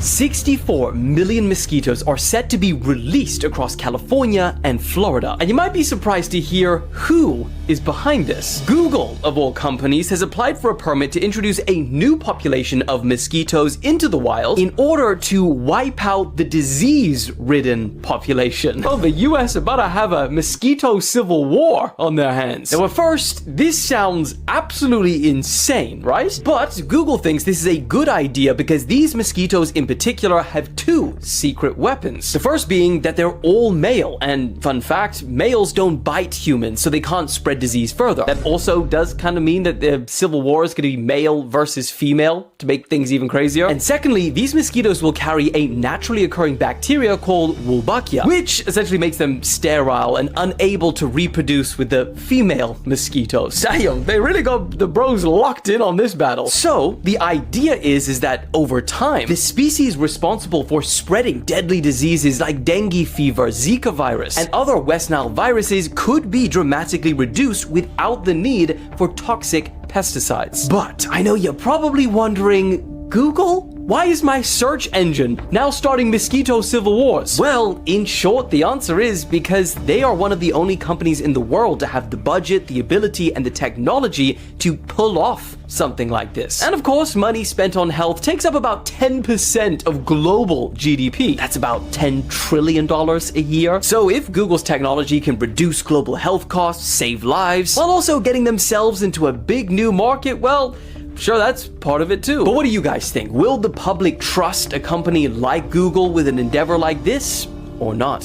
64 million mosquitoes are set to be released across California and Florida. And you might be surprised to hear who is behind this. Google, of all companies, has applied for a permit to introduce a new population of mosquitoes into the wild in order to wipe out the disease-ridden population. Well, the US about to have a mosquito civil war on their hands. Now, at first, this sounds absolutely insane, right? But Google thinks this is a good idea because these mosquitoes in particular have two secret weapons. The first being that they're all male, and fun fact, males don't bite humans, so they can't spread disease further. That also does kind of mean that the civil war is going to be male versus female to make things even crazier. And secondly, these mosquitoes will carry a naturally occurring bacteria called Wolbachia, which essentially makes them sterile and unable to reproduce with the female mosquitoes. Damn, they really got the bros locked in on this battle. So the idea is that over time, the species responsible for spreading deadly diseases like dengue fever, Zika virus, and other West Nile viruses could be dramatically reduced without the need for toxic pesticides. But I know you're probably wondering, Google? Why is my search engine now starting mosquito civil wars? Well, in short, the answer is because they are one of the only companies in the world to have the budget, the ability, and the technology to pull off something like this. And of course, money spent on health takes up about 10% of global GDP. That's about $10 trillion a year. So if Google's technology can reduce global health costs, save lives, while also getting themselves into a big new market, well, sure, that's part of it too. But what do you guys think? Will the public trust a company like Google with an endeavor like this or not?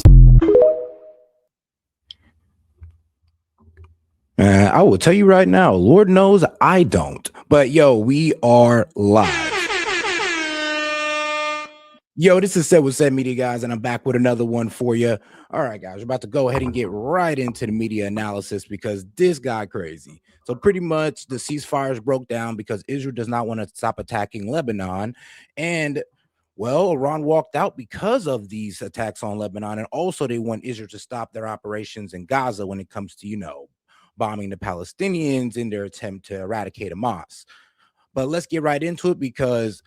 I will tell you right now, Lord knows I don't. But yo, we are live. Yo, this is Set with Set Media, guys, and I'm back with another one for you. All right, guys, we're about to go ahead and get right into the media analysis because this guy crazy. So pretty much the ceasefires broke down because Israel does not want to stop attacking Lebanon. And, well, Iran walked out because of these attacks on Lebanon. And also they want Israel to stop their operations in Gaza when it comes to, you know, bombing the Palestinians in their attempt to eradicate Hamas. But let's get right into it because,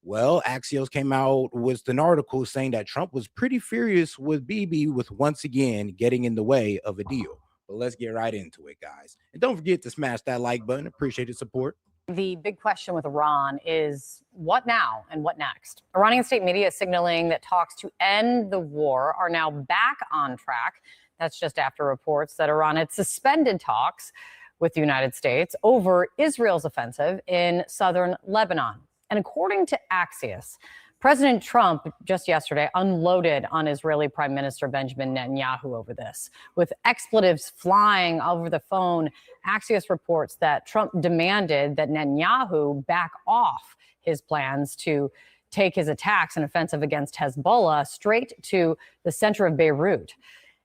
well, Axios came out with an article saying that Trump was pretty furious with Bibi with once again getting in the way of a deal. But let's get right into it, guys. And don't forget to smash that like button. Appreciate the support. The big question with Iran is what now and what next? Iranian state media is signaling that talks to end the war are now back on track. That's just after reports that Iran had suspended talks with the United States over Israel's offensive in southern Lebanon. And according to Axios, President Trump just yesterday unloaded on Israeli Prime Minister Benjamin Netanyahu over this, with expletives flying over the phone. Axios reports that Trump demanded that Netanyahu back off his plans to take his attacks and offensive against Hezbollah straight to the center of Beirut.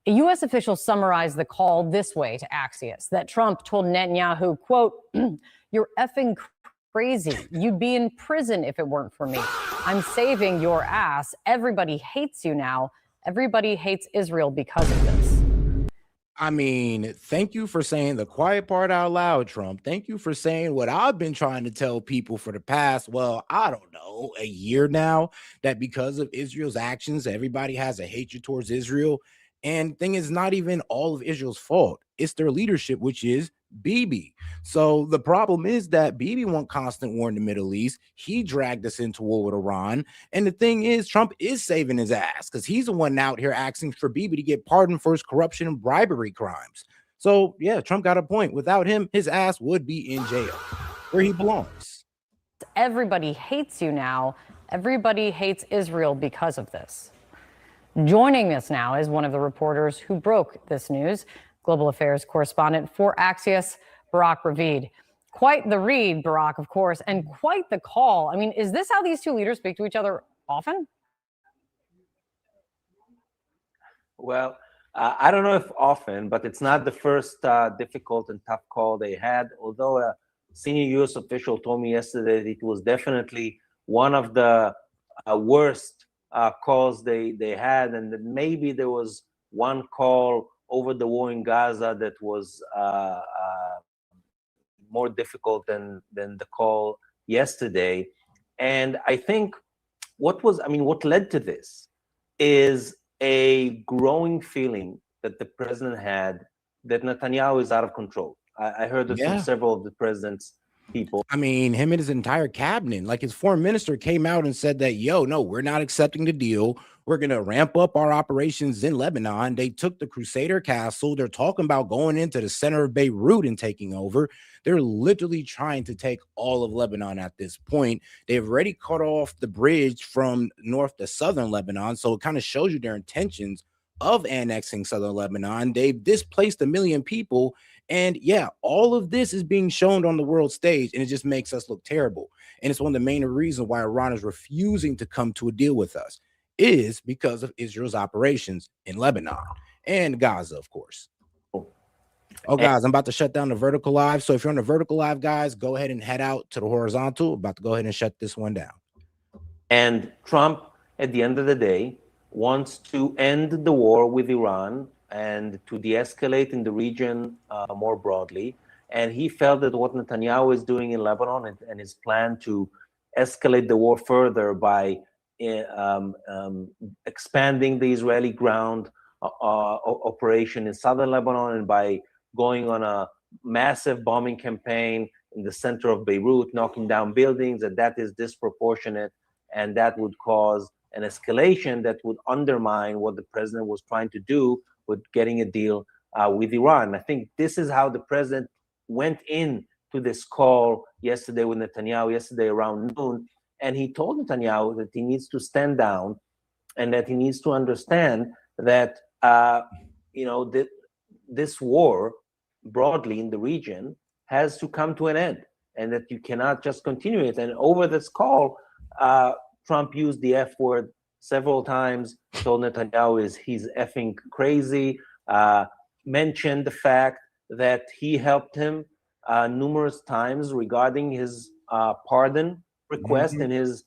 A U.S. official summarized the call this way to Axios, that Trump told Netanyahu, quote, "You're effing crazy. You'd be in prison if it weren't for me. I'm saving your ass. Everybody hates you now. Everybody hates Israel because of this." I mean, thank you for saying the quiet part out loud, Trump. Thank you for saying what I've been trying to tell people for the past, well, I don't know, a year now, that because of Israel's actions, everybody has a hatred towards Israel. And thing is, not even all of Israel's fault. It's their leadership, which is Bibi. So the problem is that Bibi want constant war in the Middle East. He dragged us into war with Iran. And the thing is, Trump is saving his ass because he's the one out here asking for Bibi to get pardoned for his corruption and bribery crimes. So, yeah, Trump got a point. Without him, his ass would be in jail where he belongs. Everybody hates you now. Everybody hates Israel because of this. Joining us now is one of the reporters who broke this news, global affairs correspondent for Axios, Barak Ravid. Quite the read, Barak, of course, and quite the call. I mean, is this how these two leaders speak to each other often? Well, I don't know if often, but it's not the first difficult and tough call they had, although a senior U.S. official told me yesterday that it was definitely one of the worst calls they had, and that maybe there was one call over the war in Gaza that was more difficult than the call yesterday. And I think what led to this is a growing feeling that the president had that Netanyahu is out of control. I heard this from several of the president's people. I mean, him and his entire cabinet, like his foreign minister came out and said that, yo, no, we're not accepting the deal. We're going to ramp up our operations in Lebanon. They took the Crusader Castle. They're talking about going into the center of Beirut and taking over. They're literally trying to take all of Lebanon at this point. They've already cut off the bridge from north to southern Lebanon. So it kind of shows you their intentions of annexing southern Lebanon. They've displaced 1 million people. And yeah, all of this is being shown on the world stage, and it just makes us look terrible. And it's one of the main reasons why Iran is refusing to come to a deal with us, is because of Israel's operations in Lebanon and Gaza, of course. Oh, guys, I'm about to shut down the vertical live. So if you're on the vertical live, guys, go ahead and head out to the horizontal. About to go ahead and shut this one down. And Trump, at the end of the day, wants to end the war with Iran and to de-escalate in the region more broadly. And he felt that what Netanyahu is doing in Lebanon and his plan to escalate the war further by expanding the Israeli ground operation in southern Lebanon and by going on a massive bombing campaign in the center of Beirut, knocking down buildings, that is disproportionate, and that would cause an escalation that would undermine what the president was trying to do with getting a deal with Iran. I think this is how the president went in to this call yesterday with Netanyahu, yesterday around noon, and he told Netanyahu that he needs to stand down and that he needs to understand that this war broadly in the region has to come to an end, and that you cannot just continue it. And over this call, Trump used the F word several times, told Netanyahu he's effing crazy, mentioned the fact that he helped him numerous times regarding his pardon request in his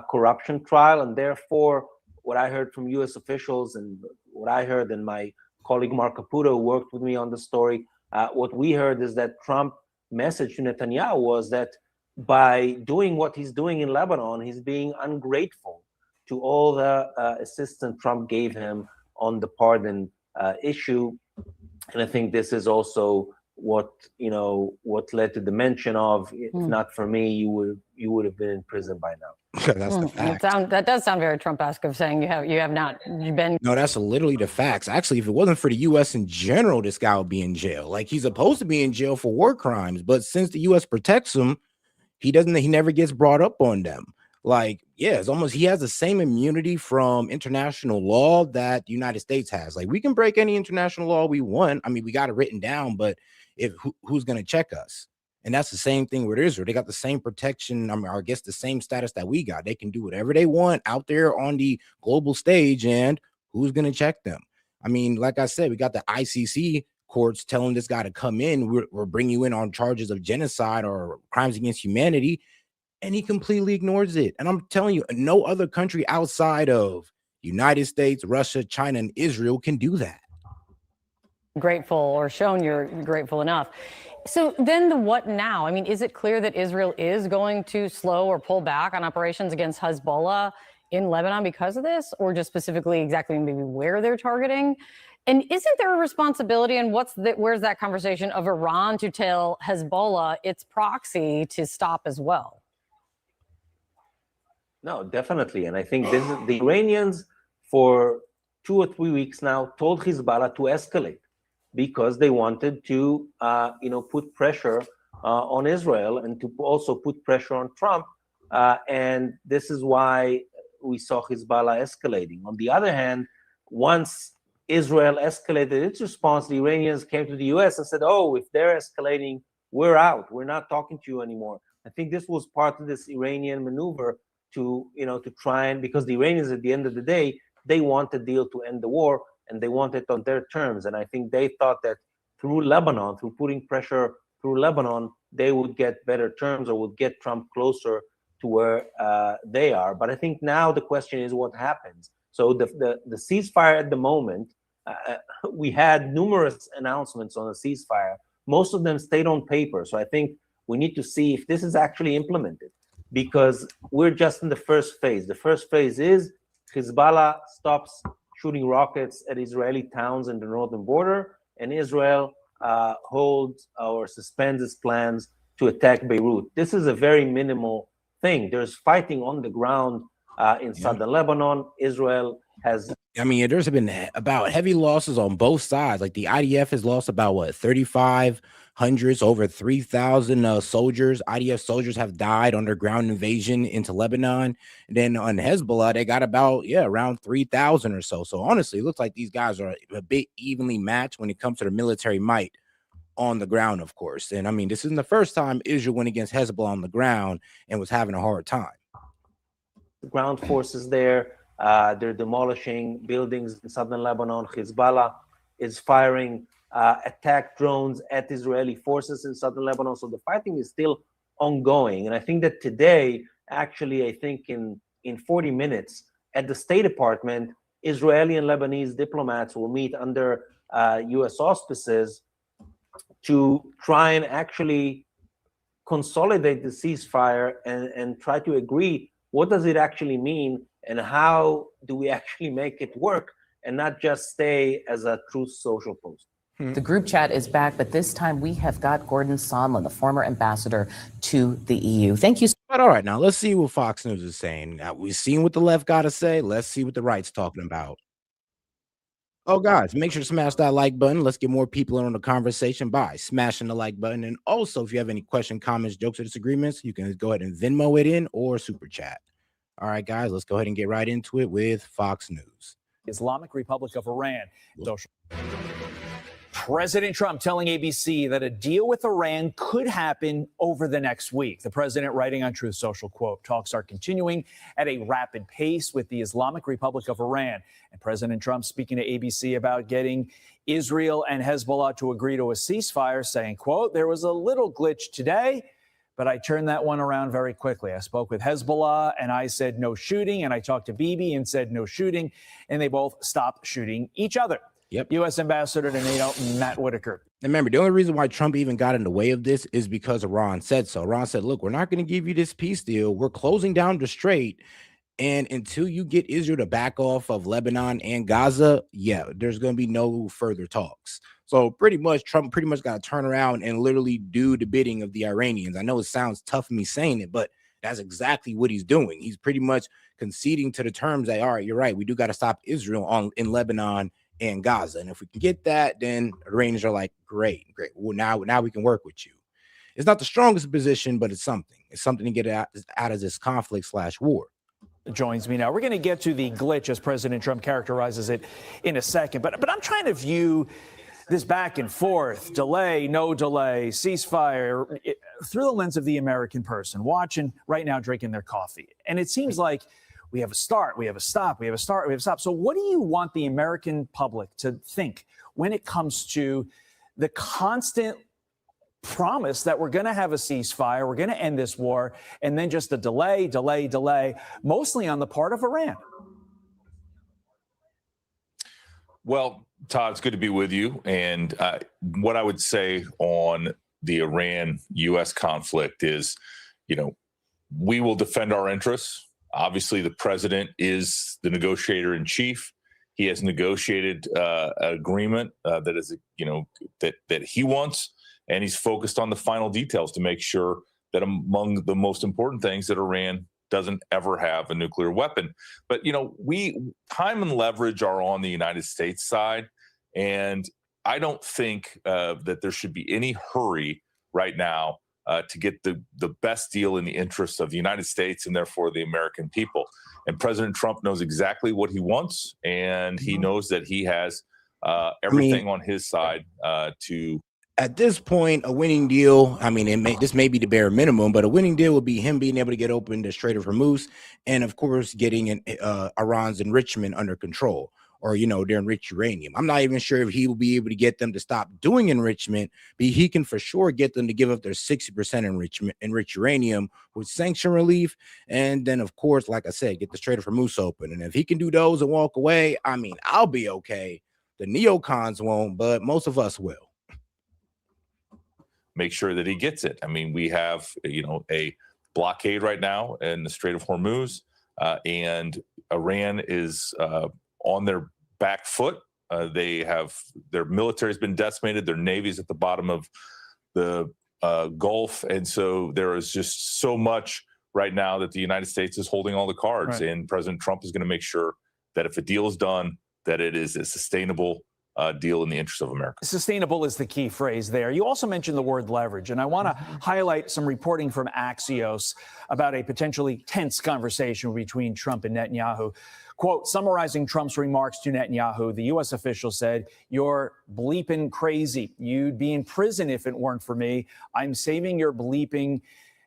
corruption trial. And therefore, what I heard from U.S. officials and what I heard, and my colleague Mark Caputo, who worked with me on the story, what we heard is that Trump message to Netanyahu was that by doing what he's doing in Lebanon, he's being ungrateful to all the assistance Trump gave him on the pardon issue. And I think this is also what led to the mention of, if not for me, you would have been in prison by now. That's the fact. That does sound very Trump-esque of saying you've been. No, that's literally the facts. Actually, if it wasn't for the U.S. in general, this guy would be in jail. Like, he's supposed to be in jail for war crimes, but since the U.S. protects him, he never gets brought up on them. Like, yeah, it's almost, he has the same immunity from international law that the United States has. Like, we can break any international law we want. I mean, we got it written down, but who's going to check us? And that's the same thing with Israel. They got the same protection. I mean, I guess the same status that we got. They can do whatever they want out there on the global stage, and who's going to check them? I mean, like I said, we got the ICC courts telling this guy to come in. We'll bring you in on charges of genocide or crimes against humanity. And he completely ignores it. And I'm telling you, no other country outside of United States, Russia, China, and Israel can do that. Grateful, or shown you're grateful enough. So then the what now? I mean, is it clear that Israel is going to slow or pull back on operations against Hezbollah in Lebanon because of this, or just specifically exactly maybe where they're targeting? And isn't there a responsibility, and where's that conversation of Iran to tell Hezbollah, its proxy, to stop as well? No, definitely. And I think the Iranians for 2 or 3 weeks now told Hezbollah to escalate because they wanted to, put pressure on Israel and to also put pressure on Trump. And this is why we saw Hezbollah escalating. On the other hand, once Israel escalated its response, the Iranians came to the U.S. and said, oh, if they're escalating, we're out. We're not talking to you anymore. I think this was part of this Iranian maneuver to try and, because the Iranians, at the end of the day, they want a deal to end the war, and they want it on their terms. And I think they thought that through Lebanon, through putting pressure through Lebanon, they would get better terms or would get Trump closer to where they are. But I think now the question is what happens. So the ceasefire at the moment, we had numerous announcements on the ceasefire. Most of them stayed on paper. So I think we need to see if this is actually implemented. because we're just in the first phase. The first phase is Hezbollah stops shooting rockets at Israeli towns in the northern border, and Israel holds or suspends its plans to attack Beirut. This is a very minimal thing. There's fighting on the ground in southern Lebanon. Israel has. I mean, there's been about heavy losses on both sides. Like the IDF has lost about what 3,500, over 3,000 soldiers. IDF soldiers have died on their ground invasion into Lebanon. And then on Hezbollah, they got about around 3,000 or so. So honestly, it looks like these guys are a bit evenly matched when it comes to the military might on the ground, of course. And I mean, this isn't the first time Israel went against Hezbollah on the ground and was having a hard time. Ground forces there. They're demolishing buildings in southern Lebanon. Hezbollah is firing attack drones at Israeli forces in southern Lebanon. So the fighting is still ongoing. And I think that today, actually, I think in 40 minutes at the State Department, Israeli and Lebanese diplomats will meet under U.S. auspices to try and actually consolidate the ceasefire and try to agree what does it actually mean and how do we actually make it work and not just stay as a Truth Social post. The group chat is back, but this time we have got Gordon Sondland, the former ambassador to the EU. Thank you. But all right, now let's see what Fox News is saying. Now, we've seen what the left got to say. Let's see what the right's talking about. Oh, guys, make sure to smash that like button. Let's get more people in on the conversation by smashing the like button. And also, if you have any questions, comments, jokes, or disagreements, you can go ahead and Venmo it in or super chat. All right, guys, let's go ahead and get right into it with Fox News. Islamic Republic of Iran. President Trump telling ABC that a deal with Iran could happen over the next week. The president writing on Truth Social, quote, talks are continuing at a rapid pace with the Islamic Republic of Iran. And President Trump speaking to ABC about getting Israel and Hezbollah to agree to a ceasefire, saying, quote, there was a little glitch today, but I turned that one around very quickly. I spoke with Hezbollah and I said no shooting. And I talked to Bibi and said no shooting. And they both stopped shooting each other. Yep. U.S. Ambassador to NATO, Matt Whitaker. And remember, the only reason why Trump even got in the way of this is because Iran said so. Iran said, look, we're not going to give you this peace deal. We're closing down the strait. And until you get Israel to back off of Lebanon and Gaza, there's going to be no further talks. So pretty much Trump got to turn around and literally do the bidding of the Iranians. I know it sounds tough me saying it, but that's exactly what he's doing. He's pretty much conceding to the terms that, all right, you're right. We do got to stop Israel in Lebanon and Gaza. And if we can get that, then the Iranians are like, great. Well, now we can work with you. It's not the strongest position, but it's something. It's something to get out of this conflict/war. Joins me now. We're going to get to the glitch, as President Trump characterizes it, in a second. But I'm trying to view this back and forth, delay, no delay, ceasefire, through the lens of the American person watching right now, drinking their coffee. And it seems like we have a start, we have a stop, we have a start, we have a stop. So what do you want the American public to think when it comes to the constant promise that we're going to have a ceasefire, we're going to end this war, and then just a delay, mostly on the part of Iran? Well, Todd, it's good to be with you. And what I would say on the Iran-U.S. conflict is, we will defend our interests. Obviously, the president is the negotiator in chief. He has negotiated an agreement that is, that he wants, and he's focused on the final details to make sure that among the most important things that Iran doesn't ever have a nuclear weapon. But, time and leverage are on the United States side. And I don't think that there should be any hurry right now to get the best deal in the interests of the United States and therefore the American people. And President Trump knows exactly what he wants, and he knows that he has everything on his side to. At this point, a winning deal, this may be the bare minimum, but a winning deal would be him being able to get open the Strait of Hormuz and, of course, getting Iran's enrichment under control, or, their enriched uranium. I'm not even sure if he will be able to get them to stop doing enrichment, but he can for sure get them to give up their 60% enriched uranium with sanction relief. And then, of course, like I said, get the Strait of Hormuz open. And if he can do those and walk away, I'll be okay. The neocons won't, but most of us will. Make sure that he gets it. We have, the blockade right now in the Strait of Hormuz, and Iran is on their back foot. Their military has been decimated. Their navy's at the bottom of the Gulf, and so there is just so much right now that the United States is holding all the cards, Right. and President Trump is going to make sure that if a deal is done, that it is a sustainable deal in the interest of America. Sustainable is the key phrase there. You also mentioned the word leverage, and I want to highlight some reporting from Axios about a potentially tense conversation between Trump and Netanyahu. Quote, summarizing Trump's remarks to Netanyahu, the U.S. official said, "You're bleeping crazy. You'd be in prison if it weren't for me. I'm saving your bleeping.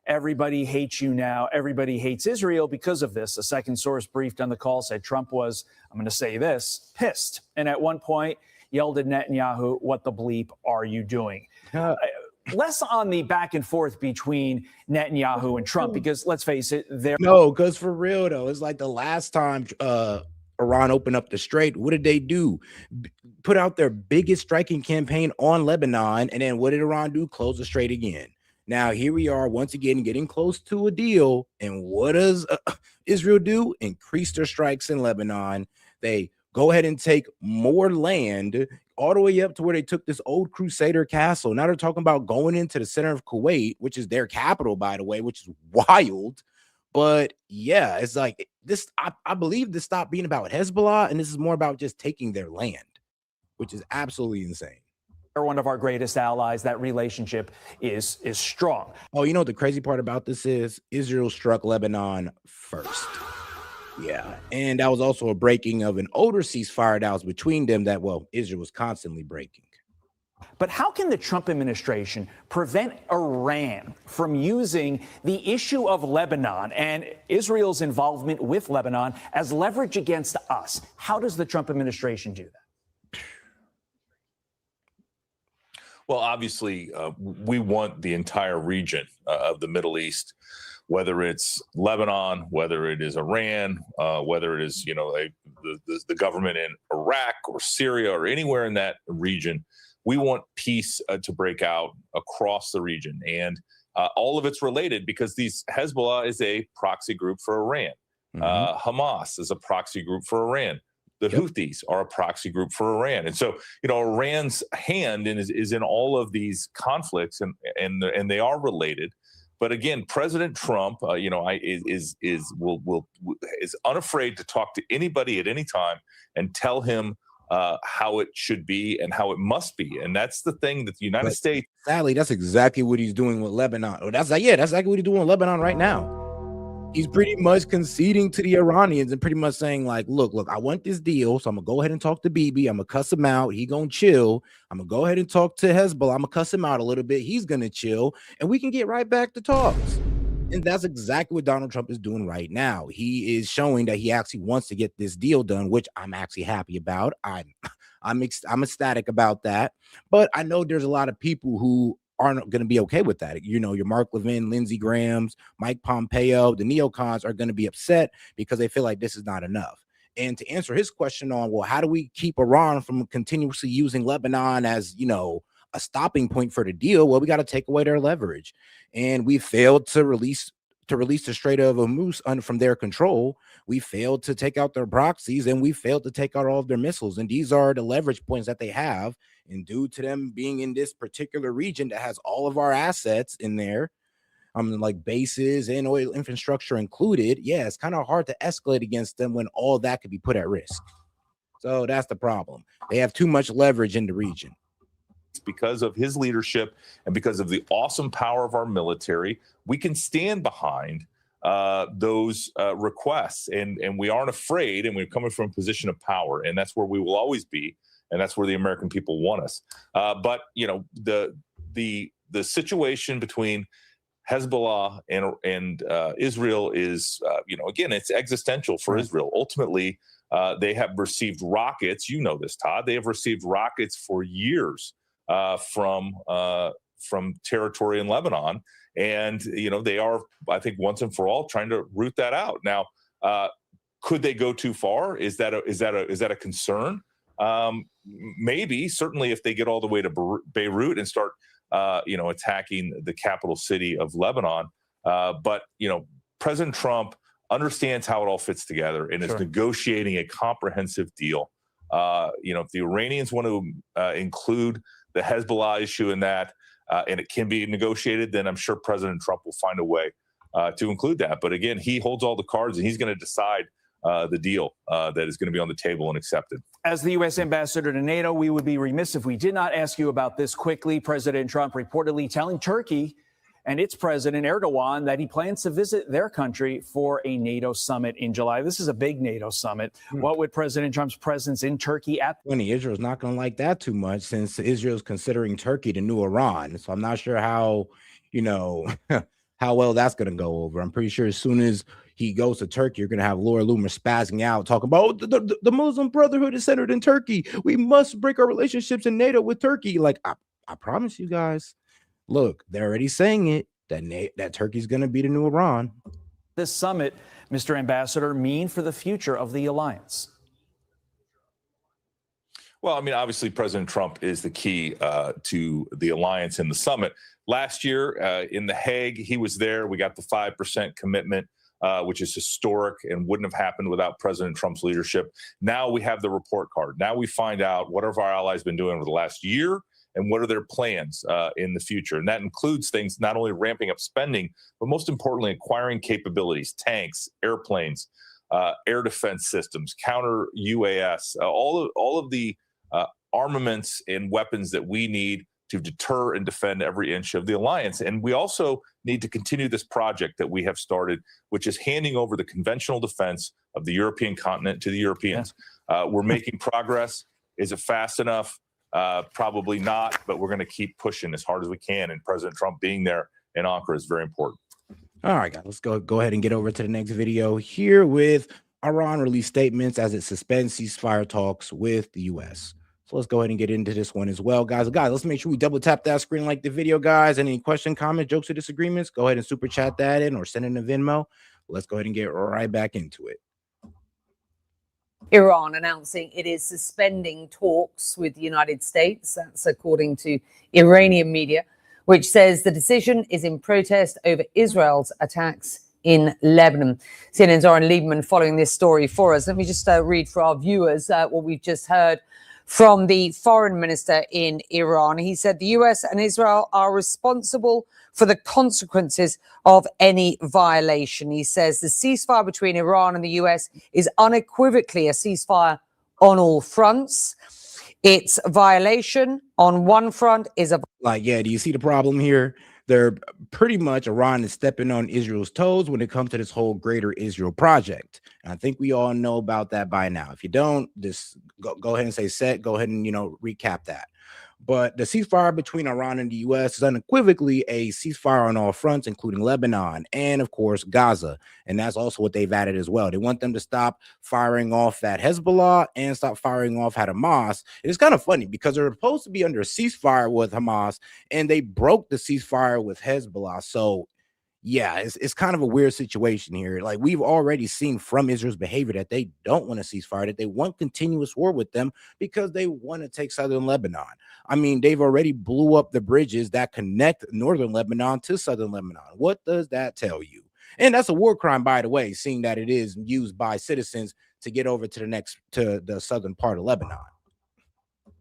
Everybody hates you now. Everybody hates Israel because of this." A second source briefed on the call said Trump was, I'm going to say this, pissed. And at one point yelled at Netanyahu, "What the bleep are you doing?" Less on the back and forth between Netanyahu and Trump, because let's face it, No, because for real though, it's like the last time Iran opened up the strait, what did they do? Put out their biggest striking campaign on Lebanon, and then what did Iran do? Close the strait again. Now here we are once again getting close to a deal, and what does Israel do? Increase their strikes in Lebanon. They go ahead and take more land all the way up to where they took this old Crusader castle. Now they're talking about going into the center of Kuwait, which is their capital, by the way, which is wild. But yeah, it's like this. I believe this stopped being about Hezbollah, and this is more about just taking their land, which is absolutely insane. they're one of our greatest allies. That relationship is strong. Oh, you know what the crazy part about this is? Israel struck Lebanon first. Yeah, and that was also a breaking of an older ceasefire that was between them that, well, Israel was constantly breaking. But how can the Trump administration prevent Iran from using the issue of Lebanon and Israel's involvement with Lebanon as leverage against us? How does the Trump administration do that? Well, obviously, we want the entire region of the Middle East, whether it's Lebanon, whether it is Iran, whether it is, the government in Iraq or Syria or anywhere in that region. We want peace to break out across the region. And all of it's related because Hezbollah is a proxy group for Iran. Hamas is a proxy group for Iran. The Houthis are a proxy group for Iran. And so, Iran's hand is in all of these conflicts and they are related. But again, President Trump, is unafraid to talk to anybody at any time and tell him how it should be and how it must be. And that's the thing that the United States. Sadly, that's exactly what he's doing with Lebanon. Oh, that's exactly what he's doing with Lebanon right now. He's pretty much conceding to the Iranians and pretty much saying, like, look, I want this deal. So I'm going to go ahead and talk to Bibi. I'm going to cuss him out. He going to chill. I'm going to go ahead and talk to Hezbollah. I'm going to cuss him out a little bit. He's going to chill. And we can get right back to talks. And that's exactly what Donald Trump is doing right now. He is showing that he actually wants to get this deal done, which I'm actually happy about. I'm ecstatic about that. But I know there's a lot of people who aren't going to be okay with that. Your Mark Levin, Lindsey Graham's, Mike Pompeo, the neocons are going to be upset because they feel like this is not enough. And to answer his question on, well, how do we keep Iran from continuously using Lebanon as, a stopping point for the deal? Well, we got to take away their leverage. And we failed to release the Strait of Hormuz from their control. We failed to take out their proxies, and we failed to take out all of their missiles. And these are the leverage points that they have. And due to them being in this particular region that has all of our assets in there, like bases and oil infrastructure included, it's kind of hard to escalate against them when all that could be put at risk. So that's the problem. They have too much leverage in the region. Because of his leadership and because of the awesome power of our military, we can stand behind those requests, and we aren't afraid, and we're coming from a position of power, and that's where we will always be, and that's where the American people want us. But the situation between Hezbollah and Israel is, again, it's existential for Israel. Ultimately, they have received rockets. You know this, Todd. They have received rockets for years from territory in Lebanon, and they are, I think, once and for all trying to root that out. Now, could they go too far? Is that a concern? Maybe. Certainly, if they get all the way to Beirut and start, attacking the capital city of Lebanon, But, President Trump understands how it all fits together and is negotiating a comprehensive deal. If the Iranians want to include the Hezbollah issue in that, and it can be negotiated, then I'm sure President Trump will find a way to include that. But again, he holds all the cards, and he's going to decide the deal that is going to be on the table and accepted. As the U.S. ambassador to NATO, we would be remiss if we did not ask you about this quickly. President Trump reportedly telling Turkey and its president Erdogan that he plans to visit their country for a NATO summit in July. This is a big NATO summit. What would President Trump's presence in Turkey at? Israel's not going to like that too much, since Israel's considering Turkey the new Iran. So I'm not sure how, how well that's going to go over. I'm pretty sure as soon as he goes to Turkey, you're going to have Laura Loomer spazzing out, talking about the Muslim Brotherhood is centered in Turkey. We must break our relationships in NATO with Turkey. Like, I promise you guys, look, they're already saying it, that Turkey's going to be the new Iran. This summit, Mr. Ambassador, mean for the future of the alliance? Well, obviously, President Trump is the key to the alliance and the summit. Last year in The Hague, he was there. We got the 5% commitment, which is historic and wouldn't have happened without President Trump's leadership. Now we have the report card. Now we find out what have our allies been doing over the last year and what are their plans in the future. And that includes things not only ramping up spending, but most importantly, acquiring capabilities, tanks, airplanes, air defense systems, counter UAS, all of the armaments and weapons that we need to deter and defend every inch of the alliance. And we also need to continue this project that we have started, which is handing over the conventional defense of the European continent to the Europeans. We're making progress. Is it fast enough? Probably not, but we're going to keep pushing as hard as we can. And President Trump being there in Ankara is very important. All right, guys, let's go ahead and get over to the next video here with Iran released statements as it suspends ceasefire talks with the U.S. So let's go ahead and get into this one as well, guys. Let's make sure we double tap that screen, like the video, guys. Any question, comment, jokes, or disagreements, go ahead and super chat that in or send in a Venmo. Let's go ahead and get right back into it. Iran announcing it is suspending talks with the United States. That's according to Iranian media, which says the decision is in protest over Israel's attacks in Lebanon. CNN's Oren Lieberman following this story for us. Let me just read for our viewers what we've just heard from the foreign minister in Iran. He said the US and Israel are responsible for the consequences of any violation. He says the ceasefire between Iran and the US is unequivocally a ceasefire on all fronts. Its violation on one front is a... do you see the problem here? They're pretty much, Iran is stepping on Israel's toes when it comes to this whole greater Israel project. And I think we all know about that by now. If you don't, just go ahead and say set, go ahead and, recap that. But the ceasefire between Iran and the U.S. is unequivocally a ceasefire on all fronts, including Lebanon and, of course, Gaza. And that's also what they've added as well. They want them to stop firing off at Hezbollah and stop firing off at Hamas. It's kind of funny because they're supposed to be under a ceasefire with Hamas, and they broke the ceasefire with Hezbollah. So, yeah, it's kind of a weird situation here. Like, we've already seen from Israel's behavior that they don't want a ceasefire, that they want continuous war with them because they want to take southern Lebanon. They've already blew up the bridges that connect northern Lebanon to southern Lebanon. What does that tell you? And that's a war crime, by the way, seeing that it is used by citizens to get over to the southern part of Lebanon.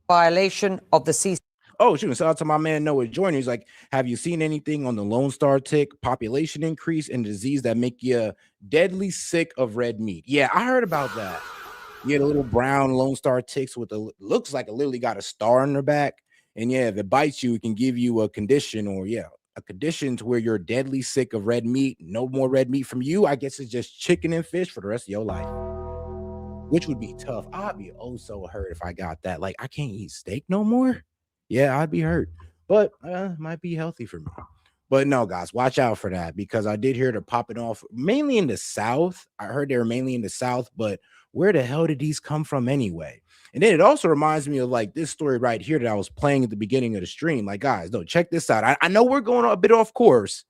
Violation of the ceasefire. Oh, shoot. Shout out to my man Noah Joyner. He's like, have you seen anything on the Lone Star tick population increase and disease that make you deadly sick of red meat? Yeah, I heard about that. You had a little brown Lone Star ticks with looks like it literally got a star on their back. And yeah, if it bites you, it can give you a condition a condition to where you're deadly sick of red meat. No more red meat from you. I guess it's just chicken and fish for the rest of your life, which would be tough. I'd be so hurt if I got that. Like, I can't eat steak no more. Yeah, I'd be hurt, but might be healthy for me. But no, guys, watch out for that because I did hear they're popping off mainly in the South. I heard they were mainly in the South, but where the hell did these come from anyway? And then it also reminds me of like this story right here that I was playing at the beginning of the stream. Like, guys, no, check this out. I know we're going a bit off course,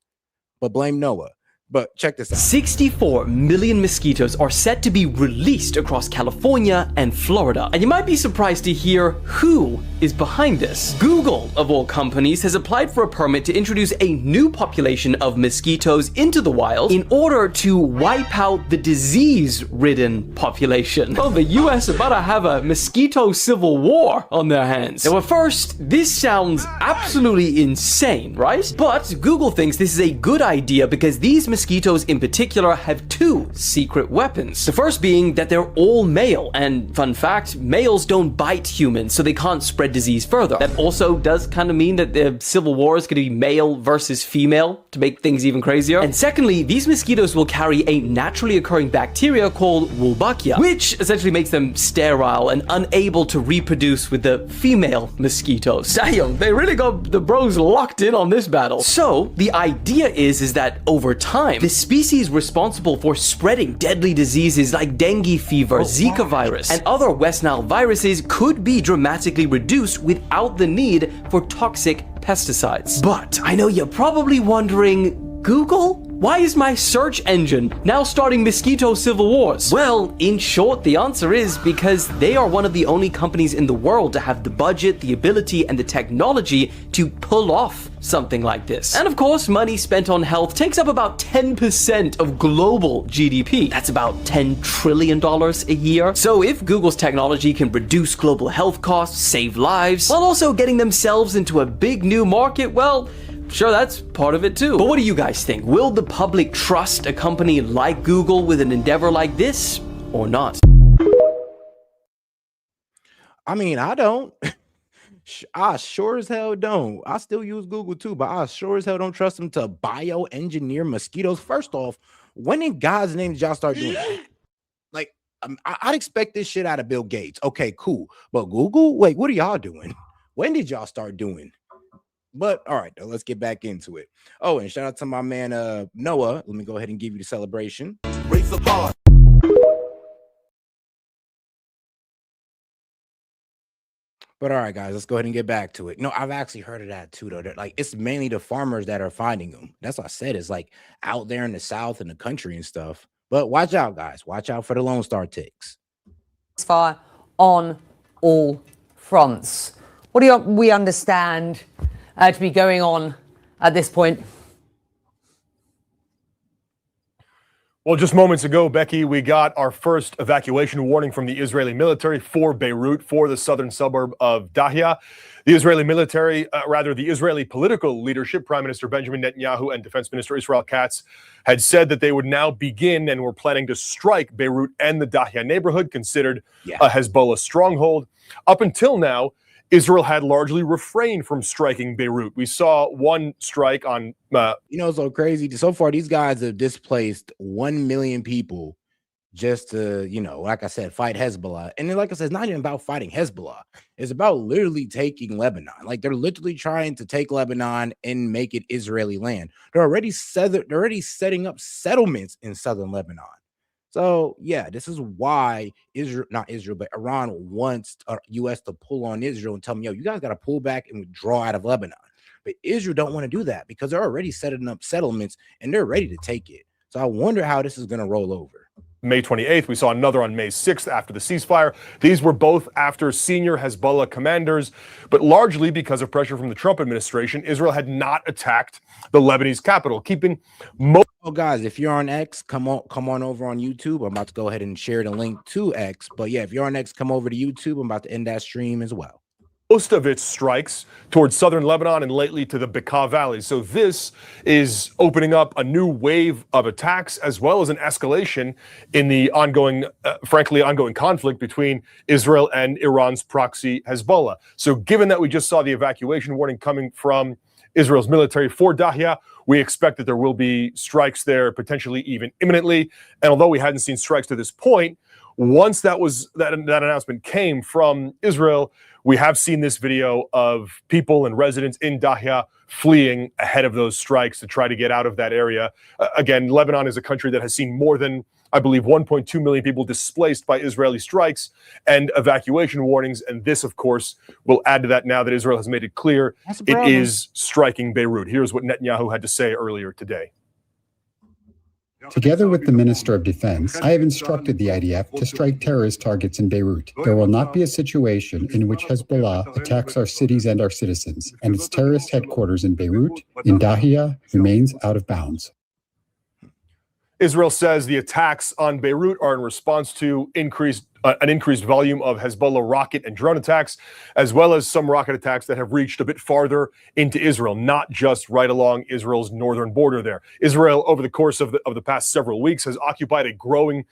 but blame Noah. But check this out. 64 million mosquitoes are set to be released across California and Florida. And you might be surprised to hear who is behind this. Google, of all companies, has applied for a permit to introduce a new population of mosquitoes into the wild in order to wipe out the disease-ridden population. Well, the US are about to have a mosquito civil war on their hands. Now, at first, this sounds absolutely insane, right? But Google thinks this is a good idea because these mosquitoes in particular have two secret weapons. The first being that they're all male, and fun fact, males don't bite humans, so they can't spread disease further. That also does kind of mean that the civil war is going to be male versus female to make things even crazier. And secondly, these mosquitoes will carry a naturally occurring bacteria called Wolbachia, which essentially makes them sterile and unable to reproduce with the female mosquitoes. Damn, they really got the bros locked in on this battle. So the idea is that over time, the species responsible for spreading deadly diseases like dengue fever, Zika virus, and other West Nile viruses could be dramatically reduced without the need for toxic pesticides. But I know you're probably wondering, Google? Why is my search engine now starting mosquito civil wars? Well, in short, the answer is because they are one of the only companies in the world to have the budget, the ability, and the technology to pull off something like this. And of course, money spent on health takes up about 10% of global GDP. That's about $10 trillion a year. So if Google's technology can reduce global health costs, save lives, while also getting themselves into a big new market, well, sure, that's part of it too. But what do you guys think? Will the public trust a company like Google with an endeavor like this or not? I mean, I don't. I sure as hell don't. I still use Google too, but I sure as hell don't trust them to bioengineer mosquitoes. First off, when in God's name did y'all start doing that? Like, I'd expect this shit out of Bill Gates. Okay, cool. But Google, wait, what are y'all doing? When did y'all start doing? But all right, though, let's get back into it. Oh, and shout out to my man Noah. Let me go ahead and give you the celebration. Raise the bar. But all right, guys, let's go ahead and get back to it. No, I've actually heard of that too, though. Like, it's mainly the farmers that are finding them. That's what I said. It's like out there in the South and the country and stuff. But watch out, guys. Watch out for the Lone Star ticks. Fire on all fronts. What do we understand to be going on at this point? Well, just moments ago, Becky, we got our first evacuation warning from the Israeli military for Beirut, for the southern suburb of Dahya. The Israeli military, the Israeli political leadership, Prime Minister Benjamin Netanyahu and Defense Minister Israel Katz, had said that they would now begin and were planning to strike Beirut and the Dahya neighborhood, considered a Hezbollah stronghold. Up until now, Israel had largely refrained from striking Beirut. We saw one strike on... so crazy. So far, these guys have displaced 1 million people just to, like I said, fight Hezbollah. And then, like I said, it's not even about fighting Hezbollah. It's about literally taking Lebanon. Like, they're literally trying to take Lebanon and make it Israeli land. They're already setting up settlements in southern Lebanon. So, yeah, this is why Iran wants U.S. to pull on Israel and tell them, yo, you guys got to pull back and withdraw out of Lebanon. But Israel don't want to do that because they're already setting up settlements and they're ready to take it. So I wonder how this is going to roll over. May 28th, we saw another on May 6th after the ceasefire. These were both after senior Hezbollah commanders, but largely because of pressure from the Trump administration, Israel had not attacked the Lebanese capital, keeping most... Oh, guys, if you're on X, come on over on YouTube. I'm about to go ahead and share the link to X. But yeah, if you're on X, come over to YouTube. I'm about to end that stream as well. Most of its strikes towards southern Lebanon and lately to the Bekaa Valley. So this is opening up a new wave of attacks as well as an escalation in the ongoing conflict between Israel and Iran's proxy Hezbollah. So given that we just saw the evacuation warning coming from Israel's military for Dahya, we expect that there will be strikes there, potentially even imminently. And although we hadn't seen strikes to this point, once that announcement came from Israel, we have seen this video of people and residents in Dahya fleeing ahead of those strikes to try to get out of that area. Again, Lebanon is a country that has seen more than, I believe, 1.2 million people displaced by Israeli strikes and evacuation warnings. And this, of course, will add to that now that Israel has made it clear it is striking Beirut. Here's what Netanyahu had to say earlier today. Together with the Minister of Defense, I have instructed the IDF to strike terrorist targets in Beirut. There will not be a situation in which Hezbollah attacks our cities and our citizens, and its terrorist headquarters in Beirut, in Dahia, remains out of bounds. Israel says the attacks on Beirut are in response to an increased volume of Hezbollah rocket and drone attacks, as well as some rocket attacks that have reached a bit farther into Israel, not just right along Israel's northern border there. Israel, over the course of the past several weeks, has occupied a growing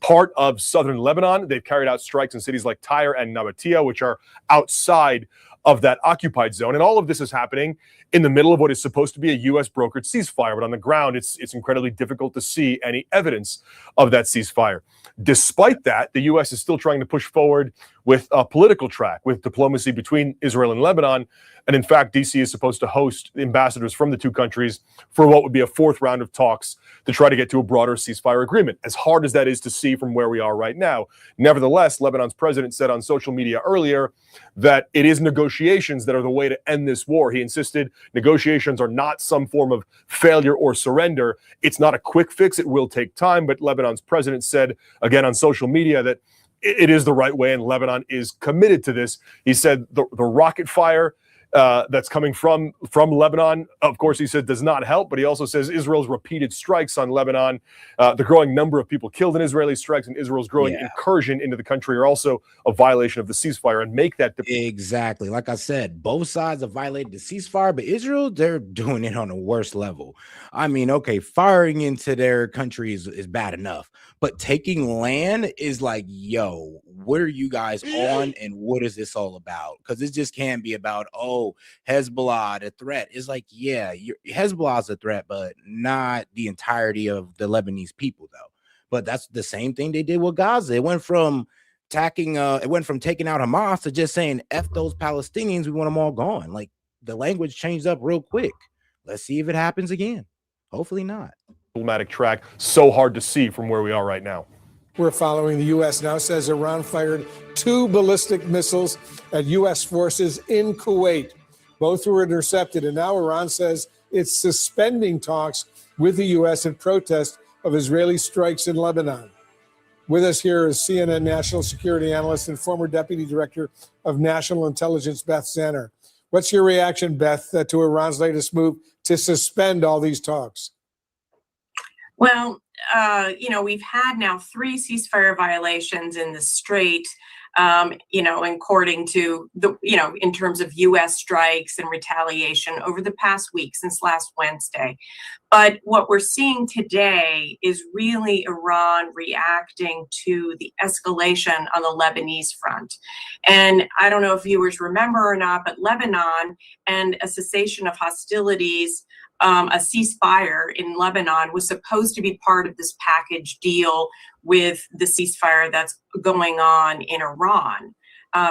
part of southern Lebanon. They've carried out strikes in cities like Tyre and Nabatea, which are outside of that occupied zone. And all of this is happening in the middle of what is supposed to be a U.S. brokered ceasefire. But on the ground, it's incredibly difficult to see any evidence of that ceasefire. Despite that, the U.S. is still trying to push forward with a political track, with diplomacy between Israel and Lebanon. And in fact, D.C. is supposed to host ambassadors from the two countries for what would be a fourth round of talks to try to get to a broader ceasefire agreement. As hard as that is to see from where we are right now, nevertheless, Lebanon's president said on social media earlier that it is negotiations that are the way to end this war. He insisted negotiations are not some form of failure or surrender. It's not a quick fix. It will take time. But Lebanon's president said, again, on social media that it is the right way and Lebanon is committed to this. He said the rocket fire that's coming from Lebanon, of course, he said, does not help. But he also says Israel's repeated strikes on Lebanon, the growing number of people killed in Israeli strikes, and Israel's growing incursion into the country are also a violation of the ceasefire and make that exactly. Like I said, both sides have violated the ceasefire, but Israel, they're doing it on the worst level. I mean, okay, firing into their country is bad enough, but taking land is like, yo, what are you guys on and what is this all about? Because it just can't be about, oh, Hezbollah, the threat. It's like, yeah, Hezbollah's a threat, but not the entirety of the Lebanese people, though. But that's the same thing they did with Gaza. It went from taking out Hamas to just saying, F those Palestinians, we want them all gone. Like, the language changed up real quick. Let's see if it happens again. Hopefully not. Diplomatic track, so hard to see from where we are right now. We're following. The U.S. now says Iran fired 2 ballistic missiles at U.S. forces in Kuwait. Both were intercepted, and now Iran says it's suspending talks with the U.S. in protest of Israeli strikes in Lebanon. With us here is CNN national security analyst and former deputy director of national intelligence, Beth Zanner. What's your reaction, Beth, to Iran's latest move to suspend all these talks? Well, we've had now 3 ceasefire violations in the Strait, according to in terms of U.S. strikes and retaliation over the past week since last Wednesday. But what we're seeing today is really Iran reacting to the escalation on the Lebanese front. And I don't know if viewers remember or not, but Lebanon and a cessation of hostilities, a ceasefire in Lebanon was supposed to be part of this package deal with the ceasefire that's going on in Iran,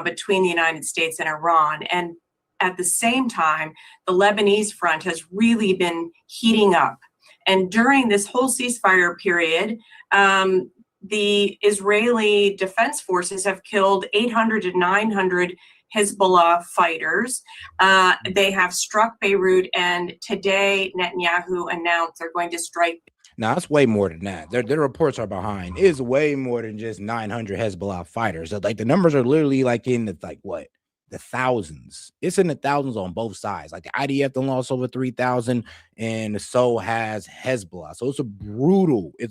between the United States and Iran. And at the same time, the Lebanese front has really been heating up. And during this whole ceasefire period, the Israeli Defense Forces have killed 800 to 900 Hezbollah fighters. They have struck Beirut, and today Netanyahu announced they're going to strike. Now, it's way more than that. Their reports are behind. It's way more than just 900 Hezbollah fighters. Like, the numbers are literally like in the the thousands. It's in the thousands on both sides. Like, the IDF done lost over 3,000, and so has Hezbollah. So it's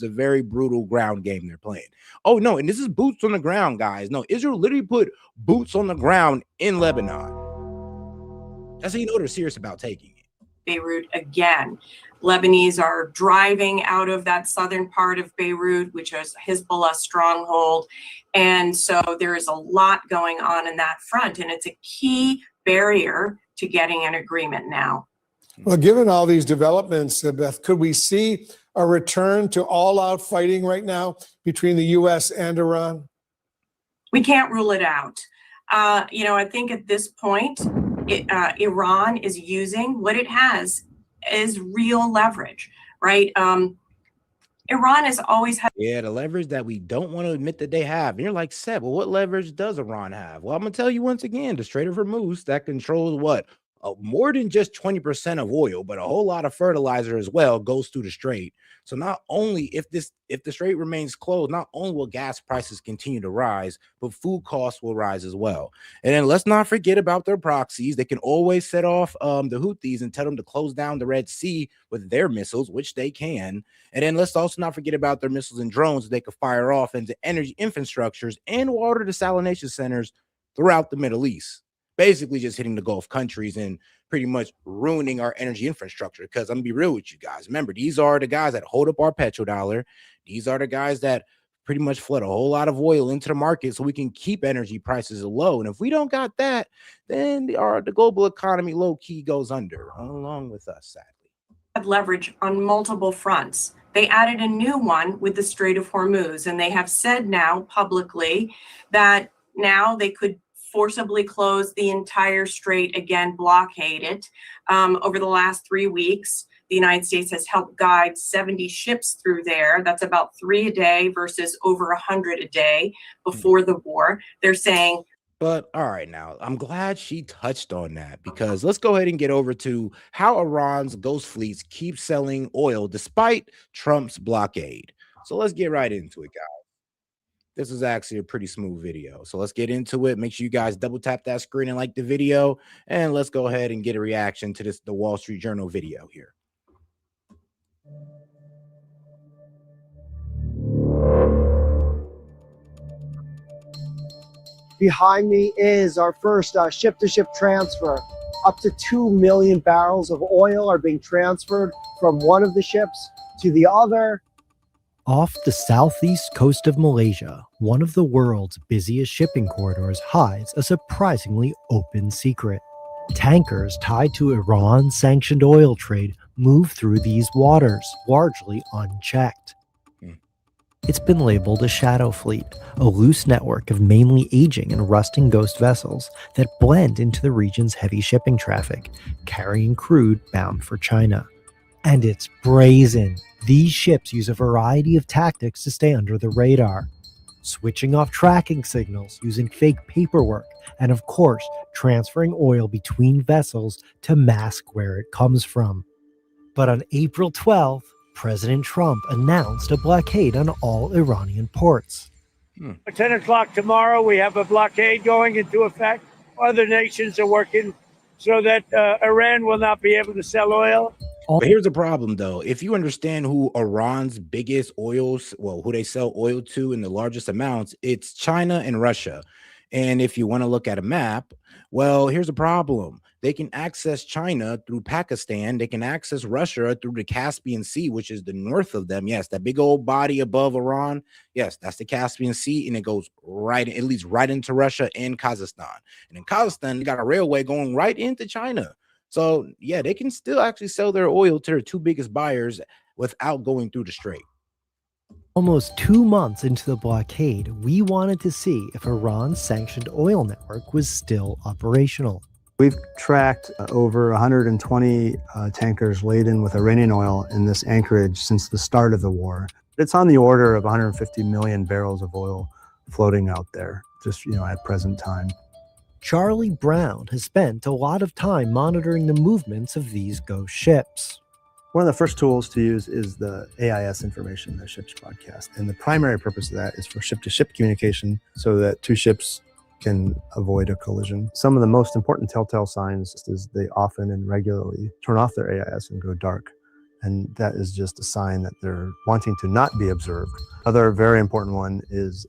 a very brutal ground game they're playing. Oh no, and this is boots on the ground, guys. No, Israel literally put boots on the ground in Lebanon. That's how you know they're serious about taking it. Beirut again. Lebanese are driving out of that southern part of Beirut, which is Hezbollah stronghold. And so there is a lot going on in that front, and it's a key barrier to getting an agreement now. Well, given all these developments, Beth, could we see a return to all-out fighting right now between the U.S. and Iran? We can't rule it out. I think at this point, Iran is using what it has is real leverage, right? Iran has always had the leverage that we don't want to admit that they have. And you're like, Seb, well, what leverage does Iran have? Well, I'm gonna tell you once again, the Strait of Hormuz that controls what? more than just 20% of oil, but a whole lot of fertilizer as well goes through the strait. So not only if the strait remains closed, not only will gas prices continue to rise, but food costs will rise as well. And then let's not forget about their proxies. They can always set off the Houthis and tell them to close down the Red Sea with their missiles, which they can. And then let's also not forget about their missiles and drones that they could fire off into energy infrastructures and water desalination centers throughout the Middle East. Basically just hitting the Gulf countries and pretty much ruining our energy infrastructure. Because I'm gonna be real with you guys. Remember, these are the guys that hold up our petrodollar. These are the guys that pretty much flood a whole lot of oil into the market so we can keep energy prices low. And if we don't got that, then the global economy low key goes under along with us, sadly. Had leverage on multiple fronts. They added a new one with the Strait of Hormuz, and they have said now publicly that now they could forcibly close the entire strait again, blockade it. Over the last 3 weeks, the United States has helped guide 70 ships through there. That's about 3 a day versus over 100 a day before the war. They're saying. But all right, now I'm glad she touched on that, because let's go ahead and get over to how Iran's ghost fleets keep selling oil despite Trump's blockade. So let's get right into it, guys. This is actually a pretty smooth video. So let's get into it. Make sure you guys double tap that screen and like the video. And let's go ahead and get a reaction to the Wall Street Journal video here. Behind me is our first ship-to-ship transfer. Up to 2 million barrels of oil are being transferred from one of the ships to the other. Off the southeast coast of Malaysia, one of the world's busiest shipping corridors hides a surprisingly open secret. Tankers tied to Iran's sanctioned oil trade move through these waters, largely unchecked. It's been labeled a shadow fleet, a loose network of mainly aging and rusting ghost vessels that blend into the region's heavy shipping traffic, carrying crude bound for China. And it's brazen. These ships use a variety of tactics to stay under the radar. Switching off tracking signals, using fake paperwork, and of course, transferring oil between vessels to mask where it comes from. But on April 12th, President Trump announced a blockade on all Iranian ports. At 10 o'clock tomorrow, we have a blockade going into effect. Other nations are working so that Iran will not be able to sell oil. But here's the problem, though. If you understand who Iran's biggest oils, well, who they sell oil to in the largest amounts, it's China and Russia. And if you want to look at a map, well, here's the problem. They can access China through Pakistan. They can access Russia through the Caspian Sea, which is the north of them. Yes, that big old body above Iran. Yes, that's the Caspian Sea, and it goes right, it leads right into Russia and Kazakhstan. And in Kazakhstan, you got a railway going right into China. So, yeah, they can still actually sell their oil to their two biggest buyers without going through the strait. Almost 2 months into the blockade, we wanted to see if Iran's sanctioned oil network was still operational. We've tracked over 120 tankers laden with Iranian oil in this anchorage since the start of the war. It's on the order of 150 million barrels of oil floating out there, just, at present time. Charlie Brown has spent a lot of time monitoring the movements of these ghost ships. One of the first tools to use is the AIS information that ships broadcast. And the primary purpose of that is for ship-to-ship communication so that two ships can avoid a collision. Some of the most important telltale signs is they often and regularly turn off their AIS and go dark. And that is just a sign that they're wanting to not be observed. Other very important one is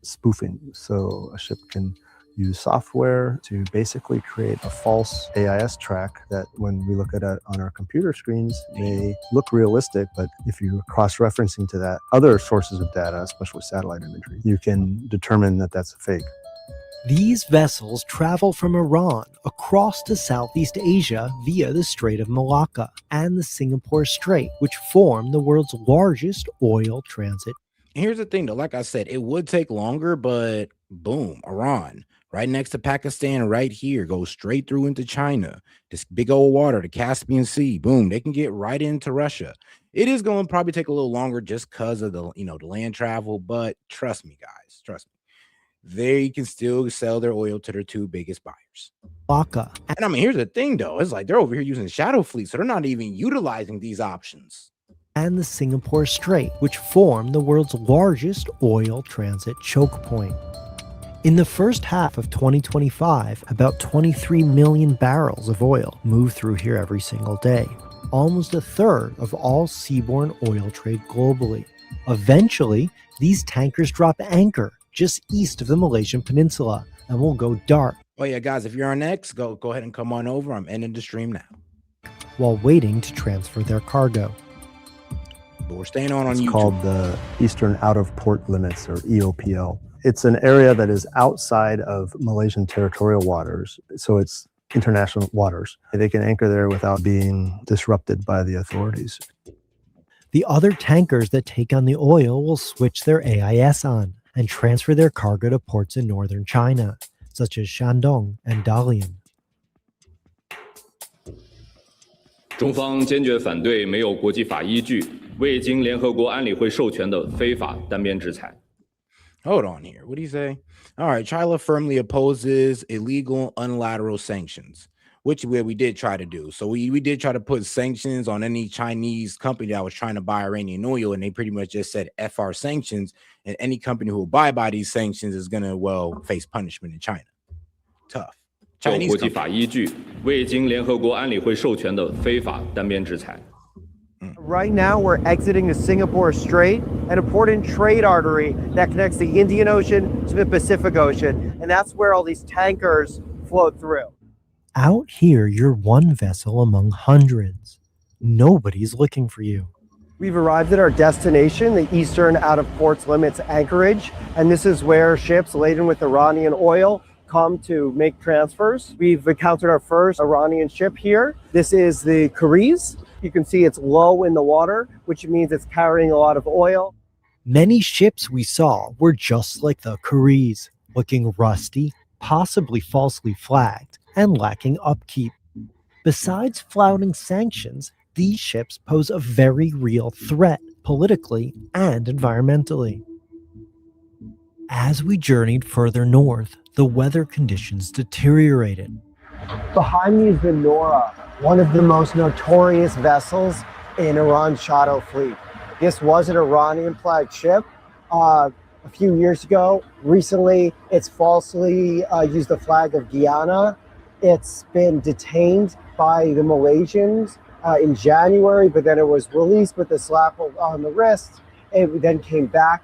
spoofing. So a ship can use software to basically create a false AIS track that when we look at it on our computer screens may look realistic, but if you're cross-referencing to that other sources of data, especially satellite imagery, you can determine that that's a fake. These vessels travel from Iran across to Southeast Asia via the Strait of Malacca and the Singapore Strait, which form the world's largest oil transit. Here's the thing, though. Like I said, it would take longer, but boom, Iran, right next to Pakistan, right here, goes straight through into China. This big old water, the Caspian Sea, boom, they can get right into Russia. It is going to probably take a little longer just because of the, the land travel, but trust me, guys, trust me. they can still sell their oil to their two biggest buyers. Baca. And I mean, here's the thing, though. It's like they're over here using shadow fleet, so they're not even utilizing these options. And the Singapore Strait, which form the world's largest oil transit choke point. In the first half of 2025, about 23 million barrels of oil move through here every single day, almost a third of all seaborne oil trade globally. Eventually, these tankers drop anchor just east of the Malaysian peninsula and will go dark. Oh yeah, guys, if you're on X, go ahead and come on over. I'm ending the stream now. While waiting to transfer their cargo. But we're staying on It's YouTube. called the Eastern Out of Port Limits, or EOPL. It's an area that is outside of Malaysian territorial waters, so it's international waters. They can anchor there without being disrupted by the authorities. The other tankers that take on the oil will switch their AIS on and transfer their cargo to ports in northern China, such as Shandong and Dalian. 中方坚决反对没有国际法依据、未经联合国安理会授权的非法单边制裁。 Hold on here. What do you say? All right. China firmly opposes illegal unilateral sanctions, which we did try to do. So we did try to put sanctions on any Chinese company that was trying to buy Iranian oil, and they pretty much just said FR sanctions, and any company who will abide by these sanctions is going to, well, face punishment in China. Tough. 有国际法依据、未经联合国安理会授权的非法单边制裁。 Right now, we're exiting the Singapore Strait, an important trade artery that connects the Indian Ocean to the Pacific Ocean, and that's where all these tankers float through. Out here, you're one vessel among hundreds. Nobody's looking for you. We've arrived at our destination, the Eastern Out of Ports Limits anchorage, and this is where ships laden with Iranian oil come to make transfers. We've encountered our first Iranian ship here. This is the Kariz. You can see it's low in the water, which means it's carrying a lot of oil. Many ships we saw were just like the Kariz, looking rusty, possibly falsely flagged, and lacking upkeep. Besides flouting sanctions, these ships pose a very real threat, politically and environmentally. As we journeyed further north, the weather conditions deteriorated. Behind me is the Nora, one of the most notorious vessels in Iran's shadow fleet. This was an Iranian flagged ship a few years ago. Recently, it's falsely used the flag of Guyana. It's been detained by the Malaysians in January, but then it was released with a slap on the wrist. It then came back.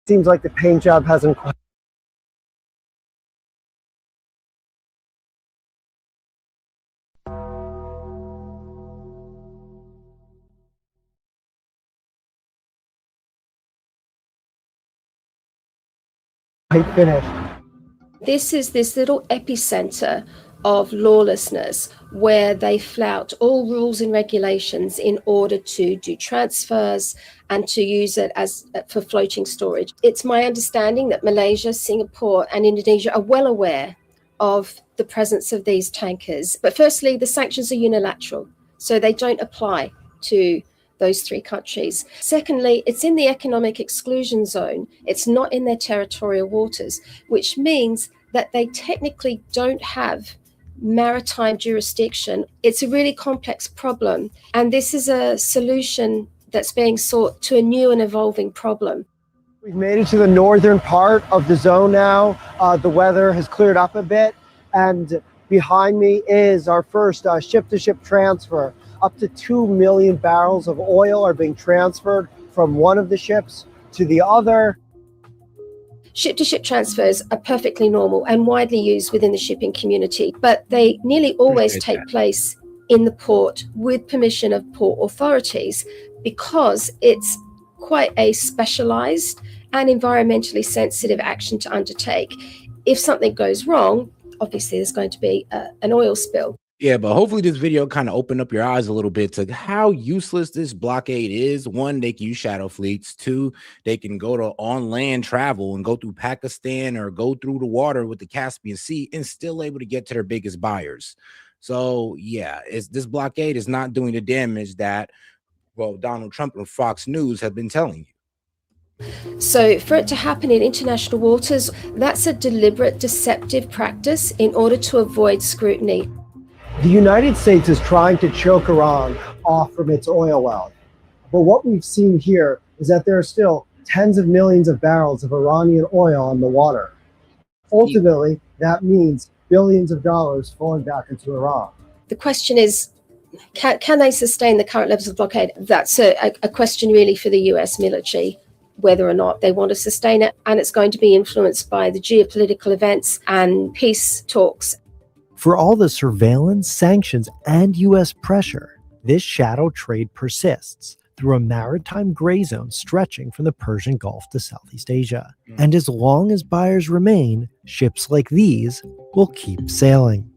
Seems like the paint job hasn't quite. Finished. This is this little epicenter of lawlessness where they flout all rules and regulations in order to do transfers and to use it as for floating storage. It's my understanding that Malaysia, Singapore, and Indonesia are well aware of the presence of these tankers. But firstly, the sanctions are unilateral, so they don't apply to those three countries. Secondly, it's in the economic exclusion zone. It's not in their territorial waters, which means that they technically don't have maritime jurisdiction. It's a really complex problem, and this is a solution that's being sought to a new and evolving problem. We've made it to the northern part of the zone now. The weather has cleared up a bit, and behind me is our first ship-to-ship transfer. Up to 2 million barrels of oil are being transferred from one of the ships to the other. Ship-to-ship transfers are perfectly normal and widely used within the shipping community, but they nearly always take place in the port with permission of port authorities because it's quite a specialized and environmentally sensitive action to undertake. If something goes wrong, obviously there's going to be an oil spill. Yeah, but hopefully this video kind of opened up your eyes a little bit to how useless this blockade is. One, they can use shadow fleets. Two, they can go to on land travel and go through Pakistan or go through the water with the Caspian Sea and still able to get to their biggest buyers. So yeah, this blockade is not doing the damage that, well, Donald Trump and Fox News have been telling you. So for it to happen in international waters, that's a deliberate, deceptive practice in order to avoid scrutiny. The United States is trying to choke Iran off from its oil wealth. But what we've seen here is that there are still tens of millions of barrels of Iranian oil on the water. Ultimately, that means billions of dollars flowing back into Iran. The question is, can they sustain the current levels of blockade? That's a question really for the US military, whether or not they want to sustain it. And it's going to be influenced by the geopolitical events and peace talks. For all the surveillance, sanctions, and US pressure, this shadow trade persists through a maritime gray zone stretching from the Persian Gulf to Southeast Asia. And as long as buyers remain, ships like these will keep sailing.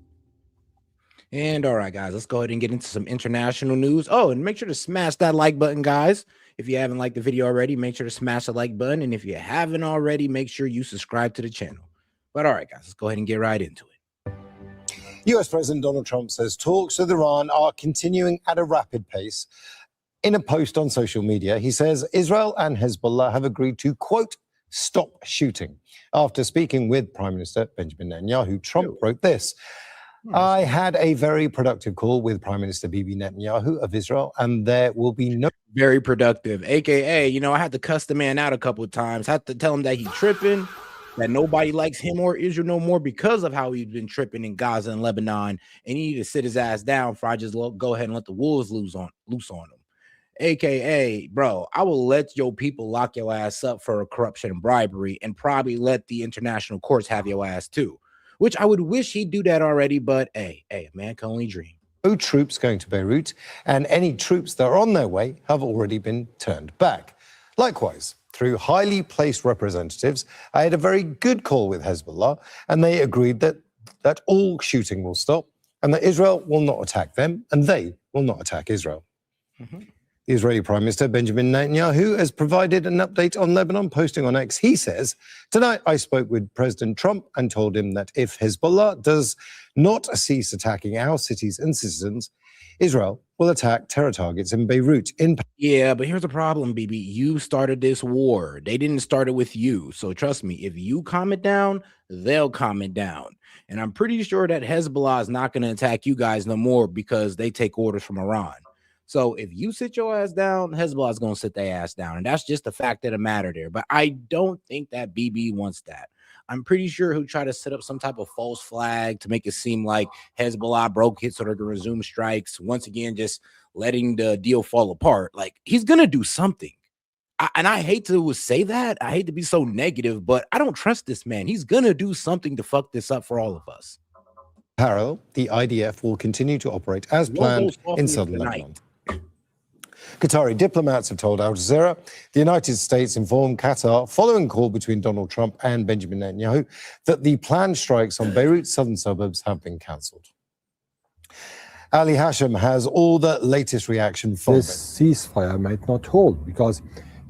And all right, guys, let's go ahead and get into some international news. Oh, and make sure to smash that like button, guys. If you haven't liked the video already, make sure to smash the like button. And if you haven't already, make sure you subscribe to the channel. But all right, guys, let's go ahead and get right into it. US President Donald Trump says talks with Iran are continuing at a rapid pace. In a post on social media, he says Israel and Hezbollah have agreed to, quote, stop shooting. After speaking with Prime Minister Benjamin Netanyahu, Trump wrote this. I had a very productive call with Prime Minister Bibi Netanyahu of Israel, and there will be no... Very productive, AKA, you know, I had to cuss the man out a couple of times. I had to tell him that he's tripping, that nobody likes him or Israel no more because of how he's been tripping in Gaza and Lebanon, and he need to sit his ass down before I just go ahead and let the wolves loose on him. AKA, bro, I will let your people lock your ass up for corruption and bribery and probably let the international courts have your ass too, which I would wish he'd do that already, but hey, a man can only dream. No troops going to Beirut, and any troops that are on their way have already been turned back. Likewise, through highly placed representatives, I had a very good call with Hezbollah, and they agreed that all shooting will stop and that Israel will not attack them and they will not attack Israel. The Israeli Prime Minister Benjamin Netanyahu has provided an update on Lebanon, posting on X. He says, tonight I spoke with President Trump and told him that if Hezbollah does not cease attacking our cities and citizens, Israel will attack terror targets in Beirut. Yeah, but here's the problem, Bibi. You started this war. They didn't start it with you. So trust me, if you calm it down, they'll calm it down. And I'm pretty sure that Hezbollah is not going to attack you guys no more because they take orders from Iran. So if you sit your ass down, Hezbollah is going to sit their ass down. And that's just the fact of the matter there. But I don't think that Bibi wants that. I'm pretty sure he'll try to set up some type of false flag to make it seem like Hezbollah broke it so they're going to resume strikes. Once again, just letting the deal fall apart. Like, he's going to do something. And I hate to say that. I hate to be so negative, but I don't trust this man. He's going to do something to fuck this up for all of us. Parallel, the IDF will continue to operate as planned in southern Lebanon. Qatari diplomats have told Al Jazeera the United States informed Qatar, following call between Donald Trump and Benjamin Netanyahu, that the planned strikes on Beirut's southern suburbs have been cancelled. Ali Hashem has all the latest reaction from this ceasefire might not hold because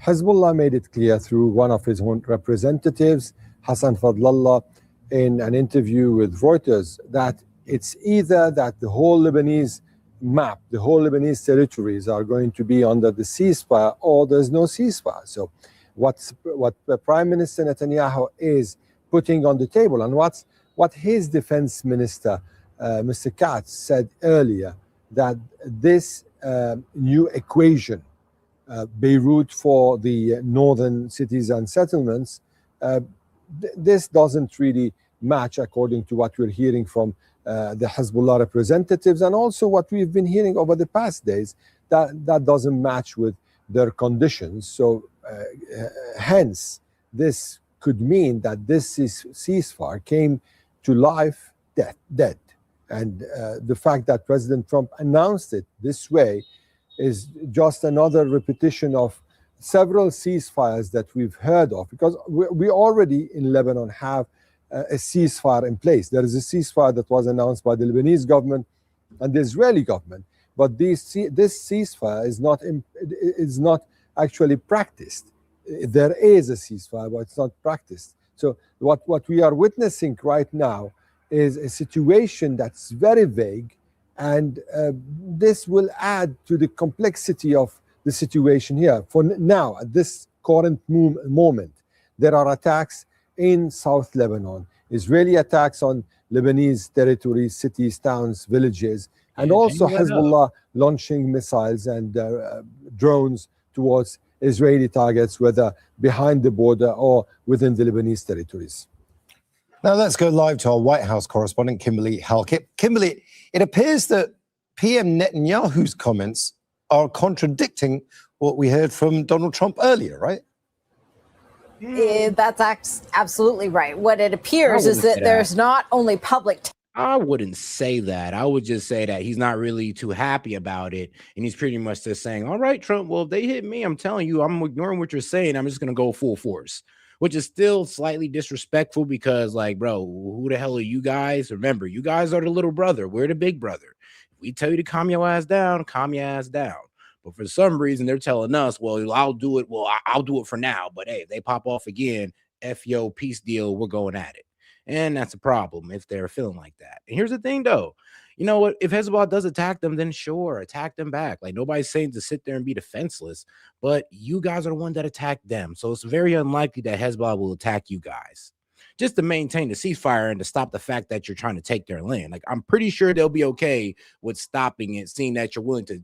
Hezbollah made it clear through one of his own representatives, Hassan Fadlallah, in an interview with Reuters, that it's either that the whole Lebanese map, the whole Lebanese territories are going to be under the ceasefire or there's no ceasefire. So what Prime Minister Netanyahu is putting on the table and what his defense minister, Mr. Katz, said earlier, that this new equation, Beirut for the northern cities and settlements, this doesn't really match according to what we're hearing from the Hezbollah representatives and also what we've been hearing over the past days, that doesn't match with their conditions. So hence, this could mean that this ceasefire came to life dead. And the fact that President Trump announced it this way is just another repetition of several ceasefires that we've heard of, because we already in Lebanon have a ceasefire in place. There is a ceasefire that was announced by the Lebanese government and the Israeli government. But this ceasefire is not actually practiced. There is a ceasefire, but it's not practiced. So what we are witnessing right now is a situation that's very vague, and this will add to the complexity of the situation here. For now, at this current moment, there are attacks in South Lebanon, Israeli attacks on Lebanese territories, cities, towns, villages, and also Hezbollah launching missiles and drones towards Israeli targets, whether behind the border or within the Lebanese territories. Now let's go live to our White House correspondent, Kimberly Halkett. Kimberly, it appears that PM Netanyahu's comments are contradicting what we heard from Donald Trump earlier, right? That's absolutely right. What it appears is that there's not only public. I wouldn't say that. I would just say that he's not really too happy about it. And he's pretty much just saying, all right, Trump, well, if they hit me, I'm telling you, I'm ignoring what you're saying. I'm just going to go full force, which is still slightly disrespectful because, like, bro, who the hell are you guys? Remember, you guys are the little brother. We're the big brother. If we tell you to calm your ass down, calm your ass down. But for some reason, they're telling us, well, I'll do it. Well, I'll do it for now. But hey, if they pop off again, F yo, peace deal, we're going at it. And that's a problem if they're feeling like that. And here's the thing, though. You know what? If Hezbollah does attack them, then sure, attack them back. Like, nobody's saying to sit there and be defenseless, but you guys are the one that attacked them. So it's very unlikely that Hezbollah will attack you guys. Just to maintain the ceasefire and to stop the fact that you're trying to take their land. Like, I'm pretty sure they'll be okay with stopping it, seeing that you're willing to,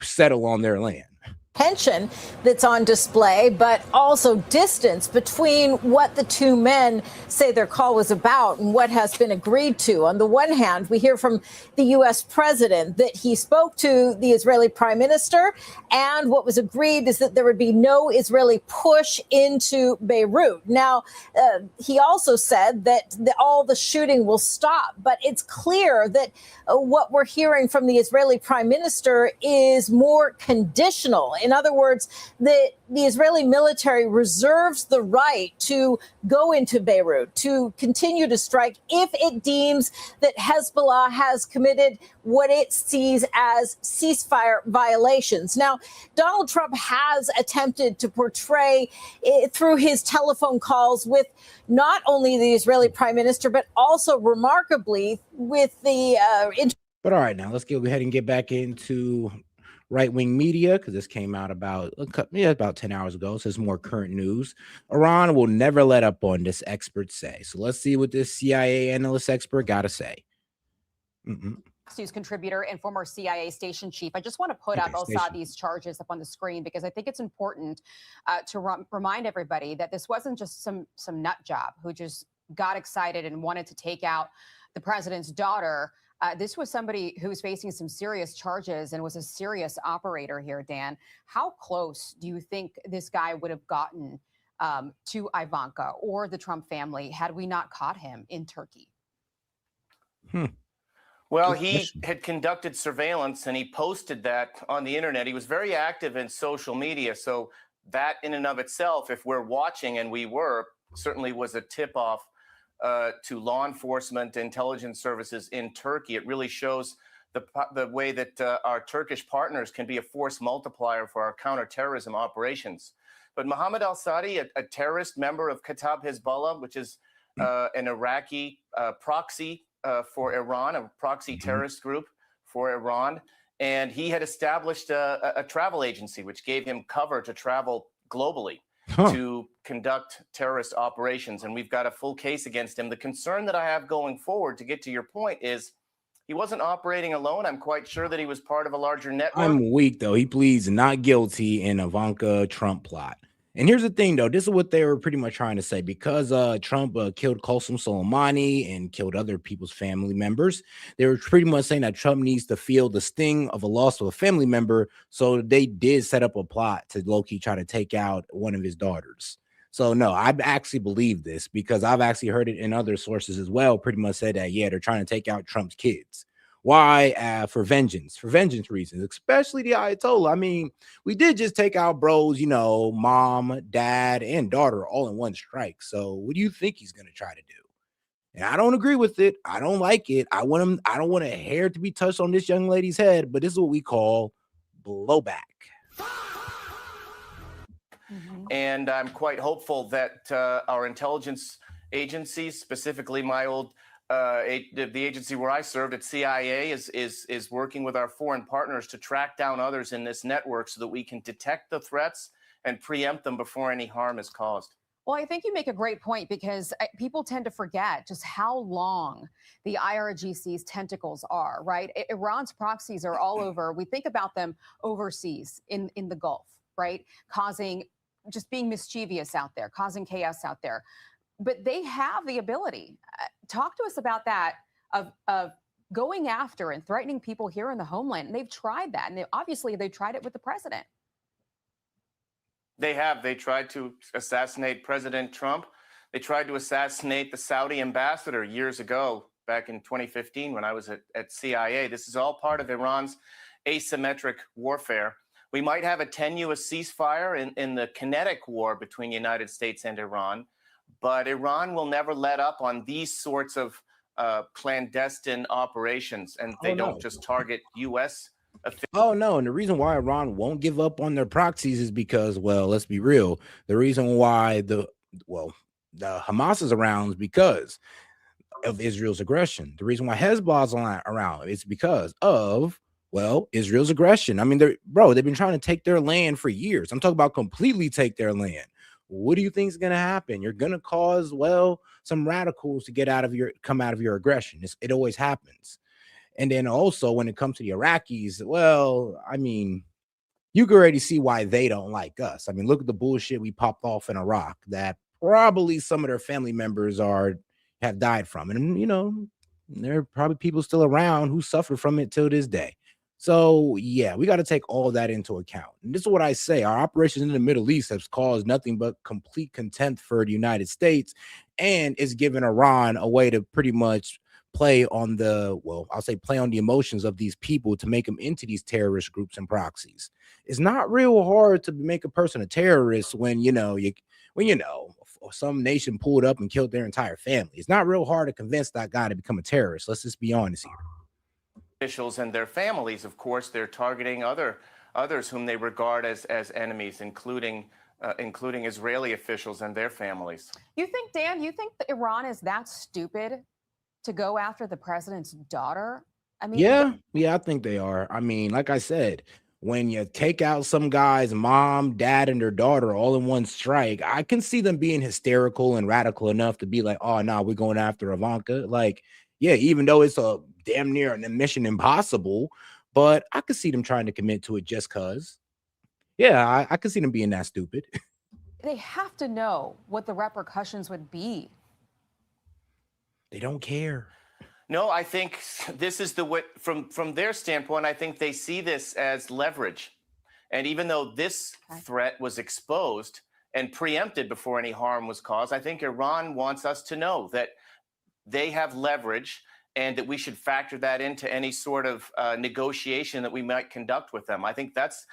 settle on their land. Tension that's on display, but also distance between what the two men say their call was about and what has been agreed to. On the one hand, we hear from the U.S. president that he spoke to the Israeli prime minister, and what was agreed is that there would be no Israeli push into Beirut. Now, he also said that all the shooting will stop, but it's clear that what we're hearing from the Israeli prime minister is more conditional. In other words, the Israeli military reserves the right to go into Beirut, to continue to strike if it deems that Hezbollah has committed what it sees as ceasefire violations. Now, Donald Trump has attempted to portray through his telephone calls with not only the Israeli prime minister, but also remarkably with the But all right, now let's go ahead and get back into right-wing media, because this came out about 10 hours ago. So it's more current news. Iran will never let up on this, experts say. So let's see what this CIA analyst expert got to say. News contributor and former CIA station chief. I just want to put up these charges up on the screen because I think it's important to remind everybody that this wasn't just some nut job who just got excited and wanted to take out the president's daughter. This was somebody who was facing some serious charges and was a serious operator here, Dan. How close do you think this guy would have gotten to Ivanka or the Trump family had we not caught him in Turkey? Well, he had conducted surveillance and he posted that on the internet. He was very active in social media. So that in and of itself, if we're watching, and we were, certainly was a tip-off to law enforcement, intelligence services in Turkey. It really shows the way that our Turkish partners can be a force multiplier for our counterterrorism operations. But Mohammed al-Sadi, a terrorist member of Kataib Hezbollah, which is an Iraqi proxy for Iran, a proxy terrorist group for Iran. And he had established a travel agency, which gave him cover to travel globally to conduct terrorist operations. And we've got a full case against him. The concern that I have going forward, to get to your point, is he wasn't operating alone. I'm quite sure that he was part of a larger network. I'm weak, though. He pleads not guilty in Ivanka Trump plot. And here's the thing, though. This is what they were pretty much trying to say. Because Trump killed Qasem Soleimani and killed other people's family members, they were pretty much saying that Trump needs to feel the sting of a loss of a family member. So they did set up a plot to low-key try to take out one of his daughters. So, no, I actually believe this because I've actually heard it in other sources as well. Pretty much said that, yeah, they're trying to take out Trump's kids. Why? For vengeance reasons, especially the Ayatollah. I mean, we did just take out bros, mom, dad, and daughter all in one strike. So what do you think he's going to try to do? And I don't agree with it. I don't like it. I don't want a hair to be touched on this young lady's head, but this is what we call blowback. And I'm quite hopeful that our intelligence agencies, specifically my old the agency where I served at CIA, is working with our foreign partners to track down others in this network so that we can detect the threats and preempt them before any harm is caused. Well, I think you make a great point because people tend to forget just how long the IRGC's tentacles are, right? Iran's proxies are all over. We think about them overseas in the Gulf, right? Just being mischievous out there, causing chaos out there. But they have the ability. Talk to us about that, of going after and threatening people here in the homeland. And they've tried that. And obviously they've tried it with the president. They have. They tried to assassinate President Trump. They tried to assassinate the Saudi ambassador years ago, back in 2015 when I was at CIA. This is all part of Iran's asymmetric warfare. We might have a tenuous ceasefire in the kinetic war between the United States and Iran, but Iran will never let up on these sorts of clandestine operations, and they don't just target U.S. Oh no, and the reason why Iran won't give up on their proxies is because, well, let's be real. The reason why the Hamas is around is because of Israel's aggression. The reason why Hezbollah's around is because of, well, Israel's aggression. I mean, they've been trying to take their land for years. I'm talking about completely take their land. What do you think is going to happen? You're going to cause, well, some radicals to come out of your aggression. It always happens. And then also when it comes to the Iraqis, well, I mean, you can already see why they don't like us. I mean, look at the bullshit we popped off in Iraq that probably some of their family members have died from. And, you know, there are probably people still around who suffer from it till this day. So, yeah, we got to take all that into account. And this is what I say. Our operations in the Middle East have caused nothing but complete contempt for the United States, and it's given Iran a way to pretty much play on play on the emotions of these people to make them into these terrorist groups and proxies. It's not real hard to make a person a terrorist when some nation pulled up and killed their entire family. It's not real hard to convince that guy to become a terrorist. Let's just be honest here. Officials and their families, of course, they're targeting others whom they regard as enemies, including Israeli officials and their families. Dan, you think that Iran is that stupid to go after the president's daughter? I mean, yeah, I think they are. I mean, like I said, when you take out some guy's mom, dad, and their daughter all in one strike, I can see them being hysterical and radical enough to be like, oh, no, we're going after Ivanka. Like, yeah, even though it's a damn near an mission impossible, but I could see them trying to commit to it just because. Yeah, I could see them being that stupid. They have to know what the repercussions would be. They don't care. No, I think this is from their standpoint, I think they see this as leverage. And even though this threat was exposed and preempted before any harm was caused, I think Iran wants us to know that they have leverage and that we should factor that into any sort of negotiation that we might conduct with them. I think that's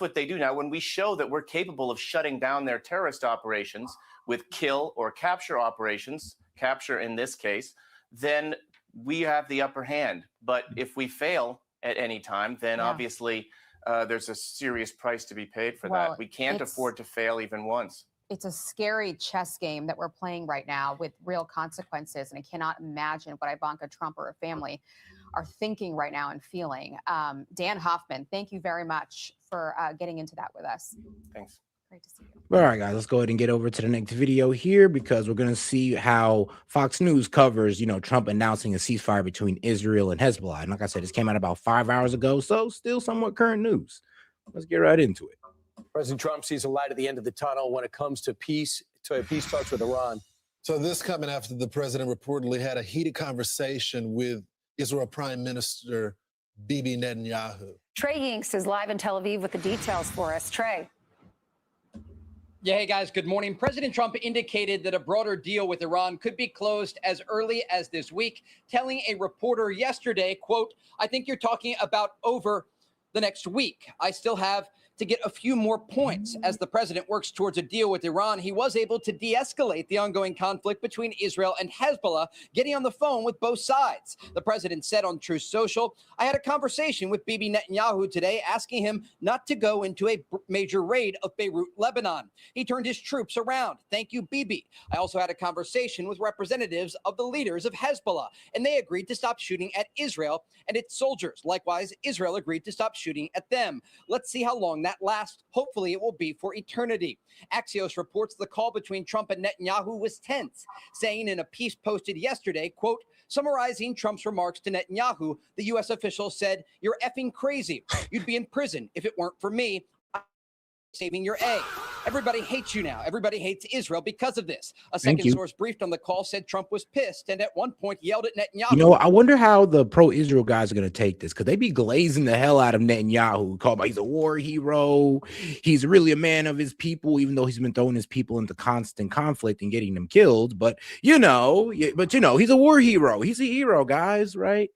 what they do. Now, when we show that we're capable of shutting down their terrorist operations with kill or capture operations, capture in this case, then we have the upper hand. But if we fail at any time, then obviously there's a serious price to be paid for that. We can't afford to fail even once. It's a scary chess game that we're playing right now with real consequences. And I cannot imagine what Ivanka Trump or her family are thinking right now and feeling. Dan Hoffman, thank you very much for getting into that with us. Thanks. Great to see you. All right, guys, let's go ahead and get over to the next video here because we're going to see how Fox News covers, Trump announcing a ceasefire between Israel and Hezbollah. And like I said, this came out about 5 hours ago, so still somewhat current news. Let's get right into it. President Trump sees a light at the end of the tunnel when it comes to peace talks with Iran. So this coming after the president reportedly had a heated conversation with Israel Prime Minister Bibi Netanyahu. Trey Yinks is live in Tel Aviv with the details for us. Trey. Yeah, hey guys, good morning. President Trump indicated that a broader deal with Iran could be closed as early as this week, telling a reporter yesterday, quote, "I think you're talking about over the next week. I still have to get a few more points. As the president works towards a deal with Iran, he was able to de-escalate the ongoing conflict between Israel and Hezbollah, getting on the phone with both sides. The president said on Truth Social, "I had a conversation with Bibi Netanyahu today, asking him not to go into a major raid of Beirut, Lebanon. He turned his troops around. Thank you, Bibi. I also had a conversation with representatives of the leaders of Hezbollah, and they agreed to stop shooting at Israel and its soldiers. Likewise, Israel agreed to stop shooting at them. Let's see how long that lasts. Hopefully it will be for eternity." Axios reports the call between Trump and Netanyahu was tense, saying in a piece posted yesterday, quote, summarizing Trump's remarks to Netanyahu, the U.S. official said, "You're effing crazy. You'd be in prison if it weren't for me. Saving your A. Everybody hates you now. Everybody hates Israel because of this." A second source briefed on the call said Trump was pissed and at one point yelled at Netanyahu. You know, I wonder how the pro-Israel guys are going to take this, because they be glazing the hell out of Netanyahu, called he's a war hero. He's really a man of his people, even though he's been throwing his people into constant conflict and getting them killed. But he's a war hero. He's a hero, guys. Right.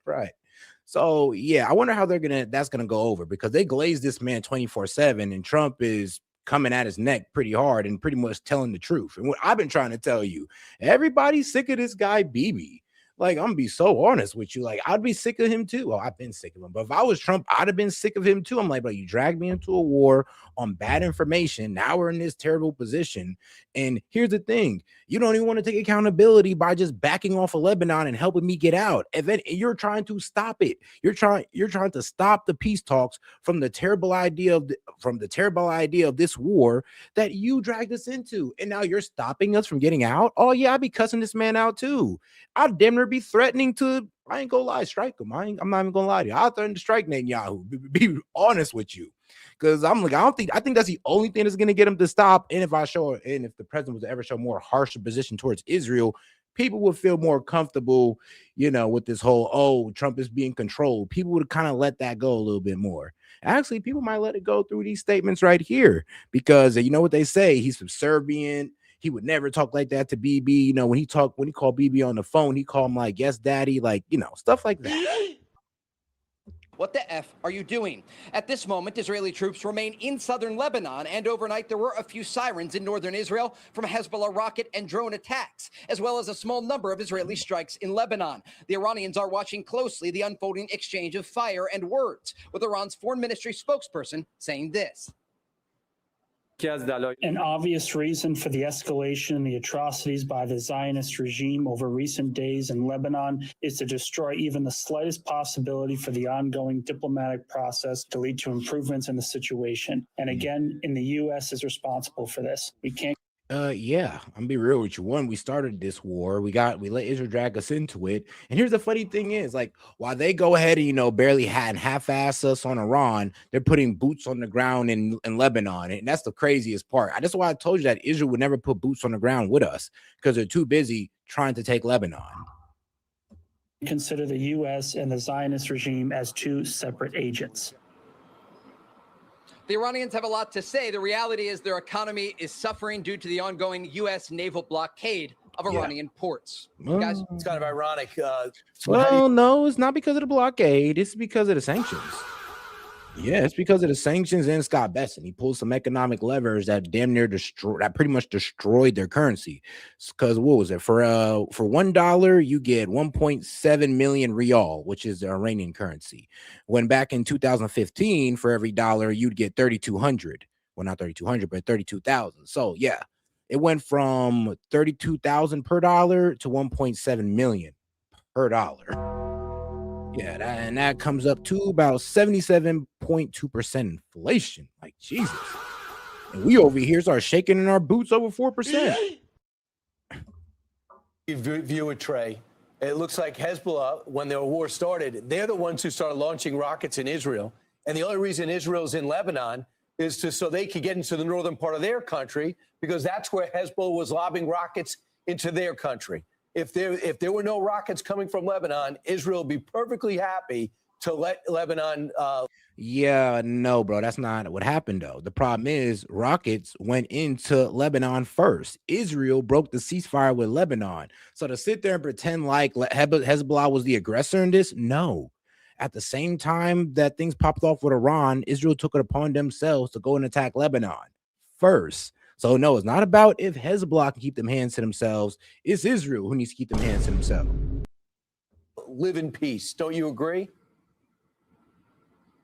So yeah, I wonder how that's gonna go over, because they glaze this man 24/7, and Trump is coming at his neck pretty hard and pretty much telling the truth. And what I've been trying to tell you, everybody's sick of this guy Bibi. Like, I'm gonna be so honest with you. Like, I'd be sick of him too. Well, I've been sick of him, but if I was Trump, I'd have been sick of him too. I'm like, bro, you dragged me into a war on bad information. Now we're in this terrible position. And here's the thing: you don't even want to take accountability by just backing off of Lebanon and helping me get out. And then you're trying to stop it. You're trying to stop the peace talks from the terrible idea of this war that you dragged us into. And now you're stopping us from getting out. Oh yeah, I'd be cussing this man out too. I'd damn near be threatening to, I ain't gonna lie, strike him. I'm not even gonna lie to you. I'll threaten to strike Netanyahu. Be honest with you. Because I'm like, I think that's the only thing that's gonna get him to stop. And if the president was to ever show more harsher position towards Israel, people would feel more comfortable, with this whole, oh, Trump is being controlled. People would kind of let that go a little bit more. Actually, people might let it go through these statements right here, because you know what they say, he's subservient. He would never talk like that to Bibi. When he called Bibi on the phone, he called him like, yes, daddy, like, stuff like that. What the F are you doing? At this moment, Israeli troops remain in southern Lebanon, and overnight there were a few sirens in northern Israel from Hezbollah rocket and drone attacks, as well as a small number of Israeli strikes in Lebanon. The Iranians are watching closely the unfolding exchange of fire and words, with Iran's foreign ministry spokesperson saying this. An obvious reason for the escalation and the atrocities by the Zionist regime over recent days in Lebanon is to destroy even the slightest possibility for the ongoing diplomatic process to lead to improvements in the situation. And again, the U.S. is responsible for this. We can't. Yeah, I'm gonna be real with you. One, we started this war. We let Israel drag us into it. And here's the funny thing is, like, while they go ahead and barely half-ass us on Iran, they're putting boots on the ground in Lebanon. And that's the craziest part. That's why I told you that Israel would never put boots on the ground with us, because they're too busy trying to take Lebanon. Consider the U.S. and the Zionist regime as two separate agents. The Iranians have a lot to say. The reality is their economy is suffering due to the ongoing U.S. naval blockade of Iranian ports. Guys, it's kind of ironic. No, it's not because of the blockade. It's because of the sanctions. Yeah, it's because of the sanctions and Scott Besson. He pulled some economic levers that pretty much destroyed their currency. Because what was it? For $1, you get 1.7 million rial, which is the Iranian currency. When back in 2015, for every dollar, you'd get 3,200. Well, not 3,200, but 32,000. So yeah, it went from 32,000 per dollar to 1.7 million per dollar. Yeah, and that comes up to about 77.2% inflation. Like, Jesus. And we over here start shaking in our boots over 4%. You view it, Trey. It looks like Hezbollah, when their war started, they're the ones who started launching rockets in Israel. And the only reason Israel's in Lebanon is so they could get into the northern part of their country, because that's where Hezbollah was lobbing rockets into their country. If there were no rockets coming from Lebanon, Israel would be perfectly happy to let Lebanon. Yeah, no, bro, that's not what happened, though. The problem is rockets went into Lebanon first. Israel broke the ceasefire with Lebanon. So to sit there and pretend like Hezbollah was the aggressor in this, no. At the same time that things popped off with Iran, Israel took it upon themselves to go and attack Lebanon first. So no, it's not about if Hezbollah can keep them hands to themselves. It's Israel who needs to keep them hands to themselves. Live in peace. Don't you agree?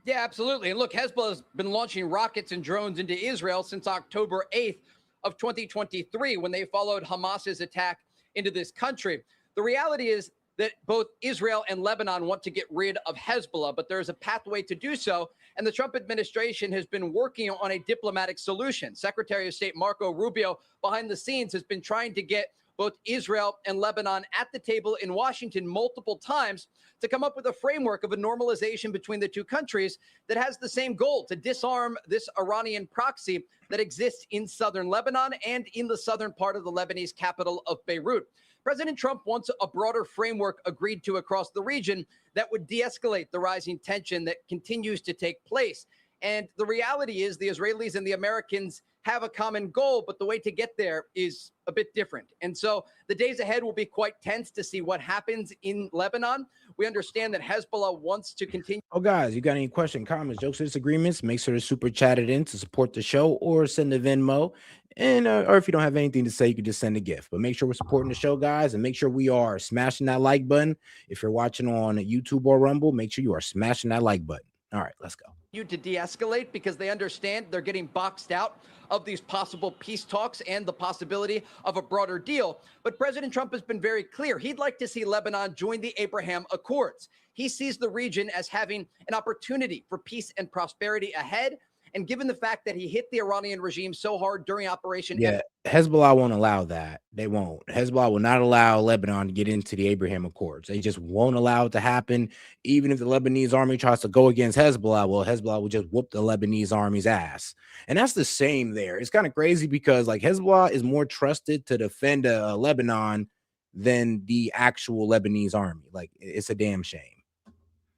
Yeah, absolutely. And look, Hezbollah has been launching rockets and drones into Israel since October 8th of 2023, when they followed Hamas's attack into this country. The reality is that both Israel and Lebanon want to get rid of Hezbollah, but there's a pathway to do so. And the Trump administration has been working on a diplomatic solution. Secretary of State Marco Rubio, behind the scenes, has been trying to get both Israel and Lebanon at the table in Washington multiple times to come up with a framework of a normalization between the two countries that has the same goal: to disarm this Iranian proxy that exists in southern Lebanon and in the southern part of the Lebanese capital of Beirut. President Trump wants a broader framework agreed to across the region that would de-escalate the rising tension that continues to take place. And the reality is the Israelis and the Americans have a common goal, but the way to get there is a bit different. And so the days ahead will be quite tense to see what happens in Lebanon. We understand that Hezbollah wants to continue. Oh, guys, you got any questions, comments, jokes, or disagreements? Make sure to super chat it in to support the show, or send a Venmo. And or if you don't have anything to say, you can just send a gift. But make sure we're supporting the show, guys, and make sure we are smashing that like button. If you're watching on YouTube or Rumble, make sure you are smashing that like button. All right, let's go. To de-escalate, because they understand they're getting boxed out of these possible peace talks and the possibility of a broader deal. But President Trump has been very clear. He'd like to see Lebanon join the Abraham Accords. He sees the region as having an opportunity for peace and prosperity ahead. And given the fact that he hit the Iranian regime so hard during Operation Hezbollah won't allow that. They won't. Hezbollah will not allow Lebanon to get into the Abraham Accords. They just won't allow it to happen. Even if the Lebanese army tries to go against Hezbollah, well, Hezbollah will just whoop the Lebanese army's ass. And that's the same there. It's kind of crazy because like Hezbollah is more trusted to defend Lebanon than the actual Lebanese army. Like, it's a damn shame.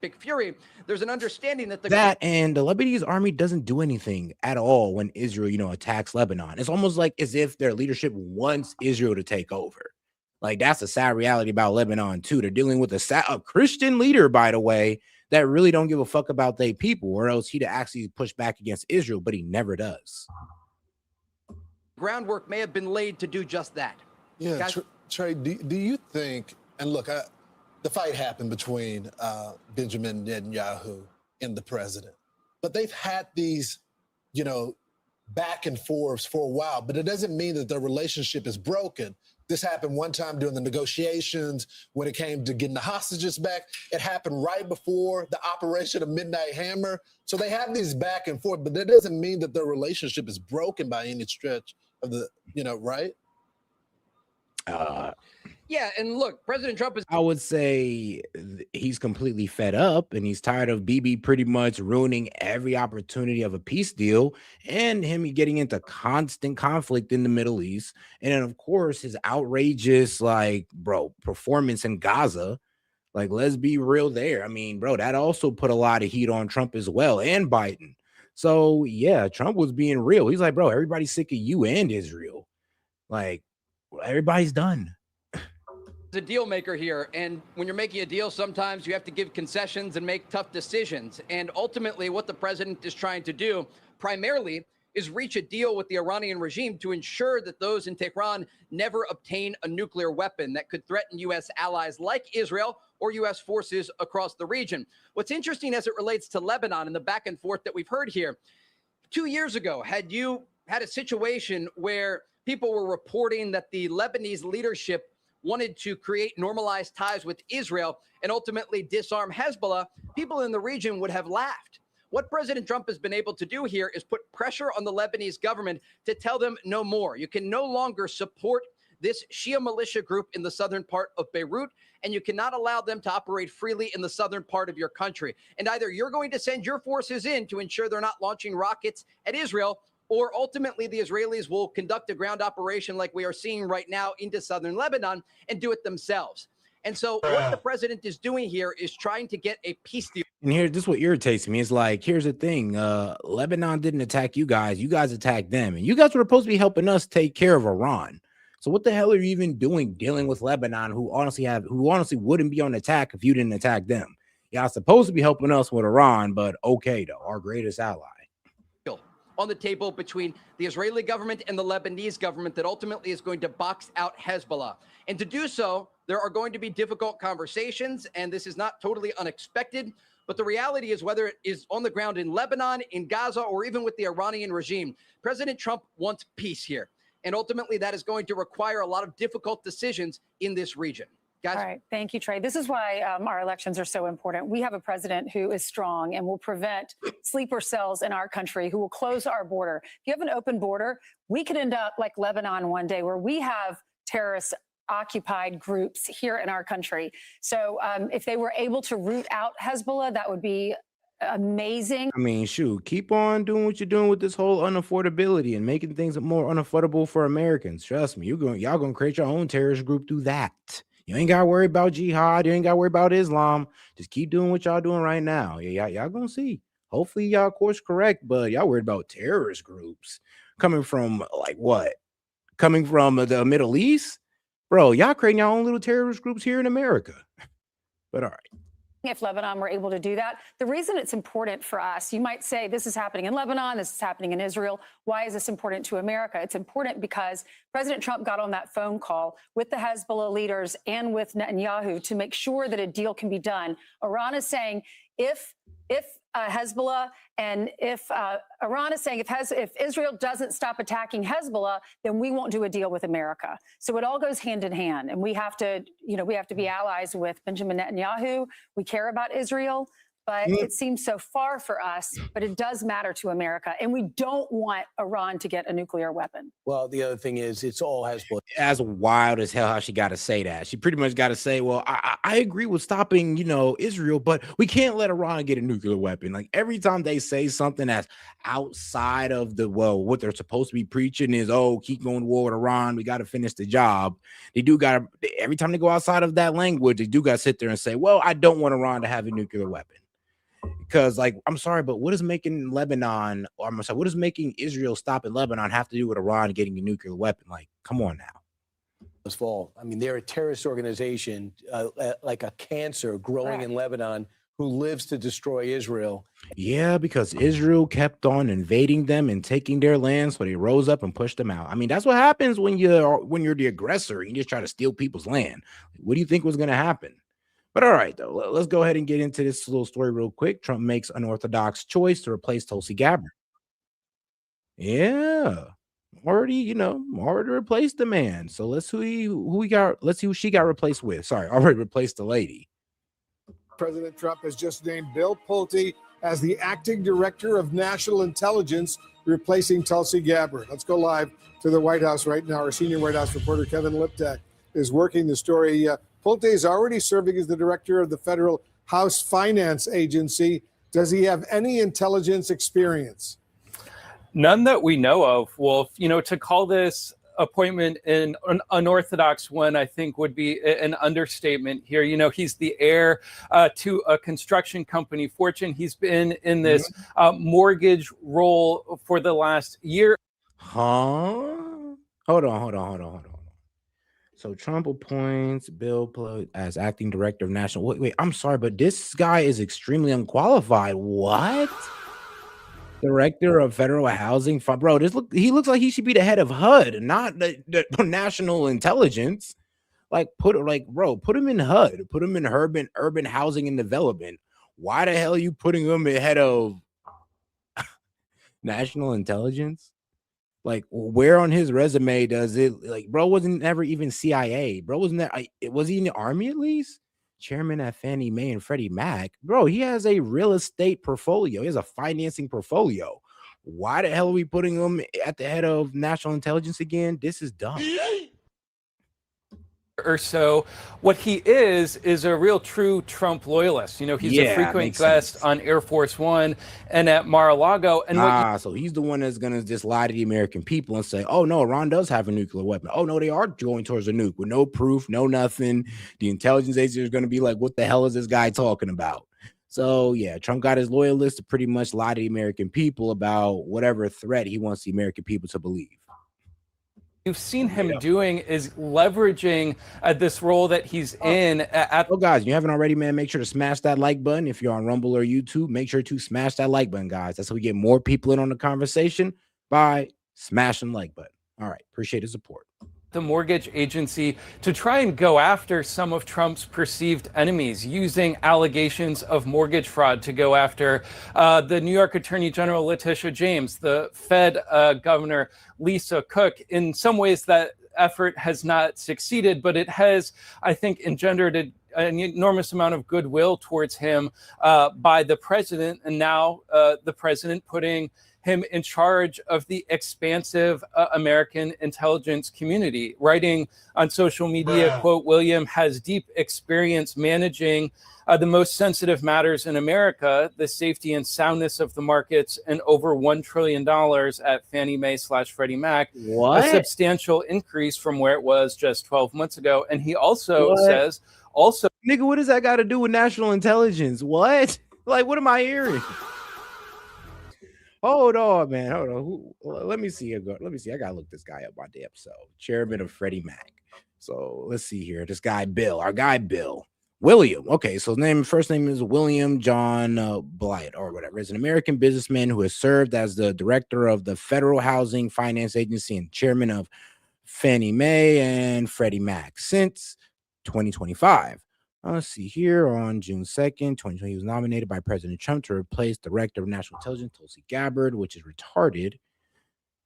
Big fury. There's an understanding that and the Lebanese army doesn't do anything at all when Israel, attacks Lebanon. It's almost like as if their leadership wants Israel to take over. Like, that's a sad reality about Lebanon too. They're dealing with a Christian leader, by the way, that really don't give a fuck about their people, or else he'd actually push back against Israel, but he never does. Groundwork may have been laid to do just that. Yeah, Trey, do you think, and look, the fight happened between Benjamin Netanyahu and the president, but they've had these, back and forths for a while, but it doesn't mean that their relationship is broken. This happened one time during the negotiations when it came to getting the hostages back. It happened right before the Operation of Midnight Hammer. So they have these back and forth, but that doesn't mean that their relationship is broken by any stretch of the, right? Yeah, and look, President Trump is. I would say he's completely fed up, and he's tired of Bibi pretty much ruining every opportunity of a peace deal, and him getting into constant conflict in the Middle East. And then, of course, his outrageous, performance in Gaza. Like, let's be real there. I mean, bro, that also put a lot of heat on Trump as well, and Biden. So, yeah, Trump was being real. He's like, bro, everybody's sick of you and Israel. Like, everybody's done. A deal maker here, and when you're making a deal, sometimes you have to give concessions and make tough decisions. And ultimately, what the president is trying to do primarily is reach a deal with the Iranian regime to ensure that those in Tehran never obtain a nuclear weapon that could threaten U.S. allies like Israel or U.S. forces across the region. What's interesting as it relates to Lebanon and the back and forth that we've heard here, 2 years ago, had you had a situation where people were reporting that the Lebanese leadership wanted to create normalized ties with Israel and ultimately disarm Hezbollah, people in the region would have laughed. What President Trump has been able to do here is put pressure on the Lebanese government to tell them no more. You can no longer support this Shia militia group in the southern part of Beirut, and you cannot allow them to operate freely in the southern part of your country. And either you're going to send your forces in to ensure they're not launching rockets at Israel, or ultimately the Israelis will conduct a ground operation like we are seeing right now into southern Lebanon and do it themselves. And so what the president is doing here is trying to get a peace deal. And this is what irritates me. It's like, here's the thing. Lebanon didn't attack you guys. You guys attacked them. And you guys were supposed to be helping us take care of Iran. So what the hell are you even doing dealing with Lebanon, who honestly wouldn't be on attack if you didn't attack them? Y'all supposed to be helping us with Iran, but okay, though, our greatest ally. On the table between the Israeli government and the Lebanese government that ultimately is going to box out Hezbollah. And to do so, there are going to be difficult conversations, and this is not totally unexpected. But the reality is, whether it is on the ground in Lebanon, in Gaza, or even with the Iranian regime, President Trump wants peace here. And ultimately, that is going to require a lot of difficult decisions in this region. Guys? All right. Thank you, Trey. This is why our elections are so important. We have a president who is strong and will prevent sleeper cells in our country, who will close our border. If you have an open border, we could end up like Lebanon one day, where we have terrorists occupied groups here in our country. So if they were able to root out Hezbollah, that would be amazing. I mean, shoot, keep on doing what you're doing with this whole unaffordability and making things more unaffordable for Americans. Trust me, y'all gonna create your own terrorist group through that. You ain't gotta worry about jihad. You ain't gotta worry about Islam. Just keep doing what y'all doing right now. Yeah, y'all gonna see. Hopefully y'all course correct, but y'all worried about terrorist groups coming from like what? Coming from the Middle East? Bro, y'all creating your own little terrorist groups here in America. But all right. If Lebanon were able to do that, the reason it's important for us, you might say this is happening in Lebanon, this is happening in Israel. Why is this important to America? It's important because President Trump got on that phone call with the Hezbollah leaders and with Netanyahu to make sure that a deal can be done. Iran is saying if Hezbollah and if Iran is saying if Israel doesn't stop attacking Hezbollah, then we won't do a deal with America. So it all goes hand in hand, and we have to be allies with Benjamin Netanyahu. We care about Israel, but it seems so far for us, but it does matter to America, and we don't want Iran to get a nuclear weapon. Well, the other thing is, it's all Hezbollah. As wild as hell how she got to say that. She pretty much got to say, well, I agree with stopping, Israel, but we can't let Iran get a nuclear weapon. Like every time they say something that's outside of what they're supposed to be preaching is, keep going to war with Iran. We got to finish the job. Every time they go outside of that language, they do got to sit there and say, well, I don't want Iran to have a nuclear weapon. Because, I'm sorry, but what is making what is making Israel stop in Lebanon have to do with Iran getting a nuclear weapon? Like, come on now. Fault. I mean, they're a terrorist organization, like a cancer growing in Lebanon, who lives to destroy Israel. Yeah, because Israel kept on invading them and taking their land, so they rose up and pushed them out. I mean, that's what happens when you're the aggressor and you just try to steal people's land. What do you think was going to happen? But all right, though, let's go ahead and get into this little story real quick. Trump makes unorthodox choice to replace Tulsi Gabbard. Yeah, already replaced the man. So let's see who she got replaced with. Sorry, already replaced the lady. President Trump has just named Bill Pulte as the acting director of national intelligence, replacing Tulsi Gabbard. Let's go live to the White House right now. Our senior White House reporter, Kevin Liptak, is working the story. Pulte is already serving as the director of the Federal House Finance Agency. Does he have any intelligence experience? None that we know of. Well, to call this appointment an unorthodox one, I think would be an understatement here. He's the heir to a construction company fortune. He's been in this mortgage role for the last year. Hold on. So Trump appoints Bill Pulte as acting director of national. Wait, I'm sorry, but this guy is extremely unqualified. What? Director of federal housing, bro. He looks like he should be the head of HUD, not the national intelligence. Put him in HUD. Put him in urban housing and development. Why the hell are you putting him ahead of national intelligence? Where on his resume does it bro wasn't ever even CIA, bro was he in the army at least? Chairman at Fannie Mae and Freddie Mac, bro. He has a real estate portfolio. He has a financing portfolio. Why the hell are we putting him at the head of national intelligence again? This is dumb. Or so. What he is a real true Trump loyalist. He's a frequent guest on Air Force One and at Mar-a-Lago. And so he's the one that's gonna just lie to the American people and say, oh no, Iran does have a nuclear weapon. Oh no, they are going towards a nuke with no proof, no nothing. The intelligence agency is gonna be like, what the hell is this guy talking about? So yeah, Trump got his loyalists to pretty much lie to the American people about whatever threat he wants the American people to believe. you've seen him doing is leveraging this role that he's in. Oh, guys, you haven't already, man, make sure to smash that like button. If you're on Rumble or YouTube, make sure to smash that like button, guys. That's how we get more people in on the conversation by smashing the like button. All right, appreciate the support. The mortgage agency to try and go after some of Trump's perceived enemies, using allegations of mortgage fraud to go after the New York Attorney General Letitia James, the Fed Governor Lisa Cook. In some ways, that effort has not succeeded, but it has, I think, engendered an enormous amount of goodwill towards him by the president, and now the president putting him in charge of the expansive American intelligence community. Writing on social media, quote, William has deep experience managing the most sensitive matters in America, the safety and soundness of the markets, and over $1 trillion at Fannie Mae / Freddie Mac, What? a substantial increase from where it was just 12 months ago. And he also says, nigga, what does that got to do with national intelligence? What? Like, what am I hearing? Hold on, man. Hold on. Let me see. Let me see. I gotta look this guy up my damn self. Chairman of Freddie Mac. So let's see here. This guy Bill, our guy Bill. William. Okay, so his first name is William John Blythe or whatever. He's an American businessman who has served as the director of the Federal Housing Finance Agency and chairman of Fannie Mae and Freddie Mac since 2025. Let's see here. On June 2nd, 2020, he was nominated by President Trump to replace Director of National Intelligence Tulsi Gabbard, which is retarded.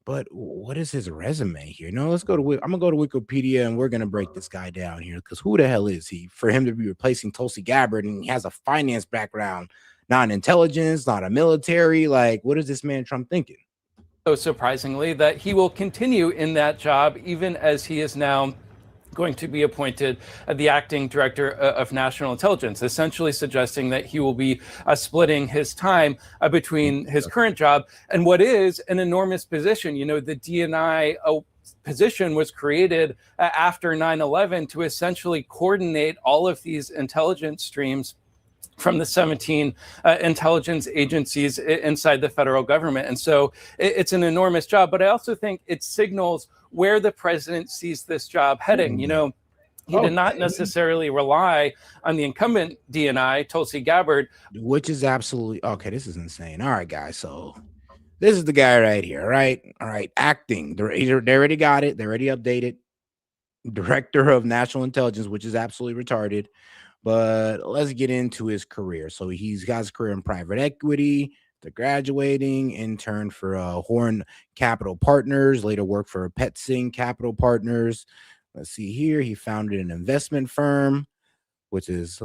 But what is his resume here? No, let's go to. I'm gonna go to Wikipedia and we're gonna break this guy down here, because who the hell is he for him to be replacing Tulsi Gabbard? And he has a finance background, not an intelligence, not a military. Like, what is this man Trump thinking? So surprisingly, that he will continue in that job even as he is now going to be appointed the acting director of national intelligence, essentially suggesting that he will be splitting his time between his current job and what is an enormous position. You know, the D&I position was created after 9/11 to essentially coordinate all of these intelligence streams from the 17 intelligence agencies inside the federal government. And so it's an enormous job, but I also think it signals where the president sees this job heading. You know, he did not necessarily rely on the incumbent D&I, Tulsi Gabbard. Which is absolutely, okay, this is insane. All right, guys, so this is the guy right here, right? All right, acting, they already got it, they already updated. Director of National Intelligence, which is absolutely retarded. But let's get into his career. So he's got his career in private equity, the graduating, intern for Horn Capital Partners, later worked for Petsing Capital Partners. Let's see here. He founded an investment firm, which is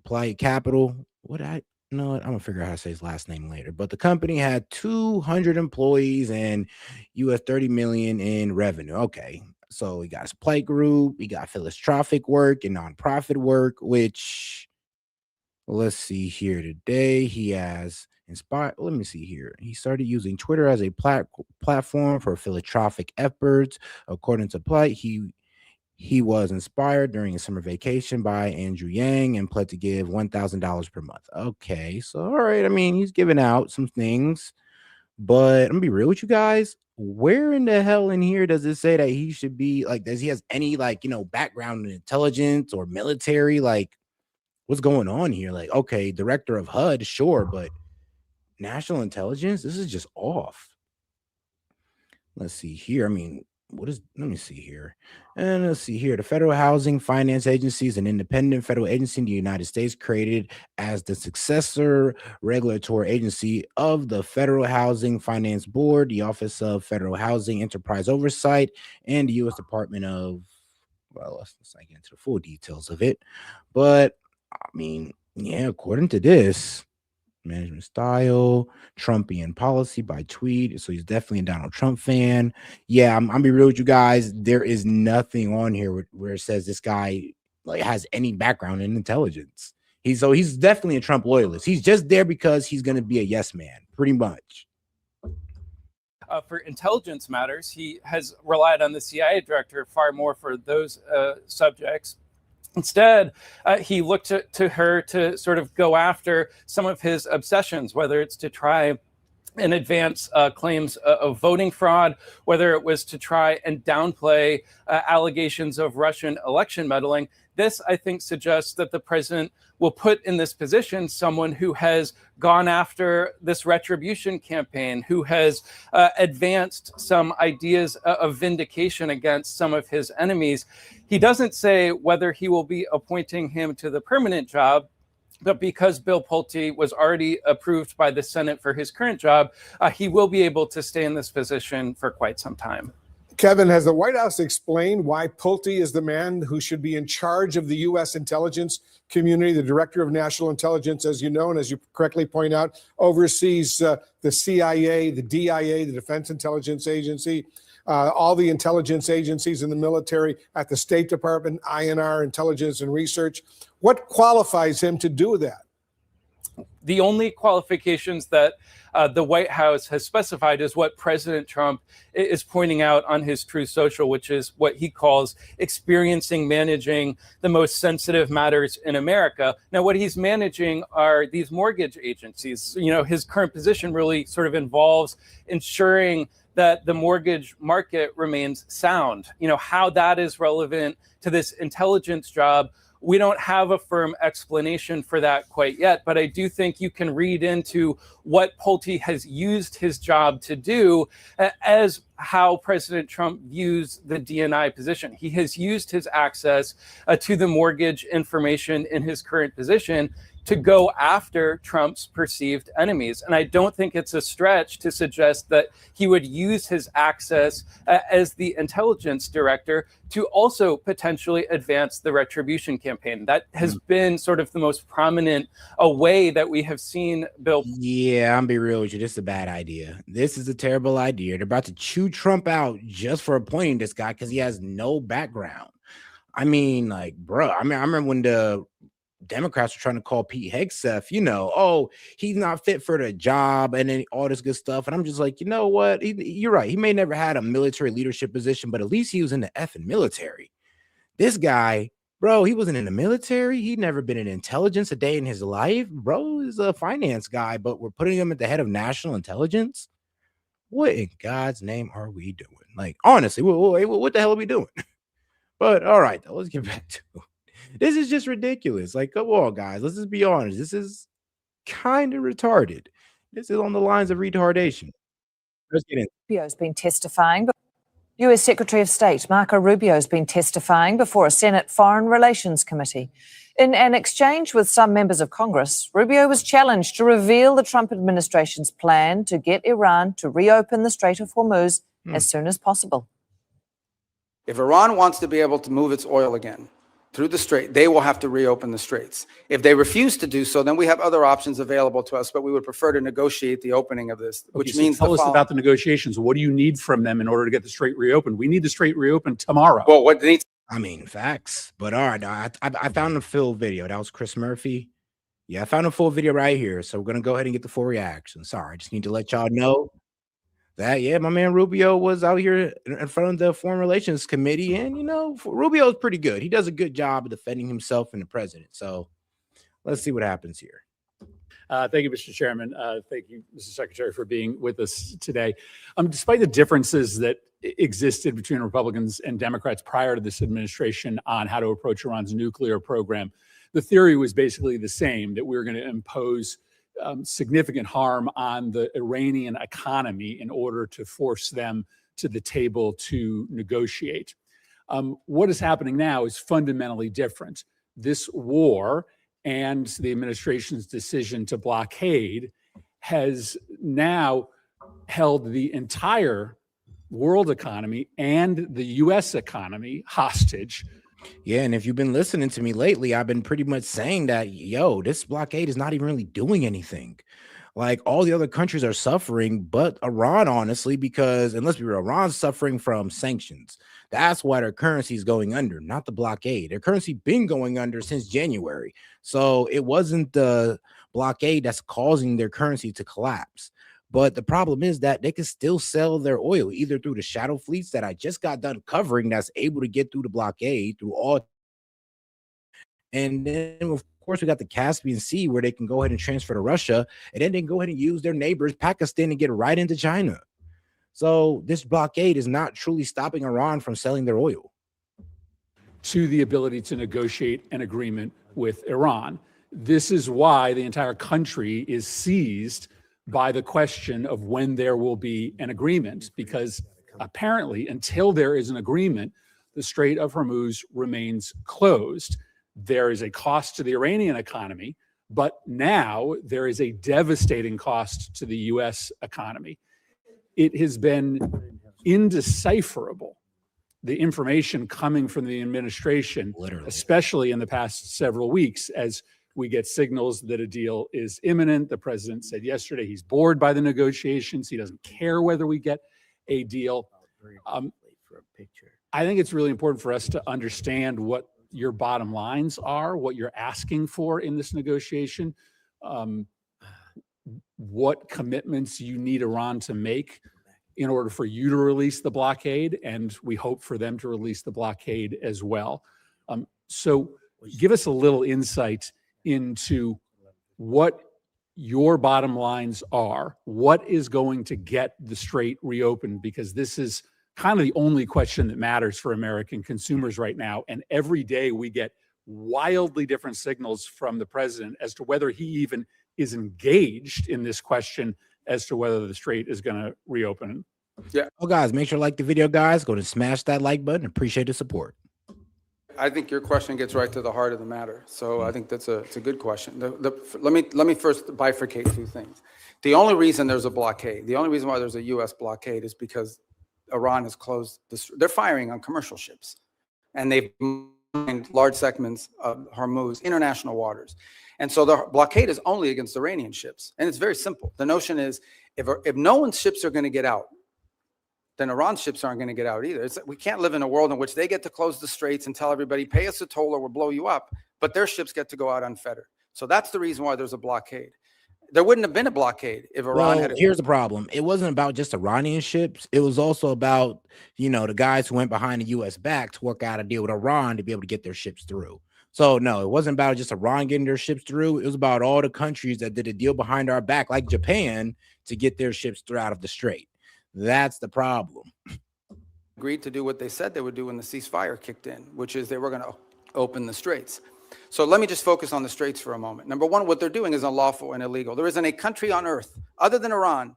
Applied Capital. I'm gonna figure out how to say his last name later. But the company had 200 employees and US 30 million in revenue. Okay. So he got his play group, he got philanthropic work and nonprofit work, which, let's see here today, he has inspired. Let me see here. He started using Twitter as a platform for philanthropic efforts. According to Plight, he was inspired during a summer vacation by Andrew Yang and pledged to give $1,000 per month. Okay, so all right. I mean, he's giving out some things, but I'm gonna be real with you guys. Where in the hell in here does it say that he should be like, does he has any background in intelligence or military? Like, what's going on here? Like, okay, director of HUD, sure, but national intelligence, this is just off. Let's see here. I mean, let me see here. And let's see here. The Federal Housing Finance Agency is an independent federal agency in the United States created as the successor regulatory agency of the Federal Housing Finance Board, the Office of Federal Housing Enterprise Oversight, and the U.S. Department of, well, let's not get into the full details of it. But, I mean, yeah, according to this, management style, Trumpian policy by tweet. So he's definitely a Donald Trump fan. Yeah, I'm be real with you guys. There is nothing on here where it says this guy has any background in intelligence. He's definitely a Trump loyalist. He's just there because he's going to be a yes man, pretty much. For intelligence matters, he has relied on the CIA director far more for those subjects. Instead, he looked to her to sort of go after some of his obsessions, whether it's to try and advance claims of voting fraud, whether it was to try and downplay allegations of Russian election meddling. This, I think, suggests that the president will put in this position someone who has gone after this retribution campaign, who has advanced some ideas of vindication against some of his enemies. He doesn't say whether he will be appointing him to the permanent job, but because Bill Pulte was already approved by the Senate for his current job, he will be able to stay in this position for quite some time. Kevin, has the White House explained why Pulte is the man who should be in charge of the U.S. intelligence community? The Director of National Intelligence, as you know, and as you correctly point out, oversees the CIA, the DIA, the Defense Intelligence Agency, all the intelligence agencies in the military, at the State Department, INR, Intelligence and Research. What qualifies him to do that? The only qualifications that the White House has specified is what President Trump is pointing out on his Truth Social, which is what he calls experiencing managing the most sensitive matters in America. Now, what he's managing are these mortgage agencies. You know, his current position really sort of involves ensuring that the mortgage market remains sound. You know, how that is relevant to this intelligence job, we don't have a firm explanation for that quite yet, but I do think you can read into what Pulte has used his job to do as how President Trump views the DNI position. He has used his access to the mortgage information in his current position to go after Trump's perceived enemies. And I don't think it's a stretch to suggest that he would use his access as the intelligence director to also potentially advance the retribution campaign. That has been sort of the most prominent way that we have seen Bill. Yeah, I'm be real with you. This is a bad idea. This is a terrible idea. They're about to chew Trump out just for appointing this guy because he has no background. I mean, like, bro, I remember when the Democrats were trying to call Pete Hegseth, you know, oh, he's not fit for the job and then all this good stuff. And I'm just like, you know what? You're right. He may never had a military leadership position, but at least he was in the effing military. This guy, bro, he wasn't in the military. He'd never been in intelligence a day in his life. Bro is a finance guy, but we're putting him at the head of national intelligence. What in God's name are we doing? Like, honestly, what the hell are we doing? But all right, though, let's get back to it. This is just ridiculous. Like, come on, guys. Let's just be honest. This is kind of retarded. This is on the lines of retardation. Let's get in. Rubio's been testifying. U.S. Secretary of State Marco Rubio has been testifying before a Senate Foreign Relations Committee. In an exchange with some members of Congress, Rubio was challenged to reveal the Trump administration's plan to get Iran to reopen the Strait of Hormuz as soon as possible. If Iran wants to be able to move its oil again through the strait, they will have to reopen the straits. If they refuse to do so, then we have other options available to us, but we would prefer to negotiate the opening of this, which means tell us about the negotiations. What do you need from them in order to get the strait reopened? We need the strait reopened tomorrow. Well, what needs? I mean, facts. But all right, I found the full video. That was Chris Murphy. Yeah, I found a full video right here. So we're gonna go ahead and get the full reaction. Sorry, I just need to let y'all know that, yeah, my man Rubio was out here in front of the Foreign Relations Committee, and, you know, Rubio is pretty good. He does a good job of defending himself and the president. So let's see what happens here. Thank you, Mr. Chairman. Thank you, Mr. Secretary, for being with us today. Despite the differences that existed between Republicans and Democrats prior to this administration on how to approach Iran's nuclear program, the theory was basically the same, that we were going to impose significant harm on the Iranian economy in order to force them to the table to negotiate. What is happening now is fundamentally different. This war and the administration's decision to blockade has now held the entire world economy and the U.S. economy hostage. Yeah, and if you've been listening to me lately, I've been pretty much saying that, yo, this blockade is not even really doing anything. Like, all the other countries are suffering, but Iran, honestly, because, and let's be real, Iran's suffering from sanctions. That's why their currency is going under, not the blockade. Their currency been going under since January. So it wasn't the blockade that's causing their currency to collapse. But the problem is that they can still sell their oil either through the shadow fleets that I just got done covering that's able to get through the blockade through all. And then, of course, we got the Caspian Sea where they can go ahead and transfer to Russia, and then they can go ahead and use their neighbors, Pakistan, and get right into China. So this blockade is not truly stopping Iran from selling their oil. To the ability to negotiate an agreement with Iran. This is why the entire country is seized by the question of when there will be an agreement, because apparently until there is an agreement, the Strait of Hormuz remains closed. There is a cost to the Iranian economy, but now there is a devastating cost to the US economy. It has been indecipherable, the information coming from the administration, especially in the past several weeks, as we get signals that a deal is imminent. The president said yesterday he's bored by the negotiations. He doesn't care whether we get a deal. I think it's really important for us to understand what your bottom lines are, what you're asking for in this negotiation, what commitments you need Iran to make in order for you to release the blockade, and we hope for them to release the blockade as well. So give us a little insight into what your bottom lines are, what is going to get the strait reopened, because this is kind of the only question that matters for American consumers right now. And every day we get wildly different signals from the president as to whether he even is engaged in this question as to whether the strait is going to reopen. Yeah. Oh, guys, make sure to like the video, guys. Go to smash that like button. Appreciate the support. I think your question gets right to the heart of the matter. So I think it's a good question. Let me first bifurcate two things. The only reason there's a blockade, the only reason why there's a U.S. blockade is because Iran has closed they're firing on commercial ships, and they've mined large segments of Hormuz, international waters. And so the blockade is only against Iranian ships. And it's very simple. The notion is if no one's ships are going to get out, then Iran's ships aren't going to get out either. We can't live in a world in which they get to close the straits and tell everybody, pay us a toll or we'll blow you up, but their ships get to go out unfettered. So that's the reason why there's a blockade. There wouldn't have been a blockade if Iran had. Here's the problem. It wasn't about just Iranian ships. It was also about, the guys who went behind the U.S. back to work out a deal with Iran to be able to get their ships through. So no, it wasn't about just Iran getting their ships through. It was about all the countries that did a deal behind our back, like Japan, to get their ships through out of the strait. That's the problem. Agreed to do what they said they would do when the ceasefire kicked in, which is they were going to open the straits. So let me just focus on the straits for a moment. Number one, what they're doing is unlawful and illegal. There isn't a country on earth other than Iran,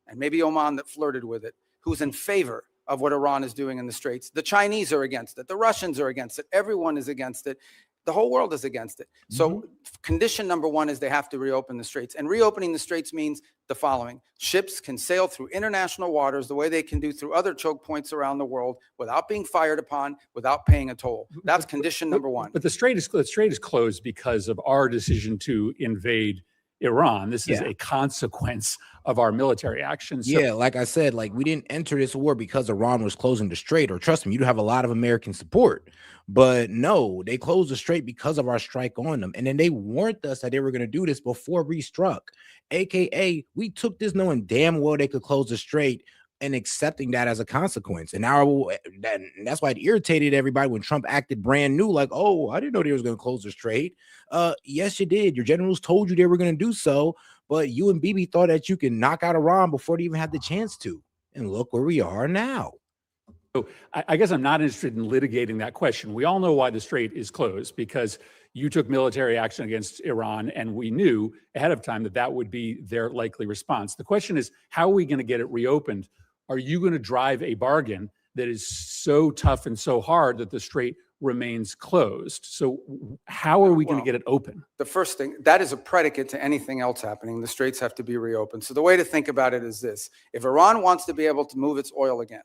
and maybe Oman that flirted with it, who's in favor of what Iran is doing in the straits. The Chinese are against it. The Russians are against it. Everyone is against it. The whole world is against it. So condition number one is they have to reopen the straits. And reopening the straits means the following. Ships can sail through international waters the way they can do through other choke points around the world without being fired upon, without paying a toll. That's condition number one. But the strait is closed because of our decision to invade Iran. This is a consequence of our military actions. So like I said, we didn't enter this war because Iran was closing the strait, or trust me, you have a lot of American support. But no, they closed the strait because of our strike on them. And then they warned us that they were going to do this before we struck. AKA, we took this knowing damn well they could close the strait and accepting that as a consequence. And now that's why it irritated everybody when Trump acted brand new, like, oh, I didn't know they was going to close the strait. Yes, you did. Your generals told you they were going to do so, but you and Bibi thought that you can knock out Iran before they even had the chance to. And look where we are now. So I guess I'm not interested in litigating that question. We all know why the strait is closed, because you took military action against Iran, and we knew ahead of time that that would be their likely response. The question is, how are we going to get it reopened? Are you going to drive a bargain that is so tough and so hard that the strait remains closed? So how are we going to get it open? The first thing, that is a predicate to anything else happening. The straits have to be reopened. So the way to think about it is this. If Iran wants to be able to move its oil again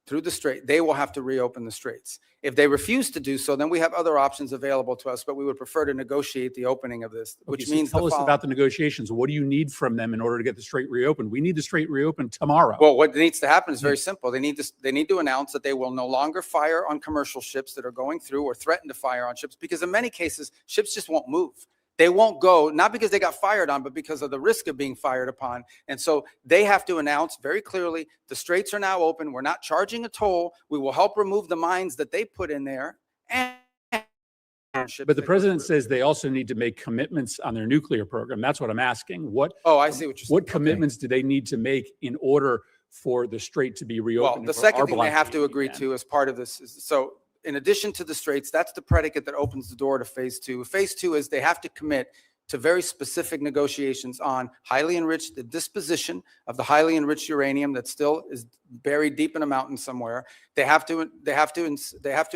through the strait, they will have to reopen the straits. If they refuse to do so, then we have other options available to us, but we would prefer to negotiate the opening of this, which means tell us about the negotiations. What do you need from them in order to get the strait reopened? We need the strait reopened tomorrow. Well, what needs to happen is very simple. They need to announce that they will no longer fire on commercial ships that are going through, or threaten to fire on ships, because in many cases, ships just won't move. They won't go, not because they got fired on, but because of the risk of being fired upon. And so they have to announce very clearly, the straits are now open. We're not charging a toll. We will help remove the mines that they put in there. And on ships. But the that go president through. says they also need to make commitments on their nuclear program. That's what I'm asking. Oh, I see what you're saying. What commitments do they need to make in order for the strait to be Well, reopened? the for second our thing they have to blockade agree again? to as part of this is, so in addition to the straits, that's the predicate that opens the door to phase two. Phase two is they have to commit to very specific negotiations on highly enriched, the disposition of the highly enriched uranium that still is buried deep in a mountain somewhere. They have to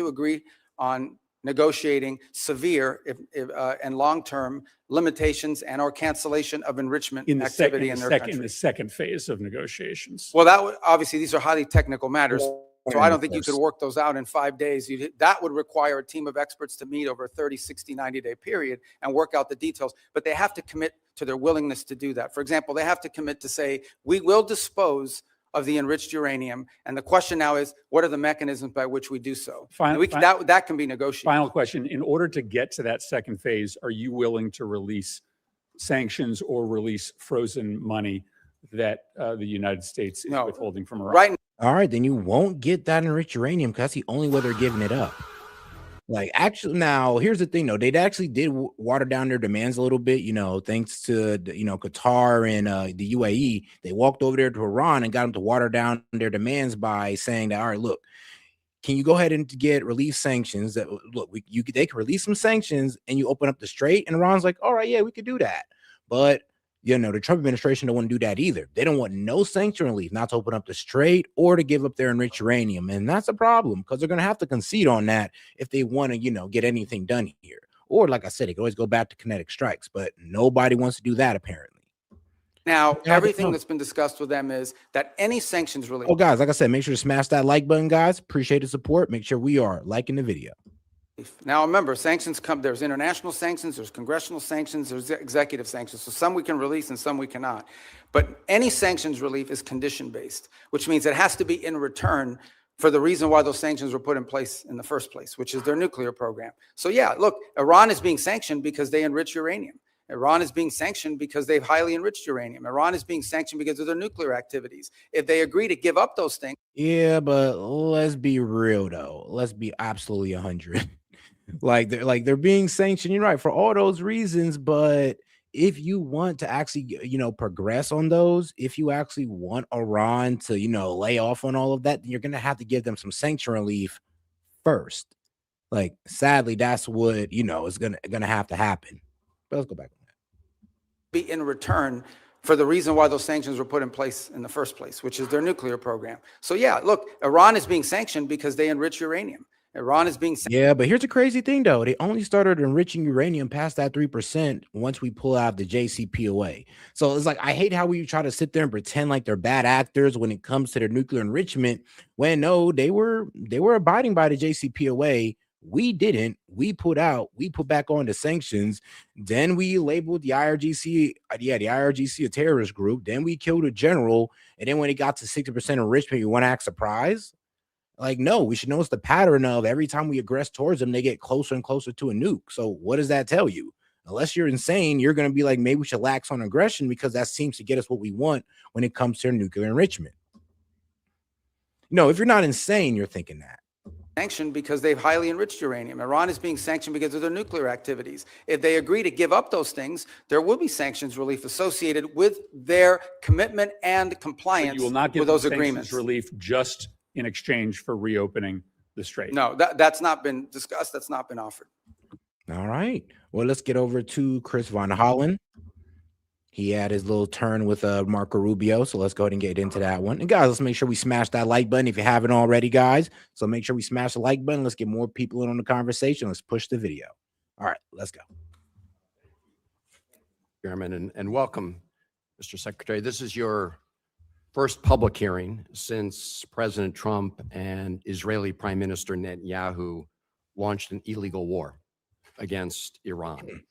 agree on negotiating severe and long-term limitations and or cancellation of enrichment activity in their country. In the second phase of negotiations. Well, that would obviously, these are highly technical matters. So I don't think you First. could work those out in 5 days. That would require a team of experts to meet over a 30, 60, 90-day period and work out the details. But they have to commit to their willingness to do that. For example, they have to commit to say, we will dispose of the enriched uranium. And the question now is, what are the mechanisms by which we do so? That can be negotiated. Final question. In order to get to that second phase, are you willing to release sanctions or release frozen money that the United States is withholding from Iran? Right. All right, then you won't get that enriched uranium because that's the only way they're giving it up. Like, actually, now here's the thing, though. They actually did water down their demands a little bit, thanks to, Qatar and the UAE. They walked over there to Iran and got them to water down their demands by saying that, all right, look, can you go ahead and get relief sanctions? That look, they can release some sanctions and you open up the strait. And Iran's like, all right, yeah, we could do that. But the Trump administration don't want to do that either. They don't want no sanction relief, not to open up the strait or to give up their enriched uranium. And that's a problem because they're going to have to concede on that if they want to, get anything done here. Or like I said, they can always go back to kinetic strikes, but nobody wants to do that apparently. Now, everything that's been discussed with them is that any sanctions relief. Oh, guys, like I said, make sure to smash that like button, guys. Appreciate the support. Make sure we are liking the video. Now, remember, sanctions there's international sanctions, there's congressional sanctions, there's executive sanctions. So some we can release and some we cannot. But any sanctions relief is condition-based, which means it has to be in return for the reason why those sanctions were put in place in the first place, which is their nuclear program. So yeah, look, Iran is being sanctioned because they enrich uranium. Iran is being sanctioned because they've highly enriched uranium. Iran is being sanctioned because of their nuclear activities. If they agree to give up those things. Yeah, but let's be real, though. Let's be absolutely 100. They're being sanctioned, you're right, for all those reasons. But if you want to actually, progress on those, if you actually want Iran to, lay off on all of that, then you're going to have to give them some sanction relief first. Like, sadly, that's what, is going to have to happen. But let's go back. Be in return for the reason why those sanctions were put in place in the first place, which is their nuclear program. So yeah, look, Iran is being sanctioned because they enrich uranium. Iran is being yeah, but here's the crazy thing, though. They only started enriching uranium past that 3% once we pull out the JCPOA. So it's like, I hate how we try to sit there and pretend like they're bad actors when it comes to their nuclear enrichment, when no, they were abiding by the JCPOA. We didn't. We put back on the sanctions. Then we labeled the IRGC, the IRGC a terrorist group. Then we killed a general. And then when it got to 60% enrichment, you want to act surprised? Like, no, we should notice the pattern of every time we aggress towards them, they get closer and closer to a nuke. So what does that tell you? Unless you're insane, you're going to be like, maybe we should lax on aggression because that seems to get us what we want when it comes to nuclear enrichment. No, if you're not insane, you're thinking that. Sanctioned because they've highly enriched uranium. Iran is being sanctioned because of their nuclear activities. If they agree to give up those things, there will be sanctions relief associated with their commitment and compliance you will not give with those sanctions agreements. Relief just in exchange for reopening the strait. No, that's not been discussed. That's not been offered. All right. Well, let's get over to Chris Von Hollen. He had his little turn with Marco Rubio, so let's go ahead and get into that one. And guys, let's make sure we smash that like button if you haven't already, guys. So make sure we smash the like button. Let's get more people in on the conversation. Let's push the video. All right, let's go. Chairman, and welcome, Mr. Secretary. This is your first public hearing since President Trump and Israeli Prime Minister Netanyahu launched an illegal war against Iran.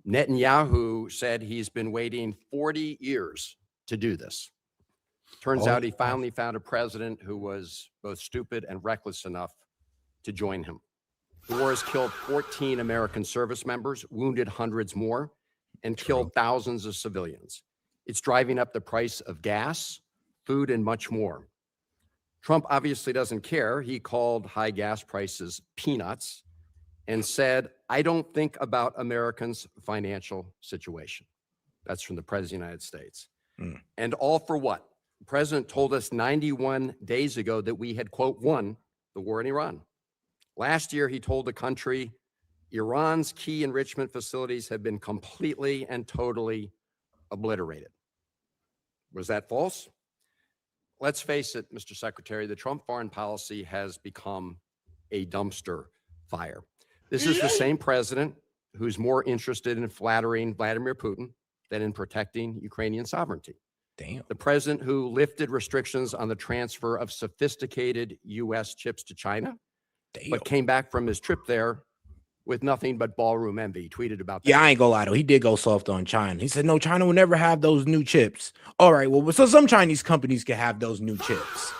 Netanyahu said he's been waiting 40 years to do this. Turns out he finally found a president who was both stupid and reckless enough to join him. The war has killed 14 American service members, wounded hundreds more, and killed thousands of civilians. It's driving up the price of gas, food, and much more. Trump obviously doesn't care. He called high gas prices peanuts. and said, I don't think about Americans' financial situation. That's from the President of the United States. And all for what? The President told us 91 days ago that we had, quote, won the war in Iran. Last year, he told the country, Iran's key enrichment facilities have been completely and totally obliterated. Was that false? Let's face it, Mr. Secretary, the Trump foreign policy has become a dumpster fire. This is the same president who's more interested in flattering Vladimir Putin than in protecting Ukrainian sovereignty. Damn. The president who lifted restrictions on the transfer of sophisticated U.S. chips to China, but came back from his trip there with nothing but ballroom envy. He tweeted about that. Yeah, I ain't gonna lie though. He did go soft on China. He said, no, China will never have those new chips. All right, well, so some Chinese companies can have those new chips.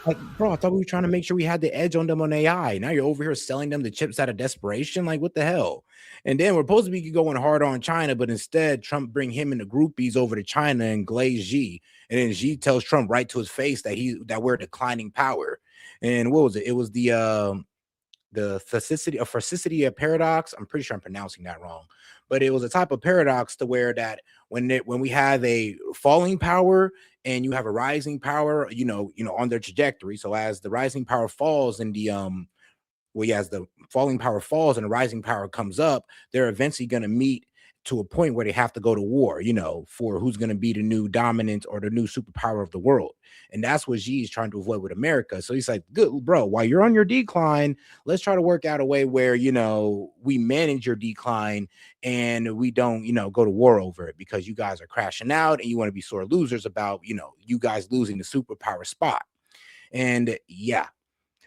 Like, bro, I thought we were trying to make sure we had the edge on them on AI. Now you're over here selling them the chips out of desperation. Like, what the hell? And then we're supposed to be going hard on China, but instead Trump bring him and the groupies over to China and glaze Xi. And then Xi tells Trump right to his face that we're declining power. And what was it? It was the Facicity paradox. I'm pretty sure I'm pronouncing that wrong, but it was a type of paradox to where that when we have a falling power and you have a rising power, on their trajectory. So as the rising power falls and as the falling power falls and the rising power comes up, they're eventually going to meet to a point where they have to go to war, for who's going to be the new dominant or the new superpower of the world. And that's what Xi is trying to avoid with America. So he's like, good, bro, while you're on your decline, let's try to work out a way where, we manage your decline and we don't, go to war over it because you guys are crashing out and you want to be sore losers about, you guys losing the superpower spot. And yeah,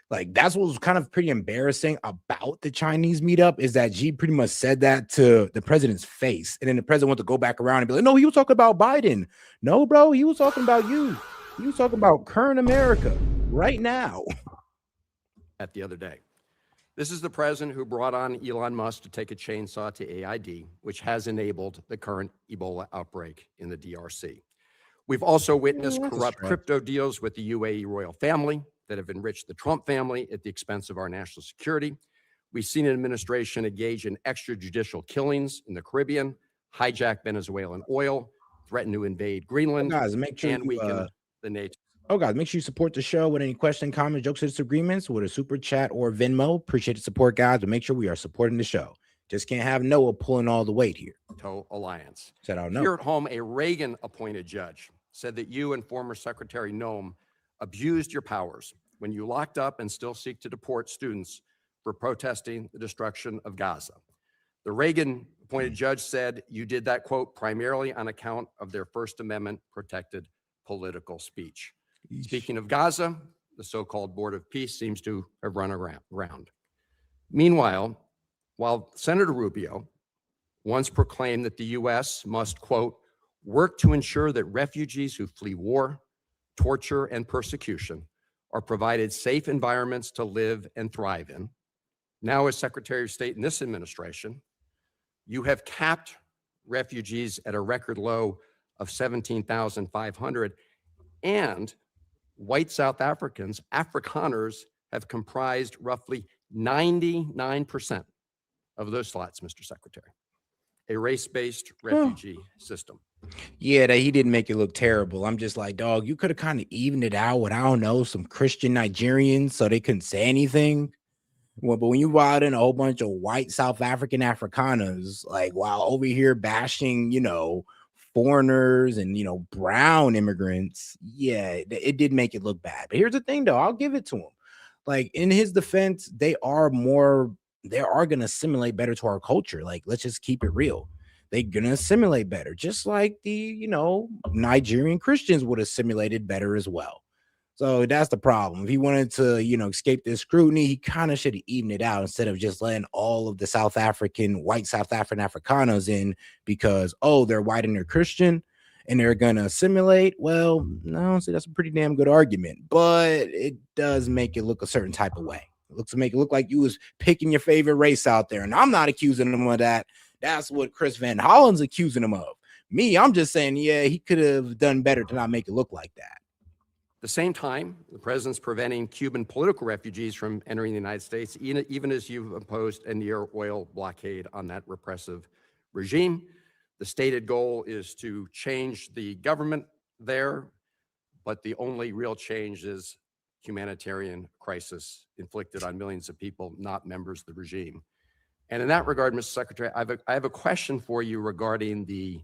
like that's what was kind of pretty embarrassing about the Chinese meetup is that Xi pretty much said that to the president's face. And then the president went to go back around and be like, no, he was talking about Biden. No, bro, he was talking about you. He was talking about current America right now. At the other day. This is the president who brought on Elon Musk to take a chainsaw to AID, which has enabled the current Ebola outbreak in the DRC. We've also witnessed corrupt crypto deals with the UAE royal family that have enriched the Trump family at the expense of our national security. We've seen an administration engage in extrajudicial killings in the Caribbean, hijack Venezuelan oil, threaten to invade Greenland, guys, make sure and weaken the NATO. Oh, guys, make sure you support the show with any question, comments, jokes, or disagreements with a super chat or Venmo. Appreciate the support, guys, but make sure we are supporting the show. Just can't have Noah pulling all the weight here. NATO alliance. Said I know. Here at home, a Reagan-appointed judge said that you and former Secretary Noem abused your powers when you locked up and still seek to deport students for protesting the destruction of Gaza. The Reagan-appointed judge said you did that, quote, primarily on account of their First Amendment protected political speech. Speaking of Gaza, the so-called Board of Peace seems to have run around. Meanwhile, while Senator Rubio once proclaimed that the U.S. must, quote, work to ensure that refugees who flee war, torture, and persecution are provided safe environments to live and thrive in. Now, as Secretary of State in this administration, you have capped refugees at a record low of 17,500, and white South Africans, Afrikaners, have comprised roughly 99% of those slots, Mr. Secretary. A race-based refugee system. Yeah, that he didn't make it look terrible. I'm just like, dog, you could have kind of evened it out with, I don't know, some Christian Nigerians so they couldn't say anything. Well, but when you brought in a whole bunch of white South African Afrikaners, like while over here bashing, foreigners and, brown immigrants, yeah, it did make it look bad. But here's the thing, though, I'll give it to him. Like in his defense, they are going to assimilate better to our culture. Like, let's just keep it real. They're going to assimilate better, just like the, Nigerian Christians would have assimilated better as well. So that's the problem. If he wanted to, escape this scrutiny, he kind of should have evened it out instead of just letting all of the white South African Afrikaners in because, they're white and they're Christian and they're going to assimilate. Well, no, see, that's a pretty damn good argument, but it does make it look a certain type of way. It make it look like you was picking your favorite race out there. And I'm not accusing him of that. That's what Chris Van Hollen's accusing him of. Me, I'm just saying, yeah, he could have done better to not make it look like that. At the same time, the president's preventing Cuban political refugees from entering the United States, even as you've imposed a near oil blockade on that repressive regime. The stated goal is to change the government there, but the only real change is humanitarian crisis inflicted on millions of people, not members of the regime. And in that regard, Mr. Secretary, I have a question for you regarding the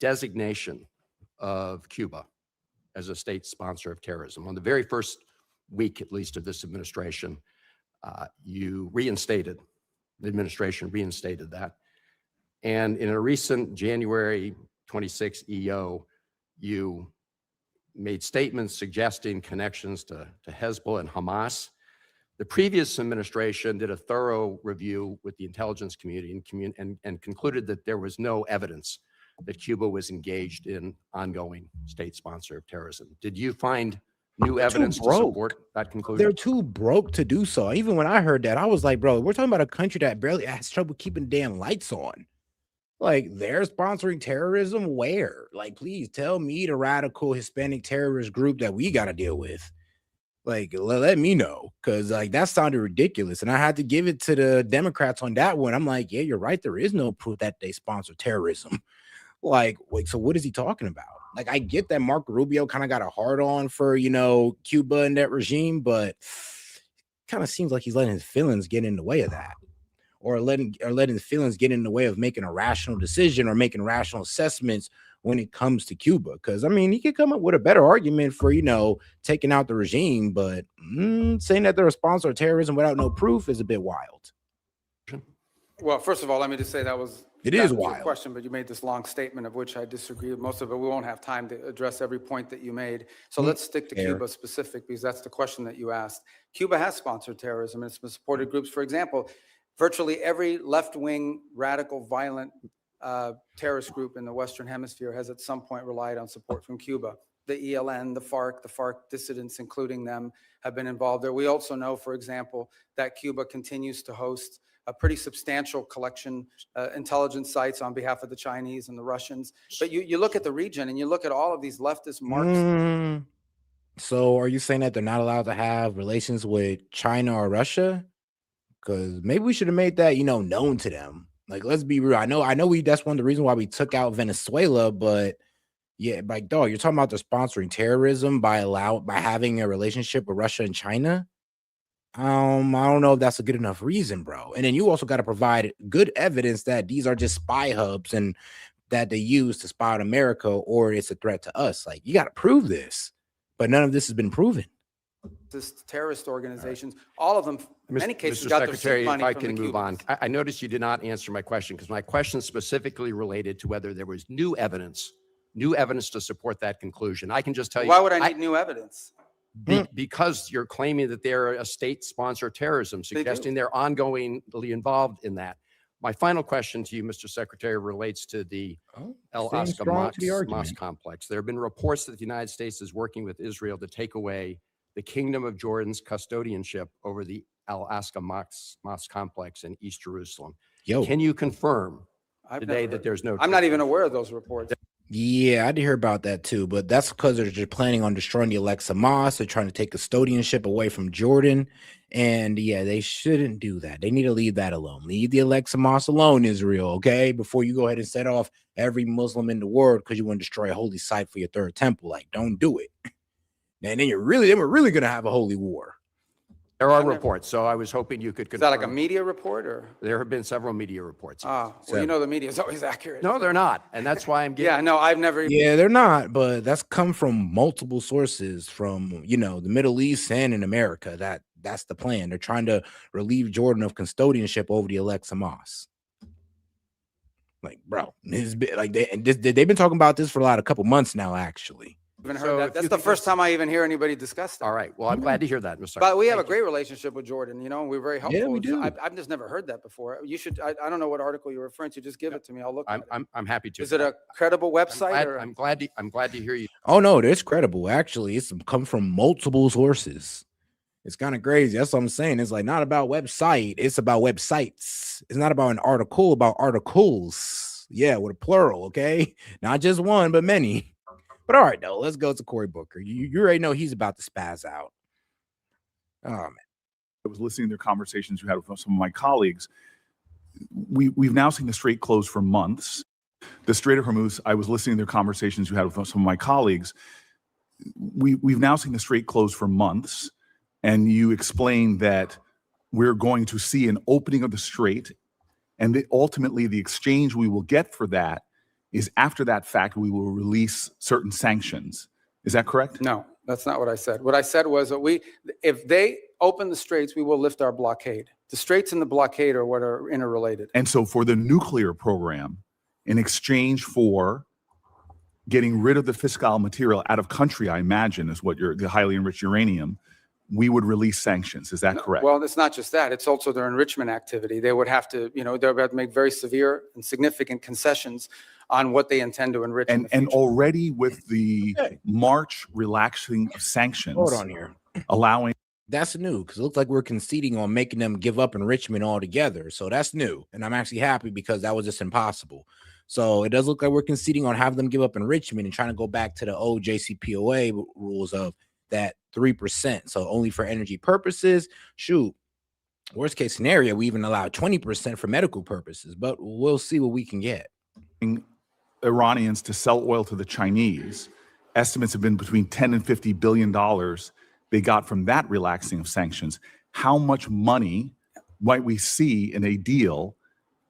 designation of Cuba as a state sponsor of terrorism. On the very first week, at least, of this administration, the administration reinstated that. And in a recent January 26 EO, you made statements suggesting connections to Hezbollah and Hamas. The previous administration did a thorough review with the intelligence community and concluded that there was no evidence that Cuba was engaged in ongoing state sponsor of terrorism. Did you find new evidence to support that conclusion? They're too broke to do so. Even when I heard that, I was like, bro, we're talking about a country that barely has trouble keeping damn lights on. Like, they're sponsoring terrorism where? Like, please tell me the radical Hispanic terrorist group that we got to deal with. Like, let me know, because like that sounded ridiculous. And I had to give it to the Democrats on that one. I'm like, yeah, you're right. There is no proof that they sponsor terrorism. Like, wait, so what is he talking about? Like, I get that Marco Rubio kind of got a hard on for, Cuba and that regime, but kind of seems like he's letting his feelings get in the way of that. Or letting his feelings get in the way of making a rational decision or making rational assessments when it comes to Cuba. Because, I mean, he could come up with a better argument for, taking out the regime, but saying that they're a sponsor of terrorism without no proof is a bit wild. Well, first of all, let me just say that was It is a wild. question, but you made this long statement of which I disagree with most of it. We won't have time to address every point that you made. So let's stick to Cuba specific, because that's the question that you asked. Cuba has sponsored terrorism and it's been supported groups. For example, virtually every left-wing, radical, violent terrorist group in the Western Hemisphere has at some point relied on support from Cuba. The ELN, the FARC dissidents, including them, have been involved there. We also know, for example, that Cuba continues to host a pretty substantial collection intelligence sites on behalf of the Chinese and the Russians. But you look at the region and you look at all of these leftist marks. So are you saying that they're not allowed to have relations with China or Russia? Because maybe we should have made that, known to them. Like, let's be real. I know that's one of the reasons why we took out Venezuela, but yeah, like, dog, you're talking about they're sponsoring terrorism by having a relationship with Russia and China. I don't know if that's a good enough reason, bro. And then you also got to provide good evidence that these are just spy hubs and that they use to spy on America, or it's a threat to us. Like, you got to prove this, but none of this has been proven. This terrorist organizations, all of them, in many cases, Mr. got Secretary, their seed if money I from can the move on. Cubans. I noticed you did not answer my question, because my question specifically related to whether there was new evidence to support that conclusion. I can just tell you. Why would I need new evidence? Because you're claiming that they're a state sponsor of terrorism, suggesting they're ongoingly involved in that. My final question to you, Mr. Secretary, relates to the Al-Aqsa Mosque complex. There have been reports that the United States is working with Israel to take away the Kingdom of Jordan's custodianship over the Al-Aqsa Mosque complex in East Jerusalem. Can you confirm today that there's no? I'm not even aware of those reports. Yeah, I did hear about that too, but that's because they're just planning on destroying the Al-Aqsa Mosque. They're trying to take custodianship away from Jordan. And yeah, they shouldn't do that. They need to leave that alone. Leave the Al-Aqsa Mosque alone, Israel, okay? Before you go ahead and set off every Muslim in the world because you want to destroy a holy site for your third temple. Like, don't do it. And then we're really going to have a holy war. There are reports, so I was hoping you could confirm. Is that like a media report, or? There have been several media reports. Well, the media is always accurate. No, they're not, and that's why I'm getting. Yeah, no, I've never. Yeah, they're not, but that's come from multiple sources from, the Middle East and in America. That's the plan. They're trying to relieve Jordan of custodianship over the Al-Aqsa Mosque. Like, bro, they've been talking about this for a couple months now, actually. Even heard that. That's the first time I even hear anybody discuss that. All right. Well, I'm glad to hear that, Mr. But we have a great relationship with Jordan. We're very helpful. Yeah, we do. I've just never heard that before. You should. I don't know what article you're referring to. Just give it to me. I'll look. I'm happy to. Is it a credible website? I'm glad to hear you. Oh no, it's credible. Actually, it's come from multiple sources. It's kind of crazy. That's what I'm saying. It's like not about website. It's about websites. It's not about an article. About articles. Yeah, with a plural. Okay, not just one, but many. But all right, though, let's go to Cory Booker. You already know he's about to spaz out. Oh, man. I was listening to their conversations you had with some of my colleagues. We've now seen the Strait close for months. The Strait of Hormuz, I was listening to their conversations you had with some of my colleagues. We've now seen the Strait close for months, and you explained that we're going to see an opening of the Strait, and that ultimately the exchange we will get for that is after that fact we will release certain sanctions. Is that correct? No, that's not what I said. What I said was that if they open the straits, we will lift our blockade. The straits and the blockade are what are interrelated. And so for the nuclear program, in exchange for getting rid of the fissile material out of country, I imagine, is what the highly enriched uranium, we would release sanctions. Is that correct? Well, it's not just that. It's also their enrichment activity. They would have to, they would have to make very severe and significant concessions on what they intend to enrich. And already with the March relaxing of sanctions, Hold on here. Allowing. That's new because it looks like we're conceding on making them give up enrichment altogether. So that's new. And I'm actually happy because that was just impossible. So it does look like we're conceding on having them give up enrichment and trying to go back to the old JCPOA rules of that 3%. So only for energy purposes. Shoot, worst case scenario, we even allow 20% for medical purposes, but we'll see what we can get. Iranians to sell oil to the Chinese. Estimates have been between $10 and $50 billion they got from that relaxing of sanctions. How much money might we see in a deal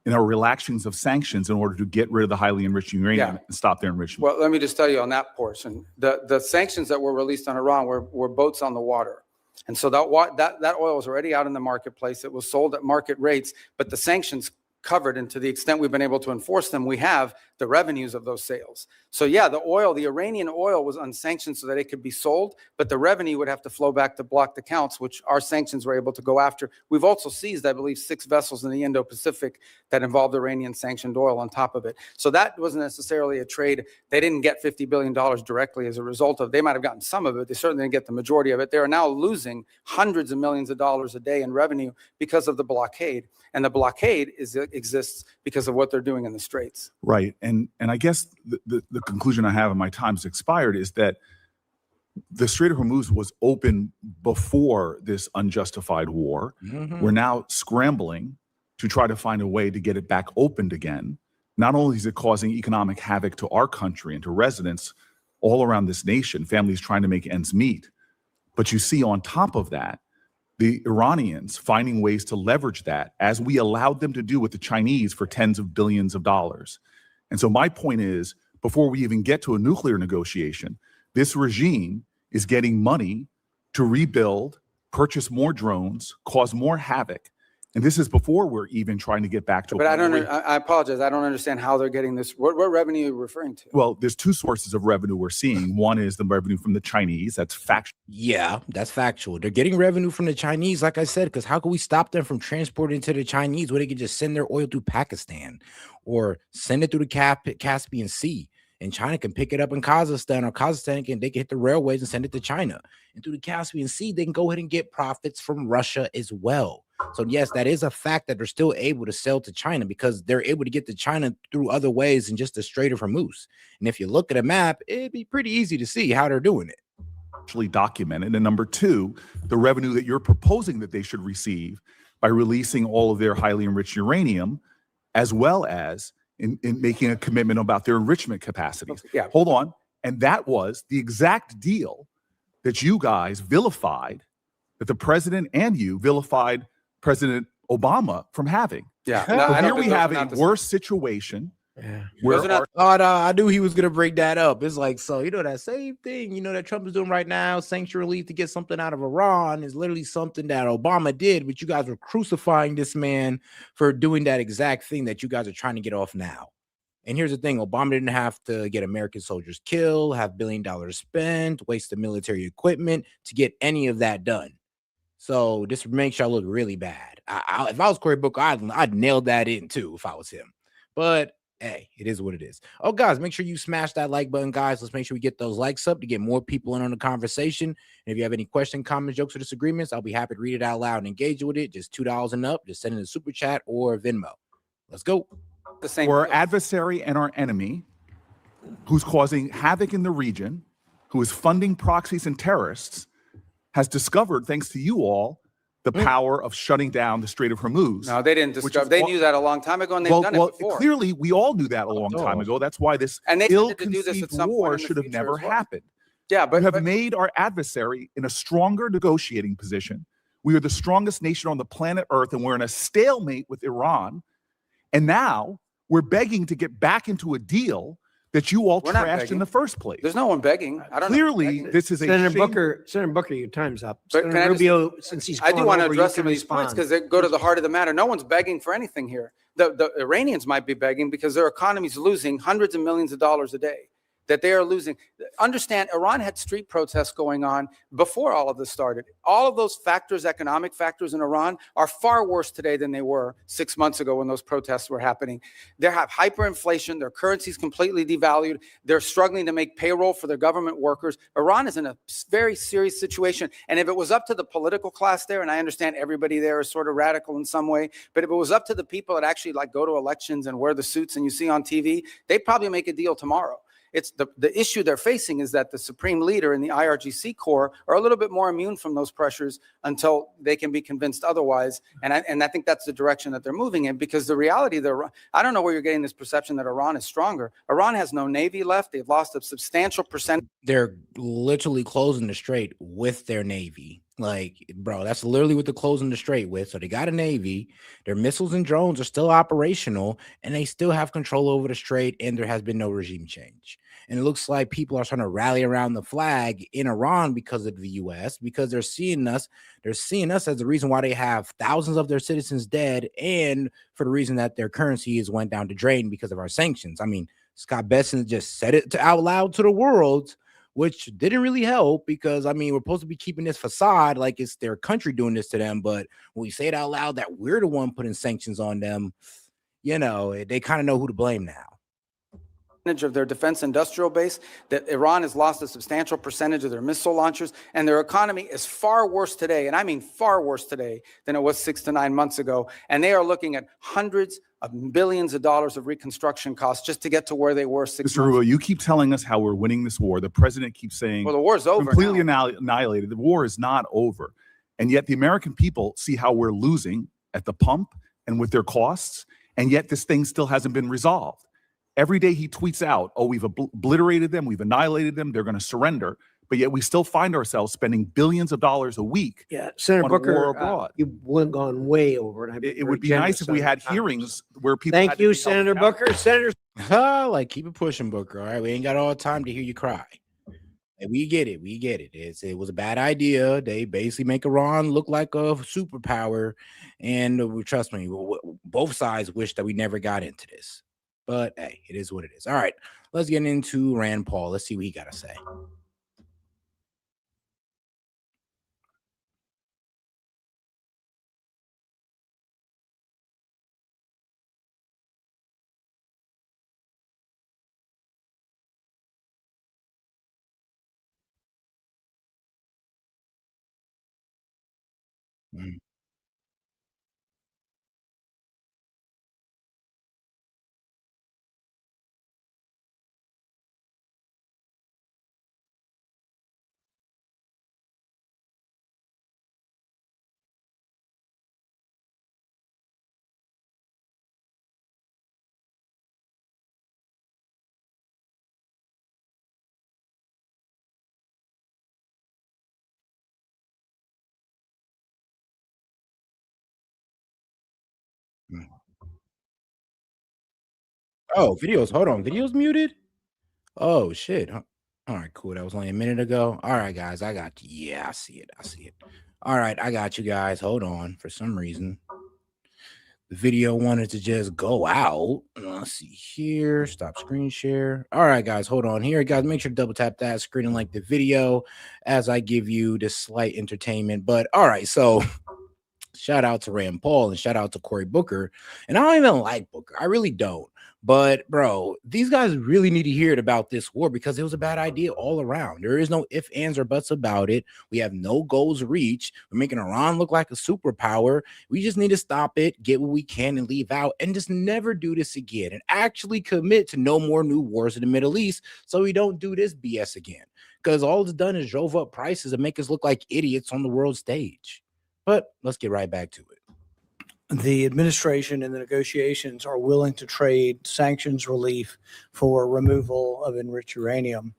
in our relaxings of sanctions in order to get rid of the highly enriched uranium and stop their enrichment? Well, let me just tell you on that portion, the sanctions that were released on Iran were boats on the water. And so that oil was already out in the marketplace. It was sold at market rates, but the sanctions covered, and to the extent we've been able to enforce them, we have the revenues of those sales. So yeah, the Iranian oil was unsanctioned so that it could be sold, but the revenue would have to flow back to blocked accounts, which our sanctions were able to go after. We've also seized, I believe, 6 vessels in the Indo-Pacific that involved Iranian sanctioned oil on top of it. So that wasn't necessarily a trade. They didn't get $50 billion directly as a result of, they might have gotten some of it. They certainly didn't get the majority of it. They are now losing hundreds of millions of dollars a day in revenue because of the blockade. And the blockade exists because of what they're doing in the straits. Right. And I guess the conclusion I have, and my time's expired, is that the Strait of Hormuz was open before this unjustified war. Mm-hmm. We're now scrambling to try to find a way to get it back opened again. Not only is it causing economic havoc to our country and to residents all around this nation, families trying to make ends meet, but you see on top of that, the Iranians finding ways to leverage that, as we allowed them to do with the Chinese for tens of billions of dollars. And so my point is, before we even get to a nuclear negotiation, this regime is getting money to rebuild, purchase more drones, cause more havoc. And this is before we're even trying to get back to. But I apologize. I don't understand how they're getting this. What revenue are you referring to? Well, there's 2 sources of revenue we're seeing. One is the revenue from the Chinese. That's factual. Yeah, that's factual. They're getting revenue from the Chinese, like I said, because how can we stop them from transporting to the Chinese where they can just send their oil through Pakistan or send it through the Caspian Sea? And China can pick it up in Kazakhstan, or Kazakhstan they can hit the railways and send it to China. And through the Caspian Sea, they can go ahead and get profits from Russia as well. So yes, that is a fact that they're still able to sell to China because they're able to get to China through other ways than just the Strait of Hormuz. And if you look at a map, it'd be pretty easy to see how they're doing it. Actually documented. And number 2, the revenue that you're proposing that they should receive by releasing all of their highly enriched uranium, as well as in making a commitment about their enrichment capacities. Yeah. Hold on. And that was the exact deal that you guys vilified, that the president and you vilified President Obama from having. Yeah. So here we have a worse situation. Yeah. Where I knew he was going to bring that up. It's like, so, that same thing, that Trump is doing right now, sanction relief to get something out of Iran is literally something that Obama did, but you guys were crucifying this man for doing that exact thing that you guys are trying to get off now. And here's the thing, Obama didn't have to get American soldiers killed, have $1 billion spent, waste of military equipment to get any of that done. So this makes y'all look really bad. If I was Cory Booker, I'd nail that in too if I was him. But hey, it is what it is. Oh, guys, make sure you smash that like button, guys. Let's make sure we get those likes up to get more people in on the conversation. And if you have any questions, comments, jokes, or disagreements, I'll be happy to read it out loud and engage with it. Just $2 and up. Just send in a super chat or Venmo. Let's go. We're our adversary and our enemy. who's causing havoc in the region, who is funding proxies and terrorists, has discovered, thanks to you all, the power of shutting down the Strait of Hormuz. No, they didn't discover. They knew that a long time ago, and they've done it before. Clearly, we all knew that a long time ago. That's why this ill-conceived war should have never happened. Yeah, but you have made our adversary in a stronger negotiating position. We are the strongest nation on the planet Earth, and we're in a stalemate with Iran. And now we're begging to get back into a deal that you all trashed in the first place. There's no one begging. I don't Clearly, know. this is Senator a Senator Booker, your time's up. But Senator Rubio, since he's I do gone want to over, address you some can of these points respond. because they go to the heart of the matter. No one's begging for anything here. The Iranians might be begging because their economy's losing hundreds of millions of dollars a day. That they are losing. Understand, Iran had street protests going on before all of this started. All of those factors, economic factors in Iran, are far worse today than they were 6 months ago when those protests were happening. They have hyperinflation. Their currency's completely devalued. They're struggling to make payroll for their government workers. Iran is in a very serious situation. And if it was up to the political class there, and I understand everybody there is sort of radical in some way, but if it was up to the people that actually like go to elections and wear the suits and you see on TV, they'd probably make a deal tomorrow. It's the issue they're facing is that the supreme leader in the IRGC Corps are a little bit more immune from those pressures until they can be convinced otherwise. And I think that's the direction that they're moving in, because the reality I don't know where you're getting this perception that Iran is stronger. Iran has no navy left. They've lost a substantial percentage. They're literally closing the strait with their navy. Like, bro, that's literally what they're closing the strait with. So they got a navy, their missiles and drones are still operational, and they still have control over the strait, and there has been no regime change. And it looks like people are trying to rally around the flag in Iran because of the US, because they're seeing us as the reason why they have thousands of their citizens dead, and for the reason that their currency has went down the drain because of our sanctions. I mean, Scott Bessent just said it out loud to the world, which didn't really help, because I mean, we're supposed to be keeping this facade like it's their country doing this to them, but when we say it out loud that we're the one putting sanctions on them, you know, they kind of know who to blame now. Of their defense industrial base, that Iran has lost a substantial percentage of their missile launchers, and their economy is far worse today, and I mean far worse today than it was 6 to 9 months ago. And they are looking at hundreds of billions of dollars of reconstruction costs just to get to where they were 6 months Mr. Rubio, you keep telling us how we're winning this war. The president keeps saying, well, the war's over. Completely annihilated. The war is not over. And yet the American people see how we're losing at the pump and with their costs, and yet this thing still hasn't been resolved. Every day he tweets out, oh, we've obliterated them, we've annihilated them, they're going to surrender. But yet we still find ourselves spending billions of dollars a week. Yeah, Senator on Booker, war abroad. you've gone way over it. It would be nice if we had hearings where people. Thank you, Senator Booker. Senator, like, keep it pushing, Booker. All right, we ain't got all the time to hear you cry. And we get it. We get it. It was a bad idea. They basically make Iran look like a superpower, and trust me, both sides wish that we never got into this. But hey, it is what it is. All right, let's get into Rand Paul. Let's see what he got to say. Oh, videos. Hold on. Videos muted? Oh, shit. All right, cool. That was only a minute ago. All right, guys. I got you. Yeah, I see it. I see it. All right. I got you guys. Hold on. For some reason, the video wanted to just go out. Let's see here. Stop screen share. All right, guys. Hold on here. Guys, make sure to double tap that screen and like the video as I give you this slight entertainment. But all right. So shout out to Rand Paul and shout out to Cory Booker. And I don't even like Booker. I really don't. But bro, these guys really need to hear it about this war because it was a bad idea all around. There is no ifs, ands, or buts about it. We have no goals reached. We're making Iran look like a superpower. We just need to stop it, get what we can, and leave out, and just never do this again. And actually commit to no more new wars in the Middle East, so we don't do this BS again. Because all it's done is drove up prices and make us look like idiots on the world stage. But let's get right back to it. The administration and the negotiations are willing to trade sanctions relief for removal of enriched uranium.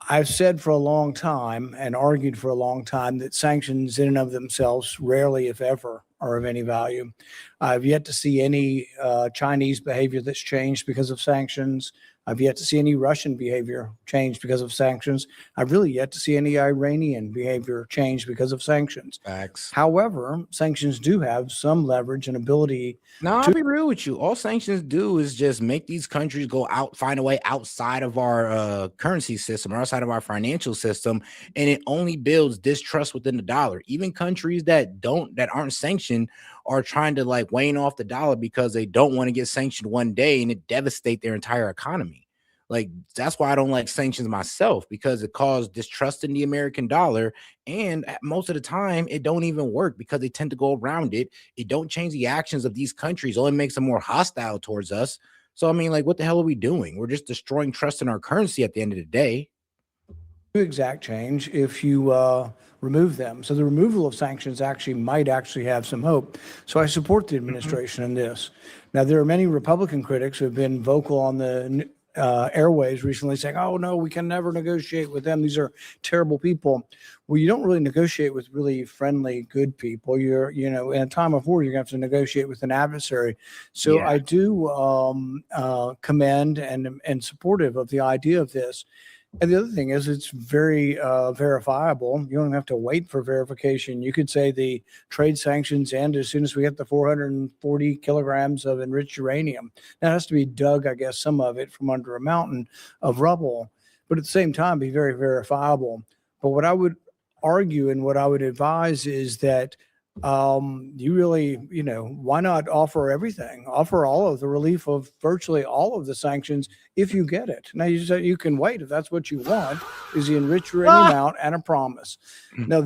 I've said for a long time and argued for a long time that sanctions in and of themselves rarely, if ever, are of any value. I've yet to see any Chinese behavior that's changed because of sanctions. I've yet to see any Russian behavior change because of sanctions. I've really yet to see any Iranian behavior change because of sanctions. Facts. However, sanctions do have some leverage and ability. No, I'll be real with you. All sanctions do is just make these countries go out, find a way outside of our currency system or outside of our financial system, and it only builds distrust within the dollar. Even countries that aren't sanctioned are trying to like wane off the dollar because they don't want to get sanctioned one day and it devastate their entire economy. Like that's why I don't like sanctions myself, because it caused distrust in the American dollar, and most of the time it don't even work because they tend to go around it. It don't change the actions of these countries, only makes them more hostile towards us. So I mean, like, what the hell are we doing? We're just destroying trust in our currency at the end of the day. Exact change if you remove them. So the removal of sanctions might have some hope. So I support the administration in this. Now, there are many Republican critics who have been vocal on the airways recently saying, oh, no, we can never negotiate with them. These are terrible people. Well, you don't really negotiate with really friendly, good people. In a time of war, you're going to have to negotiate with an adversary. So I do commend and supportive of the idea of this. And the other thing is it's very verifiable. You don't have to wait for verification. You could say the trade sanctions end as soon as we get the 440 kilograms of enriched uranium. Now, it has to be dug, I guess, some of it from under a mountain of rubble, but at the same time, be very verifiable. But what I would argue and what I would advise is that you really, why not offer everything? Offer all of the relief of virtually all of the sanctions if you get it. Now, you say you can wait if that's what you want, is the enriched uranium out and a promise. Now,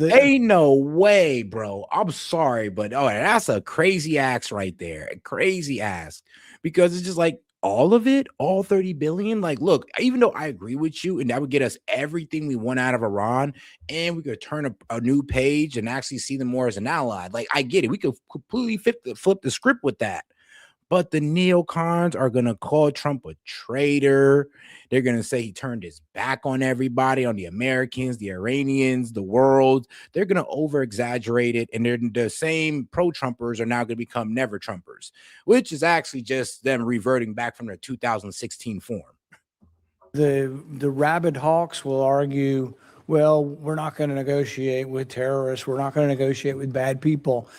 ain't no way, bro. I'm sorry, but that's a crazy ask right there. A crazy ask, because it's just like, all of it, all 30 billion. Like, look, even though I agree with you and that would get us everything we want out of Iran, and we could turn a new page and actually see them more as an ally. Like, I get it. We could completely flip the script with that. But the neocons are going to call Trump a traitor. They're going to say he turned his back on everybody, on the Americans, the Iranians, the world. They're going to over-exaggerate it. And they're the same pro-Trumpers are now going to become never-Trumpers, which is actually just them reverting back from their 2016 form. The rabid hawks will argue, well, we're not going to negotiate with terrorists. We're not going to negotiate with bad people.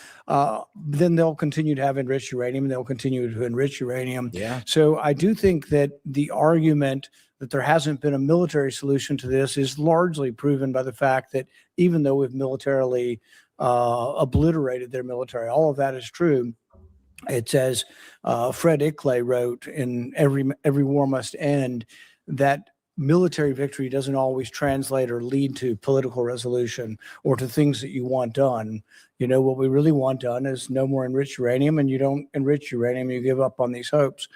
Then they'll continue to have enriched uranium, and they'll continue to enrich uranium. Yeah. So I do think that the argument that there hasn't been a military solution to this is largely proven by the fact that even though we've militarily obliterated their military, all of that is true. It's as Fred Ickley wrote in Every War Must End, that military victory doesn't always translate or lead to political resolution or to things that you want done. What we really want done is no more enriched uranium, and you don't enrich uranium, you give up on these hopes.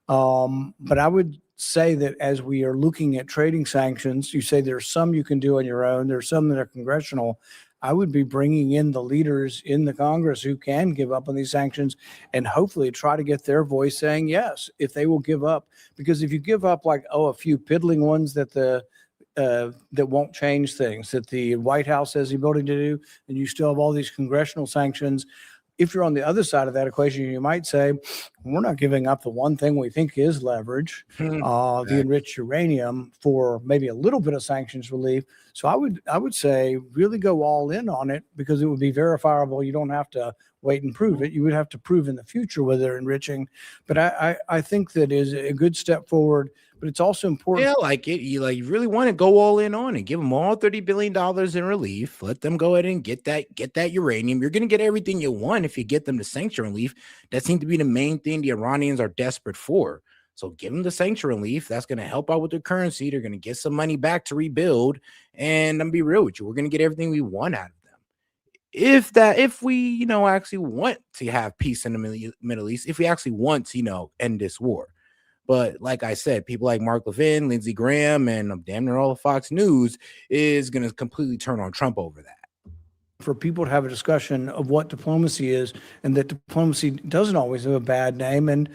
But I would say that as we are looking at trading sanctions, you say there's some you can do on your own, there's some that are congressional. I would be bringing in the leaders in the Congress who can give up on these sanctions and hopefully try to get their voice saying yes, if they will give up. Because if you give up a few piddling ones that that won't change things, that the White House says you're voting to do, and you still have all these congressional sanctions. If you're on the other side of that equation, you might say, we're not giving up the one thing we think is leverage, the enriched uranium, for maybe a little bit of sanctions relief. So I would say really go all in on it, because it would be verifiable. You don't have to wait and prove it. You would have to prove in the future whether they're enriching. But I think that is a good step forward. But but it's also important. Yeah, like it. You really want to go all in on it. Give them all $30 billion in relief. Let them go ahead and get that uranium. You're going to get everything you want if you get them the sanction relief. That seems to be the main thing the Iranians are desperate for. So give them the sanction relief. That's going to help out with their currency. They're going to get some money back to rebuild. And I'm be real with you, we're going to get everything we want out of them. If we, actually want to have peace in the Middle East, if we actually want to, end this war. But like I said, people like Mark Levin, Lindsey Graham, and damn near all of Fox News is going to completely turn on Trump over that. For people to have a discussion of what diplomacy is, and that diplomacy doesn't always have a bad name. And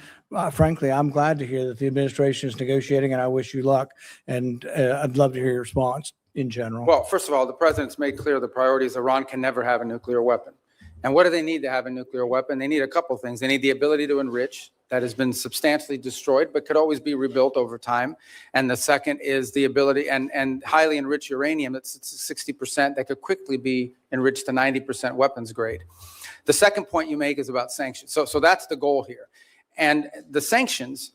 frankly, I'm glad to hear that the administration is negotiating, and I wish you luck. And I'd love to hear your response in general. Well, first of all, the president's made clear the priority is Iran can never have a nuclear weapon. And what do they need to have a nuclear weapon? They need a couple things. They need the ability to enrich. That has been substantially destroyed, but could always be rebuilt over time. And the second is the ability and highly enriched uranium. That's 60% that could quickly be enriched to 90% weapons grade. The second point you make is about sanctions. So that's the goal here. And the sanctions,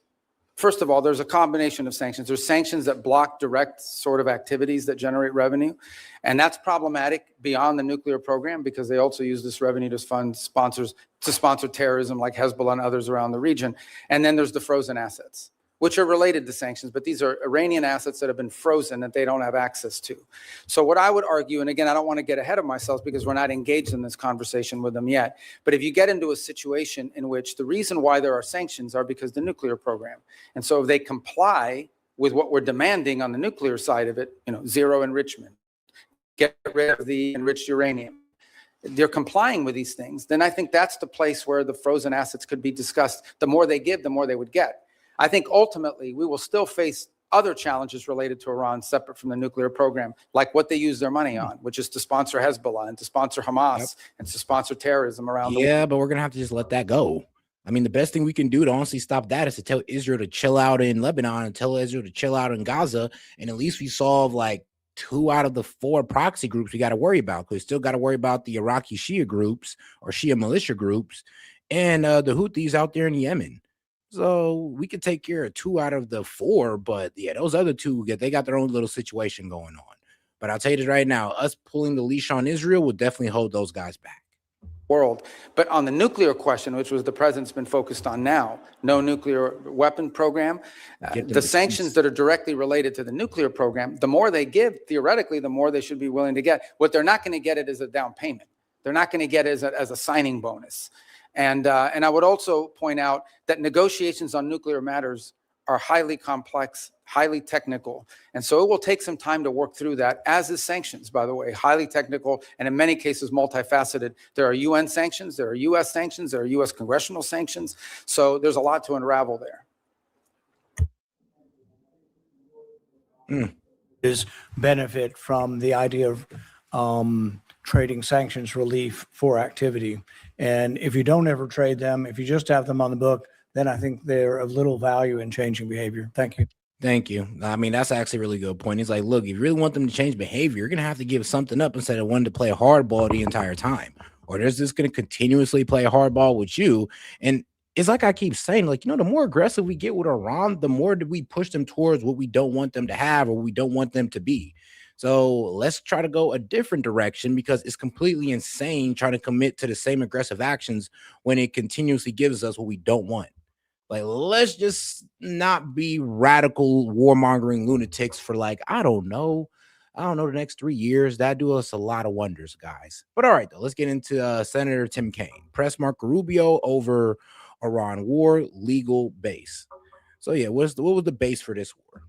first of all, there's a combination of sanctions. There's sanctions that block direct sort of activities that generate revenue. And that's problematic beyond the nuclear program because they also use this revenue to fund to sponsor terrorism like Hezbollah and others around the region. And then there's the frozen assets, which are related to sanctions, but these are Iranian assets that have been frozen that they don't have access to. So what I would argue, and again, I don't want to get ahead of myself because we're not engaged in this conversation with them yet, but if you get into a situation in which the reason why there are sanctions are because the nuclear program. And so if they comply with what we're demanding on the nuclear side of it, zero enrichment, get rid of the enriched uranium, they're complying with these things, then I think that's the place where the frozen assets could be discussed. The more they give, the more they would get. I think ultimately we will still face other challenges related to Iran separate from the nuclear program, like what they use their money on, which is to sponsor Hezbollah and to sponsor Hamas and to sponsor terrorism around the world. Yeah, but we're going to have to just let that go. I mean, the best thing we can do to honestly stop that is to tell Israel to chill out in Lebanon and tell Israel to chill out in Gaza. And at least we solve like 2 out of the 4 proxy groups we got to worry about, because we still got to worry about the Iraqi Shia groups or Shia militia groups and the Houthis out there in Yemen. So we could take care of 2 out of the 4, but yeah, those other 2, they got their own little situation going on. But I'll tell you this right now, us pulling the leash on Israel will definitely hold those guys back. World. But on the nuclear question, which was the president's been focused on now, no nuclear weapon program, the sanctions that are directly related to the nuclear program, the more they give, theoretically, the more they should be willing to get. What they're not going to get it as a down payment. They're not going to get it as a signing bonus. And I would also point out that negotiations on nuclear matters are highly complex, highly technical. And so it will take some time to work through that, as is sanctions, by the way, highly technical, and in many cases, multifaceted. There are UN sanctions, there are US sanctions, there are US congressional sanctions. So there's a lot to unravel there. Is benefit from the idea of trading sanctions relief for activity. And if you don't ever trade them, if you just have them on the book, then I think they're of little value in changing behavior. Thank you. Thank you. I mean, that's actually a really good point. It's like, look, if you really want them to change behavior, you're going to have to give something up instead of wanting to play hardball the entire time. Or they're just going to continuously play hardball with you. And it's like I keep saying, like, the more aggressive we get with Iran, the more we push them towards what we don't want them to have or we don't want them to be. So let's try to go a different direction, because it's completely insane trying to commit to the same aggressive actions when it continuously gives us what we don't want. Like, let's just not be radical warmongering lunatics for I don't know, the next 3 years. That do us a lot of wonders, guys. But all right, though, let's get into Senator Tim Kaine. Press Marco Rubio over Iran war, legal base. So yeah, what was the base for this war?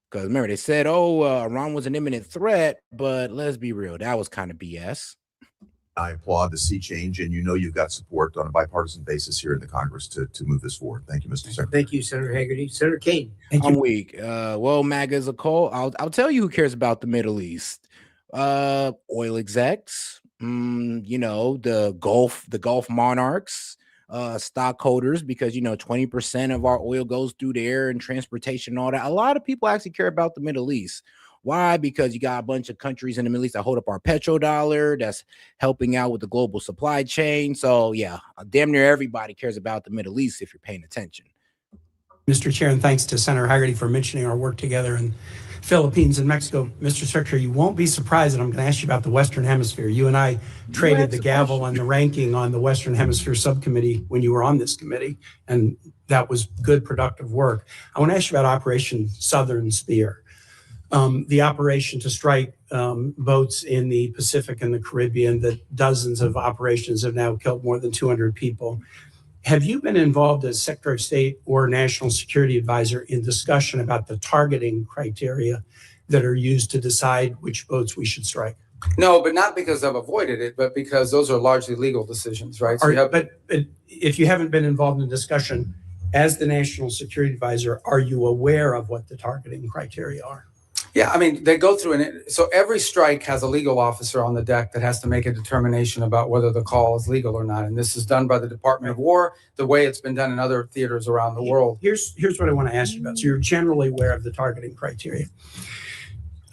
Because remember, they said, Iran was an imminent threat, but let's be real, that was kind of BS. I applaud the sea change, and you've got support on a bipartisan basis here in the Congress to move this forward. Thank you, Mr. Secretary. Thank you, Senator Hagerty. Senator Kaine. I'm weak. Well, MAGA's a call. I'll tell you who cares about the Middle East. Oil execs, the Gulf monarchs, stockholders, because 20% of our oil goes through there and transportation and all that. A lot of people actually care about the Middle East. Why? Because you got a bunch of countries in the Middle East that hold up our petrodollar, that's helping out with the global supply chain. So yeah, damn near everybody cares about the Middle East if you're paying attention. Mr. Chair, and thanks to Senator Haggerty for mentioning our work together in Philippines and Mexico. Mr. Secretary, you won't be surprised that I'm going to ask you about the Western Hemisphere. You and I traded the gavel on the ranking on the Western Hemisphere subcommittee when you were on this committee, and that was good, productive work. I want to ask you about Operation Southern Spear, the operation to strike boats in the Pacific and the Caribbean, that dozens of operations have now killed more than 200 people. Have you been involved as Secretary of State or National Security Advisor in discussion about the targeting criteria that are used to decide which boats we should strike? No, but not because I've avoided it, but because those are largely legal decisions, right? So But if you haven't been involved in discussion as the National Security Advisor, are you aware of what the targeting criteria are? Yeah, I mean, they go through so every strike has a legal officer on the deck that has to make a determination about whether the call is legal or not. And this is done by the Department of War, the way it's been done in other theaters around the world. Here's what I want to ask you about. So you're generally aware of the targeting criteria.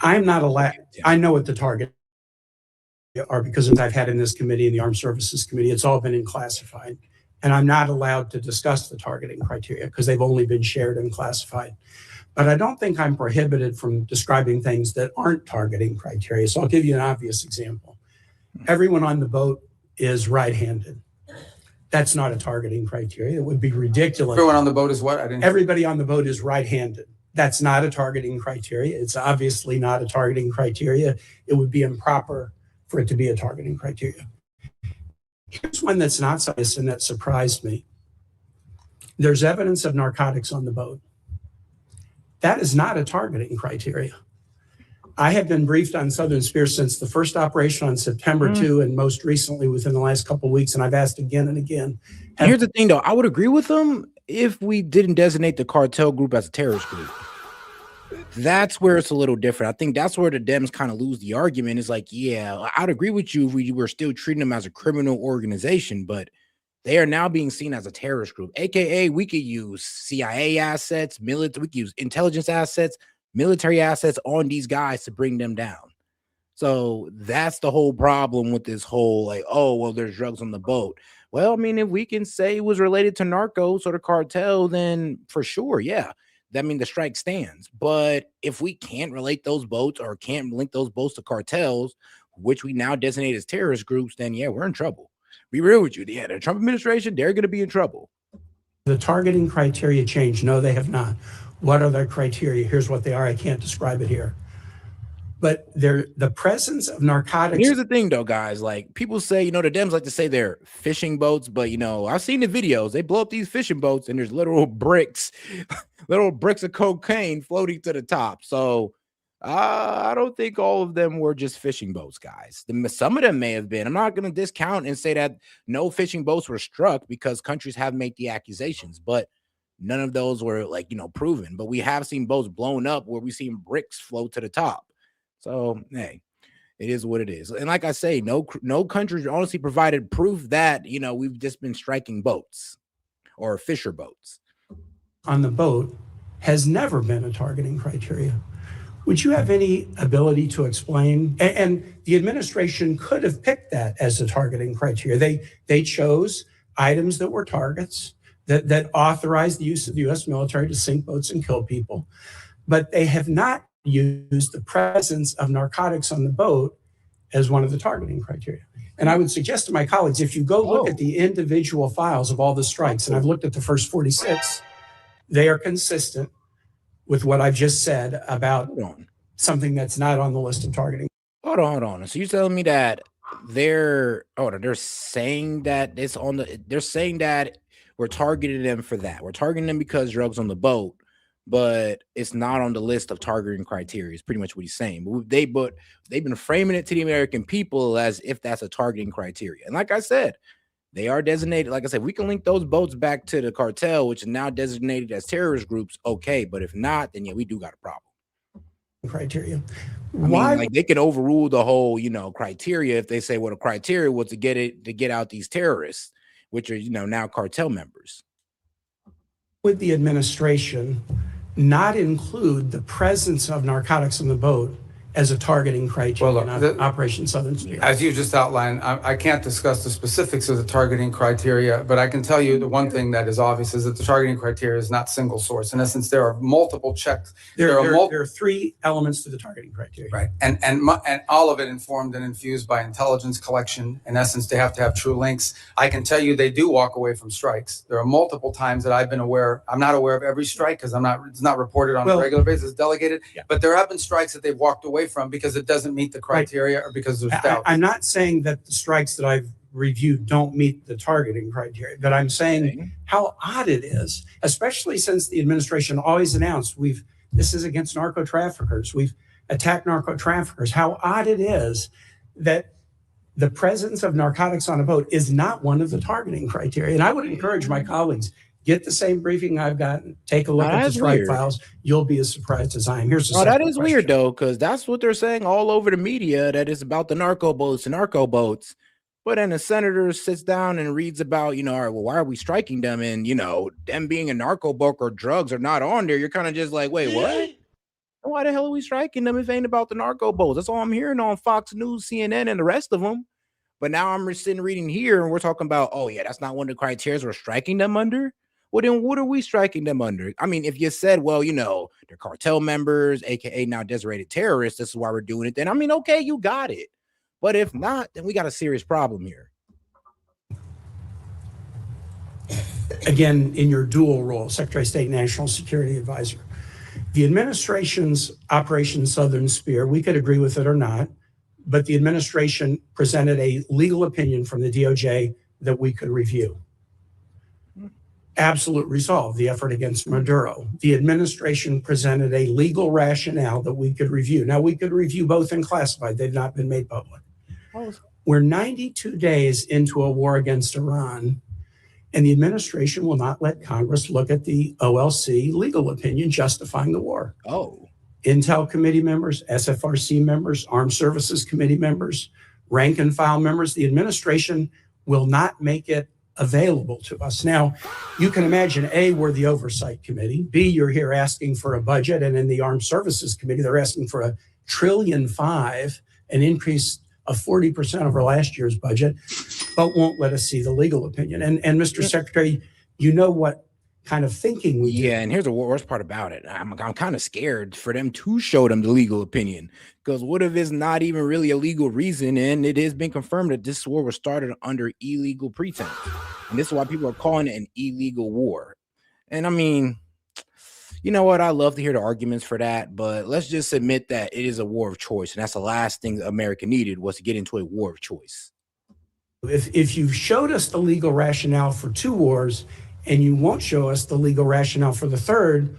I'm not allowed, I know what the target are because I've had in this committee and the Armed Services Committee, it's all been in classified. And I'm not allowed to discuss the targeting criteria because they've only been shared and classified. But I don't think I'm prohibited from describing things that aren't targeting criteria. So I'll give you an obvious example. Everyone on the boat is right-handed. That's not a targeting criteria. It would be ridiculous. Everyone on the boat is what? Everybody on the boat is right-handed. That's not a targeting criteria. It's obviously not a targeting criteria. It would be improper for it to be a targeting criteria. Here's one that's not so obvious and that surprised me. There's evidence of narcotics on the boat. That is not a targeting criteria. I have been briefed on Southern Spear since the first operation on September 2 and most recently within the last couple of weeks, and I've asked again and again. Here's the thing, though. I would agree with them if we didn't designate the cartel group as a terrorist group. That's where it's a little different. I think that's where the Dems kind of lose the argument. It's like, yeah, I'd agree with you if we were still treating them as a criminal organization, but they are now being seen as a terrorist group, AKA we could use CIA assets, military, we could use intelligence assets, military assets on these guys to bring them down. So that's the whole problem with this whole, like, oh, well, there's drugs on the boat. Well, I mean, if we can say it was related to narcos or the cartel, then for sure, yeah, that means the strike stands. But if we can't relate those boats or can't link those boats to cartels, which we now designate as terrorist groups, then yeah, we're in trouble. Be real with you. Yeah, the Trump administration, they're going to be in trouble. The targeting criteria changed. No, they have not. What are their criteria? Here's what they are. I can't describe it here. But the presence of narcotics. Here's the thing, though, guys. Like, people say, the Dems like to say they're fishing boats, but, I've seen the videos. They blow up these fishing boats, and there's little bricks of cocaine floating to the top. So I don't think all of them were just fishing boats, guys. Some of them may have been. I'm not going to discount and say that no fishing boats were struck because countries have made the accusations, but none of those were proven. But we have seen boats blown up where we've seen bricks float to the top. So, hey, it is what it is. And like I say, no country honestly provided proof that, we've just been striking boats or fisher boats. On the boat has never been a targeting criteria. Would you have any ability to explain? And the administration could have picked that as a targeting criteria. They chose items that were targets that authorized the use of the U.S. military to sink boats and kill people. But they have not used the presence of narcotics on the boat as one of the targeting criteria. And I would suggest to my colleagues, if you go look at the individual files of all the strikes, and I've looked at the first 46, they are consistent with what I've just said about something that's not on the list of targeting. Hold on. So you're telling me that they're saying that it's on they're saying that we're targeting them for that. We're targeting them because drugs on the boat, but it's not on the list of targeting criteria. Is pretty much what he's saying. But they've been framing it to the American people as if that's a targeting criteria. And like I said, they are designated. Like I said, we can link those boats back to the cartel, which is now designated as terrorist groups. Okay, but if not, then yeah, we do got a problem. Criteria. Why? Like they can overrule the whole, criteria if they say, well, the criteria was to get out these terrorists, which are now cartel members. Would the administration not include the presence of narcotics on the boat as a targeting criteria Well, look, on Operation Southern Spear? As you just outlined, I can't discuss the specifics of the targeting criteria, but I can tell you the one thing that is obvious is that the targeting criteria is not single source. In essence, there are multiple checks. There are three elements to the targeting criteria. Right, and all of it informed and infused by intelligence collection. In essence, they have to have true links. I can tell you they do walk away from strikes. There are multiple times that I've been aware. I'm not aware of every strike because it's not reported on a regular basis, delegated. Yeah. But there have been strikes that they've walked away from because it doesn't meet the criteria or because there's doubt. I'm not saying that the strikes that I've reviewed don't meet the targeting criteria, but I'm saying how odd it is, especially since the administration always announced this is against narco traffickers. We've attacked narco traffickers. How odd it is that the presence of narcotics on a boat is not one of the targeting criteria. And I would encourage my colleagues, get the same briefing I've gotten, take a look at the strike files. You'll be as surprised as I am. Here's the that is weird though, because that's what they're saying all over the media, that it's about the narco boats and narco boats. But then the senator sits down and reads about, all right, well, why are we striking them? And, them being a narco boat or drugs are not on there. You're kind of just like, wait, what? Why the hell are we striking them if it ain't about the narco boats? That's all I'm hearing on Fox News, CNN, and the rest of them. But now I'm sitting reading here and we're talking about, oh, yeah, that's not one of the criteria we're striking them under. Well, then what are we striking them under? I mean, if you said, well, they're cartel members, AKA now designated terrorists, this is why we're doing it, then I mean, okay, you got it. But if not, then we got a serious problem here. Again, in your dual role, Secretary of State, National Security Advisor, the administration's Operation Southern Spear, we could agree with it or not, but the administration presented a legal opinion from the DOJ that we could review. Absolute resolve, the effort against Maduro. The administration presented a legal rationale that we could review. Now, we could review both in classified. They've not been made public. We're 92 days into a war against Iran, and the administration will not let Congress look at the OLC legal opinion justifying the war. Oh. Intel committee members, SFRC members, Armed Services Committee members, rank and file members, the administration will not make it available to us. Now, you can imagine, A, we're the Oversight Committee. B, you're here asking for a budget. And in the Armed Services Committee, they're asking for $1.5 trillion, an increase of 40% over last year's budget, but won't let us see the legal opinion. And Mr. Secretary, you know what kind of thinking we do. Yeah, and here's the worst part about it. I'm kind of scared for them to show them the legal opinion, because what if it's not even really a legal reason and it has been confirmed that this war was started under illegal pretense, and this is why people are calling it an illegal war. And I mean, you know what? I love to hear the arguments for that, but let's just admit that it is a war of choice, and that's the last thing America needed, was to get into a war of choice. If you've showed us the legal rationale for 2 wars, and you won't show us the legal rationale for the third,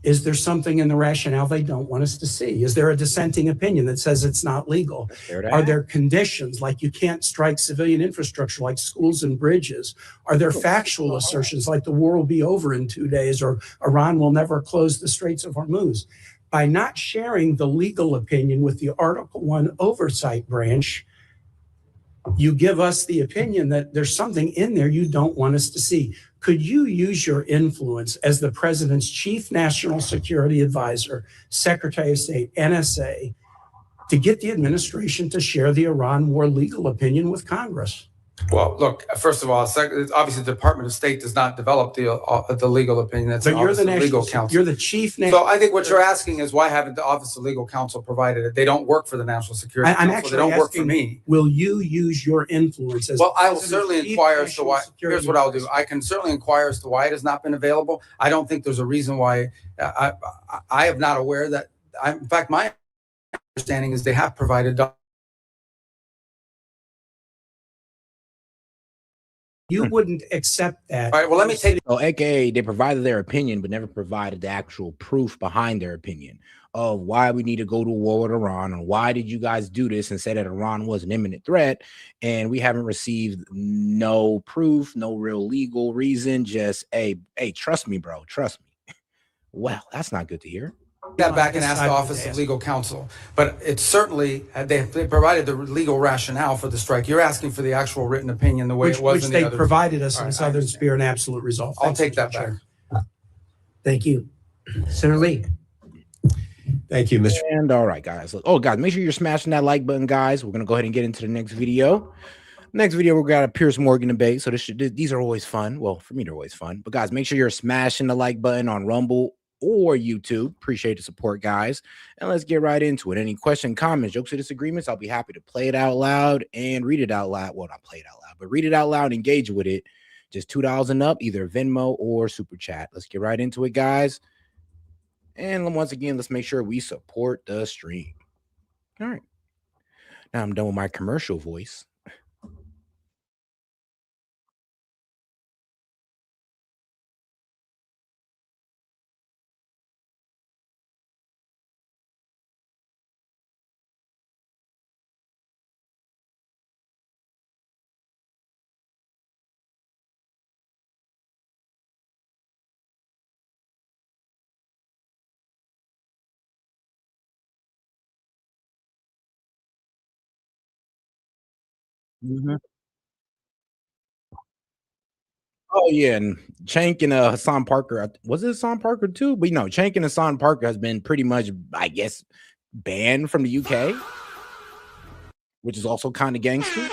is there something in the rationale they don't want us to see? Is there a dissenting opinion that says it's not legal? Are there conditions like you can't strike civilian infrastructure like schools and bridges? Are there factual assertions like the war will be over in 2 days or Iran will never close the Straits of Hormuz? By not sharing the legal opinion with the Article 1 Oversight Branch, you give us the opinion that there's something in there you don't want us to see. Could you use your influence as the president's chief national security advisor, Secretary of State, NSA, to get the administration to share the Iran war legal opinion with Congress? Well, look, first of all, obviously the Department of State does not develop the legal opinion. That's but you're the legal counsel. You're the chief. So I think what you're asking is why haven't the Office of Legal Counsel provided it? They don't work for the National Security Council. Actually they don't work for me. Will you use your influence as I will certainly inquire as to why. Here's what I'll do. I can certainly inquire as to why it has not been available. I don't think there's a reason why. I am not aware that. In fact, my understanding is they have provided. You wouldn't accept that. All right, well, let me take. So, AKA, they provided their opinion, but never provided the actual proof behind their opinion of why we need to go to war with Iran, and why did you guys do this and say that Iran was an imminent threat, and we haven't received no proof, no real legal reason, just, hey, trust me, bro, trust me. Well, that's not good to hear. That back and ask the Office of Legal Counsel, but it's certainly they provided the legal rationale for the strike. You're asking for the actual written opinion the way it was which in they the other. Provided us in Southern Spear and Absolute Resolve. I'll take that back. Thank you. Senator Lee. Thank you, Mr. And all right, guys. Oh, guys, make sure you're smashing that like button, guys. We're gonna go ahead and get into the next video. Next video, we've got a Pierce Morgan debate. So these are always fun. Well, for me, they're always fun. But guys, make sure you're smashing the like button on Rumble or YouTube. Appreciate the support, guys. And let's get right into it. Any question, comments, jokes, or disagreements? I'll be happy to play it out loud and read it out loud. Well, not play it out loud, but read it out loud, engage with it. Just $2 and up, either Venmo or Super Chat. Let's get right into it, guys. And once again, let's make sure we support the stream. All right. Now I'm done with my commercial voice. Mm-hmm. Oh yeah, and Chank and Hassan Parker. Was it Hassan Parker too? But Chank and Hassan Parker has been pretty much, I guess, banned from the UK, which is also kind of gangster.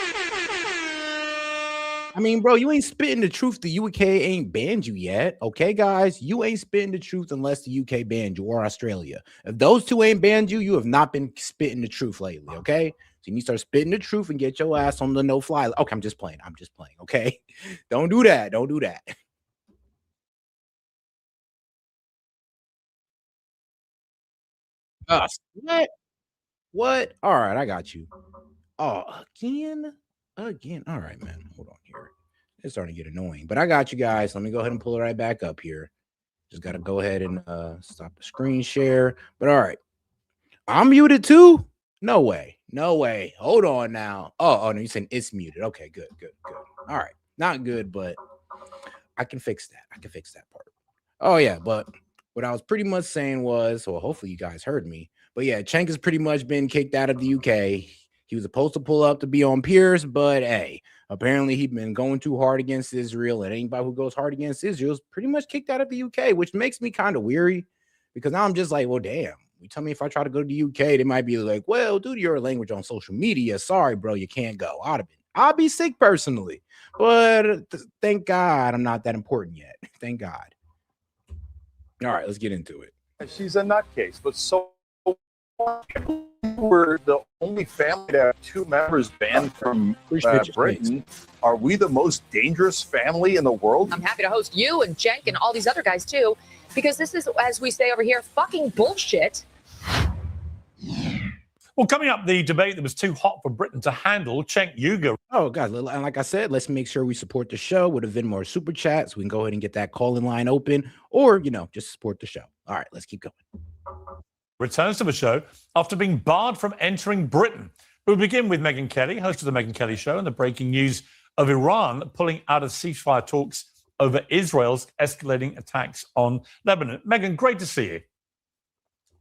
I mean, bro, you ain't spitting the truth. The UK ain't banned you yet. Okay, guys, you ain't spitting the truth unless the UK banned you or Australia. If those two ain't banned you, you have not been spitting the truth lately. Okay, so you need to start spitting the truth and get your ass on the no-fly. Okay, I'm just playing. Okay, don't do that. Don't do that. What? All right, I got you. Oh, again. All right, man. Hold on here. It's starting to get annoying, but I got you guys. Let me go ahead and pull it right back up here. Just got to go ahead and stop the screen share. But all right, I'm muted too. No way. Hold on now. Oh no, you saying it's muted. Okay, good. All right, not good, but I can fix that. Part. Oh yeah, but what I was pretty much saying was, well, hopefully you guys heard me. But yeah, Cenk has pretty much been kicked out of the UK. He was supposed to pull up to be on Pierce, but hey, apparently he'd been going too hard against Israel, and anybody who goes hard against Israel is pretty much kicked out of the UK, which makes me kind of weary because now I'm just like, well, damn. You tell me if I try to go to the UK, they might be like, well, due to your language on social media, sorry, bro, you can't go. I'll be sick personally, but thank God I'm not that important yet. Thank God. All right, let's get into it. She's a nutcase, but so we're the only family to have two members banned from Britain. Are we the most dangerous family in the world? I'm happy to host you and Cenk and all these other guys too, because this is, as we say over here, fucking bullshit. Well, coming up, the debate that was too hot for Britain to handle, Cenk Uygur. Oh, guys, and like I said, let's make sure we support the show with a Venmo or Super Chat so we can go ahead and get that call-in line open, or, just support the show. All right, let's keep going. Returns to the show after being barred from entering Britain. We'll begin with Megyn Kelly, host of the Megyn Kelly Show, and the breaking news of Iran pulling out of ceasefire talks over Israel's escalating attacks on Lebanon. Megyn, great to see you.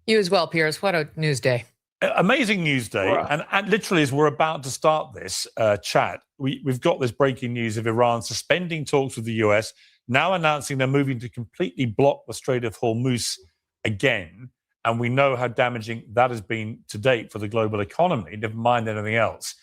You as well, Piers. What a news day. Amazing news day. Wow. And literally, as we're about to start this chat, we've got this breaking news of Iran suspending talks with the US, now announcing they're moving to completely block the Strait of Hormuz again. And we know how damaging that has been to date for the global economy, never mind anything else.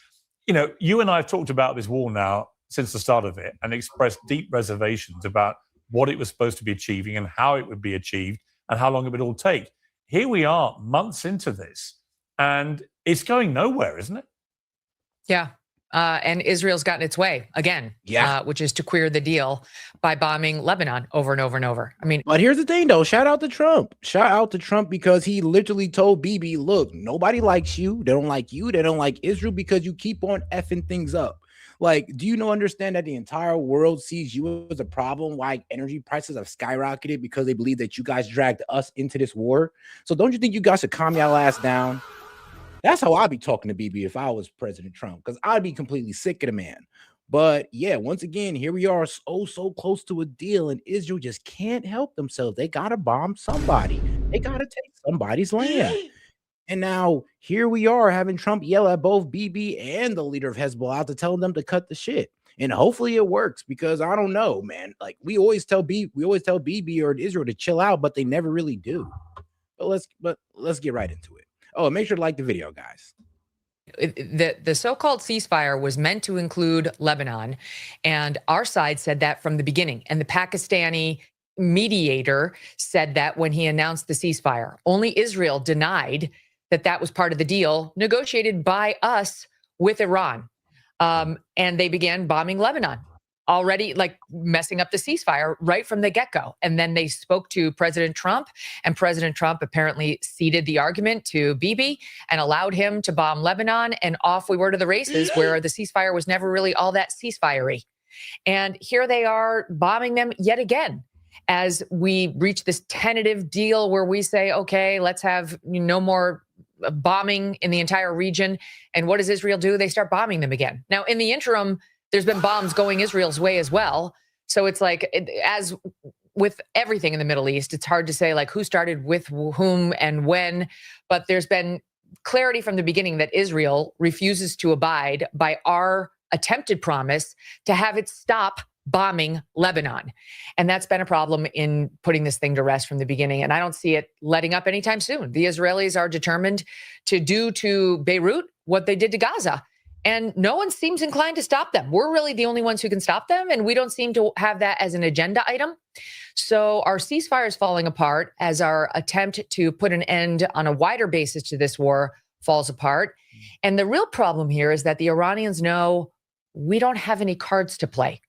You and I have talked about this war now since the start of it and expressed deep reservations about what it was supposed to be achieving and how it would be achieved and how long it would all take. Here we are, months into this, and it's going nowhere, isn't it? Yeah. And Israel's gotten its way again, which is to queer the deal by bombing Lebanon over and over and over. I mean, but here's the thing, though. Shout out to Trump because he literally told Bibi, look, nobody likes you. They don't like you. They don't like Israel because you keep on effing things up. Like, do you understand that the entire world sees you as a problem? Why energy prices have skyrocketed because they believe that you guys dragged us into this war. So don't you think you guys should calm y'all ass down? That's how I'd be talking to Bibi if I was President Trump, because I'd be completely sick of the man. But yeah, once again, here we are so close to a deal, and Israel just can't help themselves. They got to bomb somebody. They got to take somebody's land. And now here we are having Trump yell at both Bibi and the leader of Hezbollah to tell them to cut the shit. And hopefully it works, because I don't know, man. Like we always tell Bibi or Israel to chill out, but they never really do. But let's get right into it. Oh, make sure to like the video, guys. The so-called ceasefire was meant to include Lebanon, and our side said that from the beginning. And the Pakistani mediator said that when he announced the ceasefire. Only Israel denied that that was part of the deal negotiated by us with Iran. And they began bombing Lebanon, already like messing up the ceasefire right from the get-go. And then they spoke to President Trump, and President Trump apparently ceded the argument to Bibi and allowed him to bomb Lebanon. And off we were to the races, where the ceasefire was never really all that ceasefire-y. And here they are bombing them yet again, as we reach this tentative deal where we say, okay, let's have no more bombing in the entire region. And what does Israel do? They start bombing them again. Now, in the interim, there's been bombs going Israel's way as well. So it's like, as with everything in the Middle East, it's hard to say like who started with whom and when, but there's been clarity from the beginning that Israel refuses to abide by our attempted promise to have it stop bombing Lebanon. And that's been a problem in putting this thing to rest from the beginning. And I don't see it letting up anytime soon. The Israelis are determined to do to Beirut what they did to Gaza. And no one seems inclined to stop them. We're really the only ones who can stop them. And we don't seem to have that as an agenda item. So our ceasefire is falling apart as our attempt to put an end on a wider basis to this war falls apart. And the real problem here is that the Iranians know we don't have any cards to play.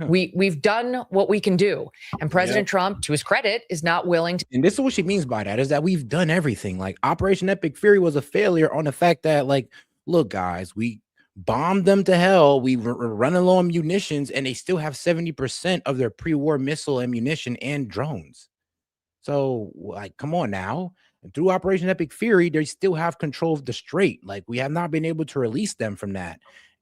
We've done what we can do. And President Trump, to his credit, is not willing to. And this is what she means by that, is that we've done everything. Like Operation Epic Fury was a failure on the fact that, like, look, guys, we bombed them to hell. We were running low on munitions, and they still have 70% of their pre-war missile ammunition and drones. So, like, come on now. And through Operation Epic Fury, they still have control of the Strait. Like, we have not been able to release them from that.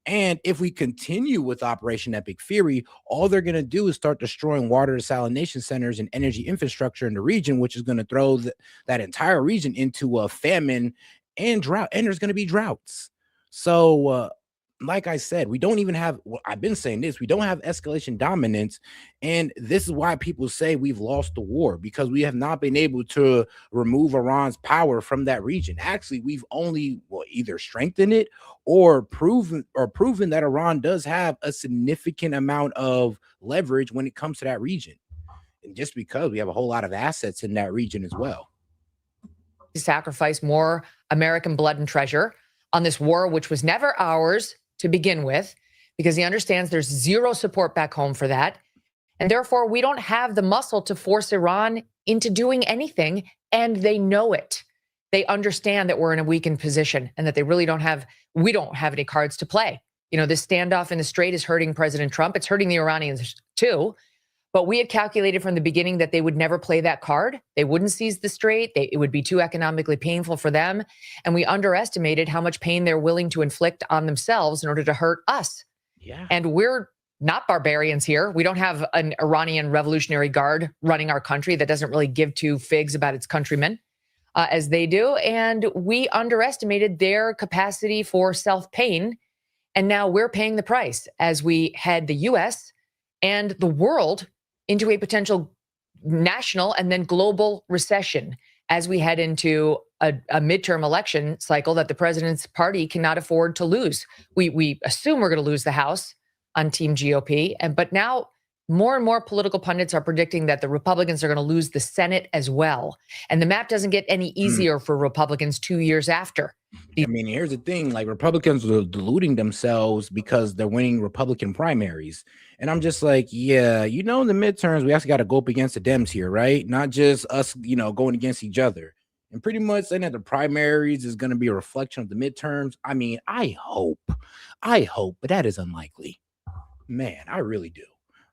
And if we continue with Operation Epic Fury, all they're going to do is start destroying water desalination centers and energy infrastructure in the region, which is going to throw that entire region into a famine and drought. And there's going to be droughts. So, like I said, we don't even have, well, I've been saying this, we don't have escalation dominance. And this is why people say we've lost the war, because we have not been able to remove Iran's power from that region. Actually, we've only either strengthened it or proven that Iran does have a significant amount of leverage when it comes to that region. And just because we have a whole lot of assets in that region as well. Sacrifice more American blood and treasure on this war, which was never ours to begin with, because he understands there's zero support back home for that. And therefore, we don't have the muscle to force Iran into doing anything. And they know it. They understand that we're in a weakened position and that they really we don't have any cards to play. You know, this standoff in the Strait is hurting President Trump. It's hurting the Iranians too. But we had calculated from the beginning that they would never play that card. They wouldn't seize the Strait. It would be too economically painful for them. And we underestimated how much pain they're willing to inflict on themselves in order to hurt us. Yeah. And we're not barbarians here. We don't have an Iranian Revolutionary Guard running our country that doesn't really give two figs about its countrymen as they do. And we underestimated their capacity for self-pain. And now we're paying the price as we head the U.S. and the world into a potential national and then global recession as we head into a midterm election cycle that the president's party cannot afford to lose. We assume we're going to lose the House on Team GOP, but now more and more political pundits are predicting that the Republicans are going to lose the Senate as well. And the map doesn't get any easier for Republicans 2 years after. I mean, here's the thing, like Republicans are deluding themselves because they're winning Republican primaries. And I'm just like, yeah, you know, in the midterms, we actually got to go up against the Dems here, right? Not just us, you know, going against each other. And pretty much saying that the primaries is going to be a reflection of the midterms. I mean, I hope, but that is unlikely. Man, I really do.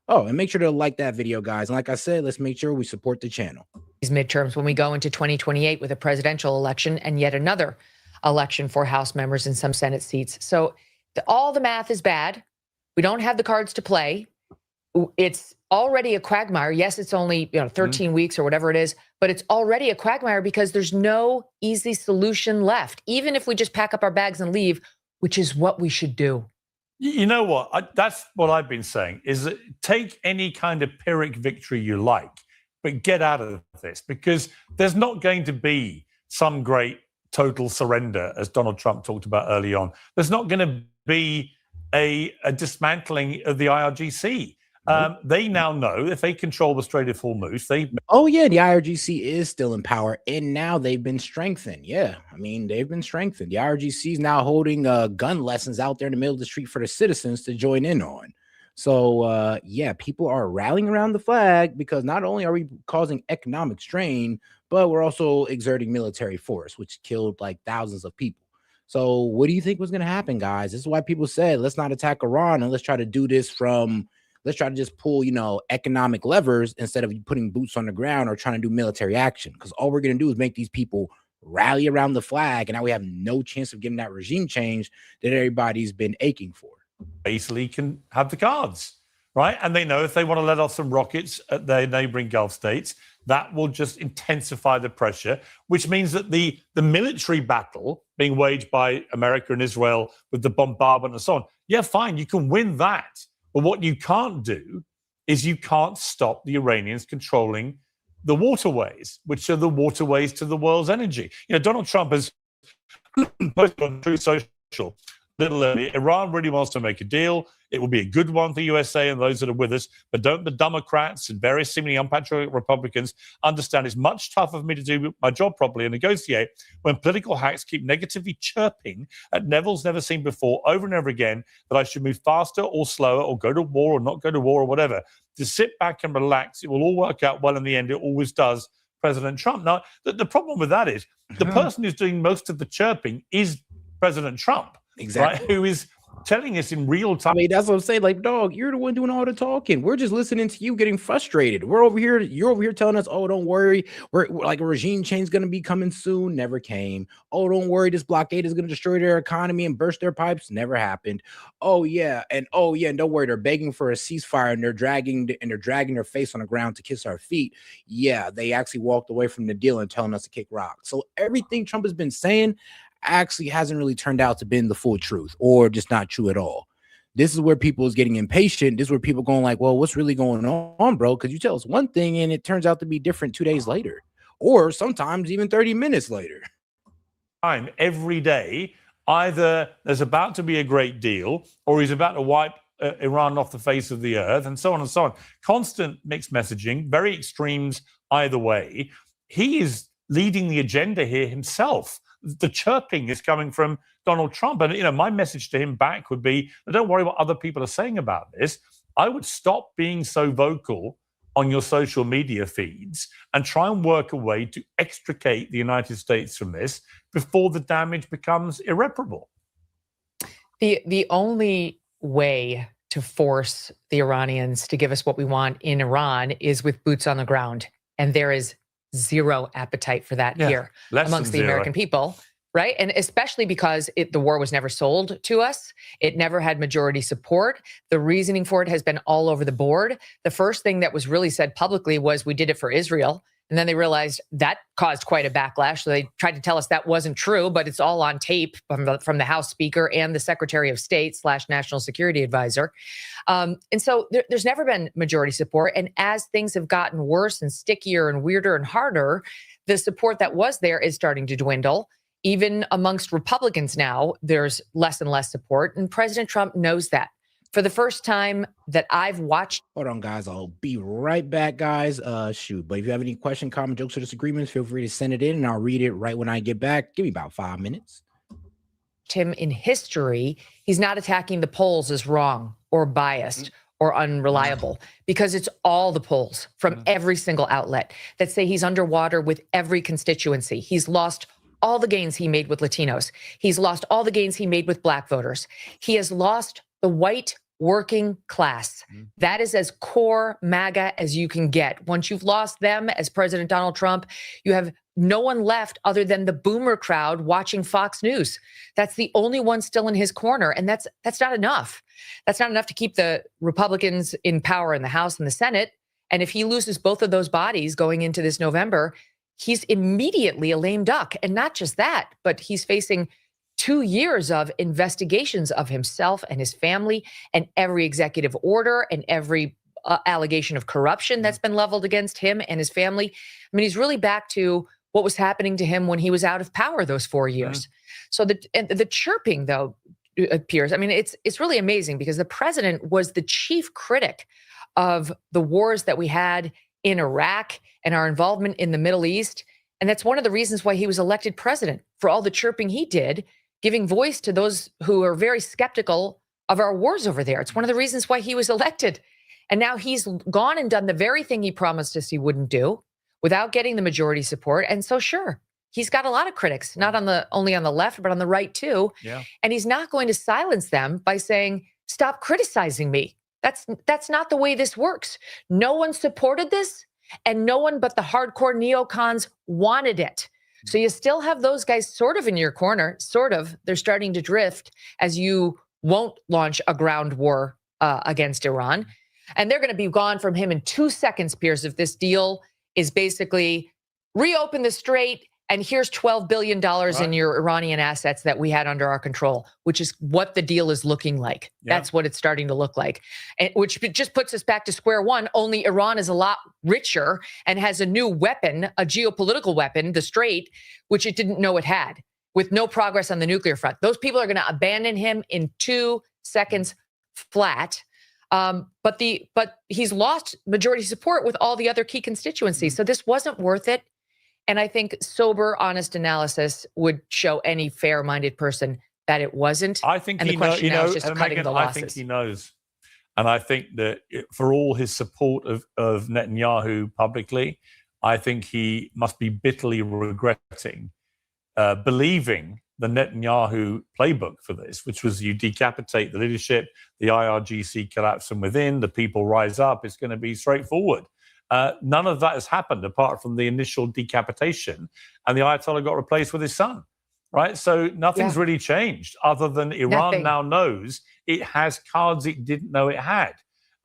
Oh, and make sure to like that video, guys. And like I said, let's make sure we support the channel. These midterms when we go into 2028 with a presidential election and yet another election for House members and some Senate seats. So all the math is bad. We don't have the cards to play. It's already a quagmire. Yes, it's only 13 weeks or whatever it is, but it's already a quagmire because there's no easy solution left. Even if we just pack up our bags and leave, which is what we should do. You know what? That's what I've been saying, is that take any kind of Pyrrhic victory you like, but get out of this, because there's not going to be some great total surrender, as Donald Trump talked about early on. There's not going to be a dismantling of the IRGC. They now know if they control the Strait of Hormuz, Oh yeah, the IRGC is still in power, and now they've been strengthened. Yeah, I mean they've been strengthened. The IRGC is now holding gun lessons out there in the middle of the street for the citizens to join in on. So yeah, people are rallying around the flag because not only are we causing economic strain, but we're also exerting military force, which killed like thousands of people. So what do you think was going to happen, guys? This is why people said, let's not attack Iran and let's try to do this from, let's try to just pull, economic levers instead of putting boots on the ground or trying to do military action. Because all we're going to do is make these people rally around the flag. And now we have no chance of getting that regime change that everybody's been aching for. basically can have the cards, right? And they know if they want to let off some rockets at their neighboring Gulf states, that will just intensify the pressure, which means that the military battle being waged by America and Israel with the bombardment and so on, yeah, fine, you can win that. But what you can't do is you can't stop the Iranians controlling the waterways, which are the waterways to the world's energy. Donald Trump has posted on Truth Social a little earlier, Iran really wants to make a deal. It will be a good one for USA and those that are with us. But don't the Democrats and various seemingly unpatriotic Republicans understand it's much tougher for me to do my job properly and negotiate when political hacks keep negatively chirping at levels never seen before over and over again that I should move faster or slower or go to war or not go to war or whatever. To sit back and relax, it will all work out well in the end. It always does, President Trump. Now, the problem with that is the person who's doing most of the chirping is President Trump. Exactly. Right? Who is telling us in real time. I mean, that's what I'm saying. Like, dog, you're the one doing all the talking. We're just listening to you getting frustrated. We're over here. You're over here telling us, oh, don't worry. We're like a regime change is going to be coming soon. Never came. Oh, don't worry. This blockade is going to destroy their economy and burst their pipes. Never happened. Oh, yeah. And don't worry. They're begging for a ceasefire and they're dragging their face on the ground to kiss our feet. Yeah, they actually walked away from the deal and telling us to kick rocks. So everything Trump has been saying actually hasn't really turned out to be the full truth or just not true at all. This is where people is getting impatient. This is where people going like, well, what's really going on, bro? Because you tell us one thing and it turns out to be different 2 days later, or sometimes even 30 minutes later. Every day, either there's about to be a great deal or he's about to wipe Iran off the face of the earth and so on and so on. Constant mixed messaging, very extremes either way. He is leading the agenda here himself. The chirping is coming from Donald Trump. And, my message to him back would be, don't worry what other people are saying about this. I would stop being so vocal on your social media feeds and try and work a way to extricate the United States from this before the damage becomes irreparable. The only way to force the Iranians to give us what we want in Iran is with boots on the ground. And there is zero appetite for that here amongst the American people, right? And especially because the war was never sold to us. It never had majority support. The reasoning for it has been all over the board. The first thing that was really said publicly was we did it for Israel. And then they realized that caused quite a backlash. So they tried to tell us that wasn't true, but it's all on tape from the House Speaker and the Secretary of State / National Security Advisor. And so there's never been majority support. And as things have gotten worse and stickier and weirder and harder, the support that was there is starting to dwindle. Even amongst Republicans now, there's less and less support. And President Trump knows that. For the first time that I've watched. Hold on, guys. I'll be right back, guys. Shoot. But if you have any question, comment, jokes, or disagreements, feel free to send it in and I'll read it right when I get back. Give me about 5 minutes. Him in history, he's not attacking the polls as wrong or biased or unreliable because it's all the polls from every single outlet that say he's underwater with every constituency. He's lost all the gains he made with Latinos. He's lost all the gains he made with Black voters. He has lost the white working class. That is as core MAGA as you can get. Once you've lost them as President Donald Trump, you have no one left other than the boomer crowd watching Fox News. That's the only one still in his corner. And that's not enough. That's not enough to keep the Republicans in power in the House and the Senate. And if he loses both of those bodies going into this November, he's immediately a lame duck. And not just that, but he's facing 2 years of investigations of himself and his family and every executive order and every allegation of corruption that's been leveled against him and his family. I mean, he's really back to what was happening to him when he was out of power those 4 years. So the chirping, though, appears. I mean, it's really amazing because the president was the chief critic of the wars that we had in Iraq and our involvement in the Middle East. And that's one of the reasons why he was elected president, for all the chirping he did, giving voice to those who are very skeptical of our wars over there. It's one of the reasons why he was elected. And now he's gone and done the very thing he promised us he wouldn't do without getting the majority support. And so, sure, he's got a lot of critics, not only on the left, but on the right too. Yeah. And he's not going to silence them by saying, stop criticizing me. That's not the way this works. No one supported this, and no one but the hardcore neocons wanted it. So you still have those guys sort of in your corner, sort of. They're starting to drift as you won't launch a ground war against Iran. And they're going to be gone from him in 2 seconds, Piers, if this deal is basically reopen the strait and here's $12 billion in your Iranian assets that we had under our control, which is what the deal is looking like. Yeah. That's what it's starting to look like, which just puts us back to square one. Only Iran is a lot richer and has a new weapon, a geopolitical weapon, the strait, which it didn't know it had, with no progress on the nuclear front. Those people are going to abandon him in 2 seconds flat. But he's lost majority support with all the other key constituencies. So this wasn't worth it. And I think sober, honest analysis would show any fair-minded person that it wasn't. I think and he the question now is just cutting the losses. I think he knows. And I think that for all his support of Netanyahu publicly, I think he must be bitterly regretting believing the Netanyahu playbook for this, which was you decapitate the leadership, the IRGC collapse from within, the people rise up. It's going to be straightforward. None of that has happened apart from the initial decapitation, and the Ayatollah got replaced with his son, right? So nothing's really changed other than Iran now knows it has cards it didn't know it had.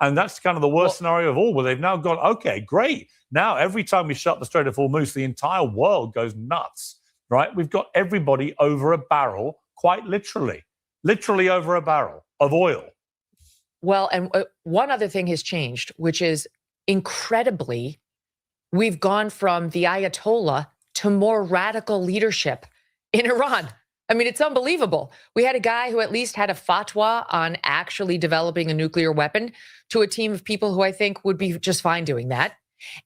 And that's kind of the worst scenario of all, where they've now gone, okay, great. Now, every time we shut the Strait of Hormuz, the entire world goes nuts, right? We've got everybody over a barrel, quite literally over a barrel of oil. Well, and one other thing has changed, which is incredibly, we've gone from the Ayatollah to more radical leadership in Iran. I mean, it's unbelievable. We had a guy who at least had a fatwa on actually developing a nuclear weapon to a team of people who I think would be just fine doing that.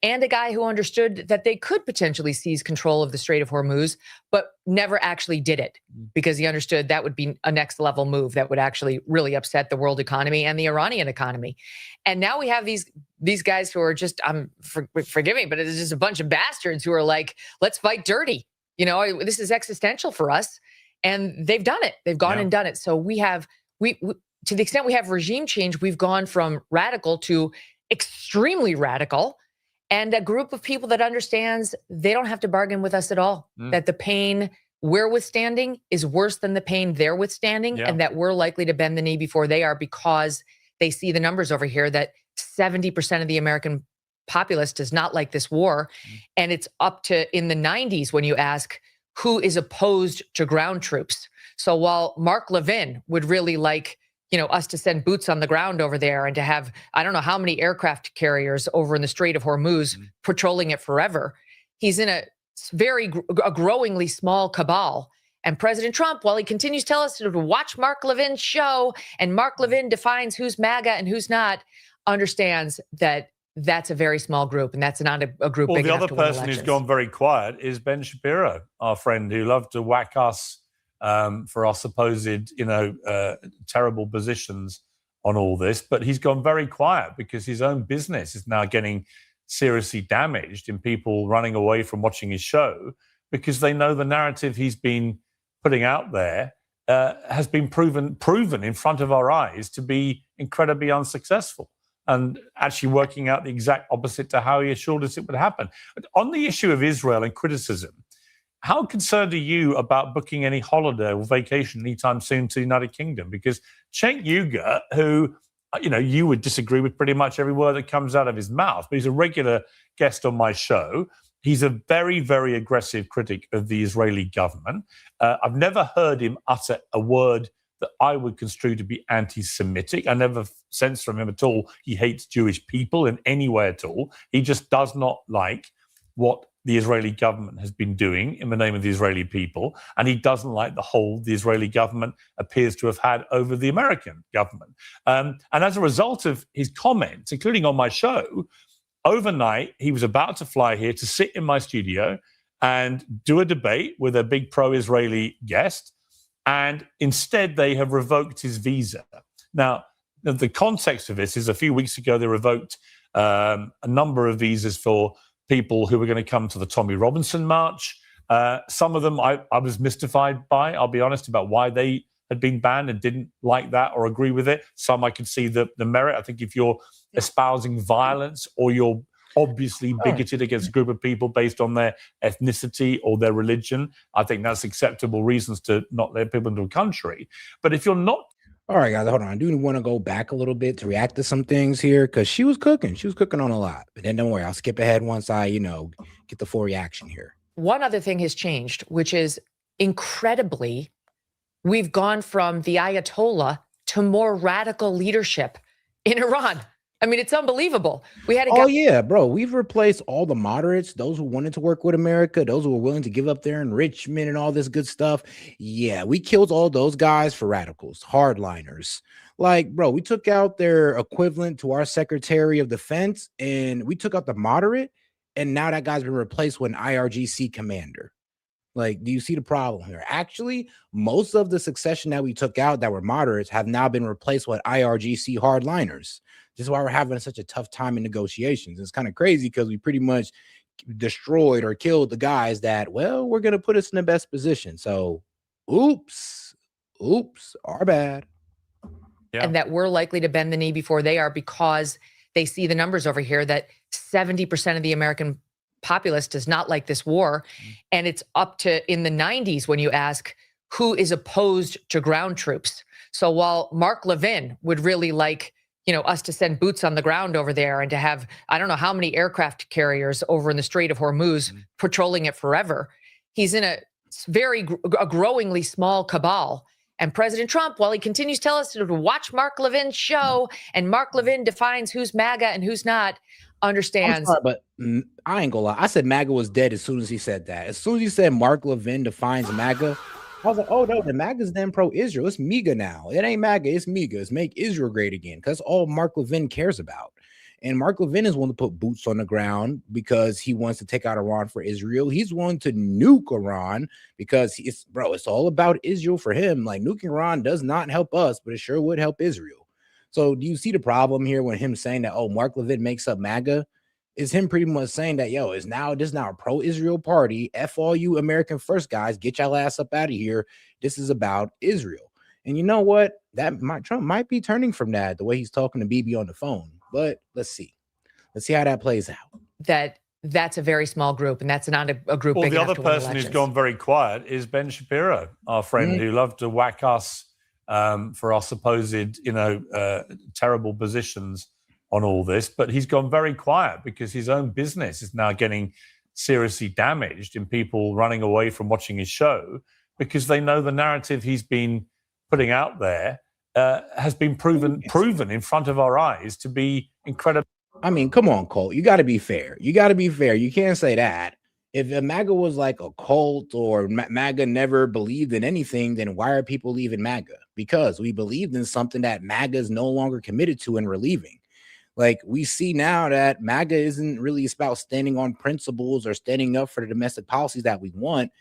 And a guy who understood that they could potentially seize control of the Strait of Hormuz, but never actually did it because he understood that would be a next level move that would actually really upset the world economy and the Iranian economy. And now we have these guys who are just, forgive me, but it's just a bunch of bastards who are like, let's fight dirty. You know, this is existential for us. And they've done it. They've gone and done it. So we have, to the extent we have regime change, we've gone from radical to extremely radical. And a group of people that understands they don't have to bargain with us at all, that the pain we're withstanding is worse than the pain they're withstanding, and that we're likely to bend the knee before they are because they see the numbers over here that 70% of the American populace does not like this war. And it's up to in the 90s when you ask who is opposed to ground troops. So while Mark Levin would really like, you know, us to send boots on the ground over there and to have, I don't know how many aircraft carriers over in the Strait of Hormuz patrolling it forever. He's in a growingly small cabal. And President Trump, while he continues to tell us to watch Mark Levin's show, and Mark Levin defines who's MAGA and who's not, understands that that's a very small group, and that's not a group big enough to win elections. The other person who's gone very quiet is Ben Shapiro, our friend who loved to whack us for our supposed, terrible positions on all this. But he's gone very quiet because his own business is now getting seriously damaged in people running away from watching his show because they know the narrative he's been putting out there has been proven in front of our eyes to be incredibly unsuccessful and actually working out the exact opposite to how he assured us it would happen. On the issue of Israel and criticism, how concerned are you about booking any holiday or vacation anytime soon to the United Kingdom? Because Cenk Uygur, who, you would disagree with pretty much every word that comes out of his mouth, but he's a regular guest on my show. He's a very, very aggressive critic of the Israeli government. I've never heard him utter a word that I would construe to be anti-Semitic. I never sense from him at all he hates Jewish people in any way at all. He just does not like what the Israeli government has been doing in the name of the Israeli people, and he doesn't like the hold the Israeli government appears to have had over the American government. And as a result of his comments, including on my show, overnight he was about to fly here to sit in my studio and do a debate with a big pro-Israeli guest, and instead they have revoked his visa. Now, the context of this is a few weeks ago they revoked a number of visas for people who were going to come to the Tommy Robinson March. Some of them I was mystified by, I'll be honest, about why they had been banned and didn't like that or agree with it. Some I could see the merit. I think if you're espousing violence or you're obviously bigoted against a group of people based on their ethnicity or their religion, I think that's acceptable reasons to not let people into a country. But if you're not... All right, guys, hold on. I do want to go back a little bit to react to some things here because she was cooking. She was cooking on a lot. But then don't worry, I'll skip ahead once I, get the full reaction here. One other thing has changed, which is incredibly, we've gone from the Ayatollah to more radical leadership in Iran. I mean, it's unbelievable. We had a Oh yeah, bro. We've replaced all the moderates, those who wanted to work with America, those who were willing to give up their enrichment and all this good stuff. Yeah, we killed all those guys for radicals, hardliners. Like, bro, we took out their equivalent to our Secretary of Defense, and we took out the moderate, and now that guy's been replaced with an IRGC commander. Like, do you see the problem here? Actually, most of the succession that we took out that were moderates have now been replaced with IRGC hardliners. This is why we're having such a tough time in negotiations. It's kind of crazy because we pretty much destroyed or killed the guys that, well, we're going to put us in the best position. So, oops, our bad. Yeah. And that we're likely to bend the knee before they are because they see the numbers over here that 70% of the American populace does not like this war. And it's up to in the 90s when you ask who is opposed to ground troops. So while Mark Levin would really like us to send boots on the ground over there and to have, I don't know how many aircraft carriers over in the Strait of Hormuz patrolling it forever. He's in a growingly small cabal. And President Trump, while he continues to tell us to watch Mark Levin's show, and Mark Levin defines who's MAGA and who's not, understands. Sorry, but I ain't gonna lie. I said MAGA was dead as soon as he said that. As soon as he said Mark Levin defines MAGA, I was like, oh no, the MAGA's then pro-Israel. It's MEGA now. It ain't MAGA, it's MEGA. It's make Israel great again. Because that's all Mark Levin cares about. And Mark Levin is willing to put boots on the ground because he wants to take out Iran for Israel. He's willing to nuke Iran because it's all about Israel for him. Like, nuking Iran does not help us, but it sure would help Israel. So do you see the problem here when him saying that, oh, Mark Levin makes up MAGA? Is him pretty much saying that, yo, this is now a pro-Israel party. F all you American first guys, get y'all ass up out of here. This is about Israel. And you know what? Trump might be turning from that, the way he's talking to Bibi on the phone. But let's see how that plays out. That's a very small group, and that's not a group. Well, big the enough other to win person who's elections. gone very quiet is Ben Shapiro, our friend who loved to whack us for our supposed, terrible positions on all this. But he's gone very quiet because his own business is now getting seriously damaged in people running away from watching his show because they know the narrative he's been putting out there has been proven in front of our eyes to be incredible. I mean, come on, Colt. You got to be fair. You can't say that. If MAGA was like a cult or MAGA never believed in anything, then why are people leaving MAGA? Because we believed in something that MAGA is no longer committed to and we're leaving. Like, we see now that MAGA isn't really about standing on principles or standing up for the domestic policies that we want.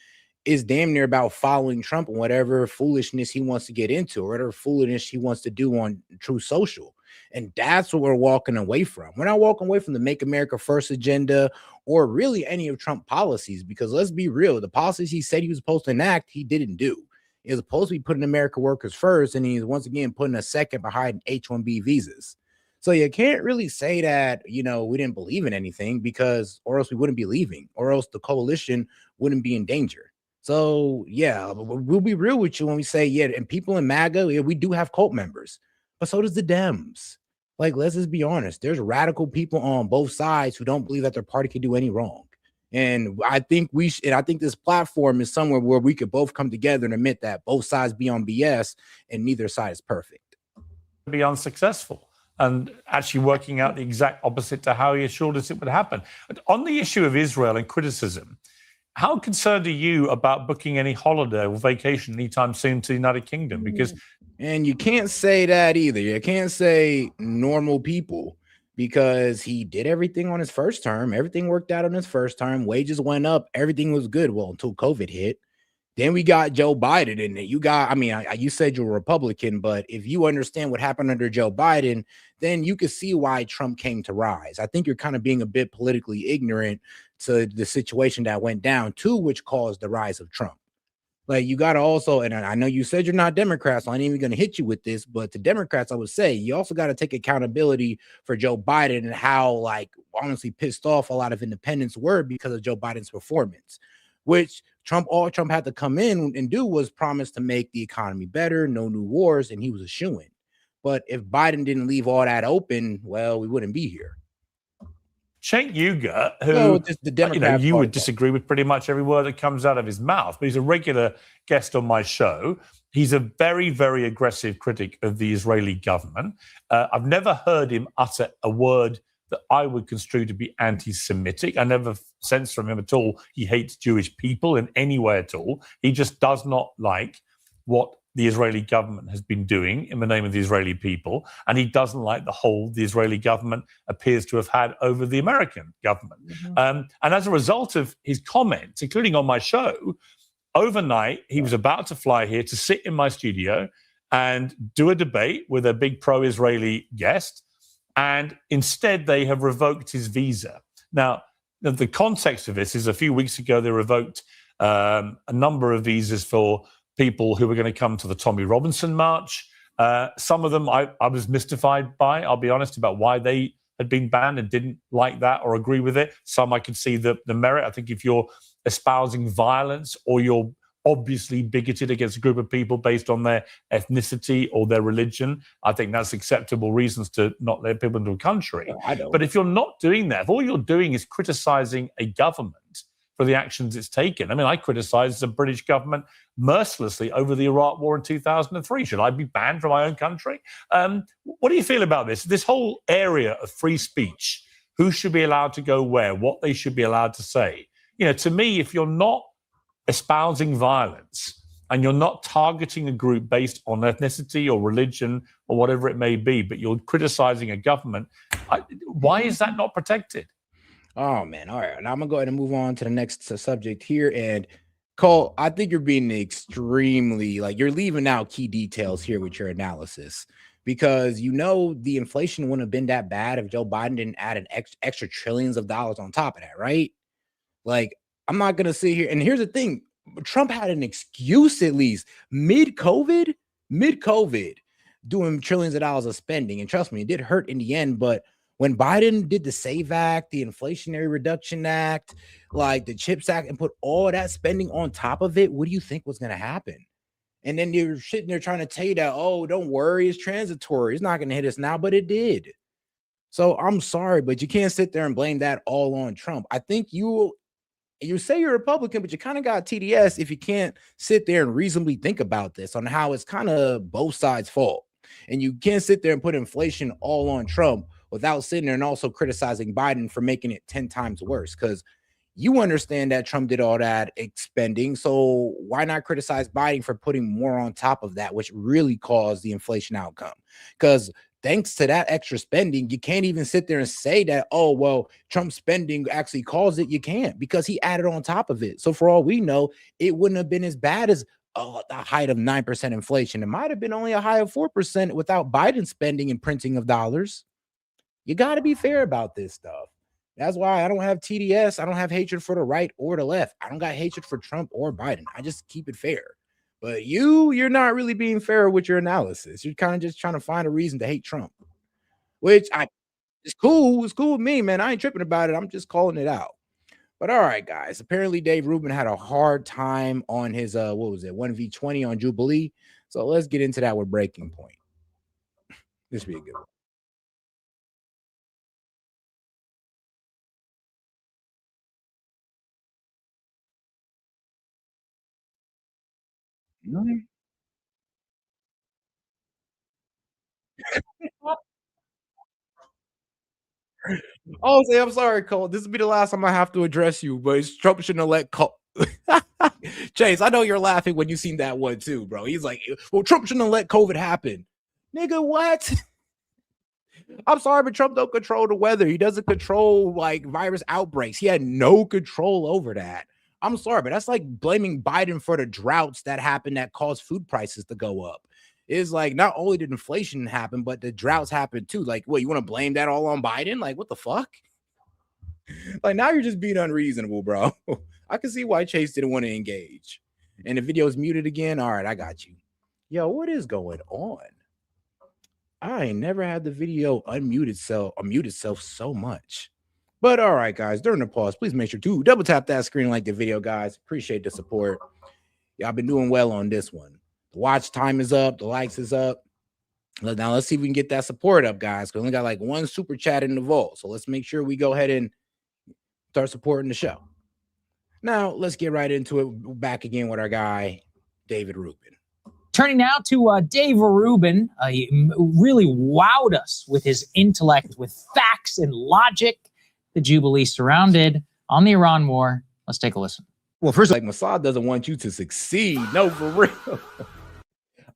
Is damn near about following Trump and whatever foolishness he wants to get into or whatever foolishness he wants to do on True Social. And that's what we're walking away from. We're not walking away from the Make America First agenda or really any of Trump policies, because let's be real, the policies he said he was supposed to enact, he didn't do. He was supposed to be putting American workers first, and he's once again putting a second behind H-1B visas. So you can't really say that, we didn't believe in anything or else we wouldn't be leaving, or else the coalition wouldn't be in danger. So, yeah, we'll be real with you when we say, yeah, and people in MAGA, we do have cult members, but so does the Dems. Like, let's just be honest. There's radical people on both sides who don't believe that their party can do any wrong. And I think and I think this platform is somewhere where we could both come together and admit that both sides be on BS and neither side is perfect. Be unsuccessful and actually working out the exact opposite to how he assured us it would happen. On the issue of Israel and criticism, how concerned are you about booking any holiday or vacation anytime soon to the United Kingdom? Because And you can't say that either. You can't say normal people because he did everything on his first term. Everything worked out on his first term. Wages went up. Everything was good. Well, until COVID hit. Then we got Joe Biden in it. You said you're a Republican, but if you understand what happened under Joe Biden, then you can see why Trump came to rise. I think you're kind of being a bit politically ignorant to the situation that went down too, which caused the rise of Trump. Like you got to also, and I know you said you're not Democrats, so I ain't even going to hit you with this, but to Democrats, I would say you also got to take accountability for Joe Biden and how, like, honestly pissed off a lot of independents were because of Joe Biden's performance, which all Trump had to come in and do was promise to make the economy better, no new wars, and he was a shoo-in. But if Biden didn't leave all that open, well, we wouldn't be here. Cenk Uygur, who the you would disagree with pretty much every word that comes out of his mouth, but he's a regular guest on my show. He's a very, very aggressive critic of the Israeli government. I've never heard him utter a word that I would construe to be anti-Semitic. I never sense from him at all he hates Jewish people in any way at all. He just does not like what the Israeli government has been doing in the name of the Israeli people, and he doesn't like the hold the Israeli government appears to have had over the American government. And as a result of his comments, including on my show, overnight he was about to fly here to sit in my studio and do a debate with a big pro-Israeli guest, and instead they have revoked his visa. Now, the context of this is a few weeks ago they revoked a number of visas for people who were going to come to the Tommy Robinson March. Some of them I was mystified by, I'll be honest, about why they had been banned and didn't like that or agree with it. Some I could see the merit. I think if you're espousing violence or you're obviously bigoted against a group of people based on their ethnicity or their religion, I think that's acceptable reasons to not let people into a country. But if you're not doing that, if all you're doing is criticizing a government for the actions it's taken. I mean, I criticized the British government mercilessly over the Iraq war in 2003. Should I be banned from my own country? What do you feel about this? This whole area of free speech, who should be allowed to go where, what they should be allowed to say. You know, to me, if you're not espousing violence and you're not targeting a group based on ethnicity or religion or whatever it may be, but you're criticizing a government, why is that not protected? Oh man. All right. Now I'm gonna go ahead and move on to the next subject here. And Cole, I think you're being extremely you're leaving out key details here with your analysis because the inflation wouldn't have been that bad if Joe Biden didn't add an extra trillions of dollars on top of that, right? Like, I'm not gonna sit here. And here's the thing: Trump had an excuse at least mid-COVID, doing trillions of dollars of spending. And trust me, it did hurt in the end, but when Biden did the SAVE Act, the Inflationary Reduction Act, like the CHIPS Act, and put all that spending on top of it, what do you think was going to happen? And then you're sitting there trying to tell you that, oh, don't worry, it's transitory. It's not going to hit us now, but it did. So I'm sorry, but you can't sit there and blame that all on Trump. I think you say you're a Republican, but you kind of got TDS if you can't sit there and reasonably think about this on how it's kind of both sides' fault. And you can't sit there and put inflation all on Trump without sitting there and also criticizing Biden for making it 10 times worse. Because you understand that Trump did all that expending. So why not criticize Biden for putting more on top of that, which really caused the inflation outcome? Because thanks to that extra spending, you can't even sit there and say that, oh, well, Trump's spending actually caused it. You can't, because he added on top of it. So for all we know, it wouldn't have been as bad as the height of 9% inflation. It might have been only a high of 4% without Biden spending and printing of dollars. You got to be fair about this stuff. That's why I don't have TDS. I don't have hatred for the right or the left. I don't got hatred for Trump or Biden. I just keep it fair. But you're not really being fair with your analysis. You're kind of just trying to find a reason to hate Trump, which it's cool. It's cool with me, man. I ain't tripping about it. I'm just calling it out. But all right, guys. Apparently, Dave Rubin had a hard time on his 1v20 on Jubilee. So let's get into that with Breaking Point. This would be a good one. Oh, say I'm sorry, Cole. This will be the last time I have to address you, but Trump shouldn't have let Cole. Chase, I know you're laughing when you seen that one too, bro. He's like, well, Trump shouldn't have let COVID happen. Nigga, what? I'm sorry, but Trump don't control the weather. He doesn't control like virus outbreaks. He had no control over that. I'm sorry, but that's like blaming Biden for the droughts that happened that caused food prices to go up. It's like not only did inflation happen, but the droughts happened too. Like, what, you want to blame that all on Biden? Like, what the fuck? Like, now you're just being unreasonable, bro. I can see why Chase didn't want to engage. And the video's muted again. All right, I got you. Yo, what is going on? I ain't never had the video unmute itself so much. But all right, guys, during the pause, please make sure to double tap that screen, like the video, guys. Appreciate the support. Y'all been doing well on this one. The watch time is up. The likes is up. Now let's see if we can get that support up, guys. We only got like one super chat in the vault. So let's make sure we go ahead and start supporting the show. Now let's get right into it. Back again with our guy, David Rubin. Turning now to Dave Rubin, he really wowed us with his intellect, with facts and logic. The Jubilee surrounded on the Iran war. Let's take a listen. Well, first, like, Mossad doesn't want you to succeed. No, for real.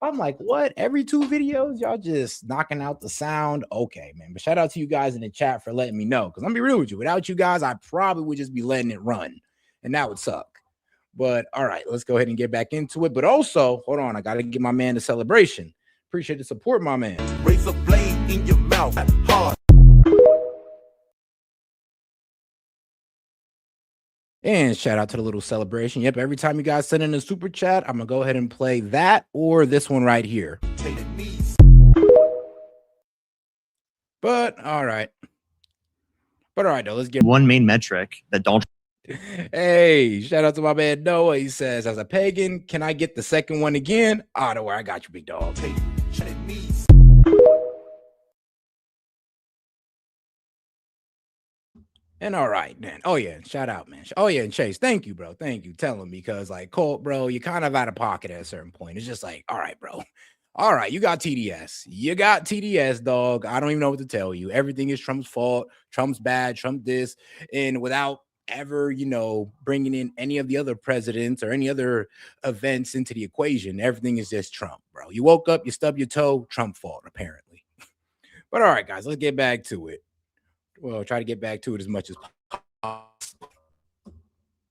I'm like, what? Every 2 videos, y'all just knocking out the sound? Okay, man. But shout out to you guys in the chat for letting me know. Because I'm be real with you. Without you guys, I probably would just be letting it run. And that would suck. But all right, let's go ahead and get back into it. But also, hold on, I got to give my man the celebration. Appreciate the support, my man. Raise a blade in your mouth hard. And shout out to the little celebration. Yep, every time you guys send in a super chat, I'm going to go ahead and play that or this one right here. But all right. Though, let's get one main metric that don't. Hey, shout out to my man Noah. He says, as a pagan, can I get the second one again? Oh, don't worry, I got you, big dog. And all right, man. Oh, yeah, shout out, man. Oh, yeah, and Chase, thank you, bro. Thank you telling me, because, like, Colt, bro, you're kind of out of pocket at a certain point. It's just like, all right, bro. All right, you got TDS. You got TDS, dog. I don't even know what to tell you. Everything is Trump's fault. Trump's bad. Trump this. And without ever, bringing in any of the other presidents or any other events into the equation, everything is just Trump, bro. You woke up, you stubbed your toe, Trump fault, apparently. But all right, guys, let's get back to it. Well, try to get back to it as much as possible.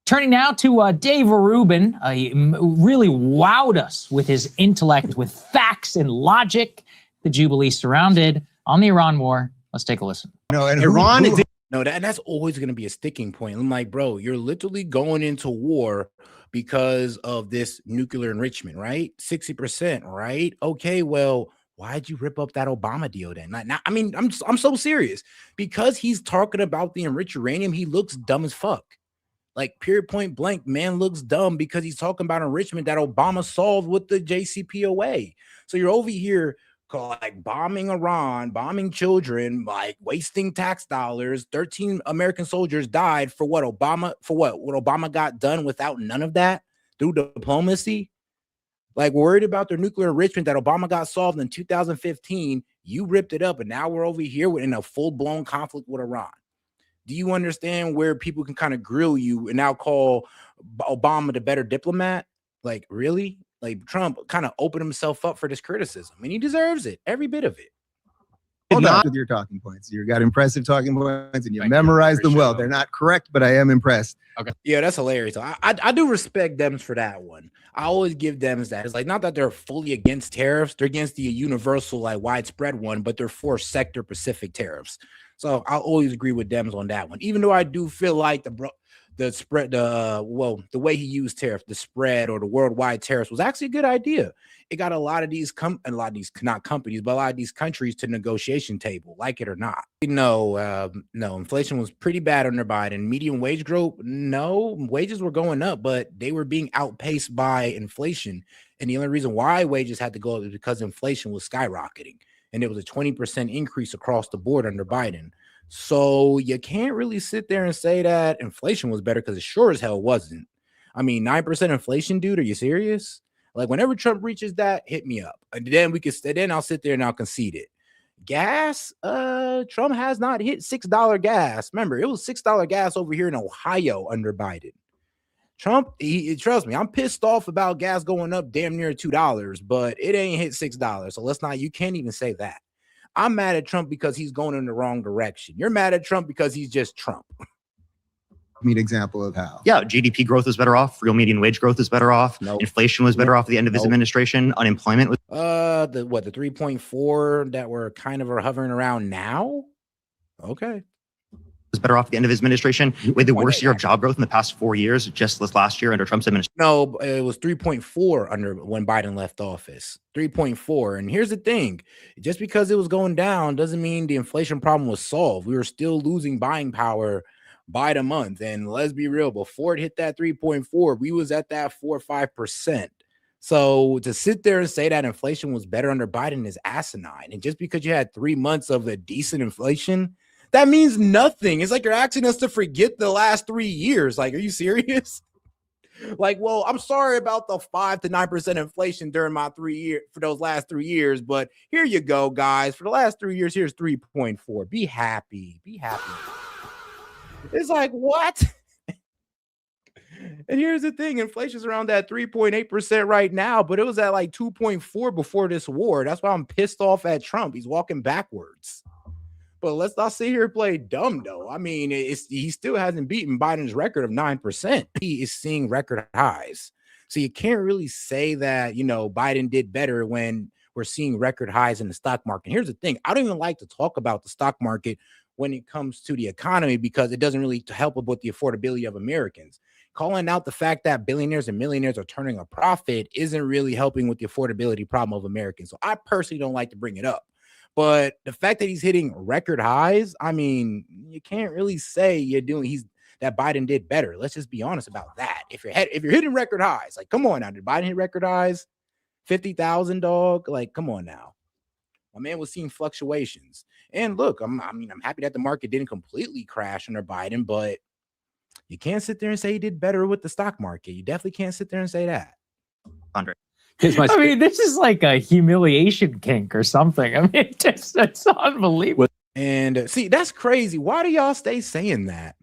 Turning now to Dave Rubin, he really wowed us with his intellect, with facts and logic. The Jubilee surrounded on the Iran war. Let's take a listen. No, and Iran is. No, that's always going to be a sticking point. I'm like, bro, you're literally going into war because of this nuclear enrichment, right? 60%, right? Okay, well, why'd you rip up that Obama deal then? I mean, I'm so serious. Because he's talking about the enriched uranium, he looks dumb as fuck. Like, period, point blank, man looks dumb because he's talking about enrichment that Obama solved with the JCPOA. So you're over here like bombing Iran, bombing children, like wasting tax dollars. 13 American soldiers died for what Obama, what Obama got done without none of that through diplomacy. Like, worried about their nuclear enrichment that Obama got solved in 2015. You ripped it up, and now we're over here in a full-blown conflict with Iran. Do you understand where people can kind of grill you and now call Obama the better diplomat? Like, really? Like, Trump kind of opened himself up for this criticism, and he deserves it, every bit of it. Not with your talking points. You got impressive talking points, and you memorized them well. They're not correct, but I am impressed. Okay. Yeah, that's hilarious. I do respect Dems for that one. I always give Dems that. It's like, not that they're fully against tariffs. They're against the universal, like, widespread one, but they're for sector specific tariffs. So I'll always agree with Dems on that one, even though I do feel like the way he used tariff, the spread or the worldwide tariffs was actually a good idea. It got a lot of these not companies, but a lot of these countries to negotiation table, like it or not. No, inflation was pretty bad under Biden. Median wage growth, no, wages were going up, but they were being outpaced by inflation. And the only reason why wages had to go up is because inflation was skyrocketing. And it was a 20% increase across the board under Biden. So you can't really sit there and say that inflation was better, because it sure as hell wasn't. I mean, 9% inflation, dude, are you serious? Like whenever Trump reaches that, hit me up. And then I'll sit there and I'll concede it. Gas, Trump has not hit $6 gas. Remember, it was $6 gas over here in Ohio under Biden. Trump, trust me, I'm pissed off about gas going up damn near $2, but it ain't hit $6. So you can't even say that. I'm mad at Trump because he's going in the wrong direction. You're mad at Trump because he's just Trump. Mean example of how? Yeah, GDP growth is better off. Real median wage growth is better off. Nope. Inflation was better off at the end of his administration. Unemployment was The 3.4 that we're kind of hovering around now? Okay. better off at the end of his administration. We had the worst year of job growth in the past 4 years, just this last year under Trump's administration. No, it was 3.4 under when Biden left office. 3.4. And here's the thing. Just because it was going down doesn't mean the inflation problem was solved. We were still losing buying power by the month. And let's be real, before it hit that 3.4, we was at that 4 or 5%. So to sit there and say that inflation was better under Biden is asinine. And just because you had 3 months of a decent inflation, that means nothing. It's like you're asking us to forget the last 3 years. Like, are you serious? Like, well, I'm sorry about the 5 to 9% inflation during my 3 years for those last 3 years, but here you go, guys. For the last 3 years, here's 3.4. Be happy. Be happy. It's like, what? And here's the thing, inflation's around that 3.8% right now, but it was at like 2.4 before this war. That's why I'm pissed off at Trump. He's walking backwards. But let's not sit here and play dumb, though. I mean, he still hasn't beaten Biden's record of 9%. He is seeing record highs. So you can't really say that, Biden did better when we're seeing record highs in the stock market. Here's the thing. I don't even like to talk about the stock market when it comes to the economy because it doesn't really help with the affordability of Americans. Calling out the fact that billionaires and millionaires are turning a profit isn't really helping with the affordability problem of Americans. So I personally don't like to bring it up. But the fact that he's hitting record highs, I mean, you can't really say that Biden did better. Let's just be honest about that. If you're hitting record highs, like, come on now, did Biden hit record highs? 50,000, dog? Like, come on now. My man was seeing fluctuations. And look, I'm happy that the market didn't completely crash under Biden, but you can't sit there and say he did better with the stock market. You definitely can't sit there and say that. Andre. I mean, this is like a humiliation kink or something. I mean, it's unbelievable. And see, that's crazy. Why do y'all stay saying that?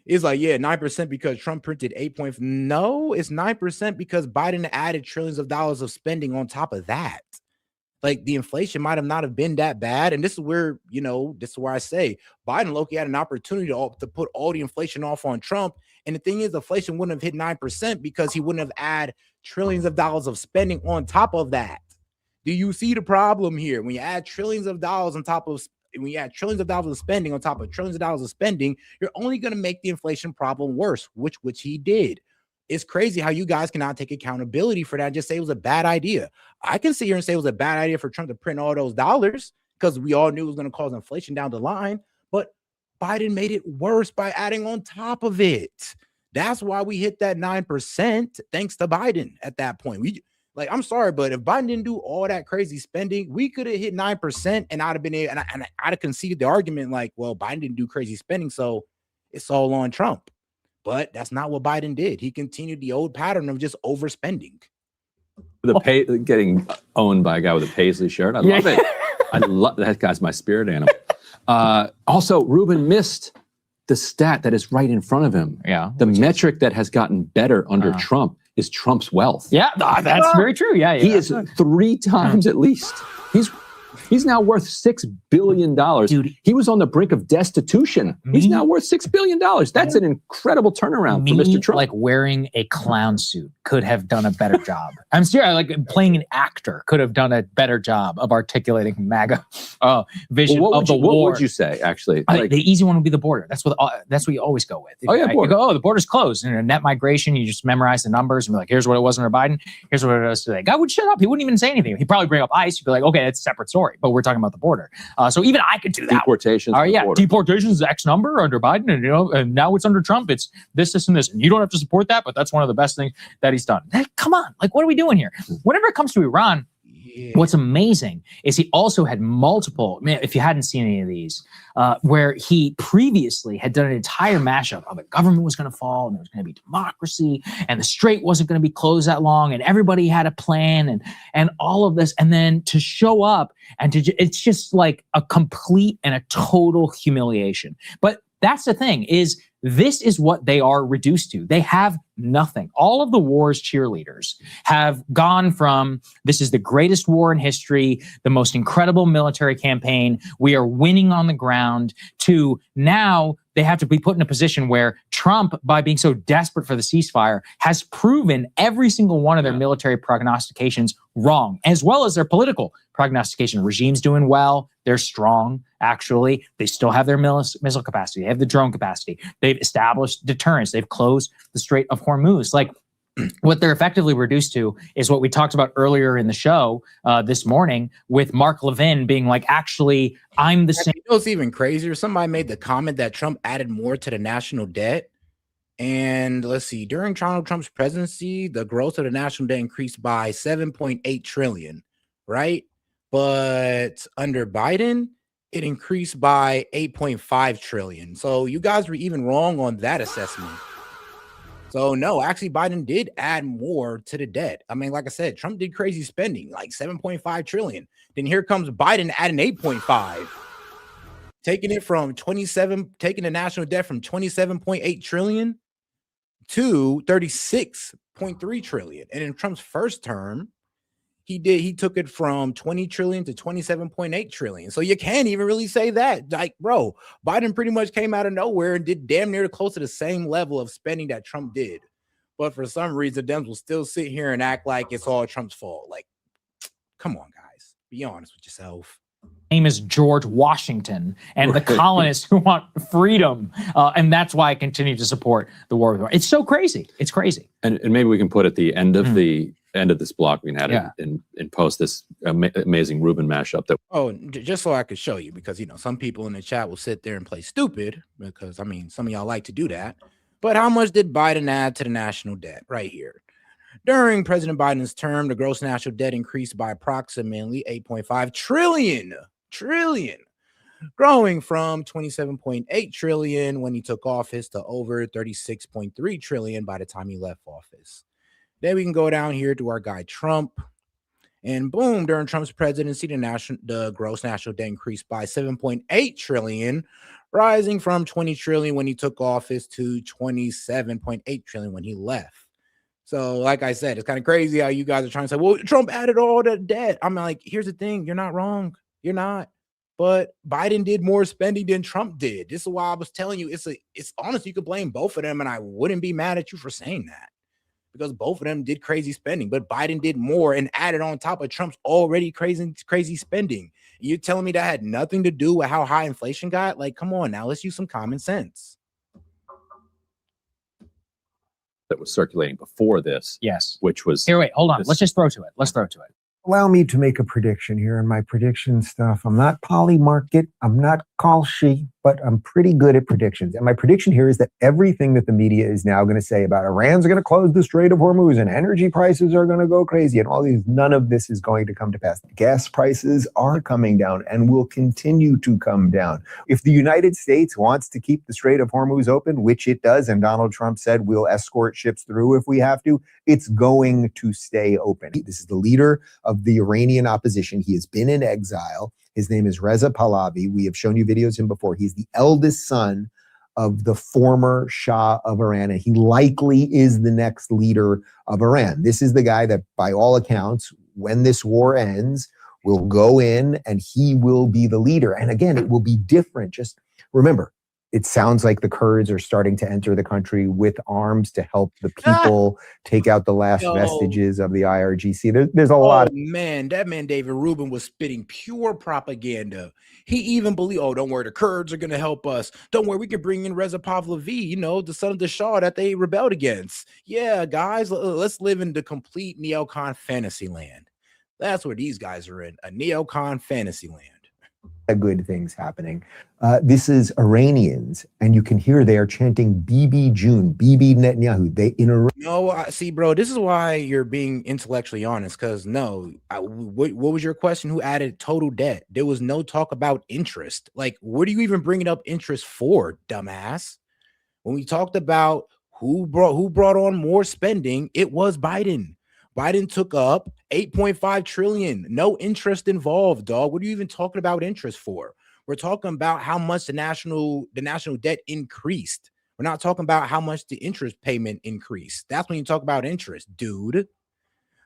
It's like, yeah, 9% because Trump printed 8. No, it's 9% because Biden added trillions of dollars of spending on top of that. Like the inflation might have not have been that bad. And this is where, this is where I say Biden Loki had an opportunity to put all the inflation off on Trump. And the thing is, inflation wouldn't have hit 9% because he wouldn't have added trillions of dollars of spending on top of that. Do you see the problem here? When you add trillions of dollars of spending on top of trillions of dollars of spending, you're only going to make the inflation problem worse, which he did. It's crazy how you guys cannot take accountability for that and just say it was a bad idea. I can sit here and say it was a bad idea for Trump to print all those dollars because we all knew it was going to cause inflation down the line. But Biden made it worse by adding on top of it. That's why we hit that 9% thanks to Biden at that point. I'm sorry, but if Biden didn't do all that crazy spending, we could have hit 9% and I'd have been able, and I'd have conceded the argument like, well, Biden didn't do crazy spending, so it's all on Trump. But that's not what Biden did. He continued the old pattern of just overspending. Getting owned by a guy with a paisley shirt. I love it. I love that guy's my spirit animal. Also, Ruben missed the stat that is right in front of him. Yeah. The metric that has gotten better under Trump is Trump's wealth. Yeah, that's very true. Yeah. He is 3 times at least. He's now worth $6 billion. Dude, he was on the brink of destitution. He's now worth $6 billion. That's an incredible turnaround for Mr. Trump. Like wearing a clown suit could have done a better job. I'm serious. Like playing an actor could have done a better job of articulating MAGA vision of the war. What would you say, actually? The easy one would be the border. That's what you always go with. Border. You go, the border's closed. And net migration, you just memorize the numbers and be like, here's what it was under Biden. Here's what it is today. God would shut up. He wouldn't even say anything. He'd probably bring up ICE. You'd be like, okay, that's a separate story. But we're talking about the border. So even I could do that. Deportations. Deportations X number under Biden, and now it's under Trump. It's this, and this. And you don't have to support that, but that's one of the best things that he's done. Come on, like what are we doing here? Whenever it comes to Iran, What's amazing is he also had multiple, man, if you hadn't seen any of these, where he previously had done an entire mashup of the government was going to fall and there was going to be democracy and the strait wasn't going to be closed that long and everybody had a plan and all of this. And then to show up and it's just like a complete and a total humiliation. But that's the thing is this is what they are reduced to. They have nothing. All of the war's cheerleaders have gone from this is the greatest war in history, the most incredible military campaign, we are winning on the ground, to now they have to be put in a position where Trump, by being so desperate for the ceasefire, has proven every single one of their military prognostications wrong, as well as their political prognostication. Regime's doing well. They're strong, actually. They still have their missile capacity. They have the drone capacity. They've established deterrence. They've closed the Strait of Hormuz. Like, what they're effectively reduced to is what we talked about earlier in the show this morning with Mark Levin being like, actually, I'm the same. You know what's even crazier? Somebody made the comment that Trump added more to the national debt. And let's see, during Donald Trump's presidency, the growth of the national debt increased by 7.8 trillion, right? But under Biden, it increased by 8.5 trillion. So you guys were even wrong on that assessment. So no, actually Biden did add more to the debt. I mean, like I said, Trump did crazy spending, like 7.5 trillion. Then here comes Biden adding 8.5, taking the national debt from 27.8 trillion to 36.3 trillion. And in Trump's first term, he took it from 20 trillion to 27.8 trillion. So you can't even really say that. Like, bro, Biden pretty much came out of nowhere and did damn near close to the same level of spending that Trump did. But for some reason, Dems will still sit here and act like it's all Trump's fault. Like, come on, guys. Be honest with yourself. Name is George Washington and the colonists who want freedom. And that's why I continue to support the war with Iran. It's so crazy. It's crazy. And maybe we can put at the end of this block, we can add it in post this amazing Rubin mashup that just so I could show you, because some people in the chat will sit there and play stupid, because I mean some of y'all like to do that. But how much did Biden add to the national debt? Right here. During President Biden's term, the gross national debt increased by approximately 8.5 trillion, growing from 27.8 trillion when he took office to over 36.3 trillion by the time he left office. Then we can go down here to our guy Trump, and boom, during Trump's presidency, the gross national debt increased by 7.8 trillion, rising from 20 trillion when he took office to 27.8 trillion when he left. So, like I said, it's kind of crazy how you guys are trying to say, well, Trump added all that debt. I'm like, here's the thing. You're not wrong. You're not. But Biden did more spending than Trump did. This is why I was telling you, it's honest. You could blame both of them, and I wouldn't be mad at you for saying that, because both of them did crazy spending. But Biden did more and added on top of Trump's already crazy spending. You're telling me that had nothing to do with how high inflation got? Like, come on now. Let's use some common sense. that was circulating before this. Yes. Which was here. Wait, hold on. Let's just throw to it. Let's throw to it. Allow me to make a prediction here. And my prediction stuff, I'm not Polly Market, I'm not Call She, but I'm pretty good at predictions. And my prediction here is that everything that the media is now going to say about Iran's going to close the Strait of Hormuz and energy prices are going to go crazy and all these, none of this is going to come to pass. Gas prices are coming down and will continue to come down. If the United States wants to keep the Strait of Hormuz open, which it does, and Donald Trump said we'll escort ships through if we have to, it's going to stay open. This is the leader of the Iranian opposition. He has been in exile. His name is Reza Pahlavi. We have shown you videos of him before. He's the eldest son of the former Shah of Iran, and he likely is the next leader of Iran. This is the guy that, by all accounts, when this war ends, will go in and he will be the leader. And again, it will be different. Just remember, it sounds like the Kurds are starting to enter the country with arms to help the people take out the last vestiges of the IRGC. There's a lot. Man, that man David Rubin was spitting pure propaganda. He even believed, oh, don't worry, the Kurds are going to help us. Don't worry, we can bring in Reza Pahlavi, you know, the son of the Shah that they rebelled against. Yeah, guys, let's live in the complete neocon fantasy land. That's where these guys are in, a neocon fantasy land. good things happening. This is Iranians, and you can hear they are chanting "Bibi June, Bibi Netanyahu." They in Iran. No, see, bro, this is why you're being intellectually honest. Because no, what was your question? Who added total debt? There was no talk about interest. Like, what are you even bringing up interest for, dumbass? When we talked about who brought on more spending, it was Biden. Biden took up 8.5 trillion. No interest involved, dog. What are you even talking about interest for? We're talking about how much the national debt increased. We're not talking about how much the interest payment increased. That's when you talk about interest, dude.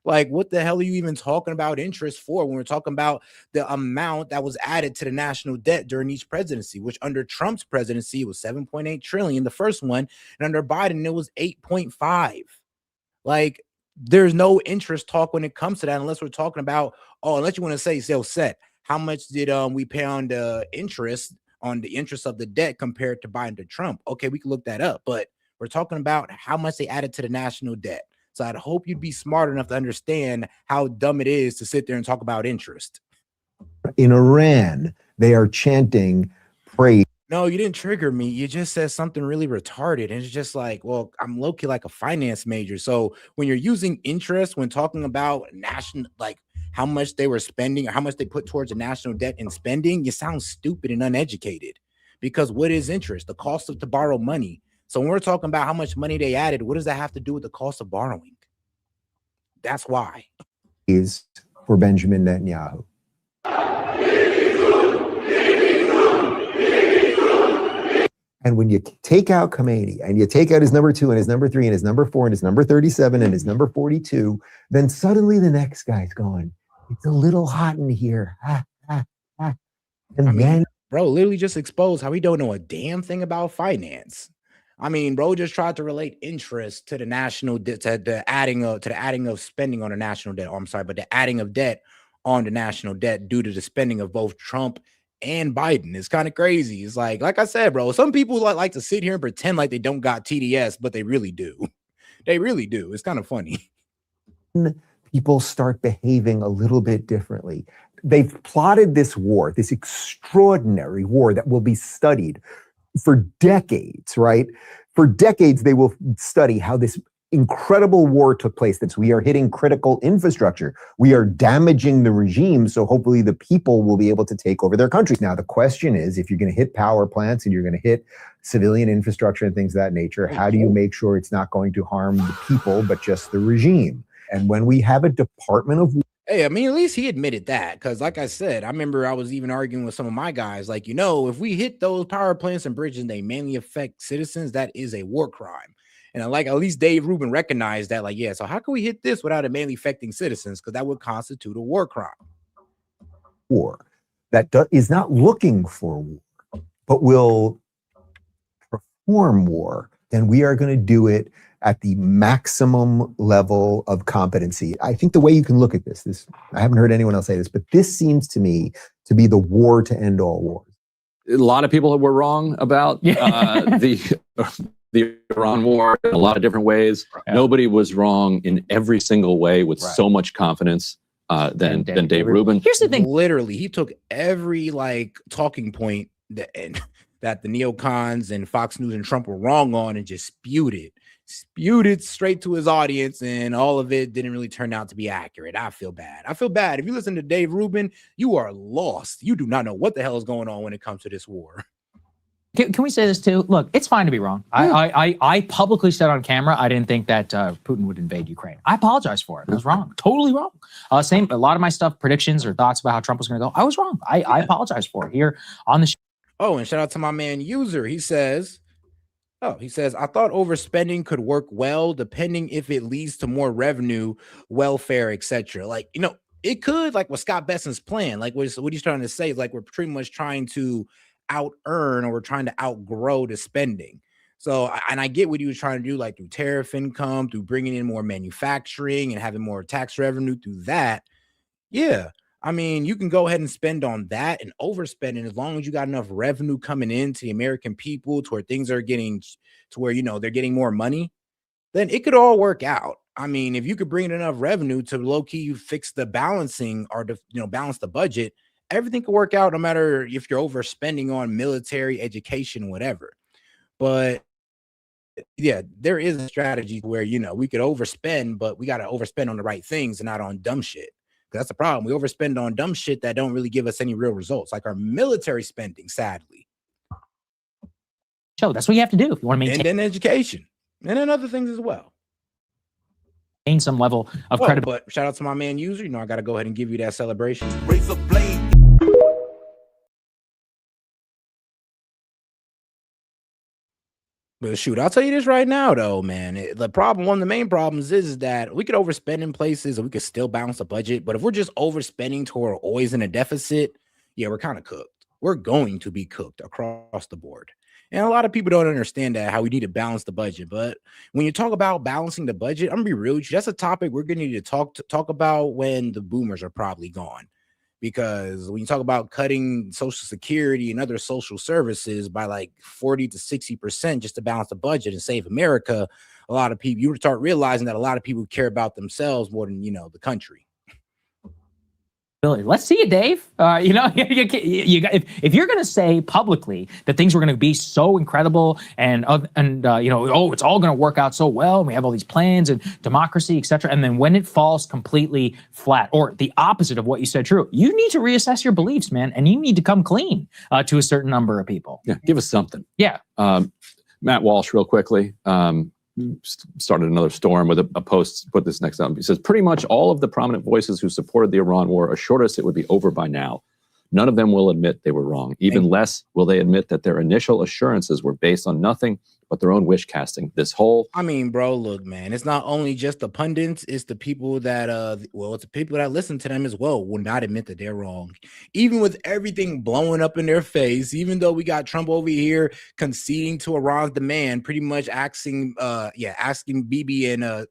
Like, what the hell are you even talking about interest for when we're talking about the amount that was added to the national debt during each presidency, which under Trump's presidency was 7.8 trillion, the first one, and under Biden it was 8.5. Like, there's no interest talk when it comes to that, unless we're talking about, unless you want to say, set, how much did we pay on the interest of the debt compared to Biden to Trump? Okay, we can look that up, but we're talking about how much they added to the national debt. So I'd hope you'd be smart enough to understand how dumb it is to sit there and talk about interest. In Iran, they are chanting praise. No, you didn't trigger me. You just said something really retarded. And it's just like, well, I'm low-key like a finance major. So when you're using interest, when talking about like how much they were spending or how much they put towards the national debt and spending, you sound stupid and uneducated. Because what is interest? The cost to borrow money. So when we're talking about how much money they added, what does that have to do with the cost of borrowing? That's why. Is for Benjamin Netanyahu. And when you take out Khomeini and you take out his number 2 and his number 3 and his number 4 and his number 37 and his number 42, then suddenly the next guy's going, it's a little hot in here. And then, bro, literally just exposed how he don't know a damn thing about finance. I mean, bro just tried to relate interest to the national debt, to the adding of spending on the national debt. Oh, I'm sorry, but the adding of debt on the national debt due to the spending of both Trump and Biden. It's kind of crazy. It's like I said, bro, some people like to sit here and pretend like they don't got TDS, but they really do. They really do. It's kind of funny. People start behaving a little bit differently. They've plotted this war, this extraordinary war that will be studied for decades, right? For decades, they will study how this incredible war took place. That we are hitting critical infrastructure. We are damaging the regime. So hopefully the people will be able to take over their countries. Now, the question is, if you're going to hit power plants and you're going to hit civilian infrastructure and things of that nature, how do you make sure it's not going to harm the people, but just the regime? And when we have a Department of... Hey, I mean, at least he admitted that, because like I said, I remember I was even arguing with some of my guys, like, if we hit those power plants and bridges and they mainly affect citizens, that is a war crime. And at least Dave Rubin recognized that, like, yeah, so how can we hit this without it mainly affecting citizens? Because that would constitute a war crime. War that is not looking for war, but will perform war, then we are going to do it at the maximum level of competency. I think the way you can look at this, I haven't heard anyone else say this, but this seems to me to be the war to end all wars. A lot of people were wrong about the Iran war in a lot of different ways. Yeah. Nobody was wrong in every single way with so much confidence than Dave Rubin. Here's the thing. Literally, he took every talking point that the neocons and Fox News and Trump were wrong on and just spewed it straight to his audience, and all of it didn't really turn out to be accurate. I feel bad. If you listen to Dave Rubin, you are lost. You do not know what the hell is going on when it comes to this war. Can we say this too? Look, it's fine to be wrong. Yeah. I publicly said on camera I didn't think that Putin would invade Ukraine. I apologize for it. I was wrong. Totally wrong. A lot of my stuff, predictions or thoughts about how Trump was going to go, I was wrong. I apologize for it here on the show. Oh, and shout out to my man User. He says, I thought overspending could work well, depending if it leads to more revenue, welfare, etc. It could, like what Scott Besson's plan, like what he's trying to say is like we're pretty much trying to out earn, or we're trying to outgrow the spending. So, and I get what he was trying to do, like through tariff income, through bringing in more manufacturing and having more tax revenue through that. Yeah. I mean, you can go ahead and spend on that and overspend. And as long as you got enough revenue coming into the American people to where things are getting to where, they're getting more money, then it could all work out. I mean, if you could bring in enough revenue to low key fix the balancing or balance the budget, everything could work out no matter if you're overspending on military, education, whatever. But yeah, there is a strategy where, you know, we could overspend, but we got to overspend on the right things and not on dumb shit. That's the problem. We overspend on dumb shit that don't really give us any real results, like our military spending, sadly. So that's what you have to do if you want to maintain. And then education, and then other things as well. Some level of credibility. But shout out to my man User. You know, I got to go ahead and give you that celebration. Razor blade. But shoot, I'll tell you this right now, though, man. One of the main problems is that we could overspend in places and we could still balance the budget. But if we're just overspending to we're always in a deficit, yeah, we're kind of cooked. We're going to be cooked across the board. And a lot of people don't understand that, how we need to balance the budget. But when you talk about balancing the budget, I'm gonna be real with you. That's a topic we're gonna need to talk about when the boomers are probably gone. Because when you talk about cutting Social Security and other social services by like 40 to 60% just to balance the budget and save America, a lot of people, you start realizing that a lot of people care about themselves more than, you know, the country. Let's see it, Dave. You know, if you're going to say publicly that things were going to be so incredible and you know, oh, it's all going to work out so well, and we have all these plans and democracy, etc., and then when it falls completely flat, or the opposite of what you said true, you need to reassess your beliefs, man, and you need to come clean to a certain number of people. Yeah, give us something. Yeah. Matt Walsh, real quickly. Started another storm with a post, put this next up. He says, pretty much all of the prominent voices who supported the Iran war assured us it would be over by now. None of them will admit they were wrong. Even less will they admit that their initial assurances were based on nothing but their own wish casting. This whole... I mean, bro, look, man, it's not only just the pundits, it's the people that, it's the people that listen to them as well will not admit that they're wrong. Even with everything blowing up in their face, even though we got Trump over here conceding to Iran's demand, pretty much asking Bibi and the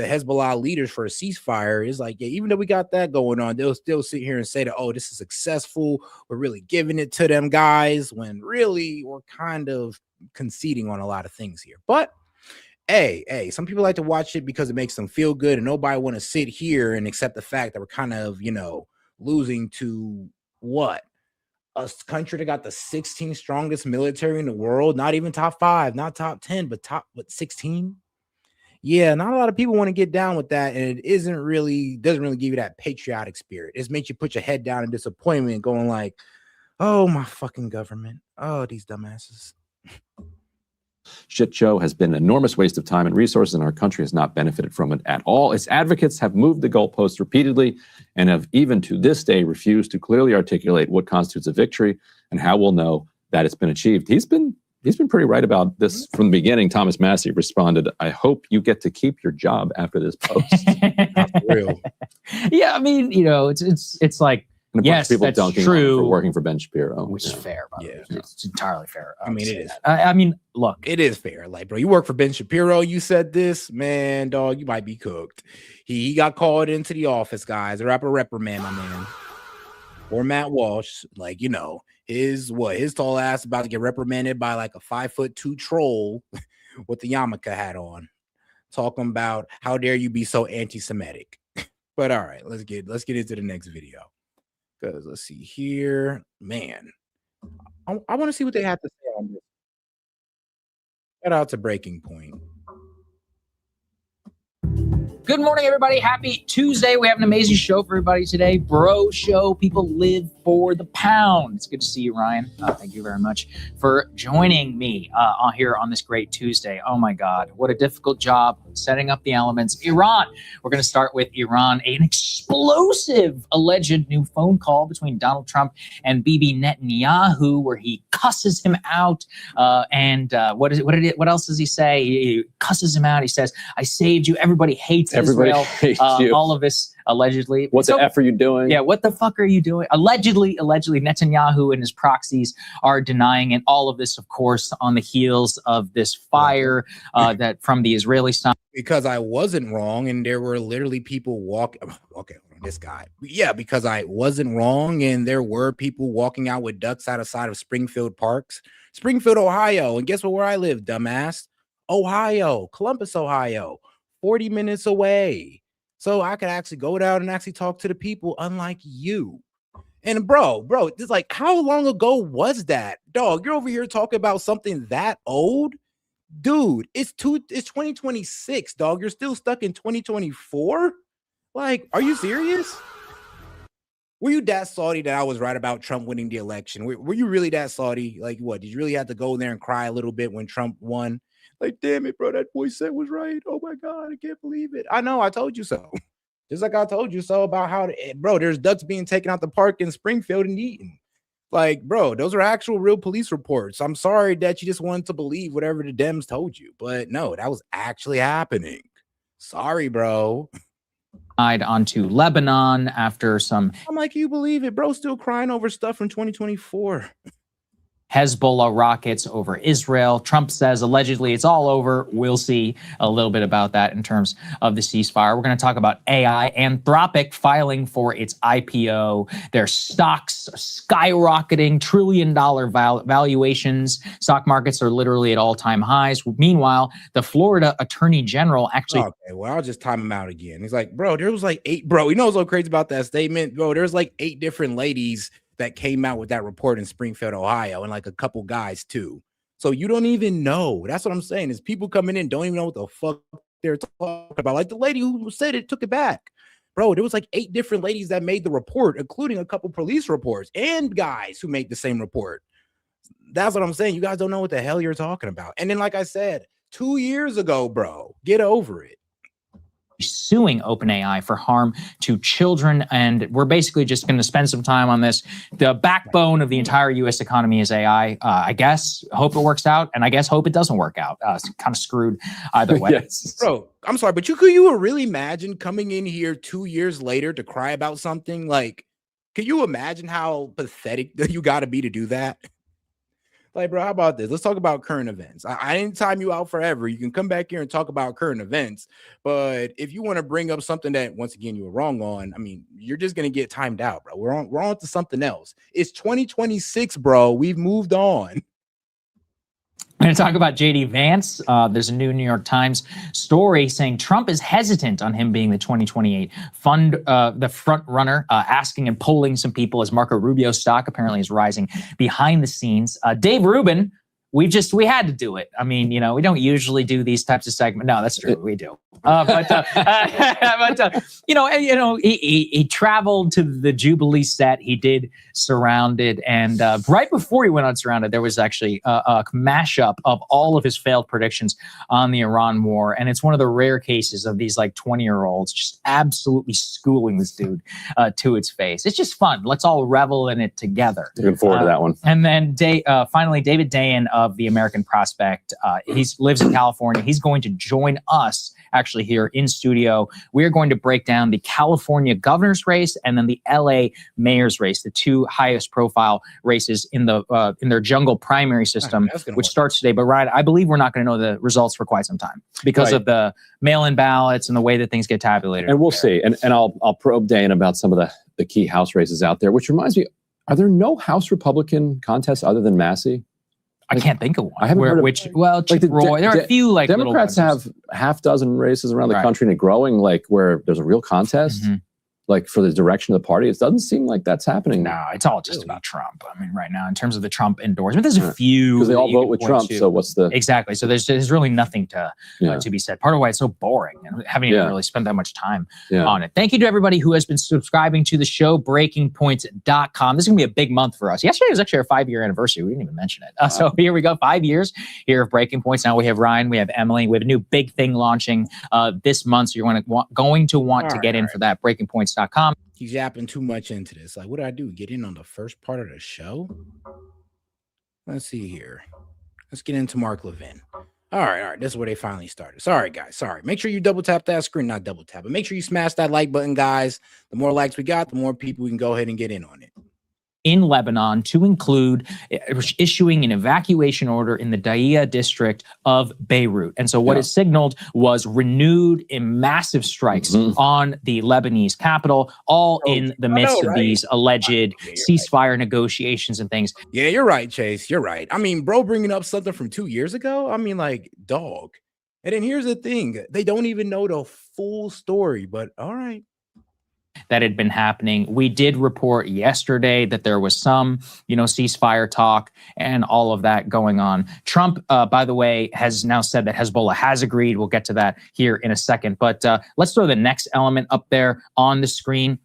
Hezbollah leaders for a ceasefire, is like, yeah, even though we got that going on, they'll still sit here and say that, oh, this is successful, we're really giving it to them guys, when really we're kind of conceding on a lot of things here. But hey, some people like to watch it because it makes them feel good, and nobody want to sit here and accept the fact that we're kind of, you know, losing to what? A country that got the 16th strongest military in the world, not even top 5, not top 10, but top 16. Yeah, not a lot of people want to get down with that, and it doesn't really give you that patriotic spirit. It makes you put your head down in disappointment, going like, oh, my fucking government, oh, these dumbasses. Shit show has been an enormous waste of time and resources, and our country has not benefited from it at all. Its advocates have moved the goalposts repeatedly and have even to this day refused to clearly articulate what constitutes a victory and how we'll know that it's been achieved. He's been pretty right about this from the beginning. Thomas Massey responded, I hope you get to keep your job after this post. Not for real. Yeah, I mean, you know, it's like, and yes, people that's dunking true. For working for Ben Shapiro, which is fair. By the way. Yeah, it's entirely fair. I mean, it is. I mean, look, it is fair. Like, bro, you work for Ben Shapiro. You said this, man, dog. You might be cooked. He got called into the office, guys. They're up a reprimand, my man. Or Matt Walsh, like, you know, his tall ass about to get reprimanded by like a 5'2" troll with the yarmulke hat on, talking about how dare you be so anti-Semitic. But all right, let's get into the next video. Because let's see here, man. I want to see what they have to say on this. Shout out to Breaking Point. Good morning, everybody. Happy Tuesday. We have an amazing show for everybody today. Bro show. People live for the pound. It's good to see you, Ryan. Thank you very much for joining me here on this great Tuesday. Oh, my God. What a difficult job setting up the elements. Iran. We're going to start with Iran. An explosive alleged new phone call between Donald Trump and Bibi Netanyahu, where he cusses him out. What else does he say? He cusses him out. He says, I saved you. Everybody hates Israel. Hates you. All of this allegedly. What the F are you doing? Yeah, what the fuck are you doing? Allegedly, Netanyahu and his proxies are denying it. All of this, of course, on the heels of this fire that from the Israeli side. Because I wasn't wrong, and there were literally people walking. Okay, this guy. Yeah, because I wasn't wrong, and there were people walking out with ducks outside of Springfield Parks, Springfield, Ohio. And guess where I live, dumbass? Ohio, Columbus, Ohio, 40 minutes away. So I could actually go down and actually talk to the people, unlike you. And bro, it's like, how long ago was that? Dog, you're over here talking about something that old? Dude, it's 2026, dog. You're still stuck in 2024? Like, are you serious? Were you that salty that I was right about Trump winning the election? Were you really that salty? Like, what? Did you really have to go there and cry a little bit when Trump won? Like, damn it, bro, that boy said was right. Oh my God, I can't believe it. I know, I told you so. Just like I told you so about how, bro, there's ducks being taken out the park in Springfield and eaten. Like, bro, those are actual real police reports. I'm sorry that you just wanted to believe whatever the Dems told you, but no, that was actually happening. Sorry, bro. Onto Lebanon after some I'm like, you believe it, bro? Still crying over stuff from 2024. Hezbollah rockets over Israel. Trump says allegedly it's all over. We'll see a little bit about that in terms of the ceasefire. We're going to talk about AI. Anthropic filing for its IPO. Their stocks skyrocketing, trillion-dollar valuations. Stock markets are literally at all-time highs. Meanwhile, the Florida Attorney General actually... Okay, well, I'll just time him out again. He's like, bro, there was like 8... Bro, you know what's so crazy about that statement? Bro, there's like 8 different ladies that came out with that report in Springfield, Ohio, and like a couple guys too. So you don't even know. That's what I'm saying, is people coming in don't even know what the fuck they're talking about. Like the lady who said it took it back. Bro, there was like 8 different ladies that made the report, including a couple police reports and guys who made the same report. That's what I'm saying. You guys don't know what the hell you're talking about. And then, like I said, 2 years ago, bro, get over it. Suing OpenAI for harm to children. And we're basically just going to spend some time on this. The backbone of the entire U.S. economy is AI. I guess, hope it works out. And I guess hope it doesn't work out. It's kind of screwed either way. Yes. Bro, I'm sorry, but could you really imagine coming in here 2 years later to cry about something? Like, can you imagine how pathetic you got to be to do that? Like, bro, how about this? Let's talk about current events. I didn't time you out forever. You can come back here and talk about current events. But if you want to bring up something that, once again, you were wrong on, I mean, you're just going to get timed out, bro. We're on to something else. It's 2026, bro. We've moved on. I'm going to talk about J.D. Vance. There's a new New York Times story saying Trump is hesitant on him being the 2028 the front runner, asking and polling some people as Marco Rubio's stock apparently is rising behind the scenes. Dave Rubin, we had to do it. I mean, you know, we don't usually do these types of segments. No, that's true. We do. He traveled to the Jubilee set. He did Surrounded. And right before he went on Surrounded, there was actually a mashup of all of his failed predictions on the Iran war. And it's one of the rare cases of these like 20-year-olds just absolutely schooling this dude to its face. It's just fun. Let's all revel in it together. Looking forward to that one. And then finally, David Dayen of the American Prospect. He lives in California. He's going to join us actually here in studio. We're going to break down the California governor's race and then the LA mayor's race, the 2 highest profile races in their jungle primary system, which starts today. But Ryan, I believe we're not going to know the results for quite some time because of the mail-in ballots and the way that things get tabulated. And we'll see. And I'll probe Dayen about some of the key House races out there, which reminds me, are there no House Republican contests other than Massey? I can't think of one. I haven't heard of, Chip Roy. There are a few like Democrats have half dozen races around the country and growing, like where there's a real contest. Like for the direction of the party, it doesn't seem like that's happening. No, it's all just about Trump. I mean, right now, in terms of the Trump endorsement, there's a few because they all vote with Trump. So what's the exactly? So there's really nothing to be said. Part of why it's so boring and haven't even really spent that much time on it. Thank you to everybody who has been subscribing to the show. BreakingPoints.com. This is gonna be a big month for us. Yesterday was actually our 5-year anniversary. We didn't even mention it. So here we go, 5 years here of Breaking Points. Now we have Ryan, we have Emily, we have a new big thing launching this month. So you're going to want to get in for that. BreakingPoints.com. He's yapping too much into this. Like, what did I do? Get in on the first part of the show? Let's see here. Let's get into Mark Levin. All right. This is where they finally started. Sorry, guys. Sorry. Make sure you double tap that screen. Not double tap, but make sure you smash that like button, guys. The more likes we got, the more people we can go ahead and get in on it. In Lebanon to include issuing an evacuation order in the Dahiya district of Beirut. And so what it signaled was renewed in massive strikes on the Lebanese capital, all in the midst of these alleged ceasefire negotiations and things. Yeah, you're right, Chase. You're right. I mean, bro, bringing up something from 2 years ago. I mean, like, dog. And then here's the thing. They don't even know the full story, but all right. that had been happening. We did report yesterday that there was some, ceasefire talk and all of that going on. Trump, by the way, has now said that Hezbollah has agreed. We'll get to that here in a second. But let's throw the next element up there on the screen.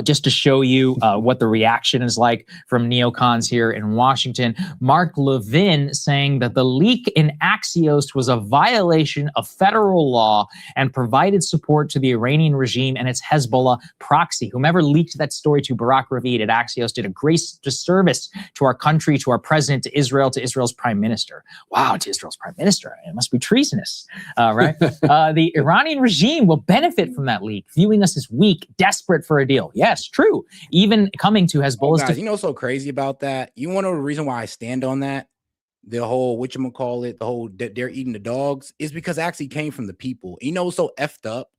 Just to show you what the reaction is like from neocons here in Washington. Mark Levin saying that the leak in Axios was a violation of federal law and provided support to the Iranian regime and its Hezbollah proxy. Whomever leaked that story to Barack Ravid at Axios did a great disservice to our country, to our president, to Israel's prime minister. Wow, to Israel's prime minister. It must be treasonous, right? The Iranian regime will benefit from that leak, viewing us as weak, desperate for a deal. Yes, true. Even coming to Hezbollah's. Guys, you know what's so crazy about that? You want to know the reason why I stand on that? The whole, whatchamacallit, the whole they're eating the dogs is because it actually came from the people. You know what's so effed up?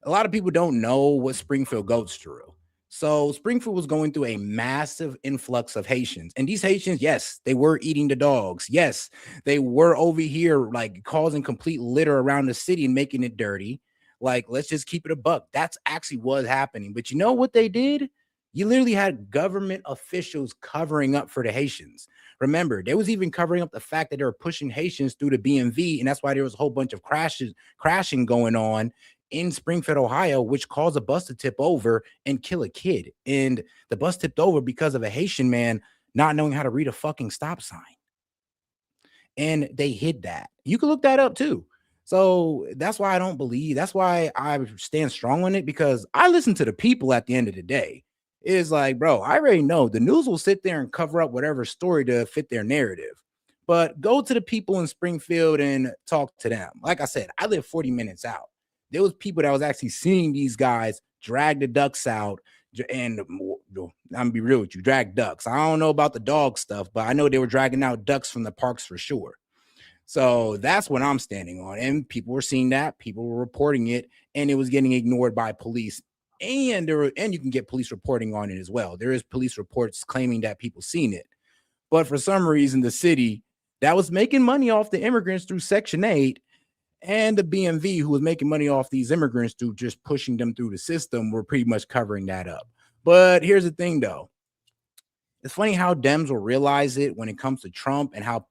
A lot of people don't know what Springfield goes through. So Springfield was going through a massive influx of Haitians. And these Haitians, yes, they were eating the dogs. Yes, they were over here like causing complete litter around the city and making it dirty. Like, let's just keep it a buck. That's actually what's happening. But you know what they did? You literally had government officials covering up for the Haitians. Remember, they was even covering up the fact that they were pushing Haitians through the BMV. And that's why there was a whole bunch of crashing going on in Springfield, Ohio, which caused a bus to tip over and kill a kid. And the bus tipped over because of a Haitian man not knowing how to read a fucking stop sign. And they hid that. You can look that up too. So that's why I don't believe, that's why I stand strong on it, because I listen to the people at the end of the day. It's like, bro, I already know the news will sit there and cover up whatever story to fit their narrative. But go to the people in Springfield and talk to them. Like I said, I live 40 minutes out. There was people that was actually seeing these guys drag the ducks out. And I'm gonna be real with you, drag ducks. I don't know about the dog stuff, but I know they were dragging out ducks from the parks for sure. So that's what I'm standing on. And people were seeing that, people were reporting it, and it was getting ignored by police. And you can get police reporting on it as well. There is police reports claiming that people seen it. But for some reason, the city that was making money off the immigrants through Section 8 and the BMV, who was making money off these immigrants through just pushing them through the system, were pretty much covering that up. But here's the thing, though. It's funny how Dems will realize it when it comes to Trump, and how,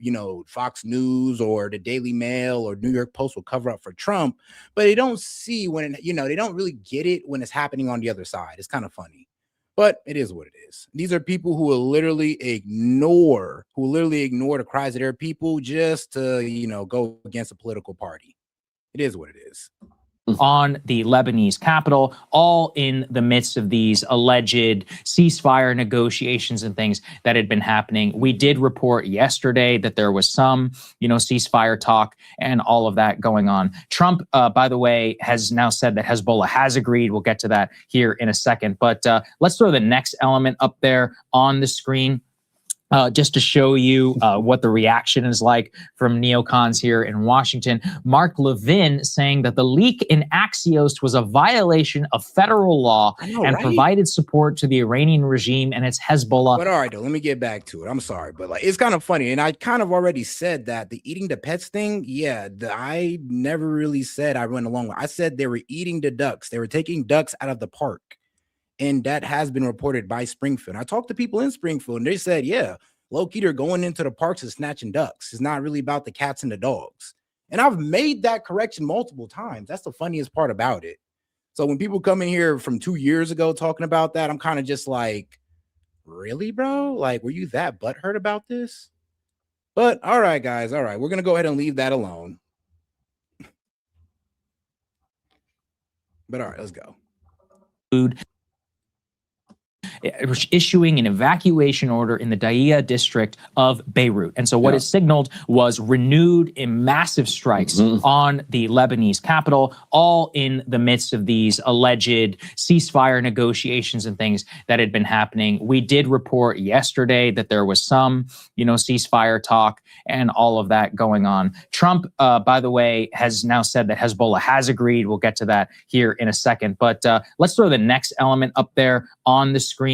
Fox News or the Daily Mail or New York Post will cover up for Trump, but they don't see when, they don't really get it when it's happening on the other side. It's kind of funny, but it is what it is. These are people who will literally ignore the cries of their people just to, go against a political party. It is what it is. On the Lebanese capital, all in the midst of these alleged ceasefire negotiations and things that had been happening. We did report yesterday that there was some, ceasefire talk and all of that going on. Trump, by the way, has now said that Hezbollah has agreed. We'll get to that here in a second. But let's throw the next element up there on the screen. Just to show you what the reaction is like from neocons here in Washington. Mark Levin saying that the leak in Axios was a violation of federal law and provided support to the Iranian regime and its Hezbollah. But all right, though, let me get back to it. I'm sorry, but it's kind of funny. And I kind of already said that the eating the pets thing. Yeah, I never really said I went along with. I said they were eating the ducks. They were taking ducks out of the park. And that has been reported by Springfield. I talked to people in Springfield, and they said, yeah, low-key, they're going into the parks and snatching ducks. It's not really about the cats and the dogs. And I've made that correction multiple times. That's the funniest part about it. So when people come in here from 2 years ago talking about that, I'm kind of just like, really, bro? Like, were you that butthurt about this? But all right, guys. All right, we're going to go ahead and leave that alone. But all right, let's go. Food. Issuing an evacuation order in the Dahiya district of Beirut. And so what it signaled was renewed and massive strikes on the Lebanese capital, all in the midst of these alleged ceasefire negotiations and things that had been happening. We did report yesterday that there was some, ceasefire talk and all of that going on. Trump, by the way, has now said that Hezbollah has agreed. We'll get to that here in a second. But let's throw the next element up there on the screen.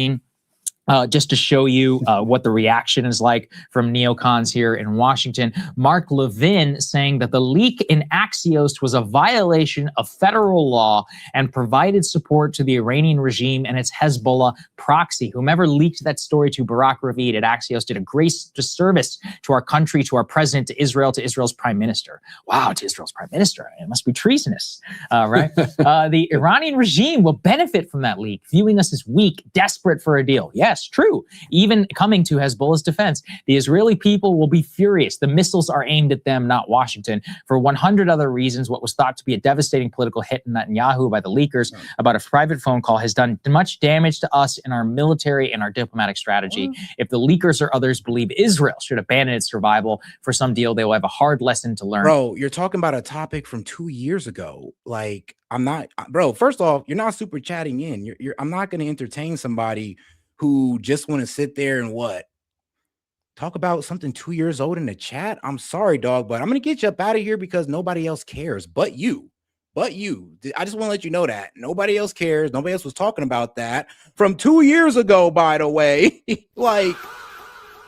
just to show you what the reaction is like from neocons here in Washington. Mark Levin saying that the leak in Axios was a violation of federal law and provided support to the Iranian regime and its Hezbollah proxy. Whomever leaked that story to Barack Ravid at Axios did a great disservice to our country, to our president, to Israel's prime minister. Wow, to Israel's prime minister. It must be treasonous, right? The Iranian regime will benefit from that leak, viewing us as weak, desperate for a deal. Yes, true. Even coming to Hezbollah's defense, the Israeli people will be furious. The missiles are aimed at them, not Washington. For 100 other reasons, what was thought to be a devastating political hit in Netanyahu by the leakers about a private phone call has done much damage to us in our military and our diplomatic strategy. If the leakers or others believe Israel should abandon its survival for some deal, they will have a hard lesson to learn. Bro, you're talking about a topic from 2 years ago. Like, I'm not, bro, first off, you're not super chatting in. I'm not going to entertain somebody who just want to sit there and talk about something 2 years old in the chat. I'm sorry, dog, but I'm going to get you up out of here because nobody else cares but you. I just want to let you know that nobody else cares. Nobody else was talking about that from 2 years ago, by the way. Like,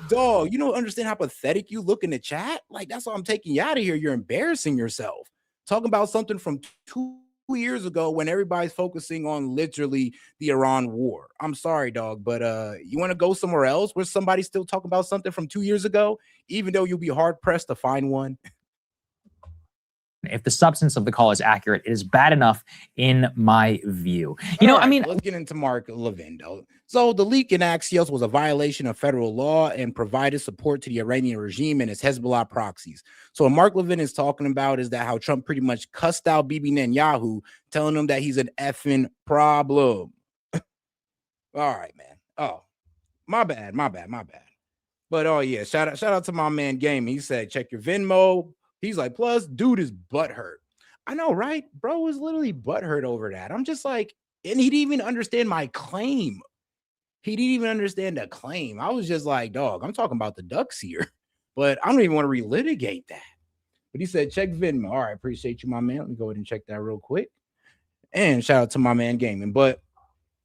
dog, you don't understand how pathetic you look in the chat. Like, that's why I'm taking you out of here. You're embarrassing yourself. Talking about something from 2 years ago when everybody's focusing on literally the Iran war. I'm sorry, dog, but you want to go somewhere else where somebody's still talking about something from 2 years ago, even though you'll be hard pressed to find one? If the substance of the call is accurate, it is bad enough in my view. Let's get into Mark Levin, though. So the leak in Axios was a violation of federal law and provided support to the Iranian regime and its Hezbollah proxies. So what Mark Levin is talking about is that how Trump pretty much cussed out Bibi Netanyahu, telling him that he's an effing problem. All right, man. Oh, my bad. But oh yeah, shout out to my man Game. He said, check your Venmo. He's like, plus, dude is butthurt. I know, right? Bro is literally butthurt over that. I'm just like, and he didn't even understand my claim. He didn't even understand the claim. I was just like, dog, I'm talking about the Ducks here, but I don't even want to relitigate that. But he said, check Venmo. All right, appreciate you, my man. Let me go ahead and check that real quick. And shout out to my man Gaming. But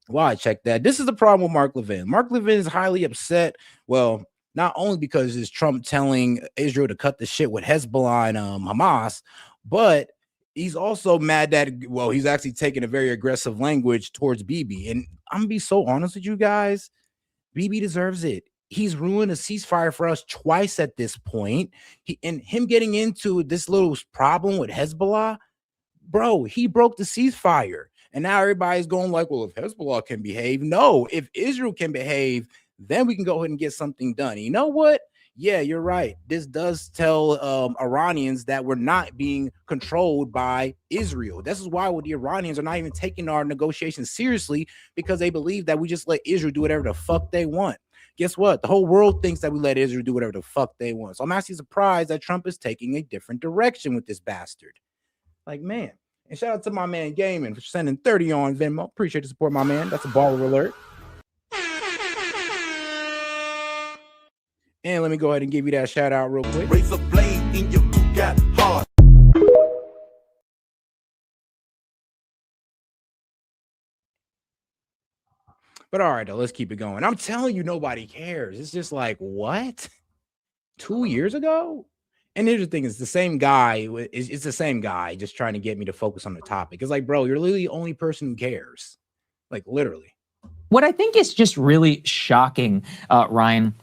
while I check that, this is the problem with Mark Levin. Mark Levin is highly upset. Well, not only because it's Trump telling Israel to cut the shit with Hezbollah and Hamas, but he's also mad that, well, he's actually taking a very aggressive language towards Bibi. And I'm going to be so honest with you guys, Bibi deserves it. He's ruined a ceasefire for us twice at this point. And him getting into this little problem with Hezbollah, bro, he broke the ceasefire. And now everybody's going like, well, if Hezbollah can behave, no, if Israel can behave, then we can go ahead and get something done. And you know what? Yeah, you're right. This does tell Iranians that we're not being controlled by Israel. This is why the Iranians are not even taking our negotiations seriously, because they believe that we just let Israel do whatever the fuck they want. Guess what? The whole world thinks that we let Israel do whatever the fuck they want. So I'm actually surprised that Trump is taking a different direction with this bastard. Like, man. And shout out to my man Gaming for sending 30 on Venmo. Appreciate the support, my man. That's a baller alert. And let me go ahead and give you that shout out real quick. Raise a blade in your Bugatti heart. But all right, though, let's keep it going. I'm telling you, nobody cares. It's just like, what? 2 years ago? And here's the thing, it's the same guy. It's the same guy just trying to get me to focus on the topic. It's like, bro, you're literally the only person who cares. Like, literally. What I think is just really shocking, Ryan,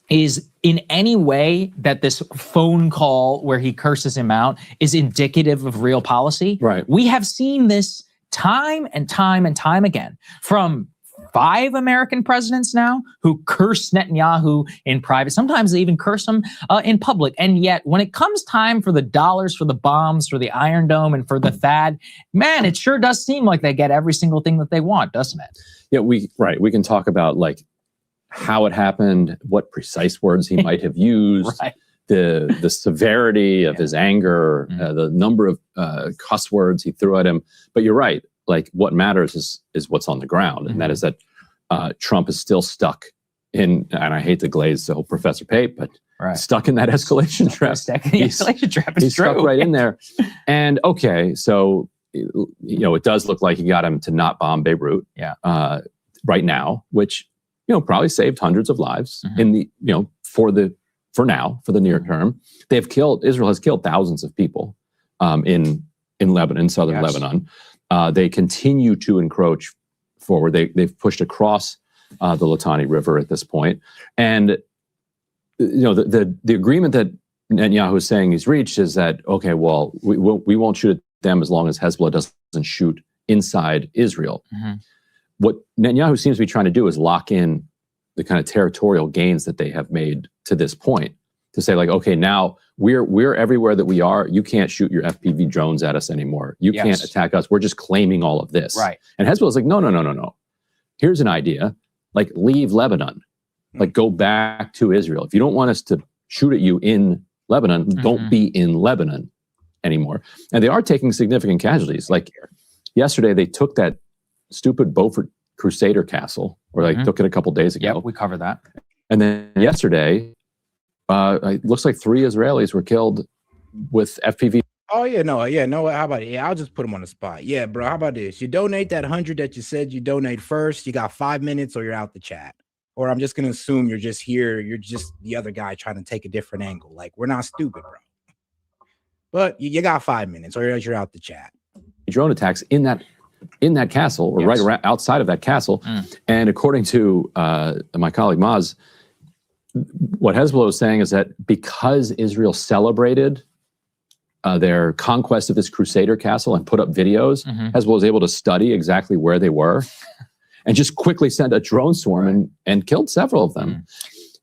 is in any way that this phone call where he curses him out is indicative of real policy. Right. We have seen this time and time and time again from 5 American presidents now who curse Netanyahu in private. Sometimes they even curse him in public. And yet when it comes time for the dollars, for the bombs, for the Iron Dome, and for the THAAD, man, it sure does seem like they get every single thing that they want, doesn't it? Yeah, we can talk about like how it happened, what precise words he might have used, Right. the severity of his anger, the number of cuss words he threw at him. But you're right. Like, what matters is what's on the ground, and that is that Trump is still stuck in, and I hate to glaze the whole Professor Pape, but stuck in that escalation trap. He's stuck right in there. And okay, so it does look like he got him to not bomb Beirut, right now, which probably saved hundreds of lives in the, for the near term. Israel has killed thousands of people in Lebanon, southern Lebanon. They continue to encroach forward. They've pushed across the Litani River at this point. And, the agreement that Netanyahu is saying he's reached is that, okay, well, we won't shoot at them as long as Hezbollah doesn't shoot inside Israel. What Netanyahu seems to be trying to do is lock in the kind of territorial gains that they have made to this point, to say like, okay, now we're everywhere that we are. You can't shoot your FPV drones at us anymore. You can't attack us. We're just claiming all of this. Right. And Hezbollah is like, no. Here's an idea. Like, leave Lebanon. Like, go back to Israel. If you don't want us to shoot at you in Lebanon, don't be in Lebanon anymore. And they are taking significant casualties. Like yesterday, they took that stupid Beaufort Crusader castle, or they took it a couple days ago. Yeah, we covered that. And then yesterday, it looks like 3 Israelis were killed with FPV. Oh yeah, no. How about it? Yeah, I'll just put them on the spot. Yeah, bro. How about this? You donate that 100 that you said you donate first. You got 5 minutes, or you're out the chat. Or I'm just gonna assume you're just here. You're just the other guy trying to take a different angle. Like, we're not stupid, bro. But you got 5 minutes, or you're out the chat. Drone attacks in that castle, or right around outside of that castle. And according to my colleague Maz, what Hezbollah is saying is that because Israel celebrated their conquest of this Crusader castle and put up videos, Hezbollah was able to study exactly where they were and just quickly sent a drone swarm and killed several of them.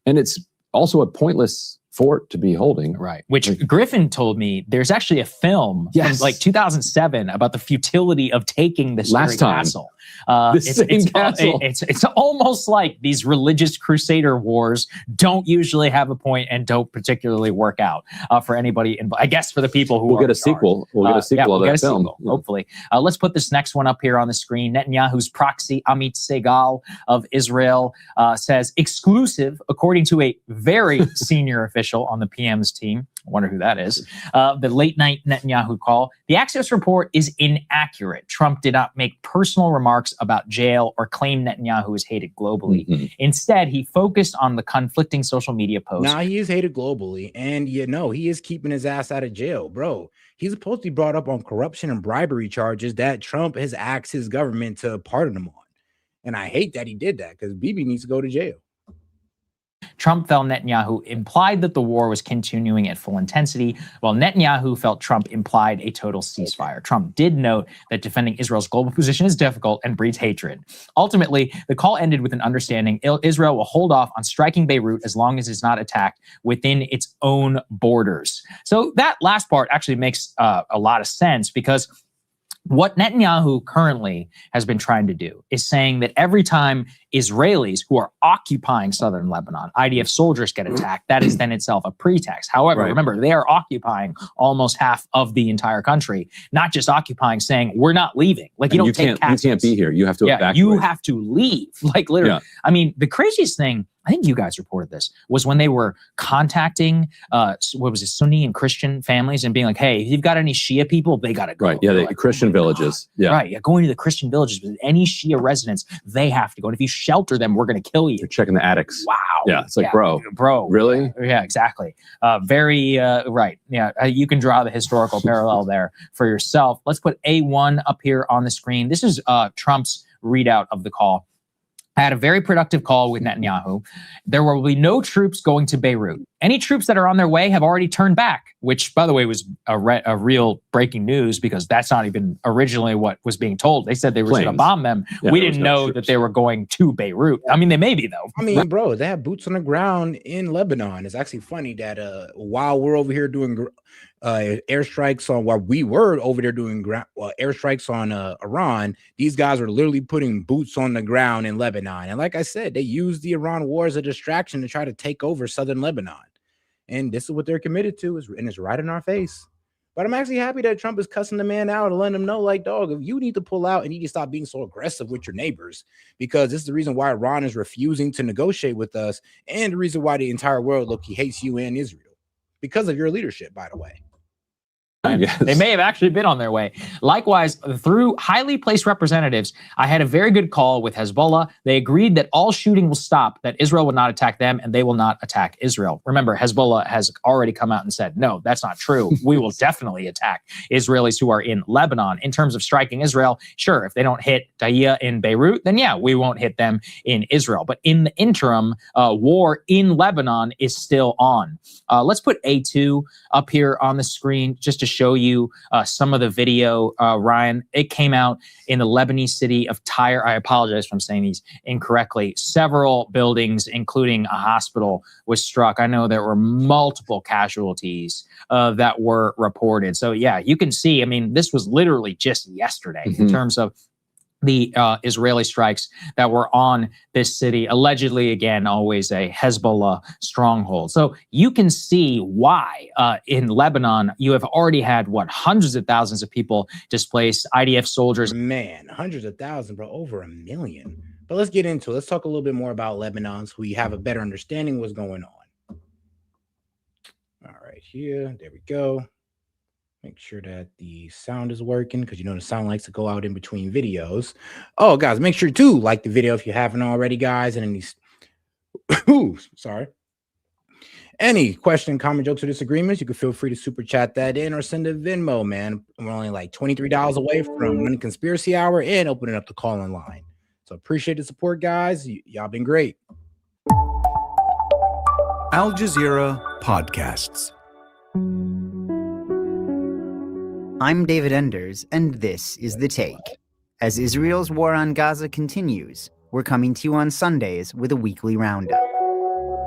And it's also a pointless fort to be holding. Right. Which Griffin told me there's actually a film from like 2007 about the futility of taking this very castle. It's almost like these religious crusader wars don't usually have a point and don't particularly work out for anybody. I guess for the people who we'll get a sequel. We'll get a sequel of that film. Hopefully. Let's put this next one up here on the screen. Netanyahu's proxy, Amit Segal of Israel, says exclusive, according to a very senior official on the PM's team. I wonder who that is. The late night Netanyahu call. The Axios report is inaccurate. Trump did not make personal remarks about jail or claim Netanyahu is hated globally. Instead, he focused on the conflicting social media posts. Nah, he is hated globally. And he is keeping his ass out of jail, bro. He's supposed to be brought up on corruption and bribery charges that Trump has asked his government to pardon him on. And I hate that he did that, because Bibi needs to go to jail. Trump felt Netanyahu implied that the war was continuing at full intensity, while Netanyahu felt Trump implied a total ceasefire. Trump did note that defending Israel's global position is difficult and breeds hatred. Ultimately, the call ended with an understanding Israel will hold off on striking Beirut as long as it's not attacked within its own borders. So that last part actually makes a lot of sense, because what Netanyahu currently has been trying to do is saying that every time Israelis who are occupying southern Lebanon, IDF soldiers get attacked, that is then itself a pretext. However, remember, they are occupying almost half of the entire country, not just occupying, saying we're not leaving. Like, you can't be here. You have to evacuate. You have to leave. Like, literally. I mean, the craziest thing, I think you guys reported this, was when they were contacting Sunni and Christian families and being like, hey, if you've got any Shia people, they got to go. Right. Yeah, the Christian villages. Yeah. Right. Yeah, going to the Christian villages, but any Shia residents, they have to go. And if you shelter them, we're going to kill you. They're checking the attics. Wow. Yeah. It's like, bro, really? Yeah, exactly. Very right. Yeah. You can draw the historical parallel there for yourself. Let's put A1 up here on the screen. This is Trump's readout of the call. I had a very productive call with Netanyahu. There will be no troops going to Beirut. Any troops that are on their way have already turned back, which, by the way, was a real breaking news, because that's not even originally what was being told. They said they were going to bomb them. Yeah, we didn't know that they were going to Beirut. I mean, they may be, though. I mean, bro, they have boots on the ground in Lebanon. It's actually funny that while we're over here doing airstrikes on, while we were over there doing airstrikes on Iran, these guys are literally putting boots on the ground in Lebanon. And like I said, they used the Iran war as a distraction to try to take over southern Lebanon. And this is what they're committed to, and it's right in our face. But I'm actually happy that Trump is cussing the man out and letting him know, like, dog, if you need to pull out and you need to stop being so aggressive with your neighbors, because this is the reason why Iran is refusing to negotiate with us, and the reason why the entire world, look, he hates you and Israel, because of your leadership, by the way. Yes. They may have actually been on their way. Likewise, through highly placed representatives, I had a very good call with Hezbollah. They agreed that all shooting will stop, that Israel will not attack them, and they will not attack Israel. Remember, Hezbollah has already come out and said, no, that's not true. We will definitely attack Israelis who are in Lebanon. In terms of striking Israel, sure, if they don't hit Daya in Beirut, then yeah, we won't hit them in Israel. But in the interim, war in Lebanon is still on. Let's put A2 up here on the screen just to show you some of the video, Ryan. It came out in the Lebanese city of Tyre. I apologize if I'm saying these incorrectly. Several buildings, including a hospital, was struck. I know there were multiple casualties that were reported. So yeah, you can see, I mean, this was literally just yesterday in terms of the Israeli strikes that were on this city, allegedly, again, always a Hezbollah stronghold. So you can see why in Lebanon, you have already had, hundreds of thousands of people displaced, IDF soldiers. Man, hundreds of thousands, bro, over 1 million. But let's get into it. Let's talk a little bit more about Lebanon so we have a better understanding of what's going on. All right, here, there we go. Make sure that the sound is working because the sound likes to go out in between videos. Oh, guys, make sure to like the video if you haven't already, guys. And any, sorry. Any question, comment, jokes, or disagreements, you can feel free to super chat that in or send a Venmo, man. We're only like $23 away from running Conspiracy Hour and opening up the call-in line. So appreciate the support, guys. Y'all been great. Al Jazeera Podcasts. I'm David Enders, and this is The Take. As Israel's war on Gaza continues, we're coming to you on Sundays with a weekly roundup.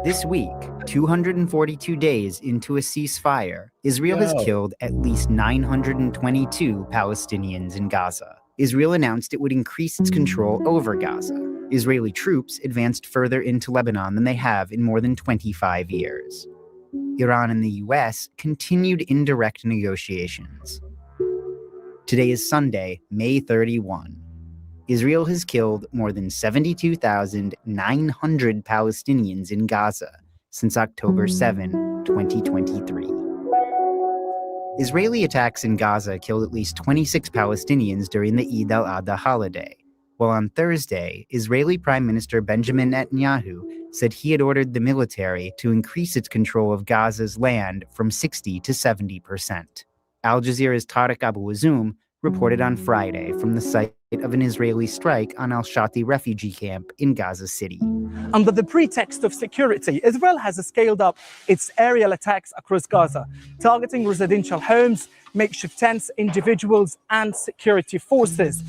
This week, 242 days into a ceasefire, Israel has killed at least 922 Palestinians in Gaza. Israel announced it would increase its control over Gaza. Israeli troops advanced further into Lebanon than they have in more than 25 years. Iran and the U.S. continued indirect negotiations. Today is Sunday, May 31. Israel has killed more than 72,900 Palestinians in Gaza since October 7, 2023. Israeli attacks in Gaza killed at least 26 Palestinians during the Eid al-Adha holiday, while on Thursday, Israeli Prime Minister Benjamin Netanyahu said he had ordered the military to increase its control of Gaza's land from 60 to 70%. Al Jazeera's Tariq Abu Azoum reported on Friday from the site of an Israeli strike on al-Shati refugee camp in Gaza City. Under the pretext of security, Israel has scaled up its aerial attacks across Gaza, targeting residential homes, makeshift tents, individuals, and security forces.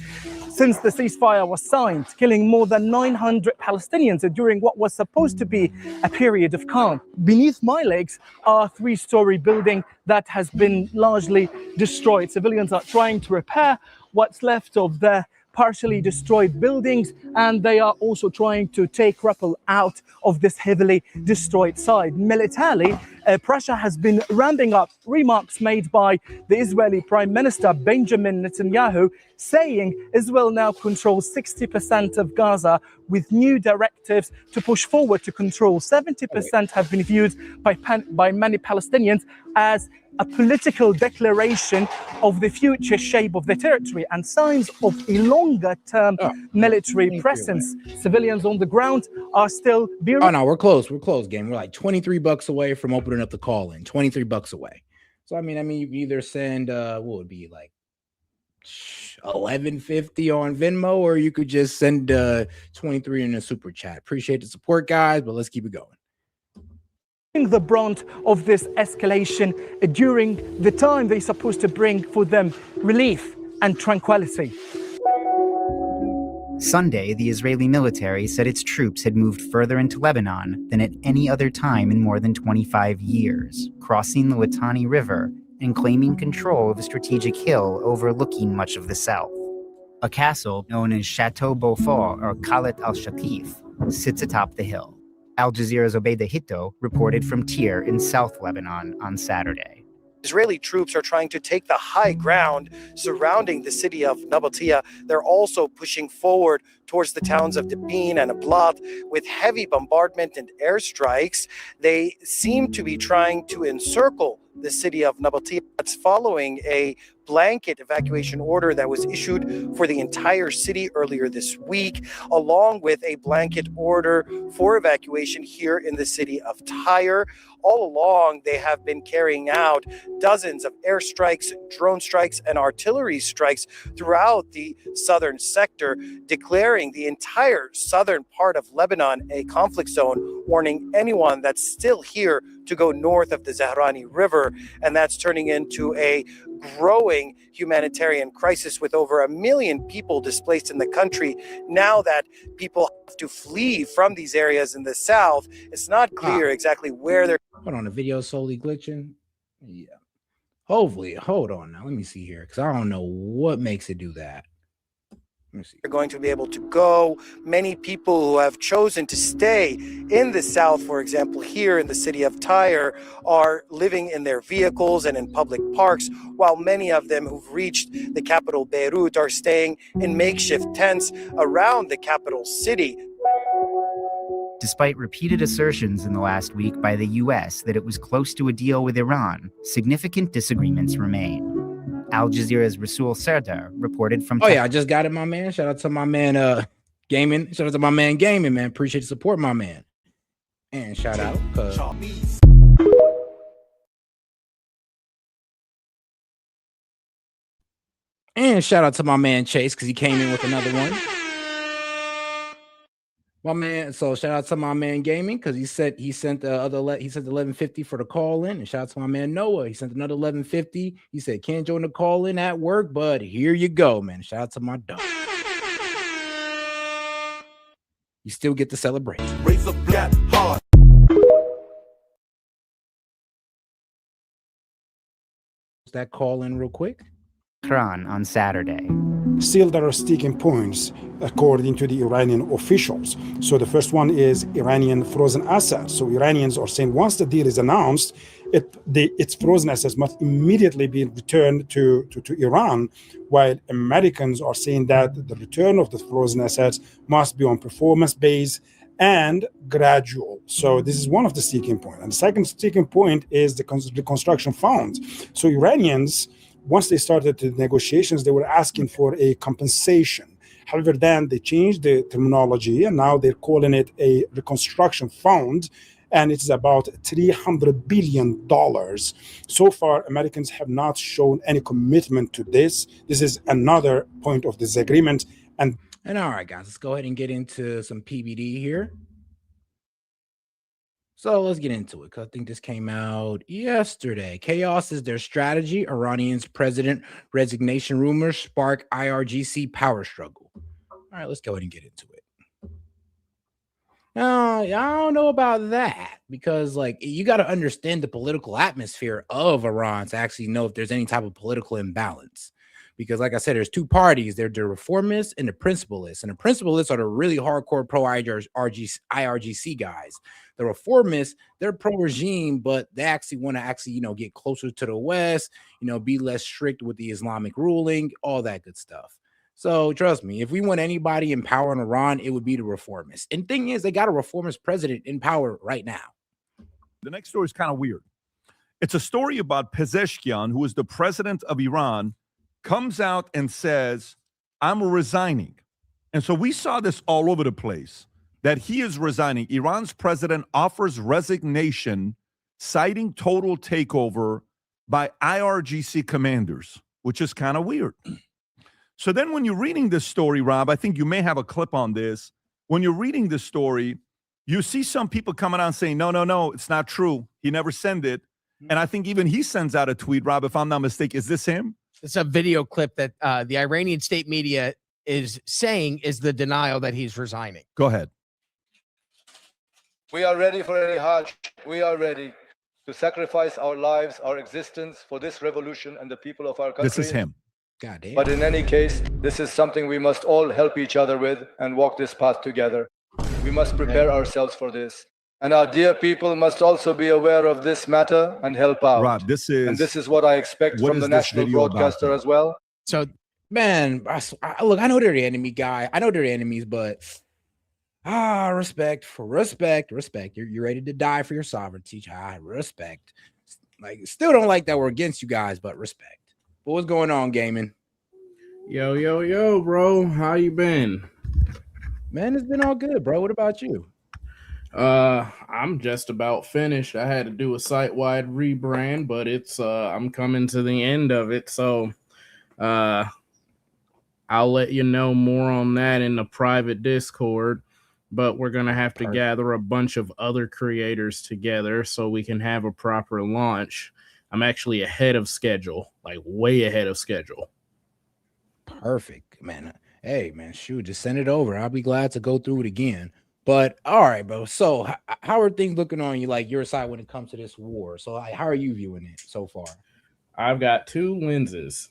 Since the ceasefire was signed, killing more than 900 Palestinians during what was supposed to be a period of calm. Beneath my legs are a 3-story building that has been largely destroyed. Civilians are trying to repair what's left of the partially destroyed buildings, and they are also trying to take rubble out of this heavily destroyed site. Militarily, pressure has been ramping up. Remarks made by the Israeli Prime Minister Benjamin Netanyahu saying Israel now controls 60% of Gaza with new directives to push forward to control 70% have been viewed by many Palestinians as a political declaration of the future shape of the territory and signs of a longer-term military presence. Civilians on the ground are still... Oh, no, we're close. We're close, gang. We're like $23 away from opening up the call-in. $23 away. So, I mean, you either send, what would be like $11.50 on Venmo, or you could just send 23 in a super chat. Appreciate the support, guys, but let's keep it going. The brunt of this escalation during the time they're supposed to bring for them relief and tranquility. Sunday, the Israeli military said its troops had moved further into Lebanon than at any other time in more than 25 years, crossing the Litani River and claiming control of a strategic hill overlooking much of the south. A castle known as Chateau Beaufort or Khalat al-Shatif sits atop the hill. Al Jazeera's Obeida Hito reported from Tyre in South Lebanon on Saturday. Israeli troops are trying to take the high ground surrounding the city of Nabatea. They're also pushing forward towards the towns of Debin and Ablat with heavy bombardment and airstrikes. They seem to be trying to encircle the city of Nabatea. That's following a blanket evacuation order that was issued for the entire city earlier this week, along with a blanket order for evacuation here in the city of Tyre. All along, they have been carrying out dozens of airstrikes, drone strikes, and artillery strikes throughout the southern sector, declaring the entire southern part of Lebanon a conflict zone, warning anyone that's still here to go north of the Zahrani River. And that's turning into a growing humanitarian crisis with over 1 million people displaced in the country. Now that people have to flee from these areas in the south, it's not clear exactly where they're. Hold on, the video slowly glitching. Yeah. Hopefully, hold on now. Let me see here, because I don't know what makes it do that. They're going to be able to go. Many people who have chosen to stay in the south, for example, here in the city of Tyre, are living in their vehicles and in public parks, while many of them who've reached the capital Beirut are staying in makeshift tents around the capital city. Despite repeated assertions in the last week by the US that it was close to a deal with Iran, significant disagreements remain. Al Jazeera's Rasul Serdar reported from. Oh yeah, I just got it, my man. Shout out to my man, Gaming. Shout out to my man, Gaming, man. Appreciate the support, my man. And shout out, and shout out to my man Chase, because he came in with another one. My man, so shout out to my man Gaming, because he sent the 1150 for the call in, and shout out to my man Noah. He sent another 1150. He said can't join the call in at work, but here you go, man. Shout out to my dog. You still get to celebrate. Raise up that heart. That call in real quick. Tehran on Saturday. Still, there are sticking points, according to the Iranian officials. So the first one is Iranian frozen assets. So Iranians are saying once the deal is announced, its frozen assets must immediately be returned to Iran, while Americans are saying that the return of the frozen assets must be on performance base and gradual. So this is one of the sticking points. And the second sticking point is the reconstruction funds. So Iranians, once they started the negotiations, they were asking for a compensation. However, then they changed the terminology, and now they're calling it a reconstruction fund, and it's about $300 billion. So far, Americans have not shown any commitment to this. This is another point of disagreement. And all right, guys, let's go ahead and get into some PBD here. So let's get into it, because I think this came out yesterday. Chaos is their strategy. Iranians' president resignation rumors spark IRGC power struggle. All right, let's go ahead and get into it. I don't know about that, because you got to understand the political atmosphere of Iran to actually know if there's any type of political imbalance. Because like I said, there's two parties. They're the reformists and the principalists. And the principalists are the really hardcore pro-IRGC guys. The reformists, they're pro-regime, but they actually want to get closer to the West, be less strict with the Islamic ruling, all that good stuff. So trust me, if we want anybody in power in Iran, it would be the reformists. And thing is, they got a reformist president in power right now. The next story is kind of weird. It's a story about Pezeshkian, who is the president of Iran, comes out and says, I'm resigning. And so we saw this all over the place, that he is resigning. Iran's president offers resignation, citing total takeover by IRGC commanders, which is kind of weird. So then when you're reading this story, Rob, I think you may have a clip on this. When you're reading this story, you see some people coming out saying, no, it's not true. He never sent it. And I think even he sends out a tweet, Rob, if I'm not mistaken. Is this him? It's a video clip that the Iranian state media is saying is the denial that he's resigning. Go ahead. We are ready for any Hajj. We are ready to sacrifice our lives, our existence for this revolution and the people of our country. This is him. God damn. But in any case, this is something we must all help each other with and walk this path together. We must prepare ourselves for this. And our dear people must also be aware of this matter and help out. Rob, this is what I expect from the national broadcaster as well. So, man, look, I know they're the enemy guy. I know they're enemies, but respect. You're ready to die for your sovereignty. Respect. Like, still don't like that we're against you guys, but respect. But what's going on, gaming? Yo, bro. How you been? Man, it's been all good, bro. What about you? I'm just about finished. I had to do a site-wide rebrand, but it's I'm coming to the end of it. So I'll let you know more on that in the private Discord. But we're gonna have to gather a bunch of other creators together so we can have a proper launch. I'm actually ahead of schedule, like way ahead of schedule. Perfect, man. Hey, man, shoot, just send it over. I'll be glad to go through it again. But all right, bro. So how are things looking on you, like your side, when it comes to this war? So like, how are you viewing it so far? I've got two lenses.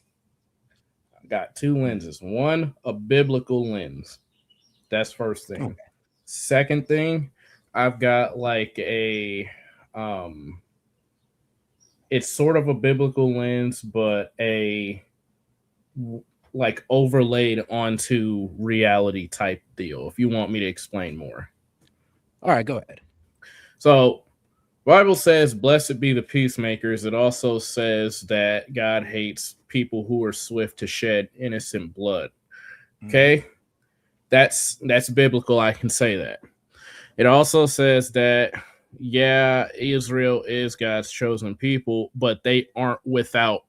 One, a biblical lens. That's first thing. Okay. Second thing, I've got like a it's sort of a biblical lens, but a like overlaid onto reality type deal, if you want me to explain more. All right, go ahead. So Bible says, blessed be the peacemakers. It also says that God hates people who are swift to shed innocent blood. Okay? That's biblical. I can say that. It also says that, yeah, Israel is God's chosen people, but they aren't without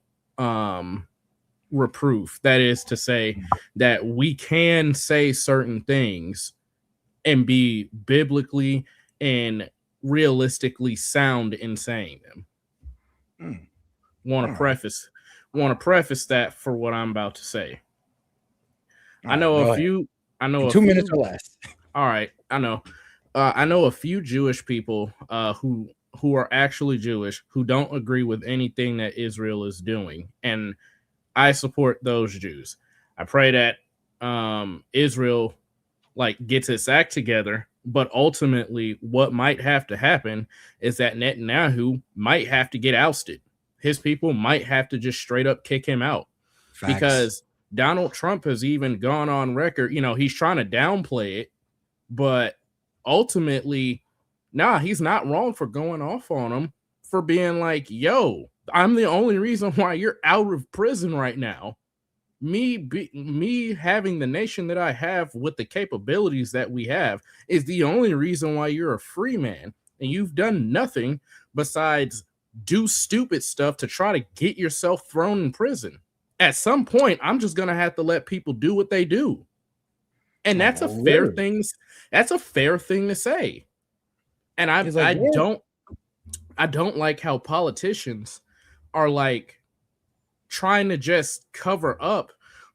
reproof. That is to say that we can say certain things and be biblically and realistically sound in saying them. Want to preface that for what I'm about to say. I know a few 2 minutes or less. All right, I know. I know a few Jewish people who are actually Jewish who don't agree with anything that Israel is doing, and I support those Jews. I pray that Israel like gets its act together, but ultimately what might have to happen is that Netanyahu might have to get ousted. His people might have to just straight up kick him out. Facts. Because Donald Trump has even gone on record, he's trying to downplay it, but ultimately, he's not wrong for going off on him for being like, yo, I'm the only reason why you're out of prison right now. Me having the nation that I have with the capabilities that we have is the only reason why you're a free man, and you've done nothing besides do stupid stuff to try to get yourself thrown in prison. At some point, I'm just gonna have to let people do what they do, and that's a fair thing. That's a fair thing to say. And I don't like how politicians are like trying to just cover up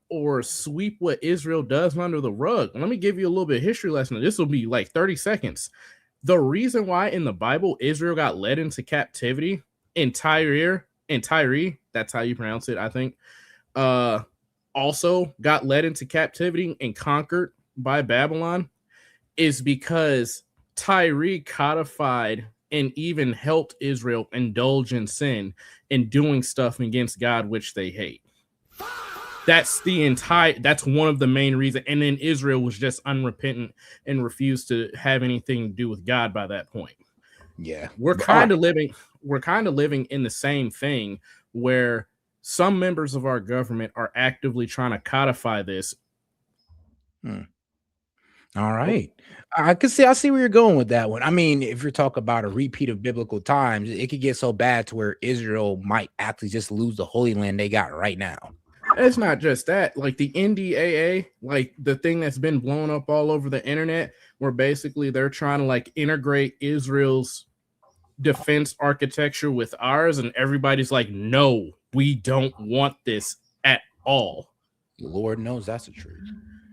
or sweep what Israel does under the rug. Let me give you a little bit of history lesson. This will be like 30 seconds. The reason why in the Bible Israel got led into captivity in Tyre, that's how you pronounce it, I think, also got led into captivity and conquered by Babylon, is because Tyre codified and even helped Israel indulge in sin and doing stuff against God, which they hate. That's one of the main reasons. And then Israel was just unrepentant and refused to have anything to do with God by that point. Yeah. We're kind of living in the same thing where some members of our government are actively trying to codify this. All right. I see where you're going with that one. I mean, if you're talking about a repeat of biblical times, it could get so bad to where Israel might actually just lose the Holy Land they got right now. It's not just that. Like the NDAA, like the thing that's been blown up all over the internet, where basically they're trying to like integrate Israel's defense architecture with ours, and everybody's like, no, we don't want this at all. Lord knows that's the truth.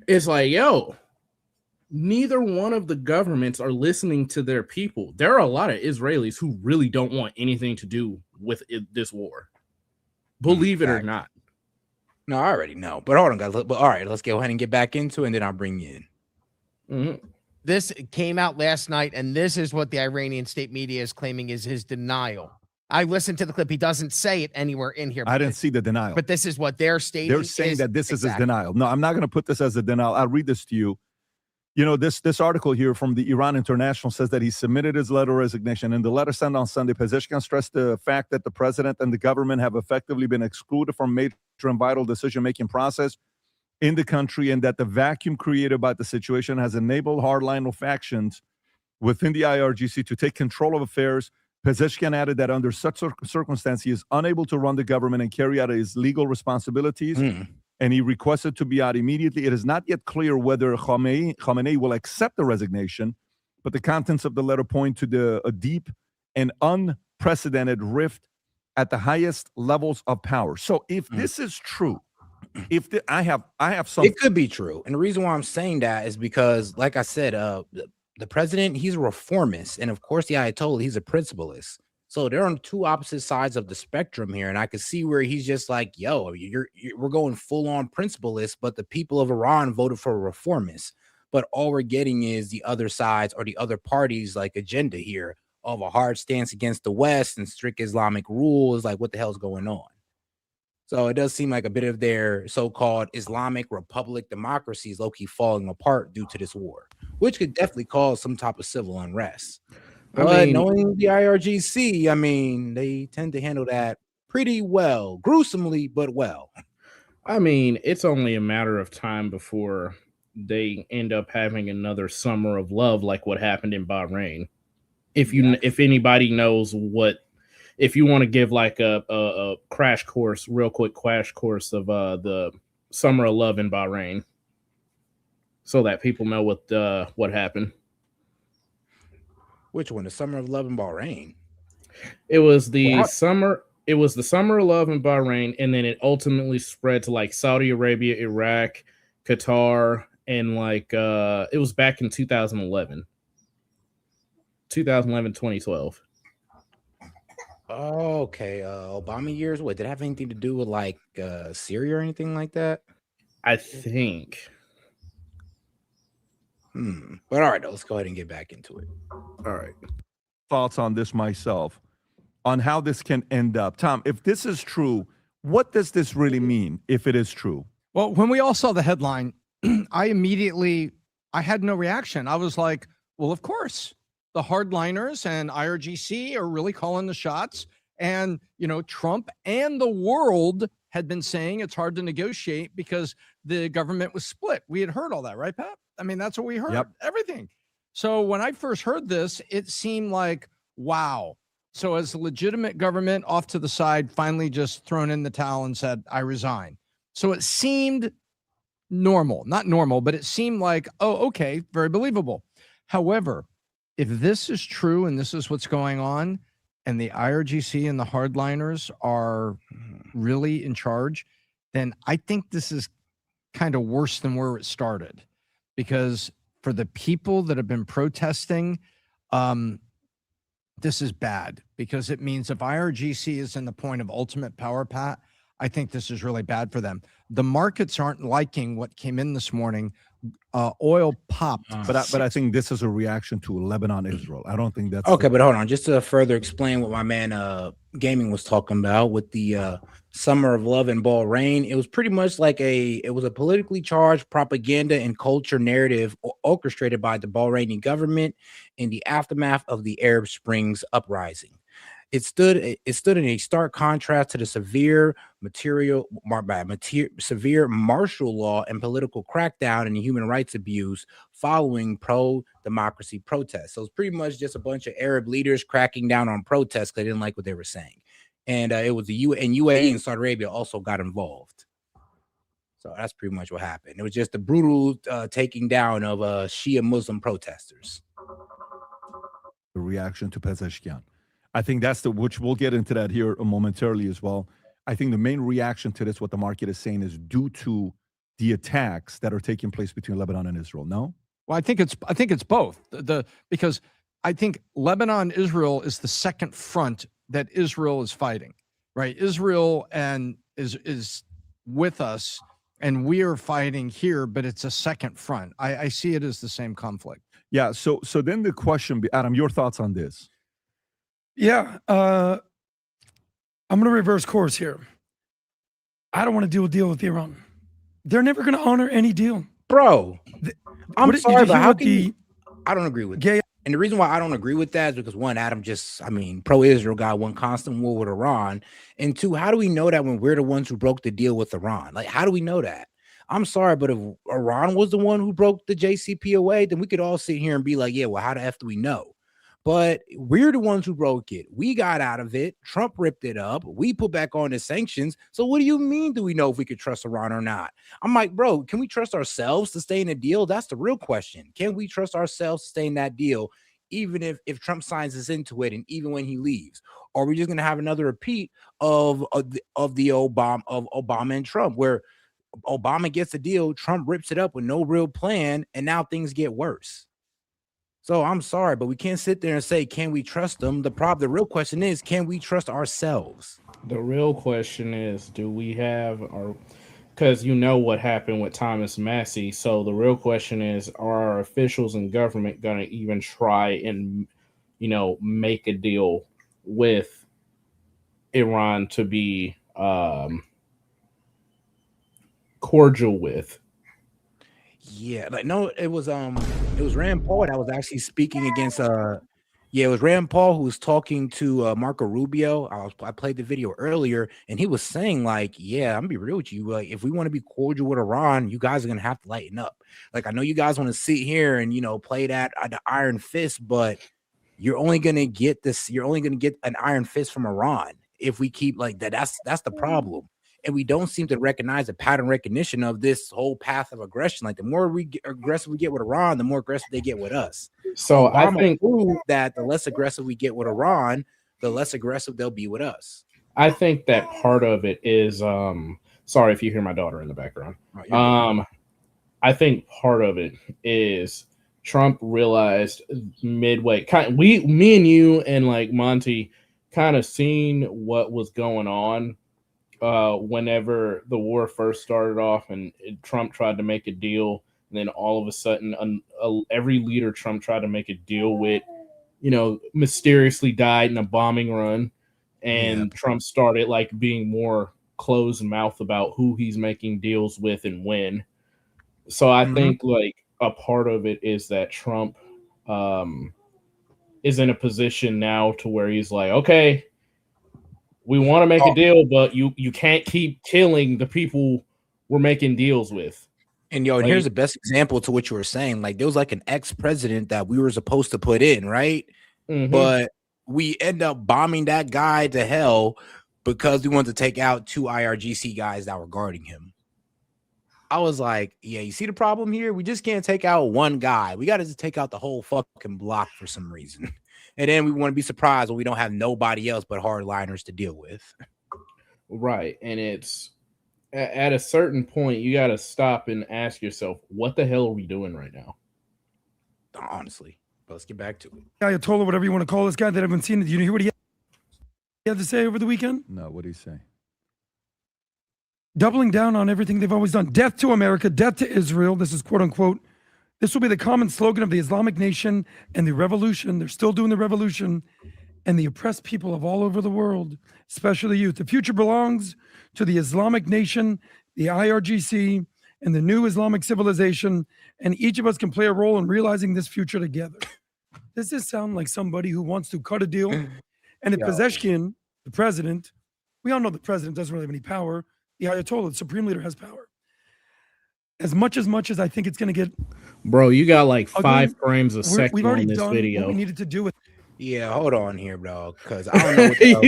It's like, yo, neither one of the governments are listening to their people. There are a lot of Israelis who really don't want anything to do with this war. Believe it or not. No, I already know. But hold on, guys. But all right, let's go ahead and get back into it, and then I'll bring you in. This came out last night, and this is what the Iranian state media is claiming is his denial. I listened to the clip. He doesn't say it anywhere in here. I didn't see the denial. But this is what they're stating. They're saying that this is his denial. No, I'm not going to put this as a denial. I'll read this to you. You know, this article here from the Iran International says that he submitted his letter of resignation. In the letter sent on Sunday, Pezeshkian stressed the fact that the president and the government have effectively been excluded from major and vital decision-making process in the country, and that the vacuum created by the situation has enabled hardline factions within the IRGC to take control of affairs. Pezeshkian added that under such circumstances, he is unable to run the government and carry out his legal responsibilities. And he requested to be out immediately. It is not yet clear whether Khamenei will accept the resignation, but the contents of the letter point to a deep and unprecedented rift at the highest levels of power. So if this is true, I have some. It could be true, and the reason why I'm saying that is because, like I said, the president, he's a reformist, and of course the Ayatollah, he's a principalist. So they're on two opposite sides of the spectrum here, and I can see where he's just like, "Yo, we're going full on principalist," but the people of Iran voted for a reformist. But all we're getting is the other sides or the other parties' like agenda here of a hard stance against the West and strict Islamic rules. Like, what the hell's going on? So it does seem like a bit of their so-called Islamic Republic democracy is low-key falling apart due to this war, which could definitely cause some type of civil unrest. But knowing the IRGC, I mean, they tend to handle that pretty well, gruesomely, but well. I mean, it's only a matter of time before they end up having another summer of love like what happened in Bahrain. If anybody knows what, if you want to give like a crash course, real quick crash course of the summer of love in Bahrain, so that people know what happened. Which one? The Summer of Love in Bahrain? It was the summer. It was the Summer of Love in Bahrain, and then it ultimately spread to like Saudi Arabia, Iraq, Qatar, and like it was back in 2011, 2012. Oh, okay. Obama years. What did it have anything to do with like Syria or anything like that? I think. But all right, let's go ahead and get back into it. All right. Thoughts on this myself, on how this can end up. Tom, if this is true, what does this really mean if it is true? Well, when we all saw the headline, I had no reaction. I was like, well, of course, the hardliners and IRGC are really calling the shots. And, you know, Trump and the world had been saying it's hard to negotiate because the government was split. We had heard all that, right, Pat? I mean, that's what we heard, everything. So when I first heard this, it seemed like, wow. So as a legitimate government off to the side, finally just thrown in the towel and said, I resign. So it seemed normal, not normal, but it seemed like, oh, okay, very believable. However, if this is true and this is what's going on, and the IRGC and the hardliners are really in charge, then I think this is kind of worse than where it started. Because for the people that have been protesting, this is bad, because it means if IRGC is in the point of ultimate power, Pat, I think this is really bad for them. The markets aren't liking what came in this morning. Oil popped. But I think this is a reaction to Lebanon, Israel. I don't think that's okay. But hold on, just to further explain what my man Gaming was talking about with the Summer of Love in Bahrain. It was pretty much like it was a politically charged propaganda and culture narrative orchestrated by the Bahraini government in the aftermath of the Arab Springs uprising. It stood in a stark contrast to the severe martial law and political crackdown and human rights abuse following pro-democracy protests. So it's pretty much just a bunch of Arab leaders cracking down on protests because they didn't like what they were saying. And it was the UAE and Saudi Arabia also got involved. So that's pretty much what happened. It was just a brutal taking down of Shia Muslim protesters. The reaction to Pezeshkian. I think that's which we'll get into that here momentarily as well. I think the main reaction to this, what the market is saying, is due to the attacks that are taking place between Lebanon and Israel. No? Well, I think it's both. Because I think Lebanon, Israel is the second front that Israel is fighting, right? Israel is with us, and we are fighting here, but it's a second front. I see it as the same conflict. Yeah. So then the question, Adam, your thoughts on this? Yeah, I'm going to reverse course here. I don't want to do a deal with Iran. They're never going to honor any deal. Bro, I'm What did you sorry, but hear how what can you? I don't agree with that. And the reason why I don't agree with that is because one, Adam just, I mean, pro-Israel guy won constant war with Iran. And two, how do we know that when we're the ones who broke the deal with Iran? Like, how do we know that? I'm sorry, but if Iran was the one who broke the JCPOA, then we could all sit here and be like, yeah, well, how the F do we know? But we're the ones who broke it. We got out of it. Trump ripped it up. We put back on the sanctions. So what do you mean? Do we know if we could trust Iran or not? I'm like, bro, can we trust ourselves to stay in the deal? That's the real question. Can we trust ourselves to stay in that deal, even if Trump signs us into it, and even when he leaves? Or are we just gonna have another repeat of the Obama and Trump, where Obama gets a deal, Trump rips it up with no real plan, and now things get worse? So I'm sorry, but we can't sit there and say, can we trust them? The real question is, can we trust ourselves? The real question is, do we have our, because you know what happened with Thomas Massey. So the real question is, are our officials in government going to even try and, make a deal with Iran to be cordial with? Yeah, like no, it was Rand Paul that was actually speaking against it was Rand Paul who was talking to Marco Rubio. I played the video earlier, and he was saying, like, yeah, I'm gonna be real with you. Like, if we want to be cordial with Iran, you guys are gonna have to lighten up. Like, I know you guys want to sit here and play that the iron fist, but you're only gonna get this. You're only gonna get an iron fist from Iran if we keep like that. That's the problem. And we don't seem to recognize the pattern recognition of this whole path of aggression. Like, the more aggressive we get with Iran, the more aggressive they get with us. So Obama I think proved that the less aggressive we get with Iran, the less aggressive they'll be with us. I think that part of it is sorry if you hear my daughter in the background. I think part of it is Trump realized midway, me and you and like Monty kind of seen what was going on whenever the war first started off, and Trump tried to make a deal, and then all of a sudden every leader Trump tried to make a deal with, mysteriously died in a bombing run, and Trump started like being more closed mouth about who he's making deals with and when. So I think like a part of it is that Trump is in a position now to where he's like, okay, we want to make a deal, but you can't keep killing the people we're making deals with. And here's the best example to what you were saying. Like, there was like an ex-president that we were supposed to put in, right? But we end up bombing that guy to hell because we wanted to take out 2 IRGC guys that were guarding him. I was like, yeah, you see the problem here? We just can't take out one guy. We got to just take out the whole fucking block for some reason. And then we want to be surprised when we don't have nobody else but hardliners to deal with. Right. And it's at a certain point, you got to stop and ask yourself, what the hell are we doing right now? Honestly. But let's get back to it. Ayatollah, whatever you want to call this guy that I haven't seen. Did you hear what he had to say over the weekend? No, what did he say? Doubling down on everything they've always done. Death to America, death to Israel. This is quote unquote. This will be the common slogan of the Islamic nation and the revolution. They're still doing the revolution, and the oppressed people of all over the world, especially youth. The future belongs to the Islamic nation, the IRGC, and the new Islamic civilization, and each of us can play a role in realizing this future together. Does this sound like somebody who wants to cut a deal? And if Pezeshkian, the president, we all know the president doesn't really have any power. The Ayatollah, the supreme leader, has power. As much as I think it's going to get... Bro, you got like 5 frames a second we've already on this done video. what we needed to do with... Yeah, hold on here, bro, because I don't know what the hell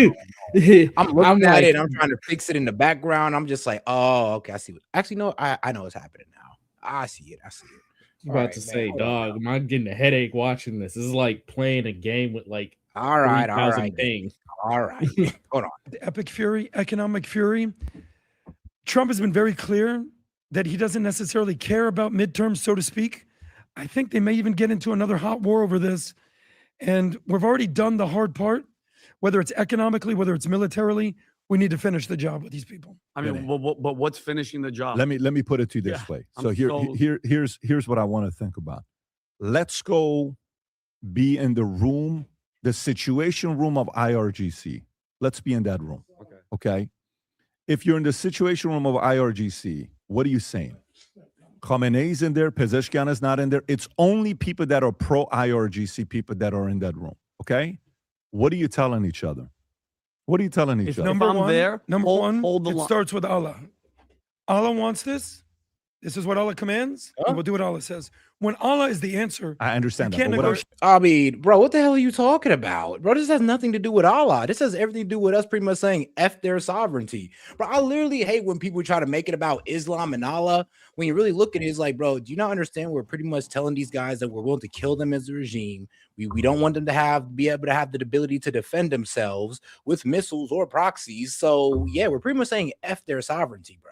is going on. I'm looking at it. I'm trying to fix it in the background. I'm just like, oh, okay, I see. Actually, no, I know what's happening now. I see it. I'm about to say, dog, I'm getting a headache watching this. This is like playing a game with like all right, 3,000 ping. All right, hold on. The epic fury, economic fury. Trump has been very clear that he doesn't necessarily care about midterms, so to speak. I think they may even get into another hot war over this. And we've already done the hard part, whether it's economically, whether it's militarily. We need to finish the job with these people. I mean, but what's finishing the job? Let me put it to you this way. So here's what I want to think about. Let's go be in the room, the situation room of IRGC. Let's be in that room. Okay. If you're in the situation room of IRGC, what are you saying? Khamenei's in there. Pezeshkian is not in there. It's only people that are pro-IRGC people that are in that room. Okay? What are you telling each other? What are you telling each other? Number one, hold the it line. starts with Allah. Allah wants this. This is what Allah commands. And we'll do what Allah says. When Allah is the answer, I understand you that. can't But what negotiate. I mean, bro, what the hell are you talking about? Bro, this has nothing to do with Allah. This has everything to do with us pretty much saying F their sovereignty. Bro, I literally hate when people try to make it about Islam and Allah. When you really look at it, it's like, bro, do you not understand? We're pretty much telling these guys that we're willing to kill them as a regime. We don't want them to be able to have the ability to defend themselves with missiles or proxies. So yeah, we're pretty much saying F their sovereignty, bro.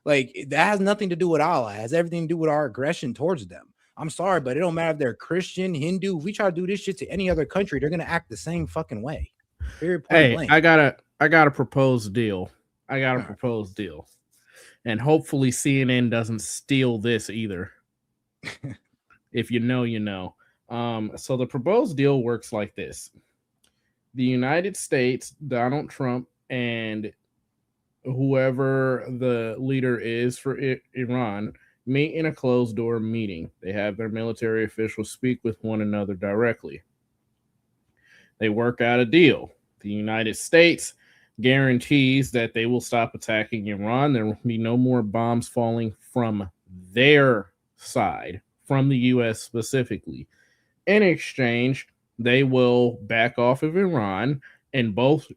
Like that has nothing to do with Allah. It has everything to do with our aggression towards them. I'm sorry, but it don't matter if they're Christian, Hindu. If we try to do this shit to any other country, they're gonna act the same fucking way. Period, point Hey, blank. I got a proposed deal. And hopefully CNN doesn't steal this either. If you know, you know. So the proposed deal works like this. The United States, Donald Trump, and whoever the leader is for Iran meet in a closed door meeting. They have their military officials speak with one another directly. They work out a deal. The United States guarantees that they will stop attacking Iran. There will be no more bombs falling from their side, from the U.S. specifically. In exchange, they will back off of Iran, and both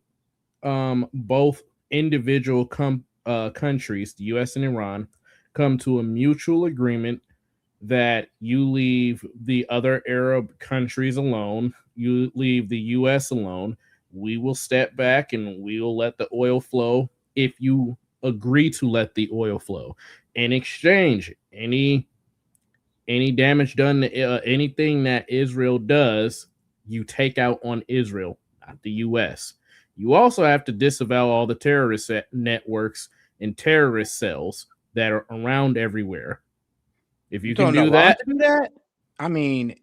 individual countries, the U.S. and Iran, come to a mutual agreement that you leave the other Arab countries alone, you leave the U.S. alone. We will step back and we will let the oil flow if you agree to let the oil flow. In exchange, any damage done to anything that Israel does, you take out on Israel, not the U.S. You also have to disavow all the terrorist networks and terrorist cells that are around everywhere. If you can do that, I mean,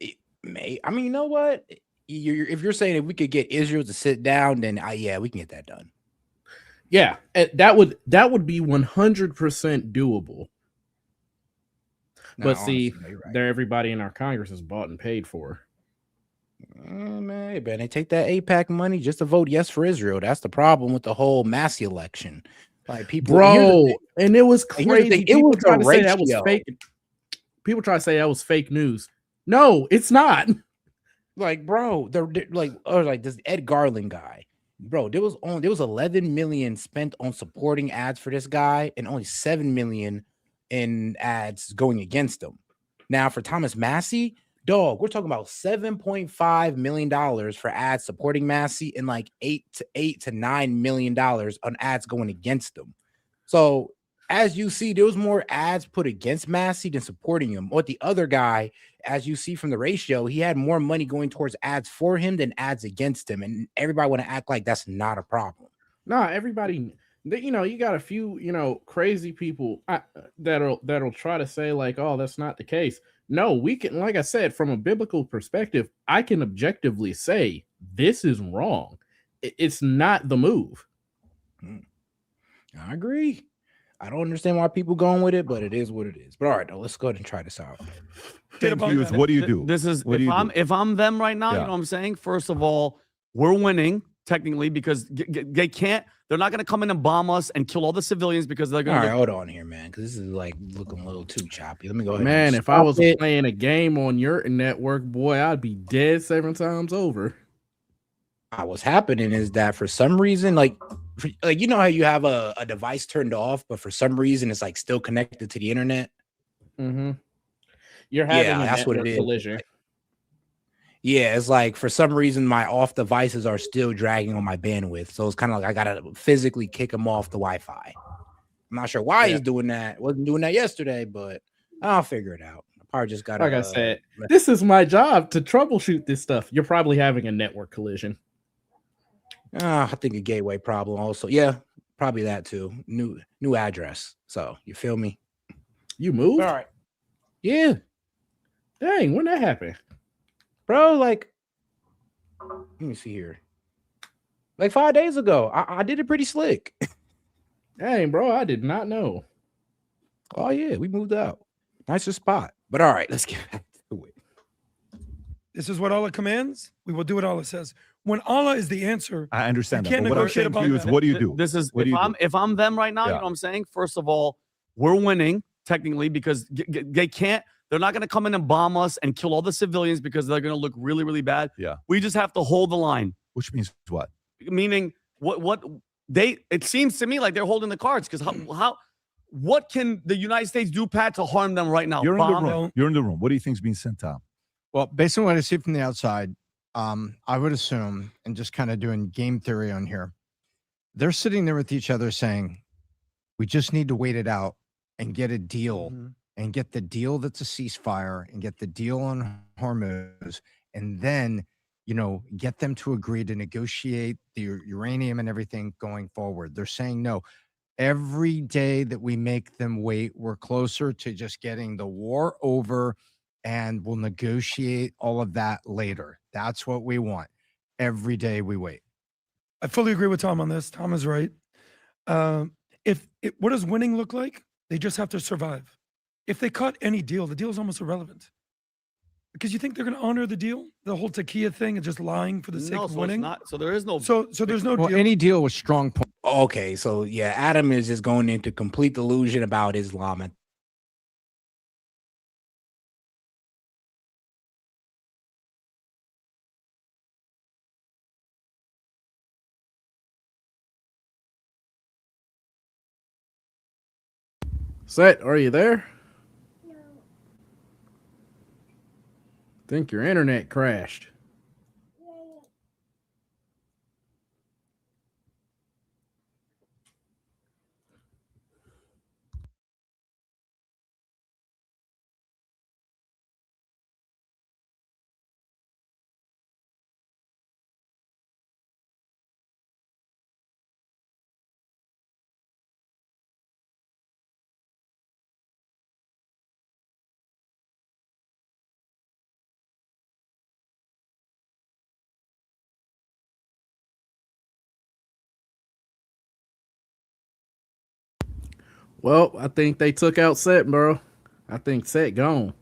you know what? If you're saying if we could get Israel to sit down, then yeah, we can get that done. yeah, that would be 100% doable. No, But see, honestly, you're right. everybody in our Congress is bought and paid for. Man, they take that AIPAC money just to vote yes for Israel. That's the problem with the whole Massey election. Like people, Bro, and it was crazy. It was trying to say that was ratio. fake. People try to say that was fake news. No, it's not. Like, bro, they're like this Ed Garland guy. Bro, there was 11 million spent on supporting ads for this guy, and only 7 million in ads going against him. Now for Thomas Massey, dog, we're talking about $7.5 million for ads supporting Massey, and like $8 to $9 million on ads going against him. So as you see, there was more ads put against Massey than supporting him. Or the other guy, as you see from the ratio, he had more money going towards ads for him than ads against him. And everybody want to act like that's not a problem. Nah, everybody, you got a few, crazy people that'll try to say like, oh, that's not the case. No, we can, like I said, from a biblical perspective, I can objectively say this is wrong. It's not the move. I agree. I don't understand why people going with it, but it is what it is. But all right, let's go ahead and try this out. What do you do? This is What do you do? if I'm them right now, Yeah. you know what I'm saying? First of all, we're winning technically because they can't. They're not going to come in and bomb us and kill all the civilians because they're going All to. right, hold on here, man, because this is like looking a little too choppy. Let me go ahead. Man, and if I stop was it. playing a game on your network, boy, I'd be dead 7 times over. What's happening is that for some reason, like you know how you have a device turned off, but for some reason it's like still connected to the internet. Mm-hmm. You're having a that's what it network is. collision. Yeah, it's like for some reason my off devices are still dragging on my bandwidth, so it's kind of like I gotta physically kick them off the Wi-Fi. I'm not sure why he's doing that. Wasn't doing that yesterday, but I'll figure it out. I probably just gotta. Like I said, this is my job to troubleshoot this stuff. You're probably having a network collision. I think a gateway problem also. Yeah, probably that too. New address. So you feel me? You moved? All right. Yeah. Dang, when that happened? Bro, like, let me see here. Like 5 days ago. I did it pretty slick. Dang, bro, I did not know. Oh yeah, we moved out. Nice spot. But all right, let's get back to it. This is what Allah commands. We will do what Allah says. When Allah is the answer, I understand you that. can't But what I'm negotiate saying to about you is, that. what do you do? This is What do you do? if I'm them right now, you Yeah. know what I'm saying? First of all, we're winning technically because they can't. They're not going to come in and bomb us and kill all the civilians because they're going to look really, really bad. Yeah. We just have to hold the line. Which means what? Meaning what they? It seems to me like they're holding the cards because what can the United States do, Pat, to harm them right now? You're in the Bomb room. You're in the room. What do you think is being sent out? Well, based on what I see from the outside, I would assume, and just kind of doing game theory on here, they're sitting there with each other saying, we just need to wait it out and get a deal and get the deal that's a ceasefire and get the deal on Hormuz. And then, get them to agree to negotiate the uranium and everything going forward. They're saying no. Every day that we make them wait, we're closer to just getting the war over, and we'll negotiate all of that later. That's what we want. Every day we wait. I fully agree with Tom on this. Tom is right. What does winning look like? They just have to survive. If they cut any deal, the deal is almost irrelevant. Because you think they're going to honor the deal, the whole Takia thing, and just lying for the sake of winning. So there is no. So there's no Well, deal. any deal with strong point. Okay, so yeah, Adam is just going into complete delusion about Islam. Set, are you there? No. Think your internet crashed. Well, I think they took out Set, bro. I think Set gone.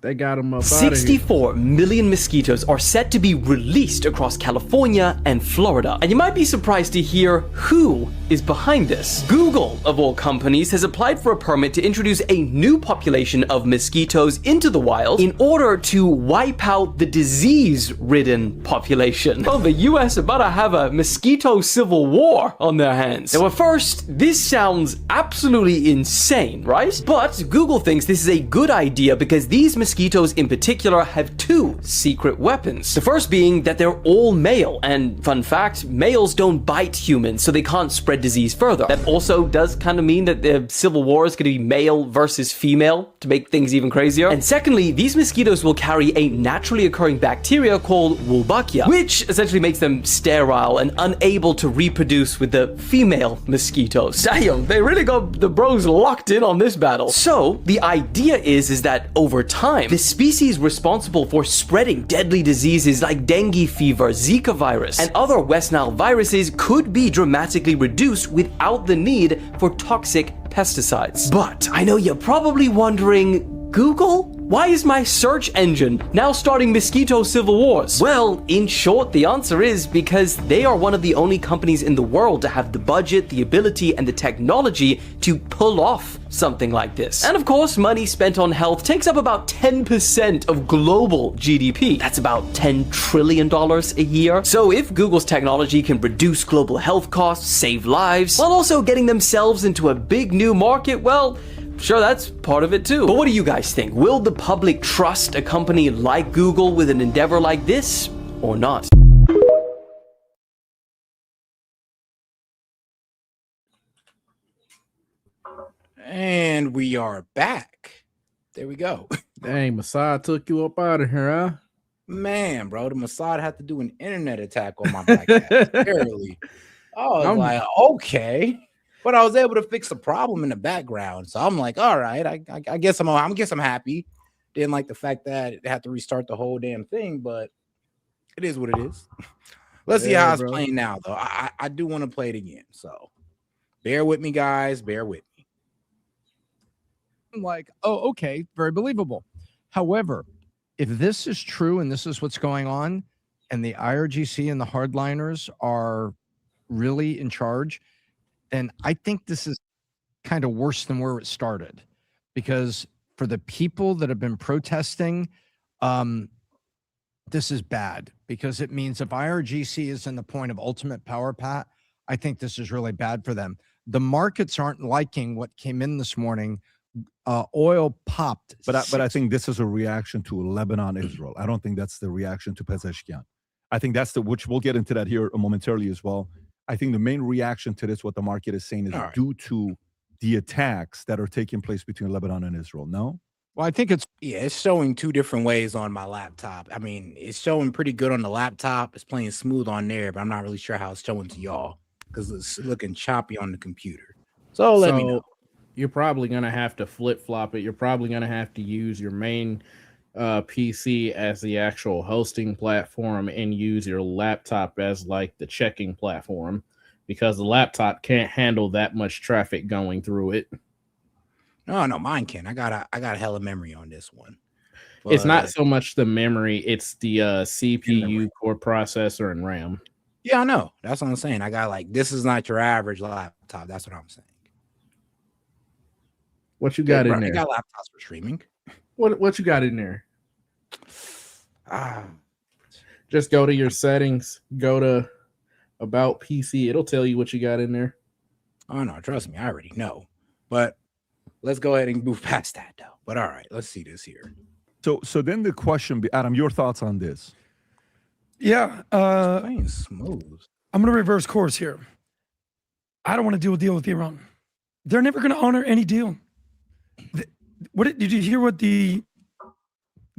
They got him up out of here. 64 million mosquitoes are set to be released across California and Florida. And you might be surprised to hear who is behind this. Google, of all companies, has applied for a permit to introduce a new population of mosquitoes into the wild in order to wipe out the disease-ridden population. Well, the US about to have a mosquito civil war on their hands. Now, at first, this sounds absolutely insane, right? But Google thinks this is a good idea because these mosquitoes in particular have two secret weapons. The first being that they're all male, and fun fact, males don't bite humans, so they can't spread disease further. That also does kind of mean that the civil war is going to be male versus female to make things even crazier. And secondly, these mosquitoes will carry a naturally occurring bacteria called Wolbachia, which essentially makes them sterile and unable to reproduce with the female mosquitoes. Damn, they really got the bros locked in on this battle. So the idea is that over time, the species responsible for spreading deadly diseases like dengue fever, Zika virus, and other West Nile viruses could be dramatically reduced without the need for toxic pesticides. But I know you're probably wondering, Google? Why is my search engine now starting mosquito civil wars? Well, in short, the answer is because they are one of the only companies in the world to have the budget, the ability, and the technology to pull off something like this. And of course, money spent on health takes up about 10% of global GDP. That's about $10 trillion a year. So if Google's technology can reduce global health costs, save lives, while also getting themselves into a big new market, well, sure, that's part of it too. But what do you guys think? Will the public trust a company like Google with an endeavor like this or not? And we are back. There we go. Dang, Mossad took you up out of here, huh? Man, bro, the Mossad had to do an internet attack on my black ass. Barely. I was like, okay. But I was able to fix the problem in the background. So I'm like, all right, I guess I'm happy. Didn't like the fact that it had to restart the whole damn thing, but it is what it is. Let's see how it's playing now, though. I do want to play it again. So bear with me, guys. Bear with me. I'm like, oh, okay, very believable. However, if this is true and this is what's going on, and the IRGC and the hardliners are really in charge, then I think this is kind of worse than where it started. Because for the people that have been protesting, this is bad, because it means if IRGC is in the point of ultimate power, Pat, I think this is really bad for them. The markets aren't liking what came in this morning. Oil popped. But I think this is a reaction to Lebanon, Israel. I don't think that's the reaction to Pezeshkian. I think that's which we'll get into that here momentarily as well. I think the main reaction to this, what the market is saying, is due to the attacks that are taking place between Lebanon and Israel. No? Well, I think it's showing two different ways on my laptop. I mean, it's showing pretty good on the laptop. It's playing smooth on there, but I'm not really sure how it's showing to y'all because it's looking choppy on the computer. So let me know. You're probably going to have to flip-flop it. You're probably going to have to use your main PC as the actual hosting platform and use your laptop as like the checking platform, because the laptop can't handle that much traffic going through it. No, mine can. I got hella memory on this one. It's not so much the memory, it's the CPU, core processor, and RAM. Yeah, I know. That's what I'm saying. I got like, this is not your average laptop. That's what I'm saying. What you got in there? I got laptops for streaming. What you got in there? Just go to your settings, go to about PC. It'll tell you what you got in there. Oh no, trust me, I already know. But let's go ahead and move past that though. But all right, let's see this here. So then the question, Adam, your thoughts on this? Yeah, playing smooth. I'm gonna reverse course here. I don't want to do a deal with Iran. They're never gonna honor any deal. Did you hear what the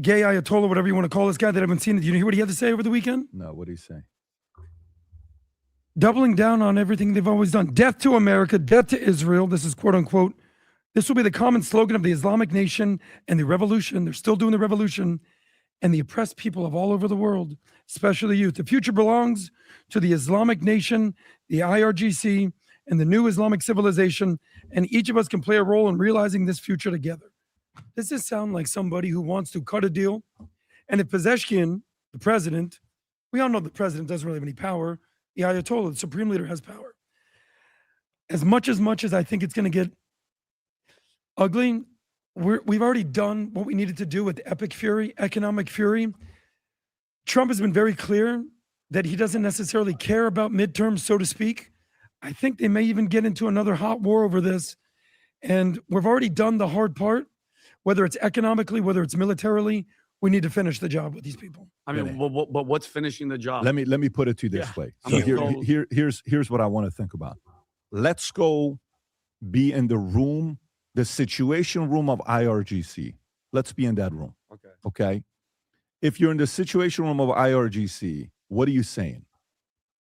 gay Ayatollah, whatever you want to call this guy that I haven't seen, did you hear what he had to say over the weekend? No, what did he say? Doubling down on everything they've always done. Death to America, death to Israel. This is quote unquote. This will be the common slogan of the Islamic nation and the revolution. They're still doing the revolution, and the oppressed people of all over the world, especially youth. The future belongs to the Islamic nation, the IRGC, and the new Islamic civilization, and each of us can play a role in realizing this future together. Does this sound like somebody who wants to cut a deal? And if Pezeshkian, the president, we all know the president doesn't really have any power. The Ayatollah, the supreme leader, has power. As much as I think it's going to get ugly, we've already done what we needed to do with epic fury, economic fury. Trump has been very clear that he doesn't necessarily care about midterms, so to speak. I think they may even get into another hot war over this. And we've already done the hard part, whether it's economically, whether it's militarily. We need to finish the job with these people. I mean, but what's finishing the job? Let me put it to you this way. So here's what I want to think about. Let's go be in the room, the situation room of IRGC. Let's be in that room. Okay. If you're in the situation room of IRGC, what are you saying?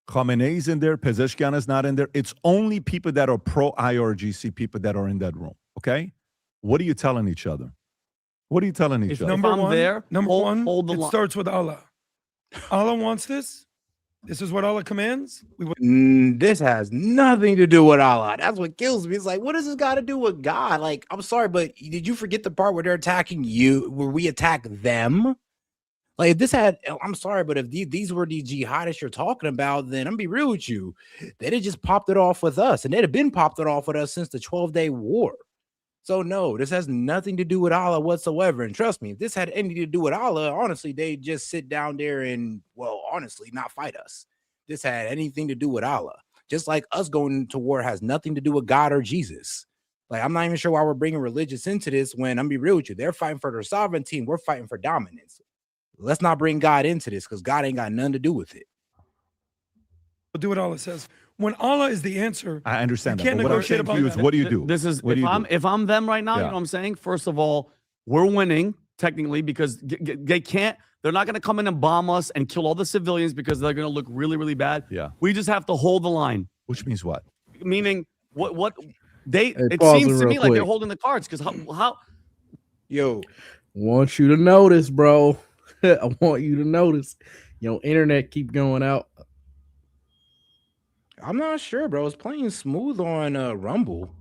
Khamenei's in there, Pezeshkian is not in there. It's only people that are pro-IRGC people that are in that room, okay? What are you telling each other? What are you telling each other? Number one, it starts with Allah. Allah wants this. This is what Allah commands. This has nothing to do with Allah. That's what kills me. It's like, what does this got to do with God? Like, I'm sorry, but did you forget the part where they're attacking you, where we attack them? Like, if this had, I'm sorry, but if these were the jihadists you're talking about, then I'm gonna be real with you. They'd have just popped it off with us, and they'd have been popped it off with us since the 12-day war. So no, this has nothing to do with Allah whatsoever. And trust me, if this had anything to do with Allah, honestly, they'd just sit down there and, well, honestly, not fight us. This had anything to do with Allah. Just like us going to war has nothing to do with God or Jesus. Like, I'm not even sure why we're bringing religious into this when, I'm gonna be real with you, they're fighting for their sovereignty and we're fighting for dominance. Let's not bring God into this because God ain't got nothing to do with it. Do what Allah says. When Allah is the answer, I understand you that. can't But what I'm negotiate saying to about you is, that. what do you do? This is What do you do? if I'm them right now, you Yeah. know what I'm saying? First of all, we're winning technically because they can't. They're not going to come in and bomb us and kill all the civilians because they're going to look really, really bad. Yeah. We just have to hold the line. Which means what? Meaning what they it pause seems it to real me like they're quick. holding the cards because how Want you to notice, bro. I want you to notice. Your internet keep going out. I'm not sure, bro. It's playing smooth on Rumble.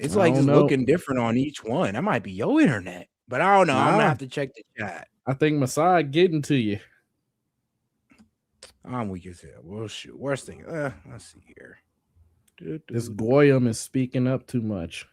It's I like don't just know. looking different on each one. That might be your internet, but I don't know. I'm gonna Nah. have to check the chat. I think Masai getting to you. I'm weak as hell. Well, shoot. Worst thing. Let's see here. This Goyam is speaking up too much.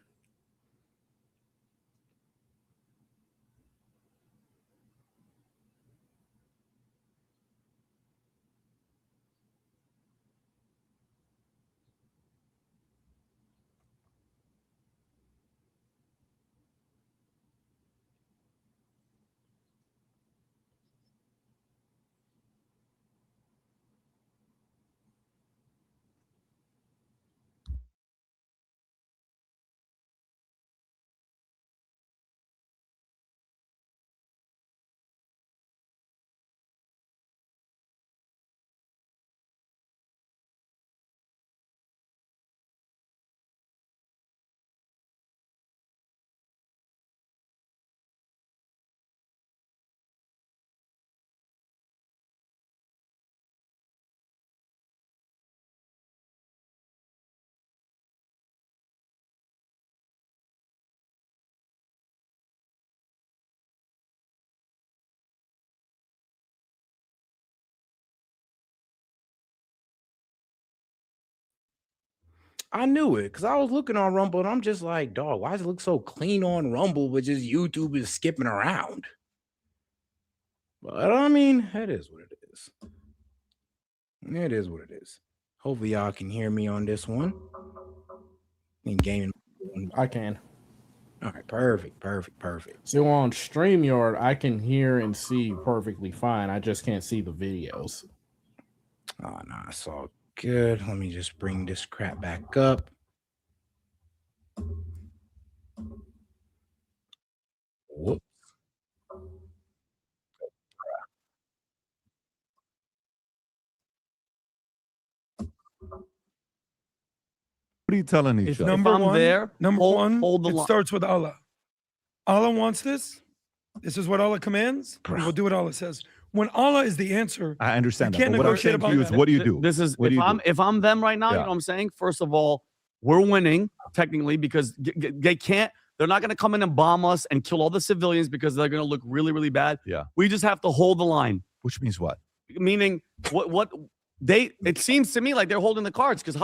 I knew it because I was looking on Rumble and I'm just like, dog, why does it look so clean on Rumble, but just YouTube is skipping around? But I mean, it is what it is. It is what it is. Hopefully, y'all can hear me on this one. In gaming, I can. All right, perfect. So on StreamYard, I can hear and see perfectly fine. I just can't see the videos. Oh, no, it's all good. Let me just bring this crap back up. Whoops. What are you telling each other? Number one, hold the it line. starts with Allah. Allah wants this. This is what Allah commands. And we'll do what Allah says. When Allah is the answer, I understand you that. can't But what I'm negotiate saying to about you is, that. what do you do? This is What do you do? if I'm them right now, you Yeah. know what I'm saying? First of all, we're winning technically because they can't. They're not going to come in and bomb us and kill all the civilians because they're going to look really, really bad. Yeah. We just have to hold the line. Which means what? Meaning, what they? It seems to me like they're holding the cards because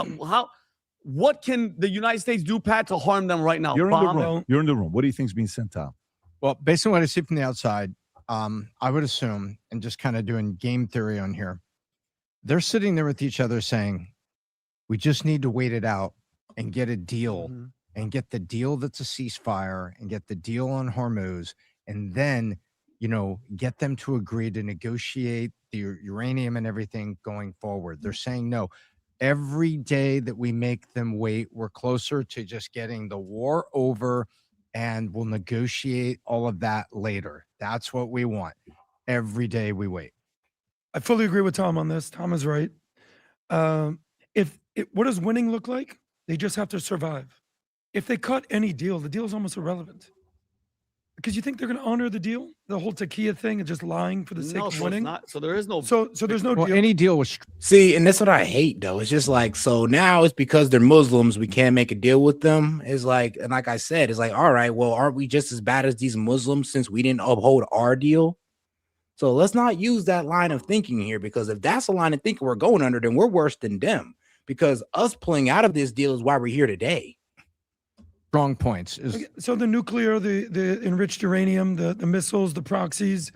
what can the United States do, Pat, to harm them right now? You're in the Bomb room. You're in the room. What do you think is being sent out? Well, based on what I see from the outside, I would assume, and just kind of doing game theory on here, they're sitting there with each other saying, we just need to wait it out and get a deal and get the deal that's a ceasefire and get the deal on Hormuz. And then, get them to agree to negotiate the uranium and everything going forward. They're saying no. Every day that we make them wait, we're closer to just getting the war over, and we'll negotiate all of that later. That's what we want. Every day we wait. I fully agree with Tom on this. Tom is right. What does winning look like? They just have to survive. If they cut any deal, the deal is almost irrelevant. Because you think they're going to honor the deal, the whole Takia thing, and just lying for the sake of winning. So there is no. So there's no Well, deal. any deal was See, and that's what I hate, though. It's just like, so now it's because they're Muslims, we can't make a deal with them. It's like, and like I said, it's like, all right, well, aren't we just as bad as these Muslims since we didn't uphold our deal? So let's not use that line of thinking here, because if that's the line of thinking we're going under, then we're worse than them. Because us pulling out of this deal is why we're here today. strong points. So the nuclear, the enriched uranium, the missiles, the proxies.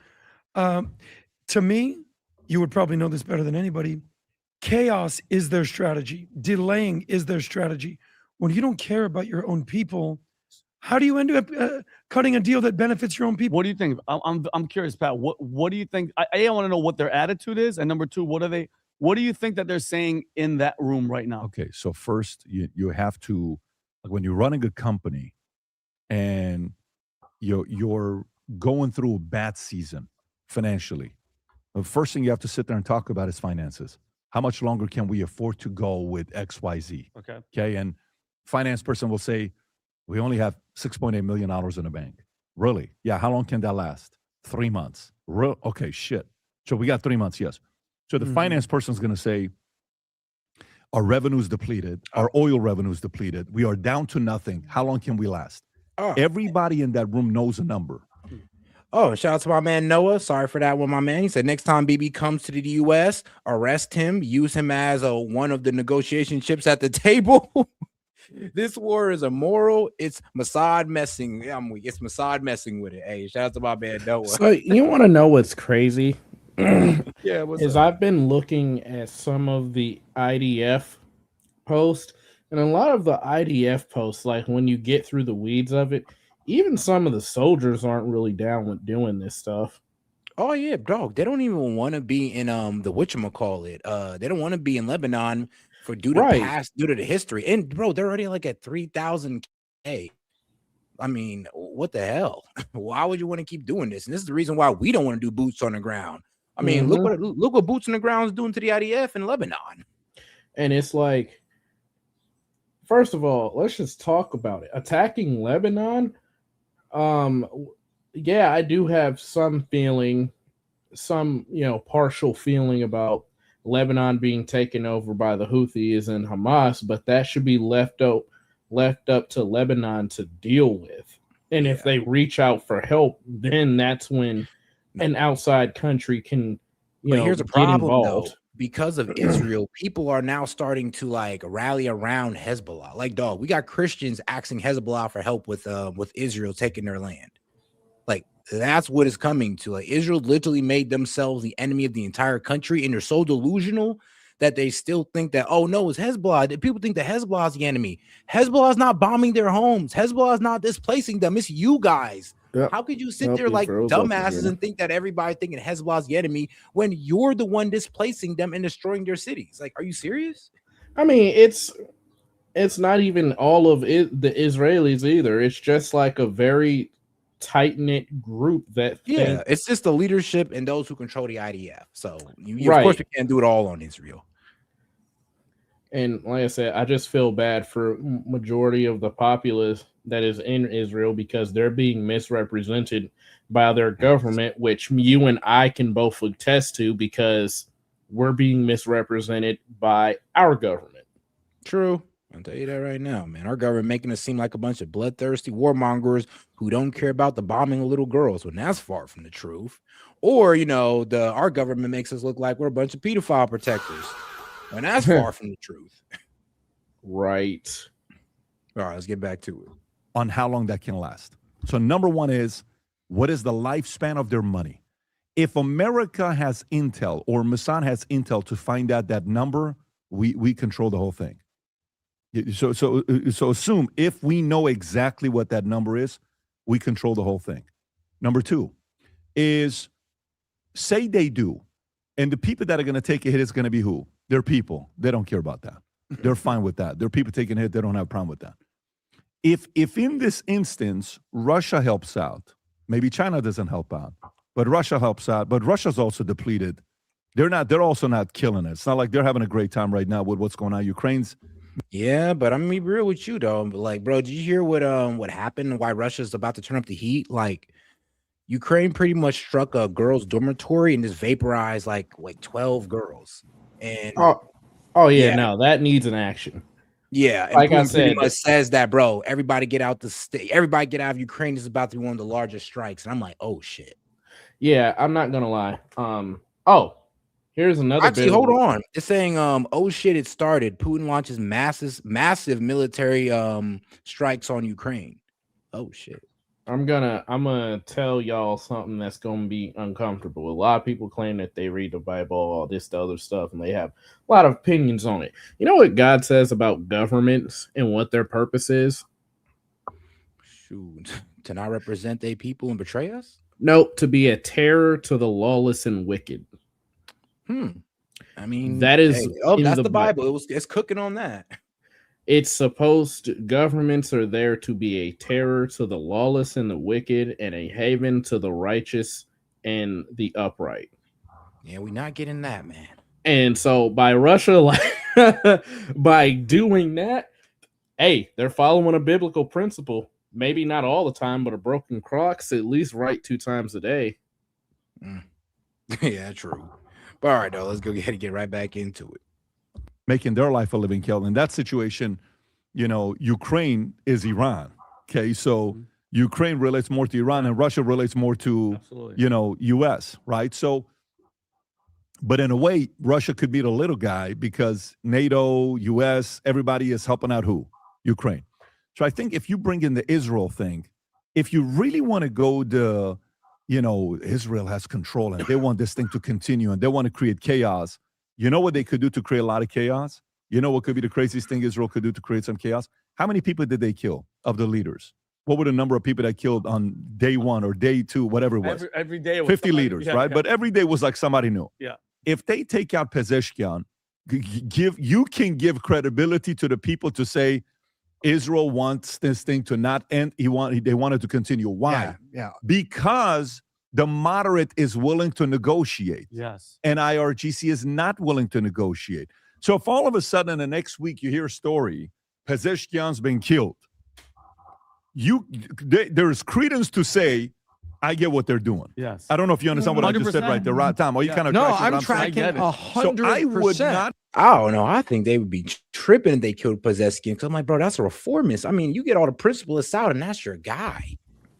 To me, you would probably know this better than anybody. Chaos is their strategy. Delaying is their strategy. When you don't care about your own people, how do you end up cutting a deal that benefits your own people? What do you think? I'm curious, Pat. What do you think? I want to know what their attitude is, and number two, what do you think that they're saying in that room right now? Okay, so first you have to, like, when you're running a company and you're going through a bad season financially, the first thing you have to sit there and talk about is finances. How much longer can we afford to go with XYZ? Okay, and finance person will say, we only have $6.8 million in the bank. Really? Yeah, how long can that last? 3 months. Okay, shit. So we got 3 months, yes. So the finance person is going to say, Our revenue's depleted. Our oil revenue's depleted. We are down to nothing. How long can we last? Everybody in that room knows a number. Oh, shout out to my man Noah. Sorry for that one, my man. He said next time BB comes to the US, arrest him, use him as one of the negotiation chips at the table. This war is immoral. It's Mossad messing. It's Mossad messing with it. Hey, shout out to my man Noah. So you want to know what's crazy? Yeah, what's is up? I've been looking at some of the IDF posts, and a lot of the IDF posts, like when you get through the weeds of it, even some of the soldiers aren't really down with doing this stuff. Oh yeah, dog. They don't even want to be in the whatchamacallit. They don't want to be in Lebanon for due to past, due to the history. And bro, they're already like at 3,000 K. I mean, what the hell? Why would you want to keep doing this? And this is the reason why we don't want to do boots on the ground. I mean, look what boots on the ground is doing to the IDF in Lebanon. And it's like, first of all, let's just talk about it. Attacking Lebanon, yeah, I do have some feeling, partial feeling about Lebanon being taken over by the Houthis and Hamas, but that should be left up to Lebanon to deal with. And if they reach out for help, then that's when an outside country can, here's a get problem involved. though. Because of Israel, people are now starting to like rally around Hezbollah. Like, dog, we got Christians asking Hezbollah for help with Israel taking their land. Like, that's what is coming to. Like, Israel literally made themselves the enemy of the entire country, and they're so delusional that they still think that, oh no, it's Hezbollah. People think that Hezbollah is the enemy. Hezbollah is not bombing their homes. Hezbollah is not displacing them. It's you guys. Yep. How could you sit Yep, there he like froze up dumbasses again. and think that everybody thinking Hezbollah is the enemy when you're the one displacing them and destroying their cities? Like, are you serious? I mean, it's not even all of it, the Israelis either. It's just like a very tight-knit group that think, It's just the leadership and those who control the IDF. So of Right. course you can't do it all on Israel. and like I said, I just feel bad for majority of the populace that is in Israel because they're being misrepresented by their government, which you and I can both attest to because we're being misrepresented by our government. True. I'll tell you that right now, man. Our government making us seem like a bunch of bloodthirsty warmongers who don't care about the bombing of little girls when that's far from the truth. Or, our government makes us look like we're a bunch of pedophile protectors when that's far from the truth. Right. All right, let's get back to it. On how long that can last. So number one is, what is the lifespan of their money? If America has intel or Mossad has intel to find out that number, we control the whole thing. So assume if we know exactly what that number is, we control the whole thing. Number two is, say they do, and the people that are going to take a hit is going to be who? They're people. They don't care about that. They're fine with that. They're people taking a hit. They don't have a problem with that. If in this instance, Russia helps out, maybe China doesn't help out, but Russia helps out, but Russia's also depleted. They're also not killing it. It's not like they're having a great time right now with what's going on. Ukraine's. Yeah, but I'm gonna be real with you though. Like, bro, did you hear what happened and why Russia's about to turn up the heat? Like, Ukraine pretty much struck a girls' dormitory and just vaporized like 12 girls. And No, that needs an action. Yeah, and like I Putin pretty said, much says that, bro, everybody get out the state, everybody get out of Ukraine. This is about to be one of the largest strikes. And I'm like, oh shit. Yeah, I'm not gonna lie. Here's another. Actually, hold on. It's saying, oh shit, it started. Putin launches massive military strikes on Ukraine. Oh shit. I'm gonna tell y'all something that's gonna be uncomfortable. A lot of people claim that they read the Bible, all this other stuff, and they have a lot of opinions on it. You know what God says about governments and what their purpose is? Shoot, to not represent their people and betray us? Nope, to be a terror to the lawless and wicked. I mean, that is that's the Bible. It's cooking on that. It's governments are there to be a terror to the lawless and the wicked and a haven to the righteous and the upright. Yeah, we're not getting that, man. And so by Russia, by doing that, hey, they're following a biblical principle. Maybe not all the time, but a broken clock's at least right 2 times a day. Yeah, true. But all right, though, let's go ahead and get right back into it. making their life a living hell. In that situation, Ukraine is Iran. Okay, so Ukraine relates more to Iran, and Russia relates more to, U.S., right? So, but in a way, Russia could be the little guy because NATO, U.S., everybody is helping out who? Ukraine. So I think if you bring in the Israel thing, if you really want to go to, Israel has control and they want this thing to continue and they want to create chaos, you know what they could do to create a lot of chaos? You know what could be the craziest thing Israel could do to create some chaos? How many people did they kill of the leaders? What were the number of people that killed on day 1 or day 2, whatever it was? Every day. It was 50 leaders, right? But every day was like somebody new. Yeah. If they take out Pezeshkian, you can give credibility to the people to say Israel wants this thing to not end. They wanted to continue. Why? Yeah. Because the moderate is willing to negotiate. Yes. And IRGC is not willing to negotiate. So if all of a sudden in the next week you hear a story, Pezeshkian's been killed, there's credence to say, I get what they're doing. Yes. I don't know if you understand what I just said right there, right, Tom? Are you kind of No, tracking what I'm tracking saying? 100%. So I would not. I don't know. I think they would be tripping if they killed Pezeshkian. Because I'm like, bro, that's a reformist. I mean, you get all the principalists out, and that's your guy.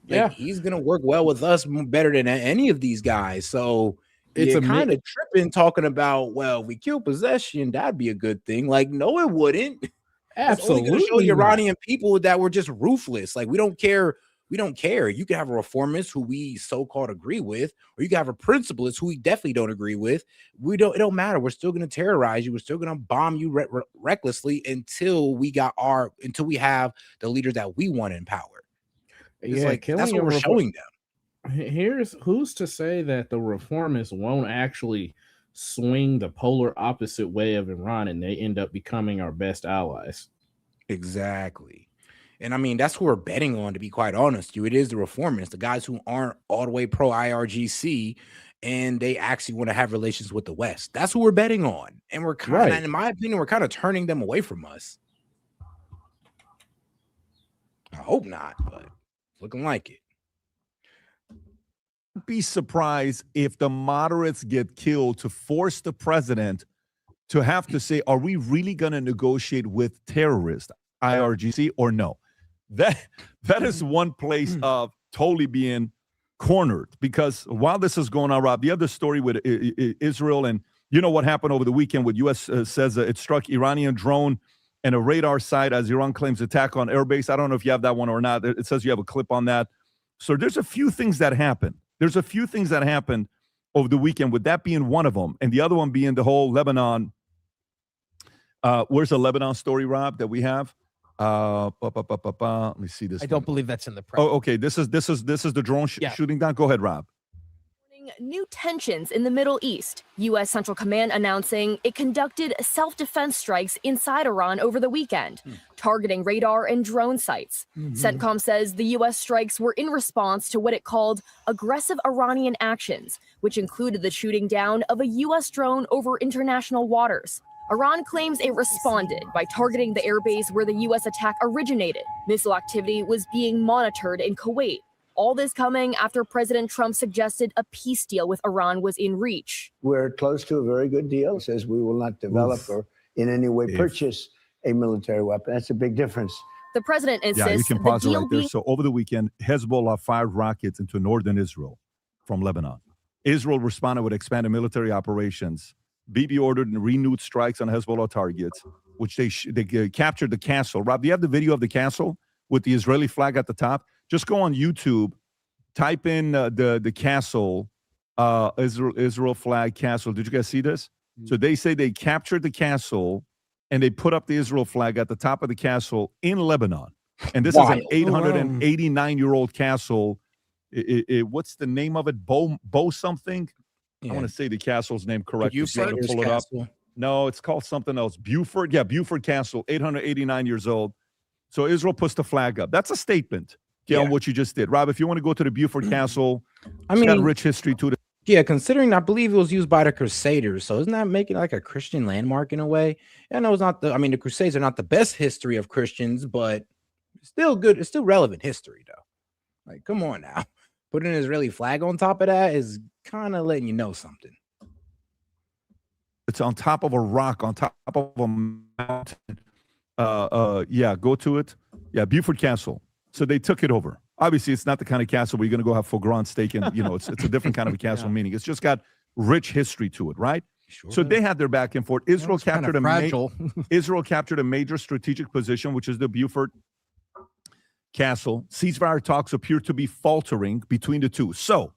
Like, he's gonna work well with us better than any of these guys. So it's kind of tripping talking about, well, we kill possession, that'd be a good thing. Like, no, it wouldn't. Absolutely. It's only gonna show the Iranian people that were just ruthless. Like, we don't care. We don't care. You can have a reformist who we so-called agree with, or you can have a principalist who we definitely don't agree with. It don't matter. We're still going to terrorize you. We're still going to bomb you recklessly until we have the leaders that we want in power. It's like that's what we're showing them. Here's who's to say that the reformists won't actually swing the polar opposite way of Iran and they end up becoming our best allies. Exactly. And I mean, that's who we're betting on, to be quite honest. It is the reformists, the guys who aren't all the way pro IRGC, and they actually want to have relations with the West. That's who we're betting on. And we're kind of, in my opinion, we're kind of turning them away from us. I hope not, but looking like it. Be surprised if the moderates get killed to force the president to have to say, are we really going to negotiate with terrorists, IRGC, or no? That is one place of totally being cornered, because while this is going on, Rob, the other story with Israel, and you know what happened over the weekend with U.S. says it struck Iranian drone and a radar site as Iran claims attack on airbase. I don't know if you have that one or not. It says you have a clip on that. So there's a few things that happened. There's a few things that happened over the weekend, with that being one of them, and the other one being the whole Lebanon. Where's the Lebanon story, Rob, that we have? Let me see this. I don't believe that's in the press. Oh, okay. This is the drone shooting down. Go ahead, Rob. New tensions in the Middle East. U.S. Central Command announcing it conducted self-defense strikes inside Iran over the weekend, targeting radar and drone sites. CENTCOM says the U.S. strikes were in response to what it called aggressive Iranian actions, which included the shooting down of a U.S. drone over international waters. Iran claims it responded by targeting the airbase where the U.S. attack originated. Missile activity was being monitored in Kuwait. All this coming after President Trump suggested a peace deal with Iran was in reach. We're close to a very good deal. It says we will not develop or in any way purchase a military weapon. That's a big difference. The president insists you can pause the it deal right there. So over the weekend, Hezbollah fired rockets into northern Israel from Lebanon. Israel responded with expanded military operations. Bibi ordered renewed strikes on Hezbollah targets, which they captured the castle. Rob, do you have the video of the castle with the Israeli flag at the top? Just go on YouTube, type in the castle, Israel flag castle. Did you guys see this? So they say they captured the castle and they put up the Israel flag at the top of the castle in Lebanon. And this is an 889-year-old castle. What's the name of it? Bo something? I want to say the castle's name correctly. Buford pull it up. Castle. No, it's called something else. Buford. Yeah, Buford Castle, 889 years old. So Israel puts the flag up. That's a statement on what you just did. Rob, if you want to go to the Buford Castle, it's got a rich history to it. Yeah, considering I believe it was used by the Crusaders, so isn't that making it like a Christian landmark in a way? I know it's not the Crusades are not the best history of Christians, but it's still good. It's still relevant history, though. Like, come on now. Putting an Israeli flag on top of that is kind of letting you know something. It's on top of a rock, on top of a mountain. Yeah, go to it. Yeah, Beaufort Castle. So they took it over. Obviously, it's not the kind of castle where you're going to go have foie gras steak and, it's a different kind of a castle, meaning it's just got rich history to it, right? So they had their back and forth. Israel captured Israel captured a major strategic position, which is the Beaufort Castle. Ceasefire talks appear to be faltering between the two. So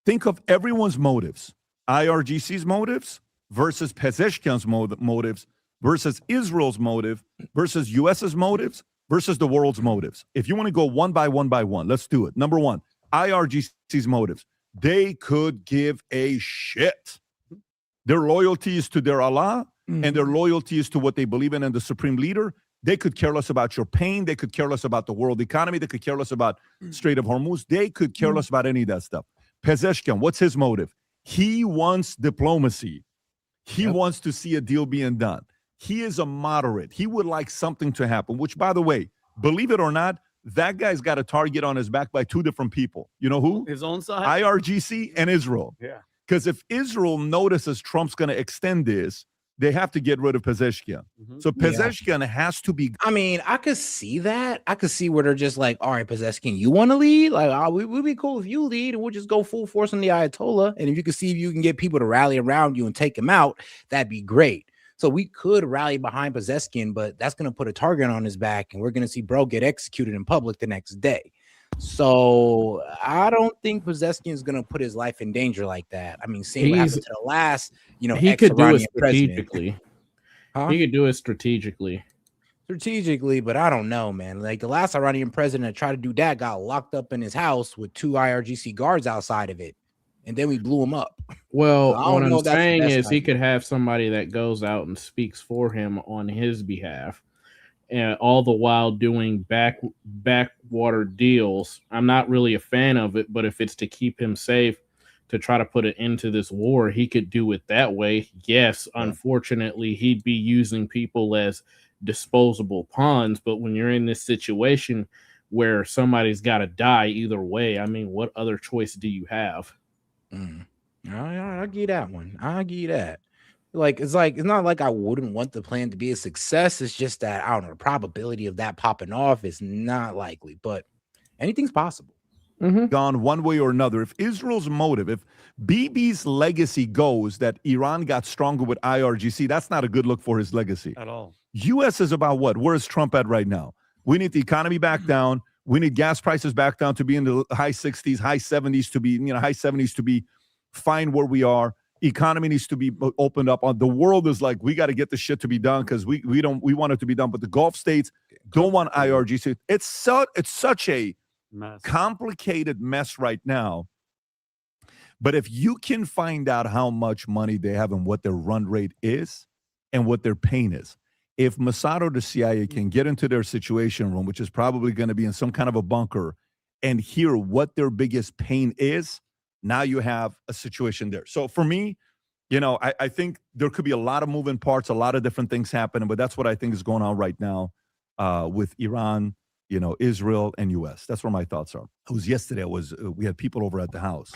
think of everyone's motives. IRGC's motives versus Pezeshkian's motives versus Israel's motive versus US's motives versus the world's motives. If you want to go one by one, let's do it. Number one, IRGC's motives. They could give a shit. Their loyalty is to their Allah, and their loyalty is to what they believe in and the supreme leader. They could care less about your pain. They could care less about the world economy. They could care less about Strait of Hormuz. They could care less about any of that stuff. Pezeshkian, what's his motive? He wants diplomacy. He wants to see a deal being done. He is a moderate. He would like something to happen, which, by the way, believe it or not, that guy's got a target on his back by two different people. You know who? His own side? IRGC and Israel. Yeah. Because if Israel notices Trump's going to extend this, they have to get rid of Pezeshkian. So Pezeshkian has to be. I mean, I could see that. I could see where they're just like, all right, Pezeshkian, you want to lead? Like, we'd be cool if you lead, and we'll just go full force on the Ayatollah. And if you can see if you can get people to rally around you and take him out, that'd be great. So we could rally behind Pezeshkian, but that's going to put a target on his back, and we're going to see bro get executed in public the next day. So I don't think Pezeshkian is going to put his life in danger like that. I mean, seeing what happened to the last, he could do it strategically. Huh? He could do it strategically. But I don't know, man. Like the last Iranian president that tried to do that got locked up in his house with 2 IRGC guards outside of it, and then we blew him up. Well, so what I'm saying is he could have somebody that goes out and speaks for him on his behalf, and all the while doing backwater deals. I'm not really a fan of it, but if it's to keep him safe, to try to put it into this war, he could do it that way. Yes, unfortunately, he'd be using people as disposable pawns, but when you're in this situation where somebody's got to die either way, I mean, what other choice do you have? I'll give you that one. I'll give you that. It's not like I wouldn't want the plan to be a success. It's just that I don't know, the probability of that popping off is not likely, but anything's possible. Gone one way or another. If Israel's motive, if Bibi's legacy goes that Iran got stronger with IRGC, that's not a good look for his legacy at all. U.S. is about what? Where is Trump at right now? We need the economy back down. We need gas prices back down to be in the high 60s, high 70s to be, high 70s to be fine where we are. Economy needs to be opened up. On the world is like, we got to get the shit to be done because we want it to be done. But the Gulf states don't want IRGC. It's such a complicated mess right now. But if you can find out how much money they have and what their run rate is and what their pain is, if Mossad or the CIA can get into their situation room, which is probably going to be in some kind of a bunker, and hear what their biggest pain is, now you have a situation there. So for me, I think there could be a lot of moving parts, a lot of different things happening, but that's what I think is going on right now with Iran, Israel and U.S. That's where my thoughts are. It was yesterday. We had people over at the house,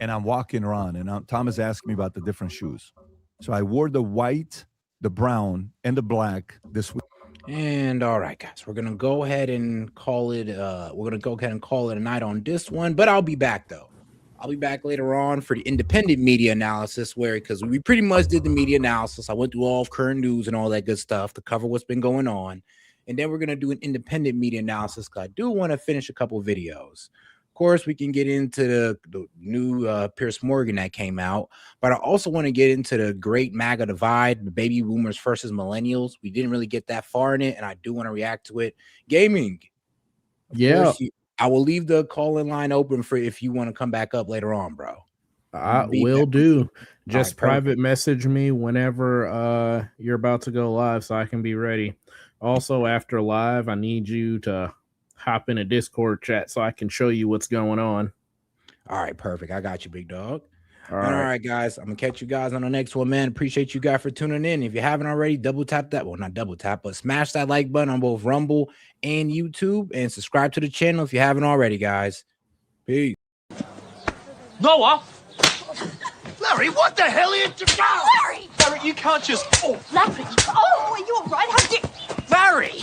and I'm walking around, and Tom is asking me about the different shoes. So I wore the white, the brown, and the black this week. And all right, guys, we're gonna go ahead and call it. A night on this one. But I'll be back though. I'll be back later on for the independent media analysis, because we pretty much did the media analysis. I went through all of current news and all that good stuff to cover what's been going on. And then we're going to do an independent media analysis because I do want to finish a couple videos. Of course, we can get into the new Piers Morgan that came out, but I also want to get into the great MAGA divide, the baby boomers versus millennials. We didn't really get that far in it, and I do want to react to it. Gaming. Yeah. I will leave the call-in line open for if you want to come back up later on, bro. I will do. Just private message me whenever you're about to go live so I can be ready. Also, after live, I need you to hop in a Discord chat so I can show you what's going on. All right, perfect. I got you, big dog. All right, guys. I'm going to catch you guys on the next one, man. Appreciate you guys for tuning in. If you haven't already, double tap that. Well, not double tap, but smash that like button on both Rumble and YouTube. And subscribe to the channel if you haven't already, guys. Peace. Noah! Larry, what the hell are you doing? Larry! Larry, you can't just. Oh, Larry! Oh, are you all right? How did... Larry!